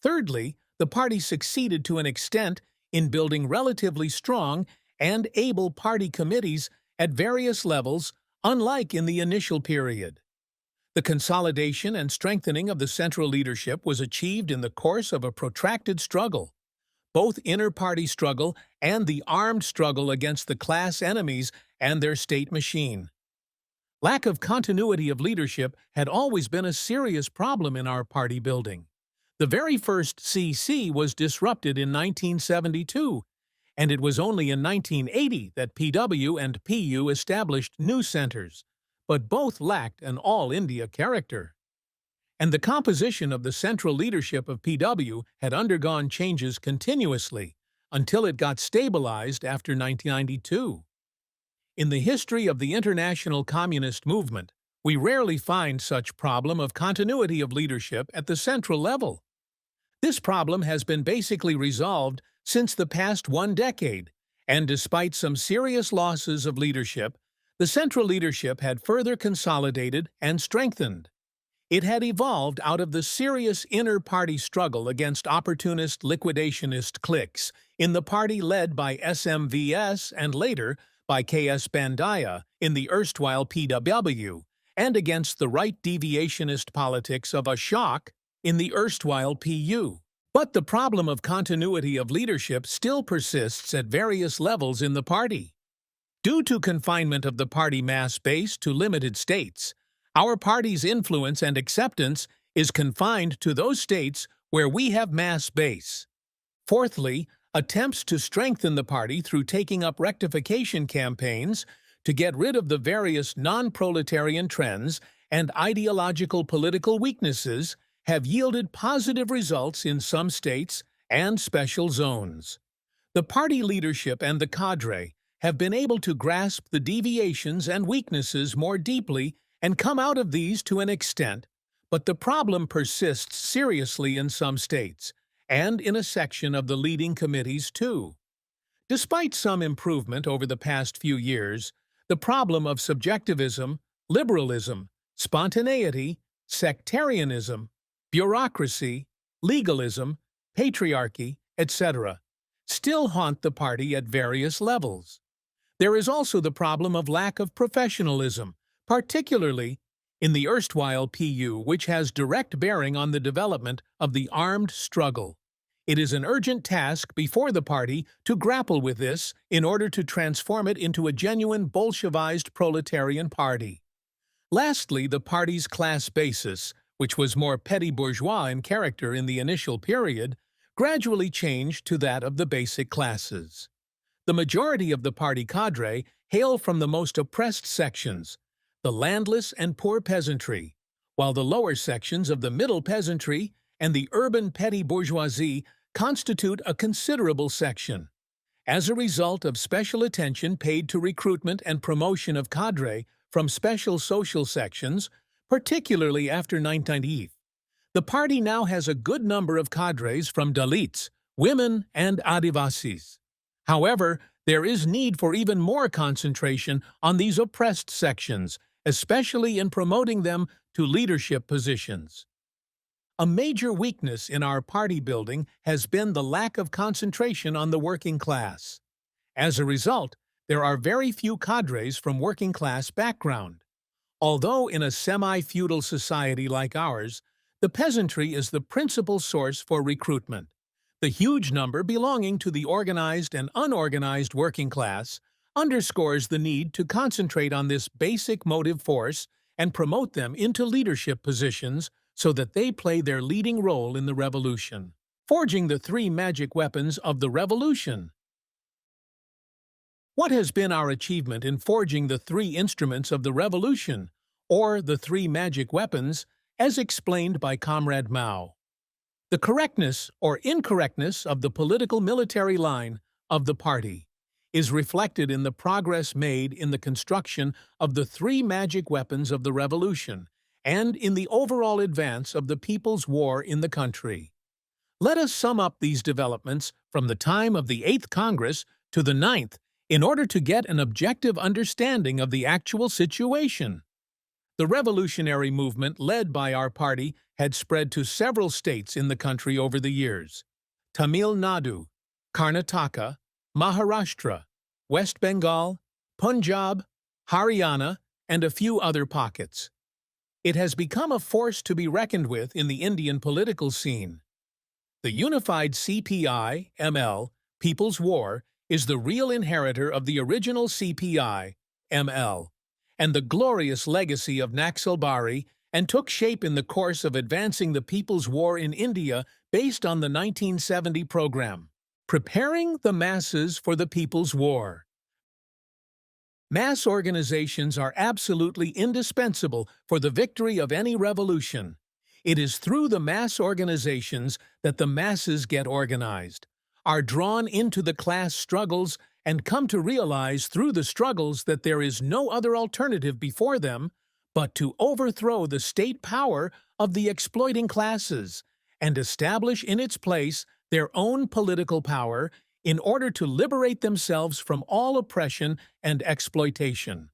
Thirdly, the party succeeded to an extent in building relatively strong and able party committees at various levels, unlike in the initial period. The consolidation and strengthening of the central leadership was achieved in the course of a protracted struggle. Both inter-party struggle and the armed struggle against the class enemies and their state machine. Lack of continuity of leadership had always been a serious problem in our party building. The very first CC was disrupted in 1972, and it was only in 1980 that PW and PU established new centers, but both lacked an all-India character. And the composition of the central leadership of PW had undergone changes continuously until it got stabilized after 1992. In the history of the international communist movement, we rarely find such problem of continuity of leadership at the central level. This problem has been basically resolved since the past 1 decade, and despite some serious losses of leadership, the central leadership had further consolidated and strengthened. It had evolved out of the serious inter-party struggle against opportunist liquidationist cliques in the party led by SMVS and later by KS Bandaya in the erstwhile PW, and against the right deviationist politics of Ashok in the erstwhile PU. But the problem of continuity of leadership still persists at various levels in the party. Due to confinement of the party mass base to limited states, our party's influence and acceptance is confined to those states where we have mass base. Fourthly, attempts to strengthen the party through taking up rectification campaigns to get rid of the various non-proletarian trends and ideological political weaknesses have yielded positive results in some states and special zones. The party leadership and the cadre have been able to grasp the deviations and weaknesses more deeply and come out of these to an extent, but the problem persists seriously in some states, and in a section of the leading committees too. Despite some improvement over the past few years, the problem of subjectivism, liberalism, spontaneity, sectarianism, bureaucracy, legalism, patriarchy, etc., still haunt the party at various levels. There is also the problem of lack of professionalism, particularly in the erstwhile PU, which has direct bearing on the development of the armed struggle. It is an urgent task before the party to grapple with this in order to transform it into a genuine Bolshevized proletarian party. Lastly, the party's class basis, which was more petty bourgeois in character in the initial period, gradually changed to that of the basic classes. The majority of the party cadre hail from the most oppressed sections, the landless and poor peasantry, while the lower sections of the middle peasantry and the urban petty bourgeoisie constitute a considerable section. As a result of special attention paid to recruitment and promotion of cadre from special social sections, particularly after 1990, the party now has a good number of cadres from Dalits, women, and Adivasis. However, there is need for even more concentration on these oppressed sections, especially in promoting them to leadership positions. A major weakness in our party building has been the lack of concentration on the working class. As a result, there are very few cadres from working class background. Although in a semi-feudal society like ours, the peasantry is the principal source for recruitment. The huge number belonging to the organized and unorganized working class underscores the need to concentrate on this basic motive force and promote them into leadership positions so that they play their leading role in the revolution. Forging the three magic weapons of the revolution. What has been our achievement in forging the three instruments of the revolution, or the three magic weapons, as explained by Comrade Mao? The correctness or incorrectness of the political military line of the party is reflected in the progress made in the construction of the three magic weapons of the revolution and in the overall advance of the People's War in the country. Let us sum up these developments from the time of the 8th Congress to the 9th in order to get an objective understanding of the actual situation. The revolutionary movement led by our party had spread to several states in the country over the years: Tamil Nadu, Karnataka, Maharashtra, West Bengal, Punjab, Haryana, and a few other pockets. It has become a force to be reckoned with in the Indian political scene. The unified CPI-ML, People's War, is the real inheritor of the original CPI-ML and the glorious legacy of Naxalbari, and took shape in the course of advancing the People's War in India based on the 1970 program. Preparing the masses for the People's War. Mass organizations are absolutely indispensable for the victory of any revolution. It is through the mass organizations that the masses get organized, are drawn into the class struggles, and come to realize through the struggles that there is no other alternative before them but to overthrow the state power of the exploiting classes and establish in its place their own political power in order to liberate themselves from all oppression and exploitation.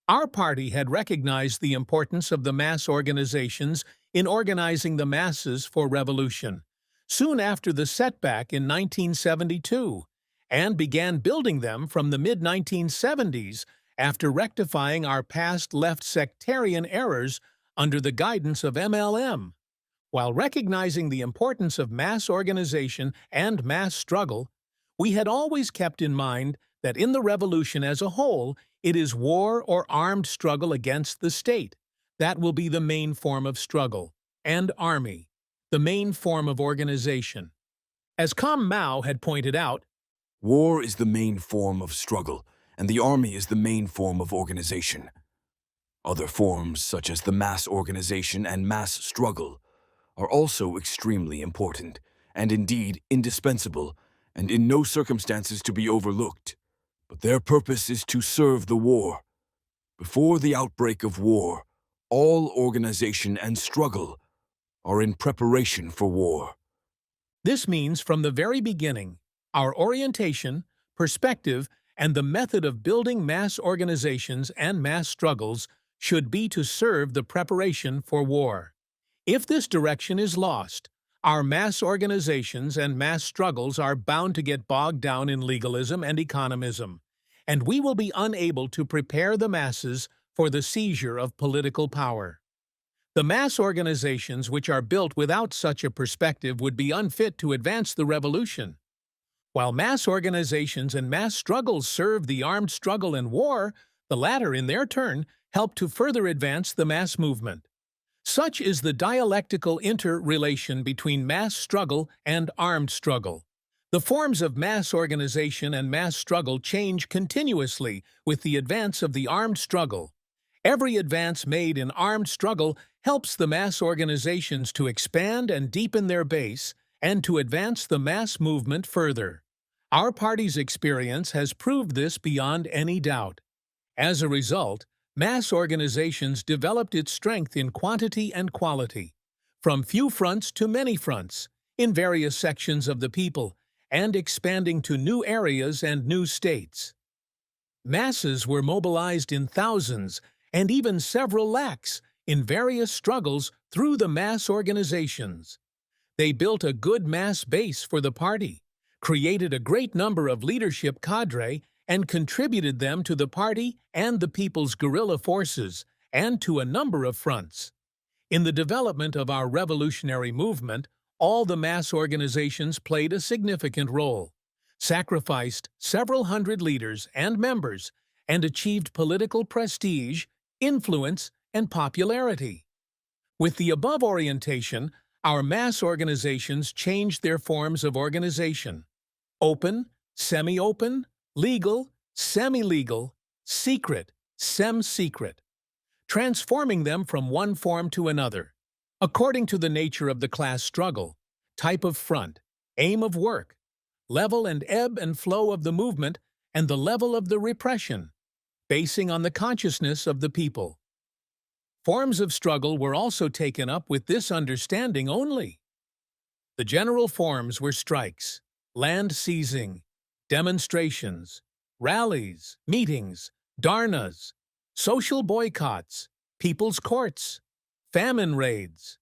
Our party had recognized the importance of the mass organizations in organizing the masses for revolution, soon after the setback in 1972, and began building them from the mid-1970s after rectifying our past left sectarian errors under the guidance of MLM. While recognizing the importance of mass organization and mass struggle, we had always kept in mind that in the revolution as a whole, it is war or armed struggle against the state that will be the main form of struggle, and army, the main form of organization. As Com Mao had pointed out, war is the main form of struggle, and the army is the main form of organization. Other forms, such as the mass organization and mass struggle, are also extremely important, and indeed indispensable, and in no circumstances to be overlooked. But their purpose is to serve the war. Before the outbreak of war, all organization and struggle are in preparation for war. This means from the very beginning, our orientation, perspective, and the method of building mass organizations and mass struggles should be to serve the preparation for war. If this direction is lost, our mass organizations and mass struggles are bound to get bogged down in legalism and economism, and we will be unable to prepare the masses for the seizure of political power. The mass organizations which are built without such a perspective would be unfit to advance the revolution. While mass organizations and mass struggles serve the armed struggle and war, the latter, in their turn, help to further advance the mass movement. Such is the dialectical interrelation between mass struggle and armed struggle. The forms of mass organization and mass struggle change continuously with the advance of the armed struggle. Every advance made in armed struggle helps the mass organizations to expand and deepen their base and to advance the mass movement further. Our party's experience has proved this beyond any doubt. As a result, mass organizations developed its strength in quantity and quality, from few fronts to many fronts, in various sections of the people, and expanding to new areas and new states. Masses were mobilized in thousands, and even several lakhs, in various struggles through the mass organizations. They built a good mass base for the party, created a great number of leadership cadre, and contributed them to the party and the people's guerrilla forces, and to a number of fronts. In the development of our revolutionary movement, all the mass organizations played a significant role, sacrificed several hundred leaders and members, and achieved political prestige, influence, and popularity. With the above orientation, our mass organizations changed their forms of organization: open, semi-open, legal, semi-legal, secret, sem-secret, transforming them from one form to another, according to the nature of the class struggle, type of front, aim of work, level and ebb and flow of the movement, and the level of the repression, basing on the consciousness of the people. Forms of struggle were also taken up with this understanding only. The general forms were strikes, land seizing, demonstrations, rallies, meetings, dharnas, social boycotts, people's courts, famine raids,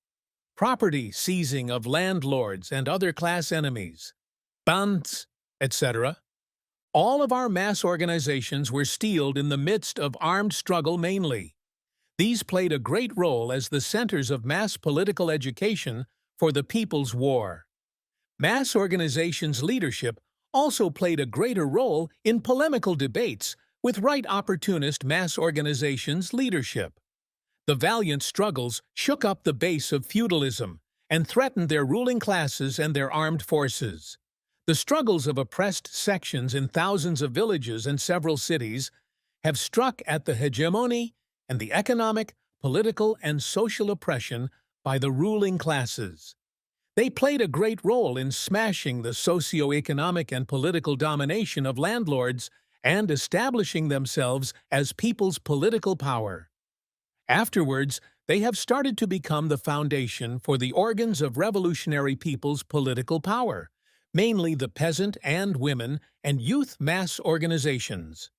property seizing of landlords and other class enemies, bands, etc. All of our mass organizations were steeled in the midst of armed struggle mainly. These played a great role as the centers of mass political education for the People's War. Mass organizations' leadership also played a greater role in polemical debates with right opportunist mass organizations' leadership. The valiant struggles shook up the base of feudalism and threatened their ruling classes and their armed forces. The struggles of oppressed sections in thousands of villages and several cities have struck at the hegemony and the economic, political, and social oppression by the ruling classes. They played a great role in smashing the socio-economic and political domination of landlords and establishing themselves as people's political power. Afterwards, they have started to become the foundation for the organs of revolutionary people's political power, mainly the peasant and women and youth mass organizations.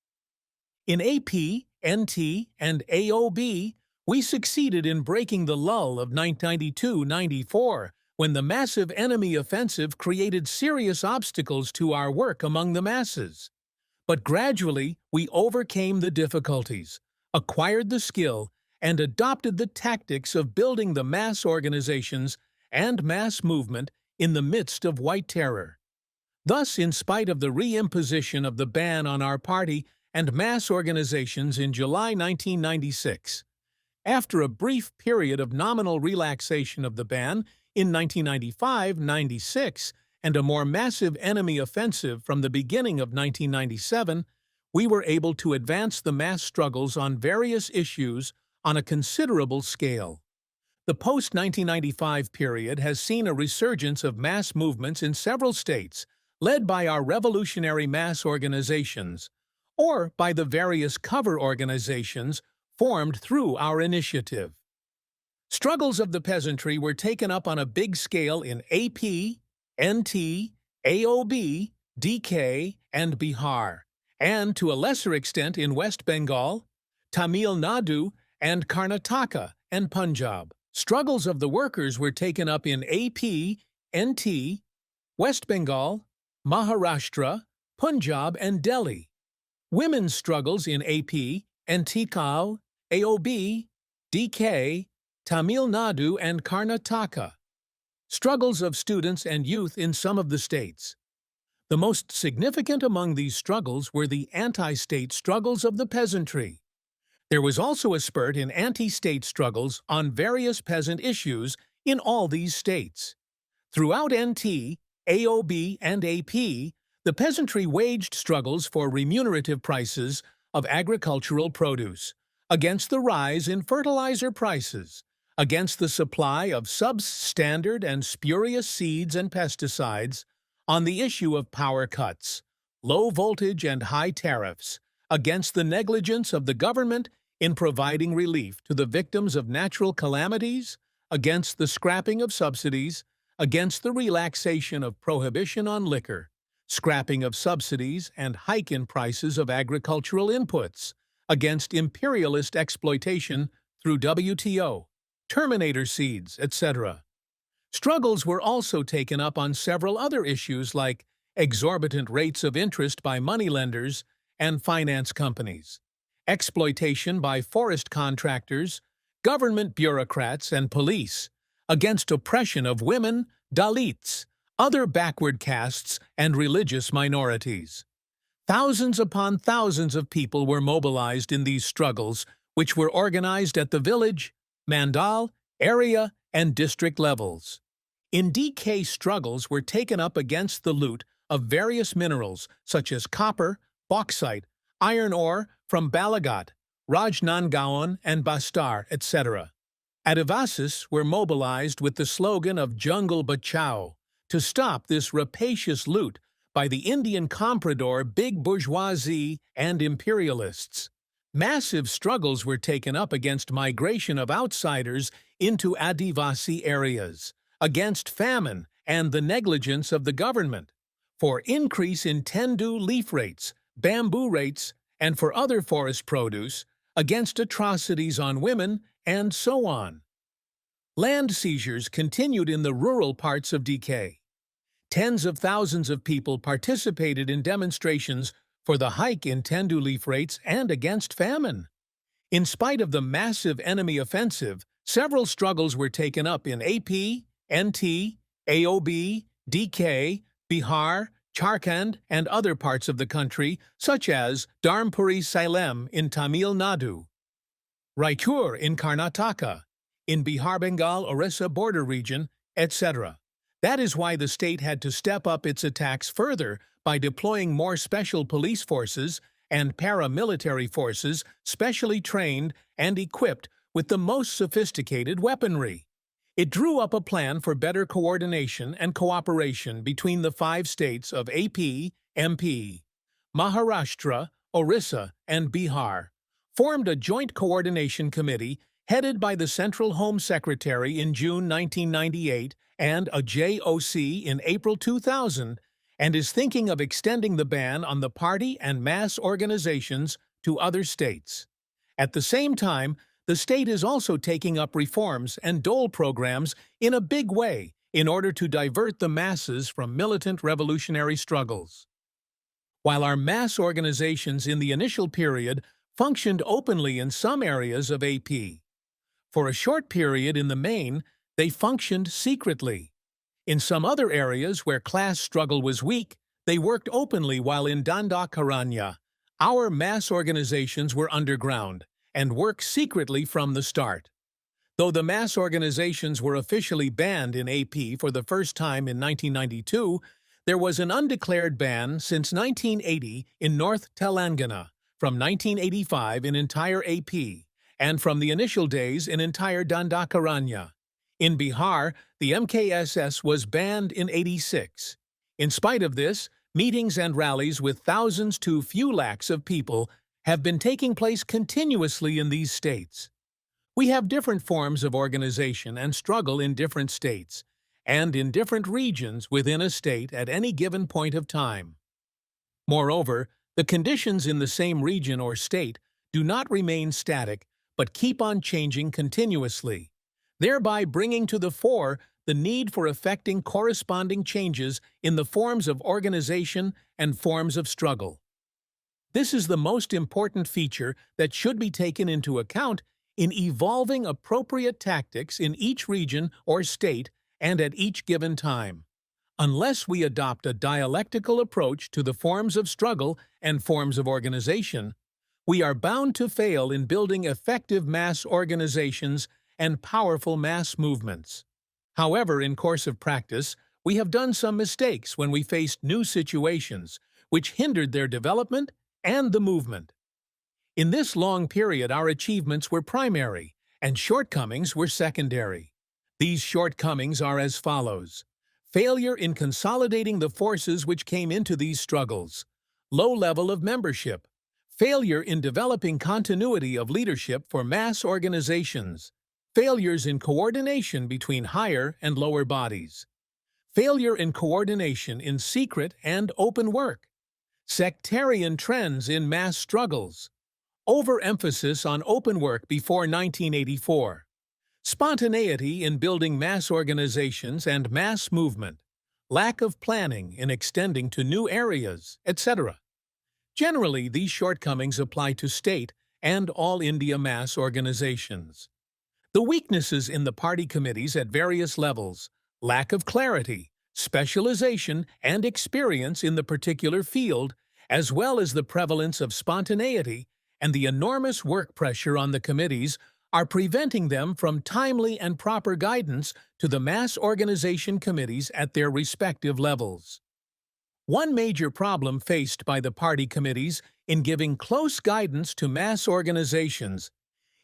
In AP, NT, and AOB, we succeeded in breaking the lull of 1992-94, when the massive enemy offensive created serious obstacles to our work among the masses. But gradually, we overcame the difficulties, acquired the skill, and adopted the tactics of building the mass organizations and mass movement in the midst of white terror. Thus, in spite of the reimposition of the ban on our party and mass organizations in July 1996, after a brief period of nominal relaxation of the ban in 1995-96 and a more massive enemy offensive from the beginning of 1997, we were able to advance the mass struggles on various issues on a considerable scale. The post-1995 period has seen a resurgence of mass movements in several states, led by our revolutionary mass organizations, or by the various cover organizations formed through our initiative. Struggles of the peasantry were taken up on a big scale in AP, NT, AOB, DK, and Bihar, and to a lesser extent in West Bengal, Tamil Nadu, and Karnataka and Punjab. Struggles of the workers were taken up in AP, NT, West Bengal, Maharashtra, Punjab, and Delhi. Women's struggles in AP, NT, AOB, DK, Tamil Nadu, and Karnataka. Struggles of students and youth in some of the states. The most significant among these struggles were the anti-state struggles of the peasantry. There was also a spurt in anti-state struggles on various peasant issues in all these states. Throughout NT, AOB, and AP, the peasantry waged struggles for remunerative prices of agricultural produce, against the rise in fertilizer prices, against the supply of substandard and spurious seeds and pesticides, on the issue of power cuts, low voltage and high tariffs, against the negligence of the government in providing relief to the victims of natural calamities, against the scrapping of subsidies, against the relaxation of prohibition on liquor, scrapping of subsidies and hike in prices of agricultural inputs, against imperialist exploitation through WTO, Terminator seeds, etc. Struggles were also taken up on several other issues like exorbitant rates of interest by moneylenders and finance companies, exploitation by forest contractors, government bureaucrats, and police, against oppression of women, Dalits, other backward castes, and religious minorities. Thousands upon thousands of people were mobilized in these struggles, which were organized at the village, mandal, area, and district levels. In DK, struggles were taken up against the loot of various minerals such as copper, bauxite, iron ore from Balagat, Rajnandgaon, and Bastar, etc. Adivasis were mobilized with the slogan of Jungle Bachao to stop this rapacious loot by the Indian comprador big bourgeoisie and imperialists. Massive struggles were taken up against migration of outsiders into Adivasi areas, against famine and the negligence of the government, for increase in tendu leaf rates, bamboo rates, and for other forest produce, against atrocities on women, and so on. Land seizures continued in the rural parts of DK. Tens of thousands of people participated in demonstrations for the hike in tendu leaf rates and against famine. In spite of the massive enemy offensive, several struggles were taken up in AP, NT, AOB, DK, Bihar, Jharkhand, and other parts of the country, such as Dharmpuri Salem in Tamil Nadu, Raipur in Karnataka, in Bihar-Bengal Orissa border region, etc. That is why the state had to step up its attacks further by deploying more special police forces and paramilitary forces specially trained and equipped with the most sophisticated weaponry. It drew up a plan for better coordination and cooperation between the 5 states of AP, MP, Maharashtra, Orissa, and Bihar, formed a joint coordination committee headed by the Central Home Secretary in June 1998 and a JOC in April 2000, and is thinking of extending the ban on the party and mass organizations to other states. At the same time, the state is also taking up reforms and dole programs in a big way in order to divert the masses from militant revolutionary struggles. While our mass organizations in the initial period functioned openly in some areas of AP, for a short period in the main, they functioned secretly. In some other areas where class struggle was weak, they worked openly, while in Dandakaranya, our mass organizations were underground and worked secretly from the start. Though the mass organizations were officially banned in AP for the first time in 1992, there was an undeclared ban since 1980 in North Telangana, from 1985 in entire AP, and from the initial days in entire Dandakaranya. In Bihar, the MKSS was banned in '86. In spite of this, meetings and rallies with thousands to few lakhs of people have been taking place continuously in these states. We have different forms of organization and struggle in different states, and in different regions within a state at any given point of time. Moreover, the conditions in the same region or state do not remain static but keep on changing continuously, thereby bringing to the fore the need for effecting corresponding changes in the forms of organization and forms of struggle. This is the most important feature that should be taken into account in evolving appropriate tactics in each region or state and at each given time. Unless we adopt a dialectical approach to the forms of struggle and forms of organization, we are bound to fail in building effective mass organizations and powerful mass movements. However, in course of practice, we have done some mistakes when we faced new situations, which hindered their development and the movement. In this long period, our achievements were primary, and shortcomings were secondary. These shortcomings are as follows: failure in consolidating the forces which came into these struggles, low level of membership, failure in developing continuity of leadership for mass organizations, failures in coordination between higher and lower bodies, failure in coordination in secret and open work, sectarian trends in mass struggles, overemphasis on open work before 1984, Spontaneity in building mass organizations and mass movement, lack of planning in extending to new areas, etc. Generally, these shortcomings apply to state and all India mass organizations. The weaknesses in the party committees at various levels, lack of clarity, specialization, and experience in the particular field, as well as the prevalence of spontaneity and the enormous work pressure on the committees, are preventing them from timely and proper guidance to the mass organization committees at their respective levels. One major problem faced by the party committees in giving close guidance to mass organizations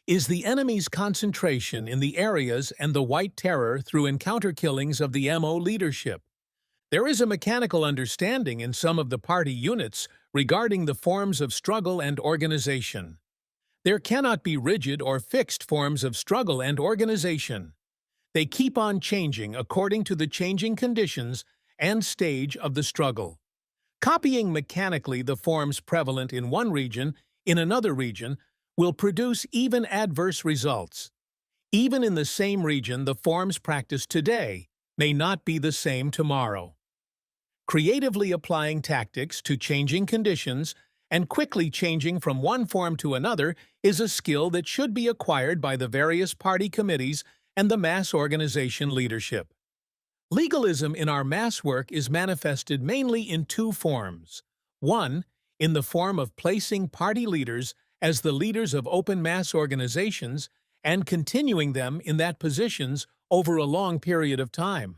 is the enemy's concentration in the areas and the white terror through encounter killings of the MO leadership. There is a mechanical understanding in some of the party units regarding the forms of struggle and organization. There cannot be rigid or fixed forms of struggle and organization. They keep on changing according to the changing conditions and stage of the struggle. Copying mechanically the forms prevalent in one region in another region will produce even adverse results. Even in the same region, the forms practiced today may not be the same tomorrow. Creatively applying tactics to changing conditions and quickly changing from one form to another is a skill that should be acquired by the various party committees and the mass organization leadership. Legalism in our mass work is manifested mainly in two forms. One, in the form of placing party leaders as the leaders of open mass organizations and continuing them in that positions over a long period of time.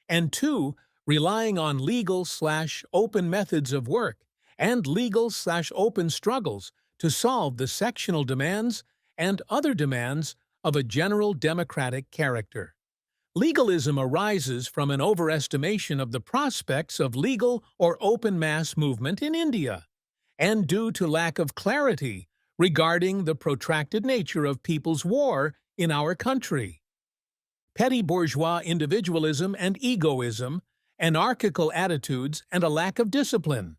And two, relying on legal/open methods of work and legal/open struggles to solve the sectional demands and other demands of a general democratic character. Legalism arises from an overestimation of the prospects of legal or open mass movement in India, and due to lack of clarity regarding the protracted nature of people's war in our country. Petty bourgeois individualism and egoism, anarchical attitudes and a lack of discipline,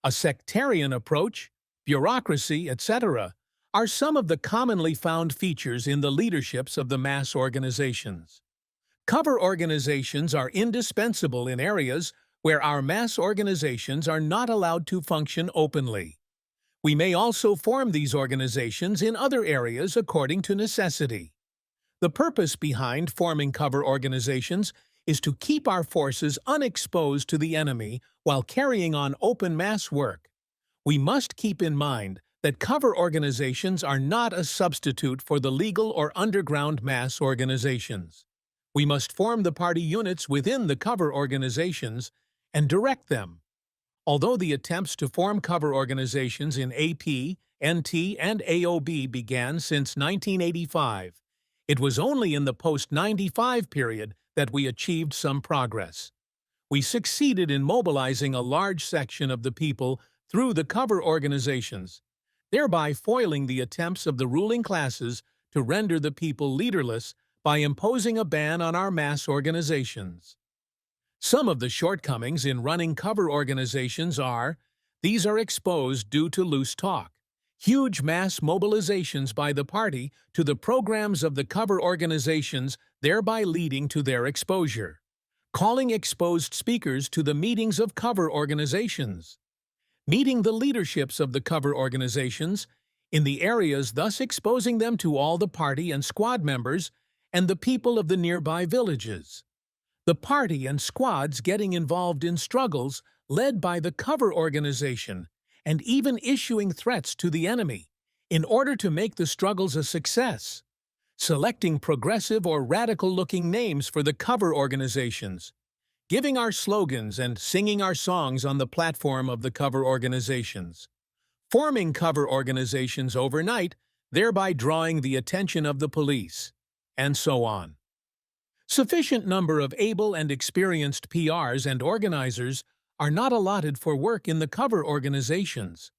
a sectarian approach, bureaucracy, etc., are some of the commonly found features in the leaderships of the mass organizations. Cover organizations are indispensable in areas where our mass organizations are not allowed to function openly. We may also form these organizations in other areas according to necessity. The purpose behind forming cover organizations is to keep our forces unexposed to the enemy while carrying on open mass work. We must keep in mind that cover organizations are not a substitute for the legal or underground mass organizations. We must form the party units within the cover organizations and direct them. Although the attempts to form cover organizations in AP, NT, and AOB began since 1985, it was only in the post-95 period that we achieved some progress. We succeeded in mobilizing a large section of the people through the cover organizations, thereby foiling the attempts of the ruling classes to render the people leaderless by imposing a ban on our mass organizations. Some of the shortcomings in running cover organizations are: these are exposed due to loose talk, huge mass mobilizations by the party to the programs of the cover organizations, thereby leading to their exposure, calling exposed speakers to the meetings of cover organizations, meeting the leaderships of the cover organizations in the areas, thus exposing them to all the party and squad members and the people of the nearby villages. The party and squads getting involved in struggles led by the cover organization and even issuing threats to the enemy in order to make the struggles a success. Selecting progressive or radical-looking names for the cover organizations, giving our slogans and singing our songs on the platform of the cover organizations, forming cover organizations overnight, thereby drawing the attention of the police, and so on. Sufficient number of able and experienced PRs and organizers are not allotted for work in the cover organizations.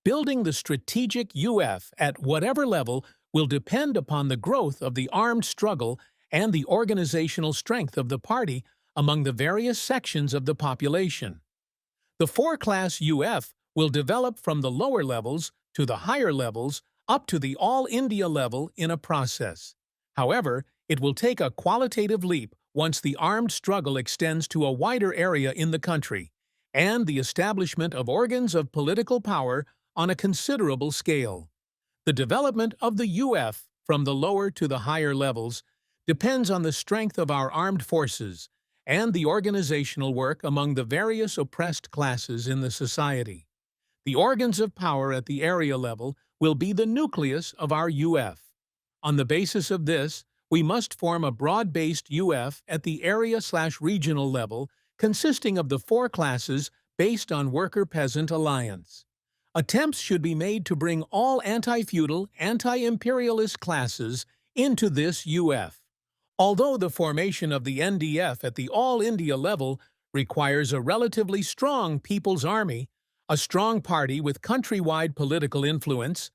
Building the strategic UF at whatever level will depend upon the growth of the armed struggle and the organizational strength of the party among the various sections of the population. The four-class UF will develop from the lower levels to the higher levels up to the all-India level in a process. However, it will take a qualitative leap once the armed struggle extends to a wider area in the country, and the establishment of organs of political power on a considerable scale. The development of the UF from the lower to the higher levels depends on the strength of our armed forces and the organizational work among the various oppressed classes in the society. The organs of power at the area level will be the nucleus of our UF. On the basis of this, we must form a broad-based UF at the area/regional level consisting of the four classes based on worker-peasant alliance. Attempts should be made to bring all anti-feudal, anti-imperialist classes into this UF. Although the formation of the NDF at the all-India level requires a relatively strong People's Army, a strong party with countrywide political influence,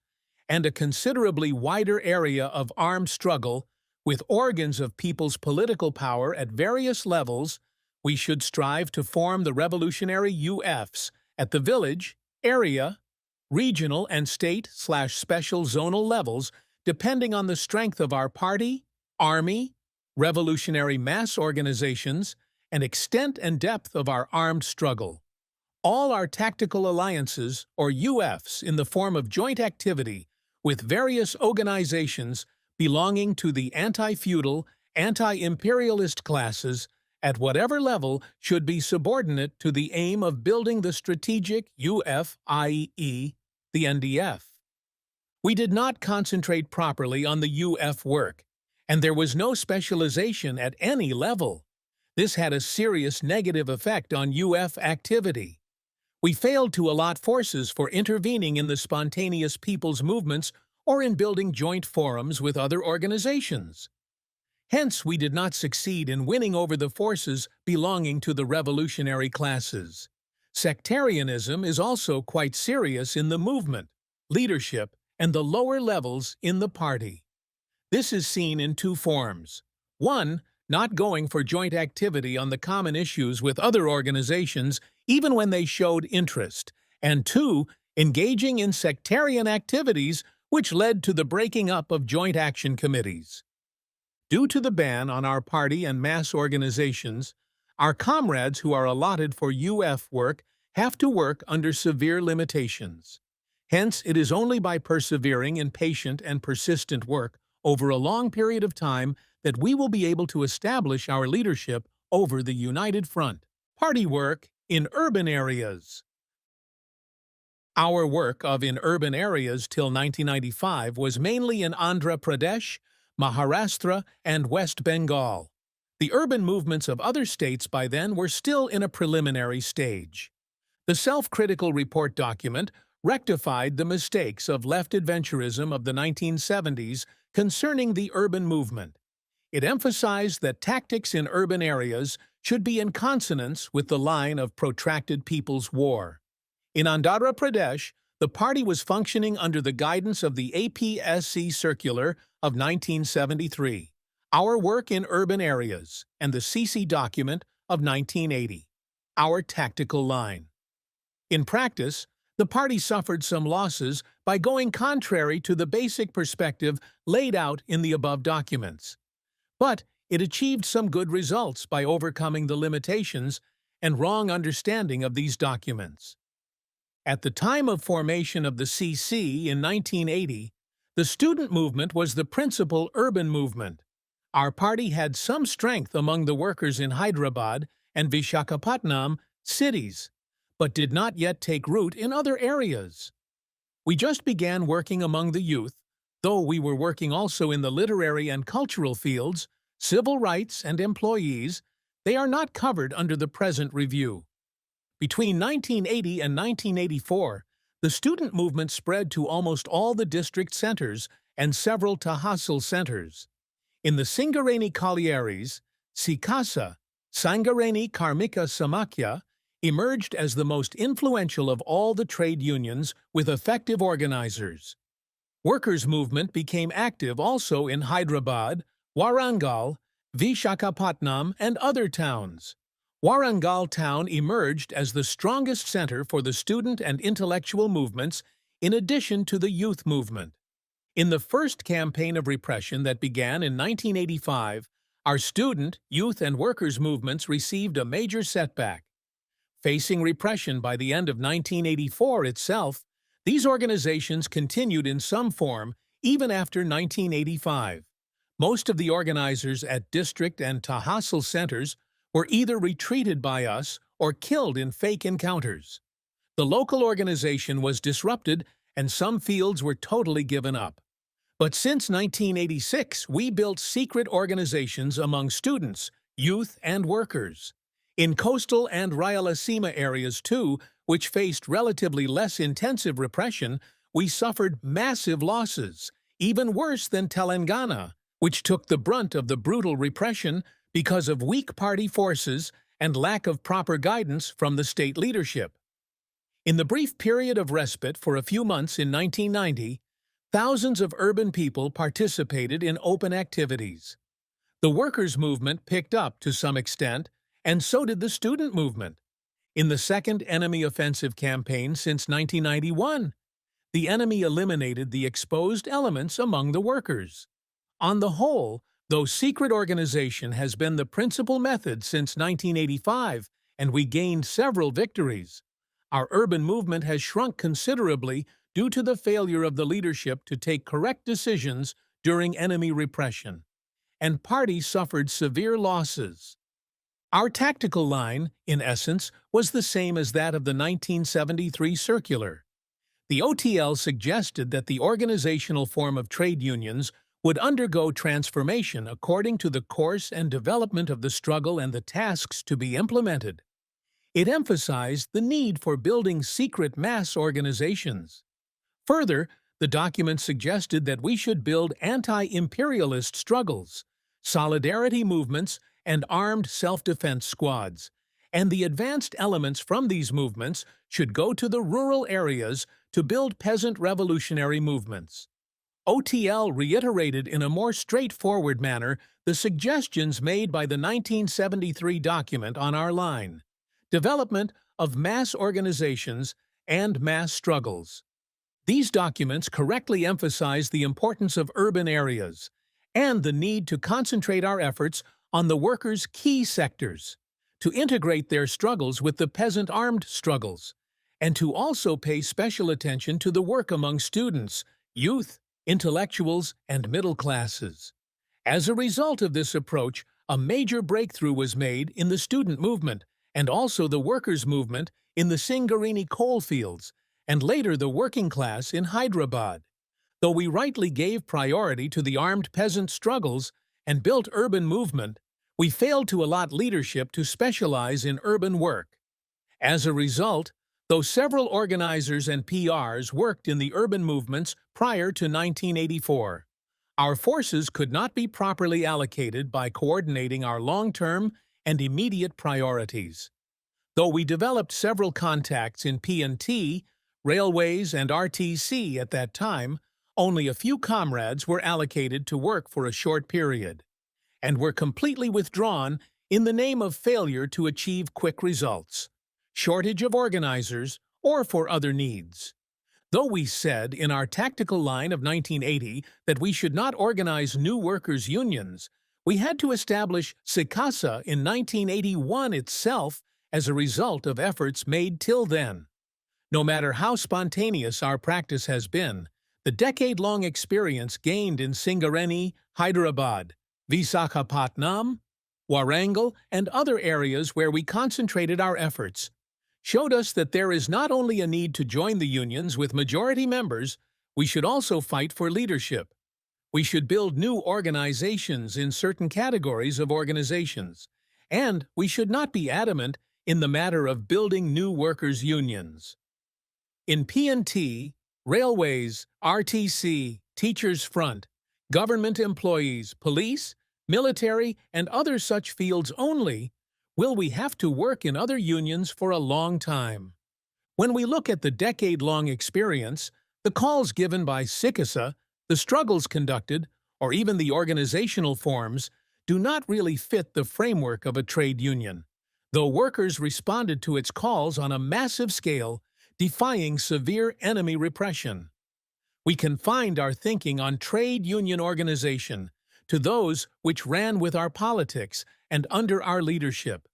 and a considerably wider area of armed struggle, with organs of people's political power at various levels, we should strive to form the revolutionary UFs at the village, area, regional and state/special zonal levels, depending on the strength of our party, army, revolutionary mass organizations, and extent and depth of our armed struggle. All our tactical alliances, or UFs, in the form of joint activity with various organizations belonging to the anti-feudal, anti-imperialist classes, at whatever level, should be subordinate to the aim of building the strategic UF, i.e., the NDF. We did not concentrate properly on the UF work, and there was no specialization at any level. This had a serious negative effect on UF activity. We failed to allot forces for intervening in the spontaneous people's movements or in building joint forums with other organizations. Hence, we did not succeed in winning over the forces belonging to the revolutionary classes. Sectarianism is also quite serious in the movement, leadership, and the lower levels in the party. This is seen in two forms. 1. Not going for joint activity on the common issues with other organizations even when they showed interest, and 2. Engaging in sectarian activities which led to the breaking up of joint action committees. Due to the ban on our party and mass organizations, our comrades who are allotted for UF work have to work under severe limitations. Hence, it is only by persevering in patient and persistent work over a long period of time that we will be able to establish our leadership over the united front. Party work in urban areas. Our work in urban areas till 1995 was mainly in Andhra Pradesh, Maharashtra, and West Bengal. The urban movements of other states by then were still in a preliminary stage. The self-critical report document rectified the mistakes of left adventurism of the 1970s concerning the urban movement. It emphasized that tactics in urban areas should be in consonance with the line of protracted people's war. In Andhra Pradesh, the party was functioning under the guidance of the APSC Circular of 1973, Our Work in Urban Areas, and the CC Document of 1980, Our Tactical Line. In practice, the party suffered some losses by going contrary to the basic perspective laid out in the above documents. But it achieved some good results by overcoming the limitations and wrong understanding of these documents. At the time of formation of the CC in 1980, the student movement was the principal urban movement. Our party had some strength among the workers in Hyderabad and Visakhapatnam cities, but did not yet take root in other areas. We just began working among the youth, though we were working also in the literary and cultural fields, civil rights, and employees. They are not covered under the present review. Between 1980 and 1984, the student movement spread to almost all the district centers and several Tahsil centers. In the Singareni Collieries, Sikasa, Singareni Karmika Samakhya emerged as the most influential of all the trade unions with effective organizers. Workers' movement became active also in Hyderabad, Warangal, Visakhapatnam, and other towns. Warangal town emerged as the strongest center for the student and intellectual movements in addition to the youth movement. In the first campaign of repression that began in 1985, our student, youth, and workers' movements received a major setback. Facing repression by the end of 1984 itself, these organizations continued in some form even after 1985. Most of the organizers at district and Tahassel centers were either retreated by us or killed in fake encounters. The local organization was disrupted and some fields were totally given up. But since 1986, we built secret organizations among students, youth, and workers. In coastal and Rayalaseema areas too, which faced relatively less intensive repression, we suffered massive losses, even worse than Telangana, which took the brunt of the brutal repression because of weak party forces and lack of proper guidance from the state leadership. In the brief period of respite for a few months in 1990, thousands of urban people participated in open activities. The workers' movement picked up to some extent, and so did the student movement. In the second enemy offensive campaign since 1991, the enemy eliminated the exposed elements among the workers. On the whole, though secret organization has been the principal method since 1985, and we gained several victories, our urban movement has shrunk considerably due to the failure of the leadership to take correct decisions during enemy repression, and parties suffered severe losses. Our tactical line, in essence, was the same as that of the 1973 circular. The OTL suggested that the organizational form of trade unions would undergo transformation according to the course and development of the struggle and the tasks to be implemented. It emphasized the need for building secret mass organizations. Further, the document suggested that we should build anti-imperialist struggles, solidarity movements, and armed self-defense squads, and the advanced elements from these movements should go to the rural areas to build peasant revolutionary movements. OTL reiterated in a more straightforward manner the suggestions made by the 1973 document on our line: development of mass organizations and mass struggles. These documents correctly emphasize the importance of urban areas and the need to concentrate our efforts on the workers' key sectors, to integrate their struggles with the peasant armed struggles, and to also pay special attention to the work among students, youth, intellectuals, and middle classes. As a result of this approach, a major breakthrough was made in the student movement and also the workers' movement in the Singarini coalfields, and later the working class in Hyderabad. Though we rightly gave priority to the armed peasant struggles and built urban movement, we failed to allot leadership to specialize in urban work. As a result, though several organizers and PRs worked in the urban movements prior to 1984, our forces could not be properly allocated by coordinating our long-term and immediate priorities. Though we developed several contacts in P&T, railways, and RTC at that time, only a few comrades were allocated to work for a short period, and were completely withdrawn in the name of failure to achieve quick results, shortage of organizers, or for other needs. Though we said in our tactical line of 1980 that we should not organize new workers' unions, we had to establish SICASA in 1981 itself as a result of efforts made till then. No matter how spontaneous our practice has been, the decade-long experience gained in Singareni, Hyderabad, Visakhapatnam, Warangal, and other areas where we concentrated our efforts showed us that there is not only a need to join the unions with majority members, we should also fight for leadership. We should build new organizations in certain categories of organizations, and we should not be adamant in the matter of building new workers' unions. In P&T, railways, RTC, Teachers' Front, government employees, police, military, and other such fields only, will we have to work in other unions for a long time. When we look at the decade-long experience, the calls given by SICASA, the struggles conducted, or even the organizational forms, do not really fit the framework of a trade union, though workers responded to its calls on a massive scale, defying severe enemy repression. We confined our thinking on trade union organization to those which ran with our politics and under our leadership,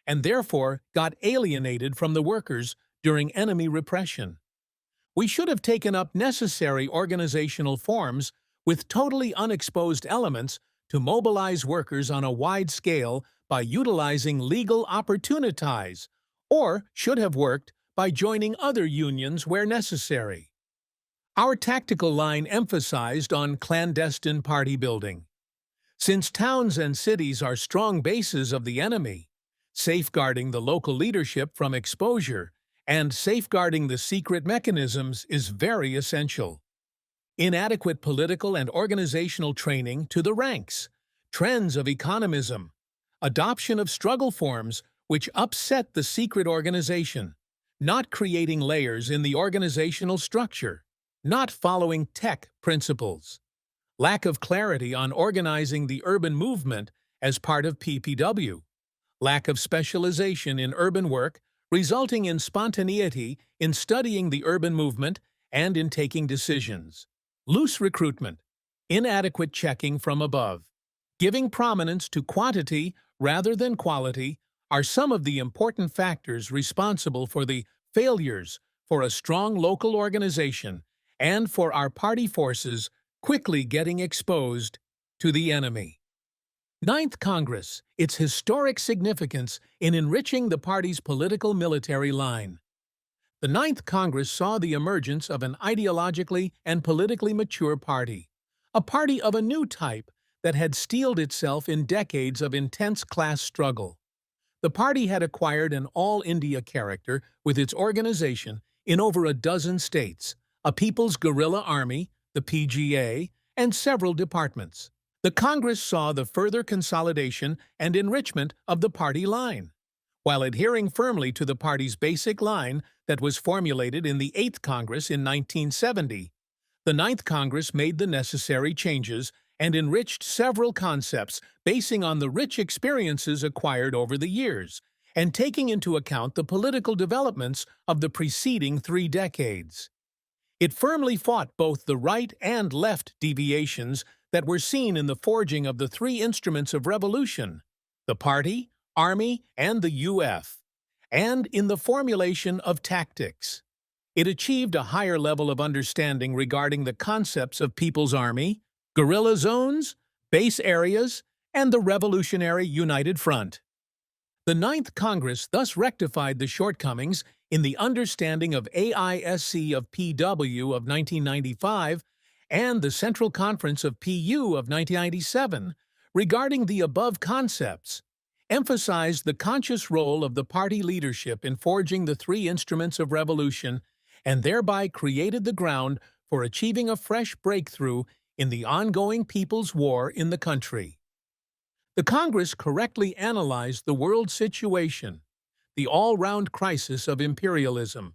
and therefore got alienated from the workers during enemy repression. We should have taken up necessary organizational forms with totally unexposed elements to mobilize workers on a wide scale by utilizing legal opportunities, or should have worked by joining other unions where necessary. Our tactical line emphasized on clandestine party building. Since towns and cities are strong bases of the enemy, safeguarding the local leadership from exposure and safeguarding the secret mechanisms is very essential. Inadequate political and organizational training to the ranks, trends of economism, adoption of struggle forms which upset the secret organization, not creating layers in the organizational structure, not following tech principles, lack of clarity on organizing the urban movement as part of PPW, lack of specialization in urban work resulting in spontaneity in studying the urban movement and in taking decisions, loose recruitment, inadequate checking from above, giving prominence to quantity rather than quality are some of the important factors responsible for the failures for a strong local organization and for our party forces quickly getting exposed to the enemy. Ninth Congress, its historic significance in enriching the party's political military line. The Ninth Congress saw the emergence of an ideologically and politically mature party, a party of a new type that had steeled itself in decades of intense class struggle. The party had acquired an all-India character with its organization in over a dozen states, a People's Guerrilla Army, the PGA, and several departments. The Congress saw the further consolidation and enrichment of the party line, while adhering firmly to the party's basic line that was formulated in the 8th Congress in 1970. The 9th Congress made the necessary changes and enriched several concepts basing on the rich experiences acquired over the years and taking into account the political developments of the preceding 3 decades. It firmly fought both the right and left deviations that were seen in the forging of the 3 instruments of revolution, the party, army, and the UF, and in the formulation of tactics. It achieved a higher level of understanding regarding the concepts of People's Army, guerrilla zones, base areas, and the Revolutionary United Front. The Ninth Congress thus rectified the shortcomings in the understanding of AISC of PW of 1995 and the Central Conference of PU of 1997 regarding the above concepts, emphasized the conscious role of the party leadership in forging the 3 instruments of revolution and thereby created the ground for achieving a fresh breakthrough in the ongoing people's war in the country. The Congress correctly analyzed the world situation, the all-round crisis of imperialism,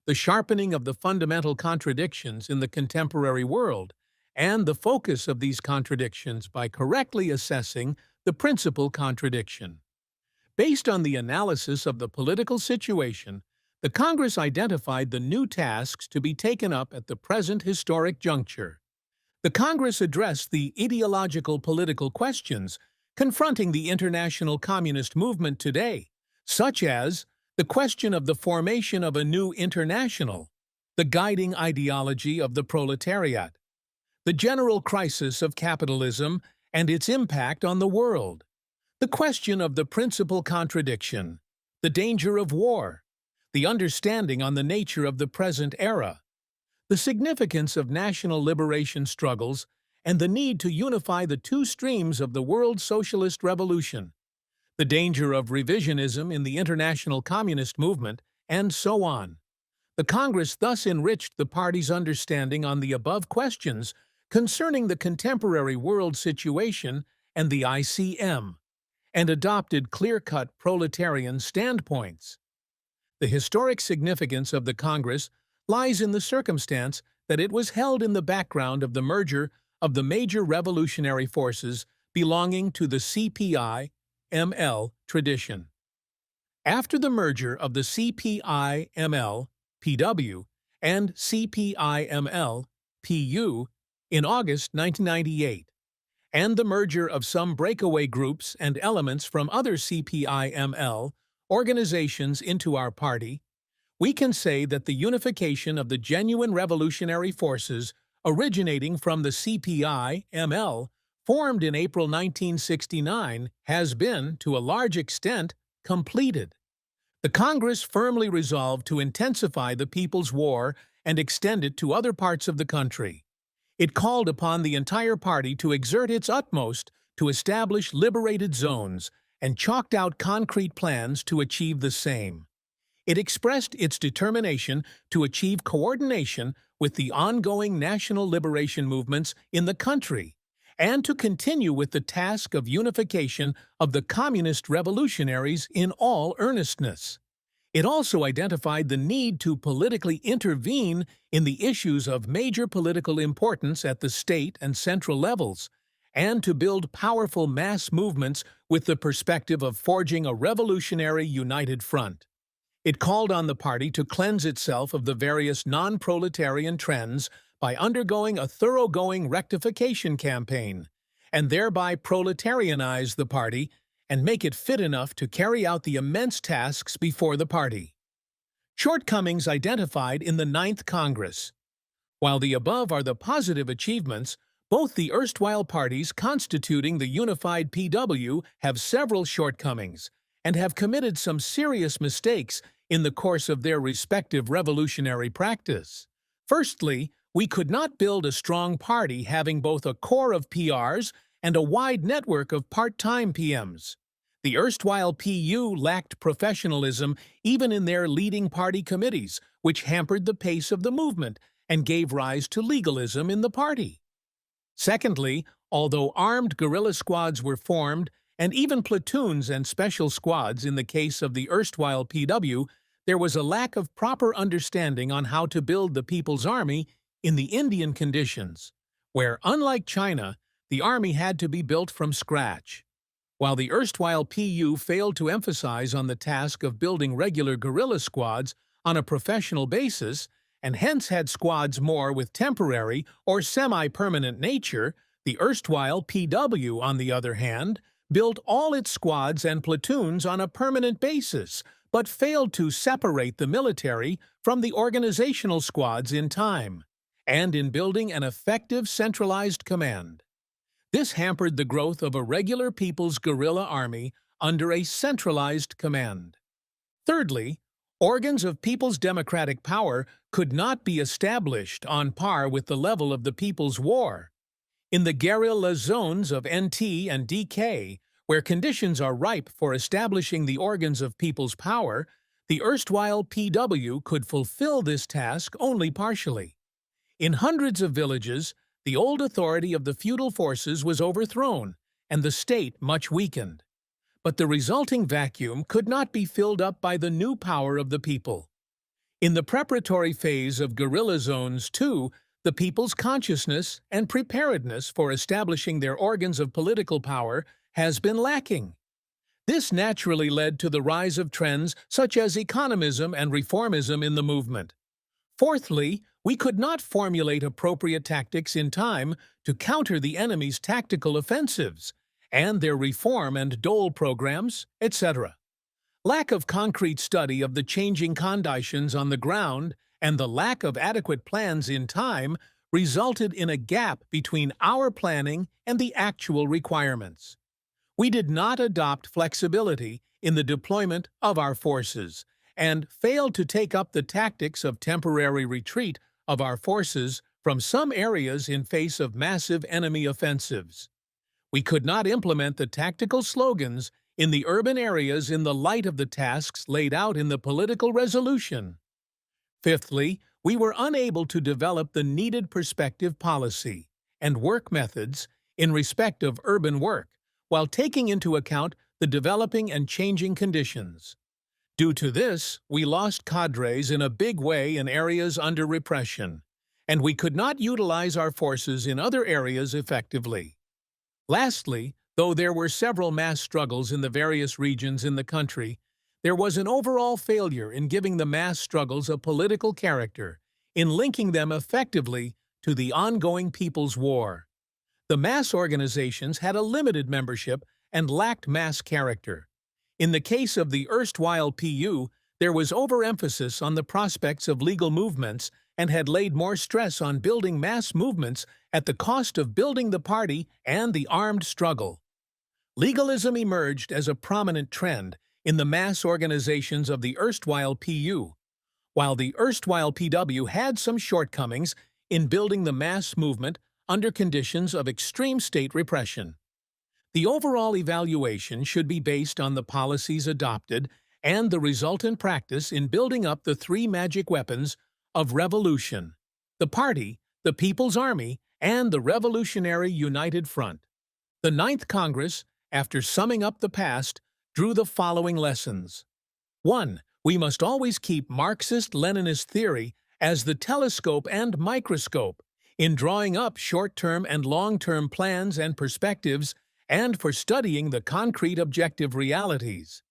the sharpening of the fundamental contradictions in the contemporary world, and the focus of these contradictions by correctly assessing the principal contradiction. Based on the analysis of the political situation, the Congress identified the new tasks to be taken up at the present historic juncture. The Congress addressed the ideological political questions confronting the international communist movement today, such as the question of the formation of a new international, the guiding ideology of the proletariat, the general crisis of capitalism and its impact on the world, the question of the principal contradiction, the danger of war, the understanding on the nature of the present era, the significance of national liberation struggles, and the need to unify the 2 streams of the world socialist revolution, the danger of revisionism in the international communist movement, and so on. The Congress thus enriched the party's understanding on the above questions concerning the contemporary world situation and the ICM, and adopted clear-cut proletarian standpoints. The historic significance of the Congress lies in the circumstance that it was held in the background of the merger of the major revolutionary forces belonging to the CPI-ML tradition. After the merger of the CPI-ML, PW, and CPI-ML, PU in August 1998, and the merger of some breakaway groups and elements from other CPI-ML organizations into our party, we can say that the unification of the genuine revolutionary forces originating from the CPI-ML formed in April 1969 has been, to a large extent, completed. The Congress firmly resolved to intensify the People's War and extend it to other parts of the country. It called upon the entire party to exert its utmost to establish liberated zones and chalked out concrete plans to achieve the same. It expressed its determination to achieve coordination with the ongoing national liberation movements in the country and to continue with the task of unification of the communist revolutionaries in all earnestness. It also identified the need to politically intervene in the issues of major political importance at the state and central levels, and to build powerful mass movements with the perspective of forging a revolutionary united front. It called on the party to cleanse itself of the various non-proletarian trends by undergoing a thoroughgoing rectification campaign, and thereby proletarianize the party and make it fit enough to carry out the immense tasks before the party. Shortcomings identified in the Ninth Congress. While the above are the positive achievements, both the erstwhile parties constituting the unified PW have several shortcomings and have committed some serious mistakes in the course of their respective revolutionary practice. Firstly, we could not build a strong party having both a core of PRs and a wide network of part-time PMs. The erstwhile PU lacked professionalism even in their leading party committees, which hampered the pace of the movement and gave rise to legalism in the party. Secondly, although armed guerrilla squads were formed, and even platoons and special squads in the case of the erstwhile PW, there was a lack of proper understanding on how to build the People's Army in the Indian conditions, where, unlike China, the army had to be built from scratch. While the erstwhile PU failed to emphasize on the task of building regular guerrilla squads on a professional basis, and hence had squads more with temporary or semi-permanent nature, the erstwhile PW, on the other hand, built all its squads and platoons on a permanent basis, but failed to separate the military from the organizational squads in time, and in building an effective centralized command. This hampered the growth of a regular people's guerrilla army under a centralized command. Thirdly, organs of people's democratic power could not be established on par with the level of the People's War. In the guerrilla zones of NT and DK, where conditions are ripe for establishing the organs of people's power, the erstwhile PW could fulfill this task only partially. In hundreds of villages, the old authority of the feudal forces was overthrown, and the state much weakened. But the resulting vacuum could not be filled up by the new power of the people. In the preparatory phase of guerrilla zones, too, the people's consciousness and preparedness for establishing their organs of political power has been lacking. This naturally led to the rise of trends such as economism and reformism in the movement. Fourthly, we could not formulate appropriate tactics in time to counter the enemy's tactical offensives and their reform and dole programs, etc. Lack of concrete study of the changing conditions on the ground and the lack of adequate plans in time resulted in a gap between our planning and the actual requirements. We did not adopt flexibility in the deployment of our forces and failed to take up the tactics of temporary retreat of our forces from some areas in face of massive enemy offensives. We could not implement the tactical slogans in the urban areas in the light of the tasks laid out in the political resolution. Fifthly, we were unable to develop the needed perspective policy and work methods in respect of urban work, while taking into account the developing and changing conditions. Due to this, we lost cadres in a big way in areas under repression, and we could not utilize our forces in other areas effectively. Lastly, though there were several mass struggles in the various regions in the country, there was an overall failure in giving the mass struggles a political character, in linking them effectively to the ongoing People's War. The mass organizations had a limited membership and lacked mass character. In the case of the erstwhile PU, there was overemphasis on the prospects of legal movements and had laid more stress on building mass movements at the cost of building the party and the armed struggle. Legalism emerged as a prominent trend in the mass organizations of the erstwhile PU, while the erstwhile PW had some shortcomings in building the mass movement under conditions of extreme state repression. The overall evaluation should be based on the policies adopted and the resultant practice in building up the three magic weapons of revolution: the party, the People's Army, and the Revolutionary United Front. The Ninth Congress, after summing up the past, drew the following lessons. 1. We must always keep Marxist-Leninist theory as the telescope and microscope in drawing up short-term and long-term plans and perspectives and for studying the concrete objective realities.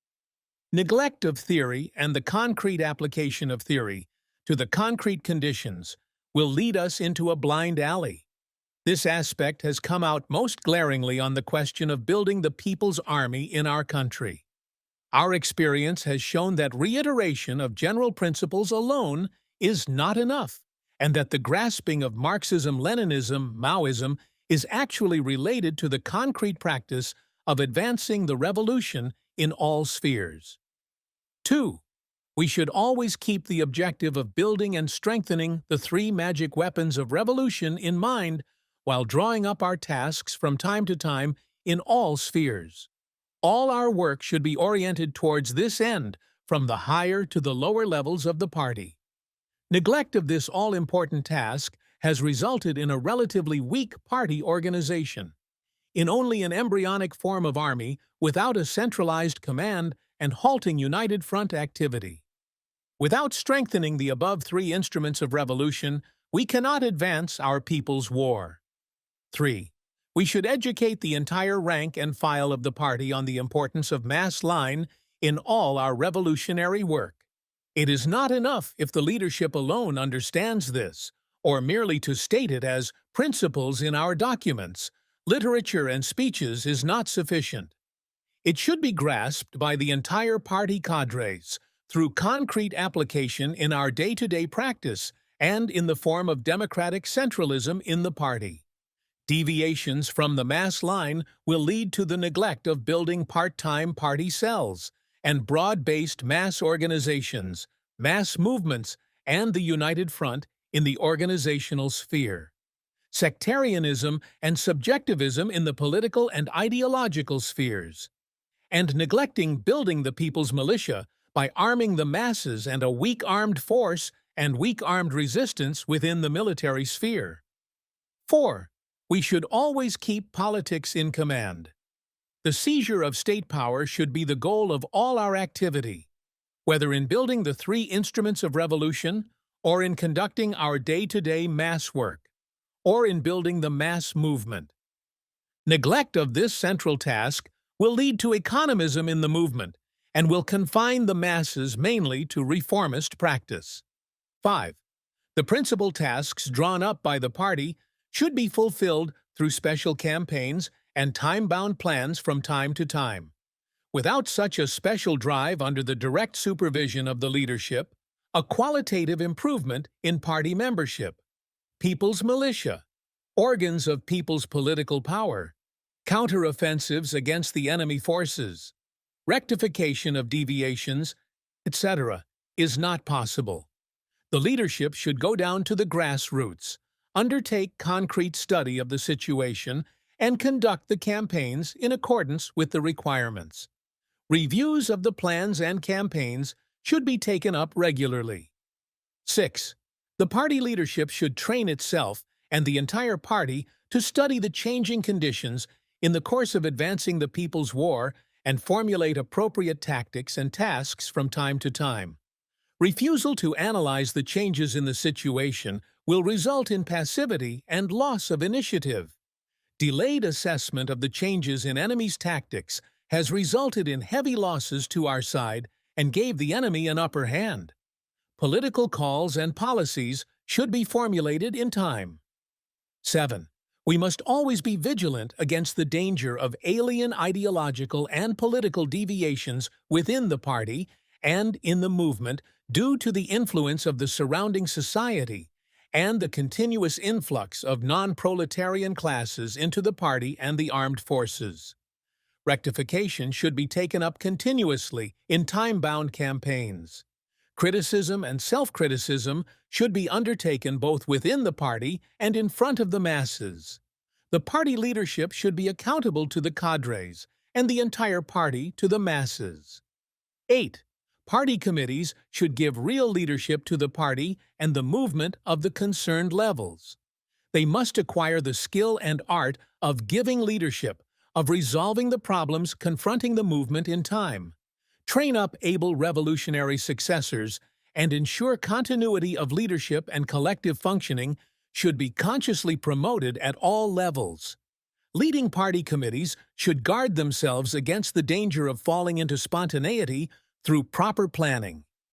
Neglect of theory and the concrete application of theory to the concrete conditions will lead us into a blind alley. This aspect has come out most glaringly on the question of building the People's Army in our country. Our experience has shown that reiteration of general principles alone is not enough, and that the grasping of Marxism-Leninism-Maoism is actually related to the concrete practice of advancing the revolution in all spheres. 2. We should always keep the objective of building and strengthening the three magic weapons of revolution in mind while drawing up our tasks from time to time in all spheres. All our work should be oriented towards this end, from the higher to the lower levels of the party. Neglect of this all-important task has resulted in a relatively weak party organization, in only an embryonic form of army without a centralized command and halting united front activity. Without strengthening the above three instruments of revolution, we cannot advance our people's war. 3. We should educate the entire rank and file of the party on the importance of mass line in all our revolutionary work. It is not enough if the leadership alone understands this, or merely to state it as principles in our documents. Literature and speeches is not sufficient. It should be grasped by the entire party cadres through concrete application in our day-to-day practice and in the form of democratic centralism in the party. Deviations from the mass line will lead to the neglect of building part-time party cells and broad-based mass organizations, mass movements, and the united front in the organizational sphere. Sectarianism and subjectivism in the political and ideological spheres. And neglecting building the people's militia by arming the masses and a weak armed force and weak armed resistance within the military sphere. 4. We should always keep politics in command. The seizure of state power should be the goal of all our activity, whether in building the three instruments of revolution, or in conducting our day-to-day mass work, or in building the mass movement. Neglect of this central task will lead to economism in the movement and will confine the masses mainly to reformist practice. 5. The principal tasks drawn up by the party should be fulfilled through special campaigns and time-bound plans from time to time. Without such a special drive under the direct supervision of the leadership, a qualitative improvement in party membership, people's militia, organs of people's political power, counteroffensives against the enemy forces, rectification of deviations, etc., is not possible. The leadership should go down to the grassroots, undertake concrete study of the situation, and conduct the campaigns in accordance with the requirements. Reviews of the plans and campaigns should be taken up regularly. 6. The party leadership should train itself and the entire party to study the changing conditions in the course of advancing the people's war and formulate appropriate tactics and tasks from time to time. Refusal to analyze the changes in the situation will result in passivity and loss of initiative. Delayed assessment of the changes in enemy's tactics has resulted in heavy losses to our side and gave the enemy an upper hand. Political calls and policies should be formulated in time. 7. We must always be vigilant against the danger of alien ideological and political deviations within the party and in the movement due to the influence of the surrounding society and the continuous influx of non-proletarian classes into the party and the armed forces. Rectification should be taken up continuously in time-bound campaigns. Criticism and self-criticism should be undertaken both within the party and in front of the masses. The party leadership should be accountable to the cadres, and the entire party to the masses. 8. Party committees should give real leadership to the party and the movement of the concerned levels. They must acquire the skill and art of giving leadership, of resolving the problems confronting the movement in time. Train up able revolutionary successors, and ensure continuity of leadership and collective functioning should be consciously promoted at all levels. Leading party committees should guard themselves against the danger of falling into spontaneity through proper planning.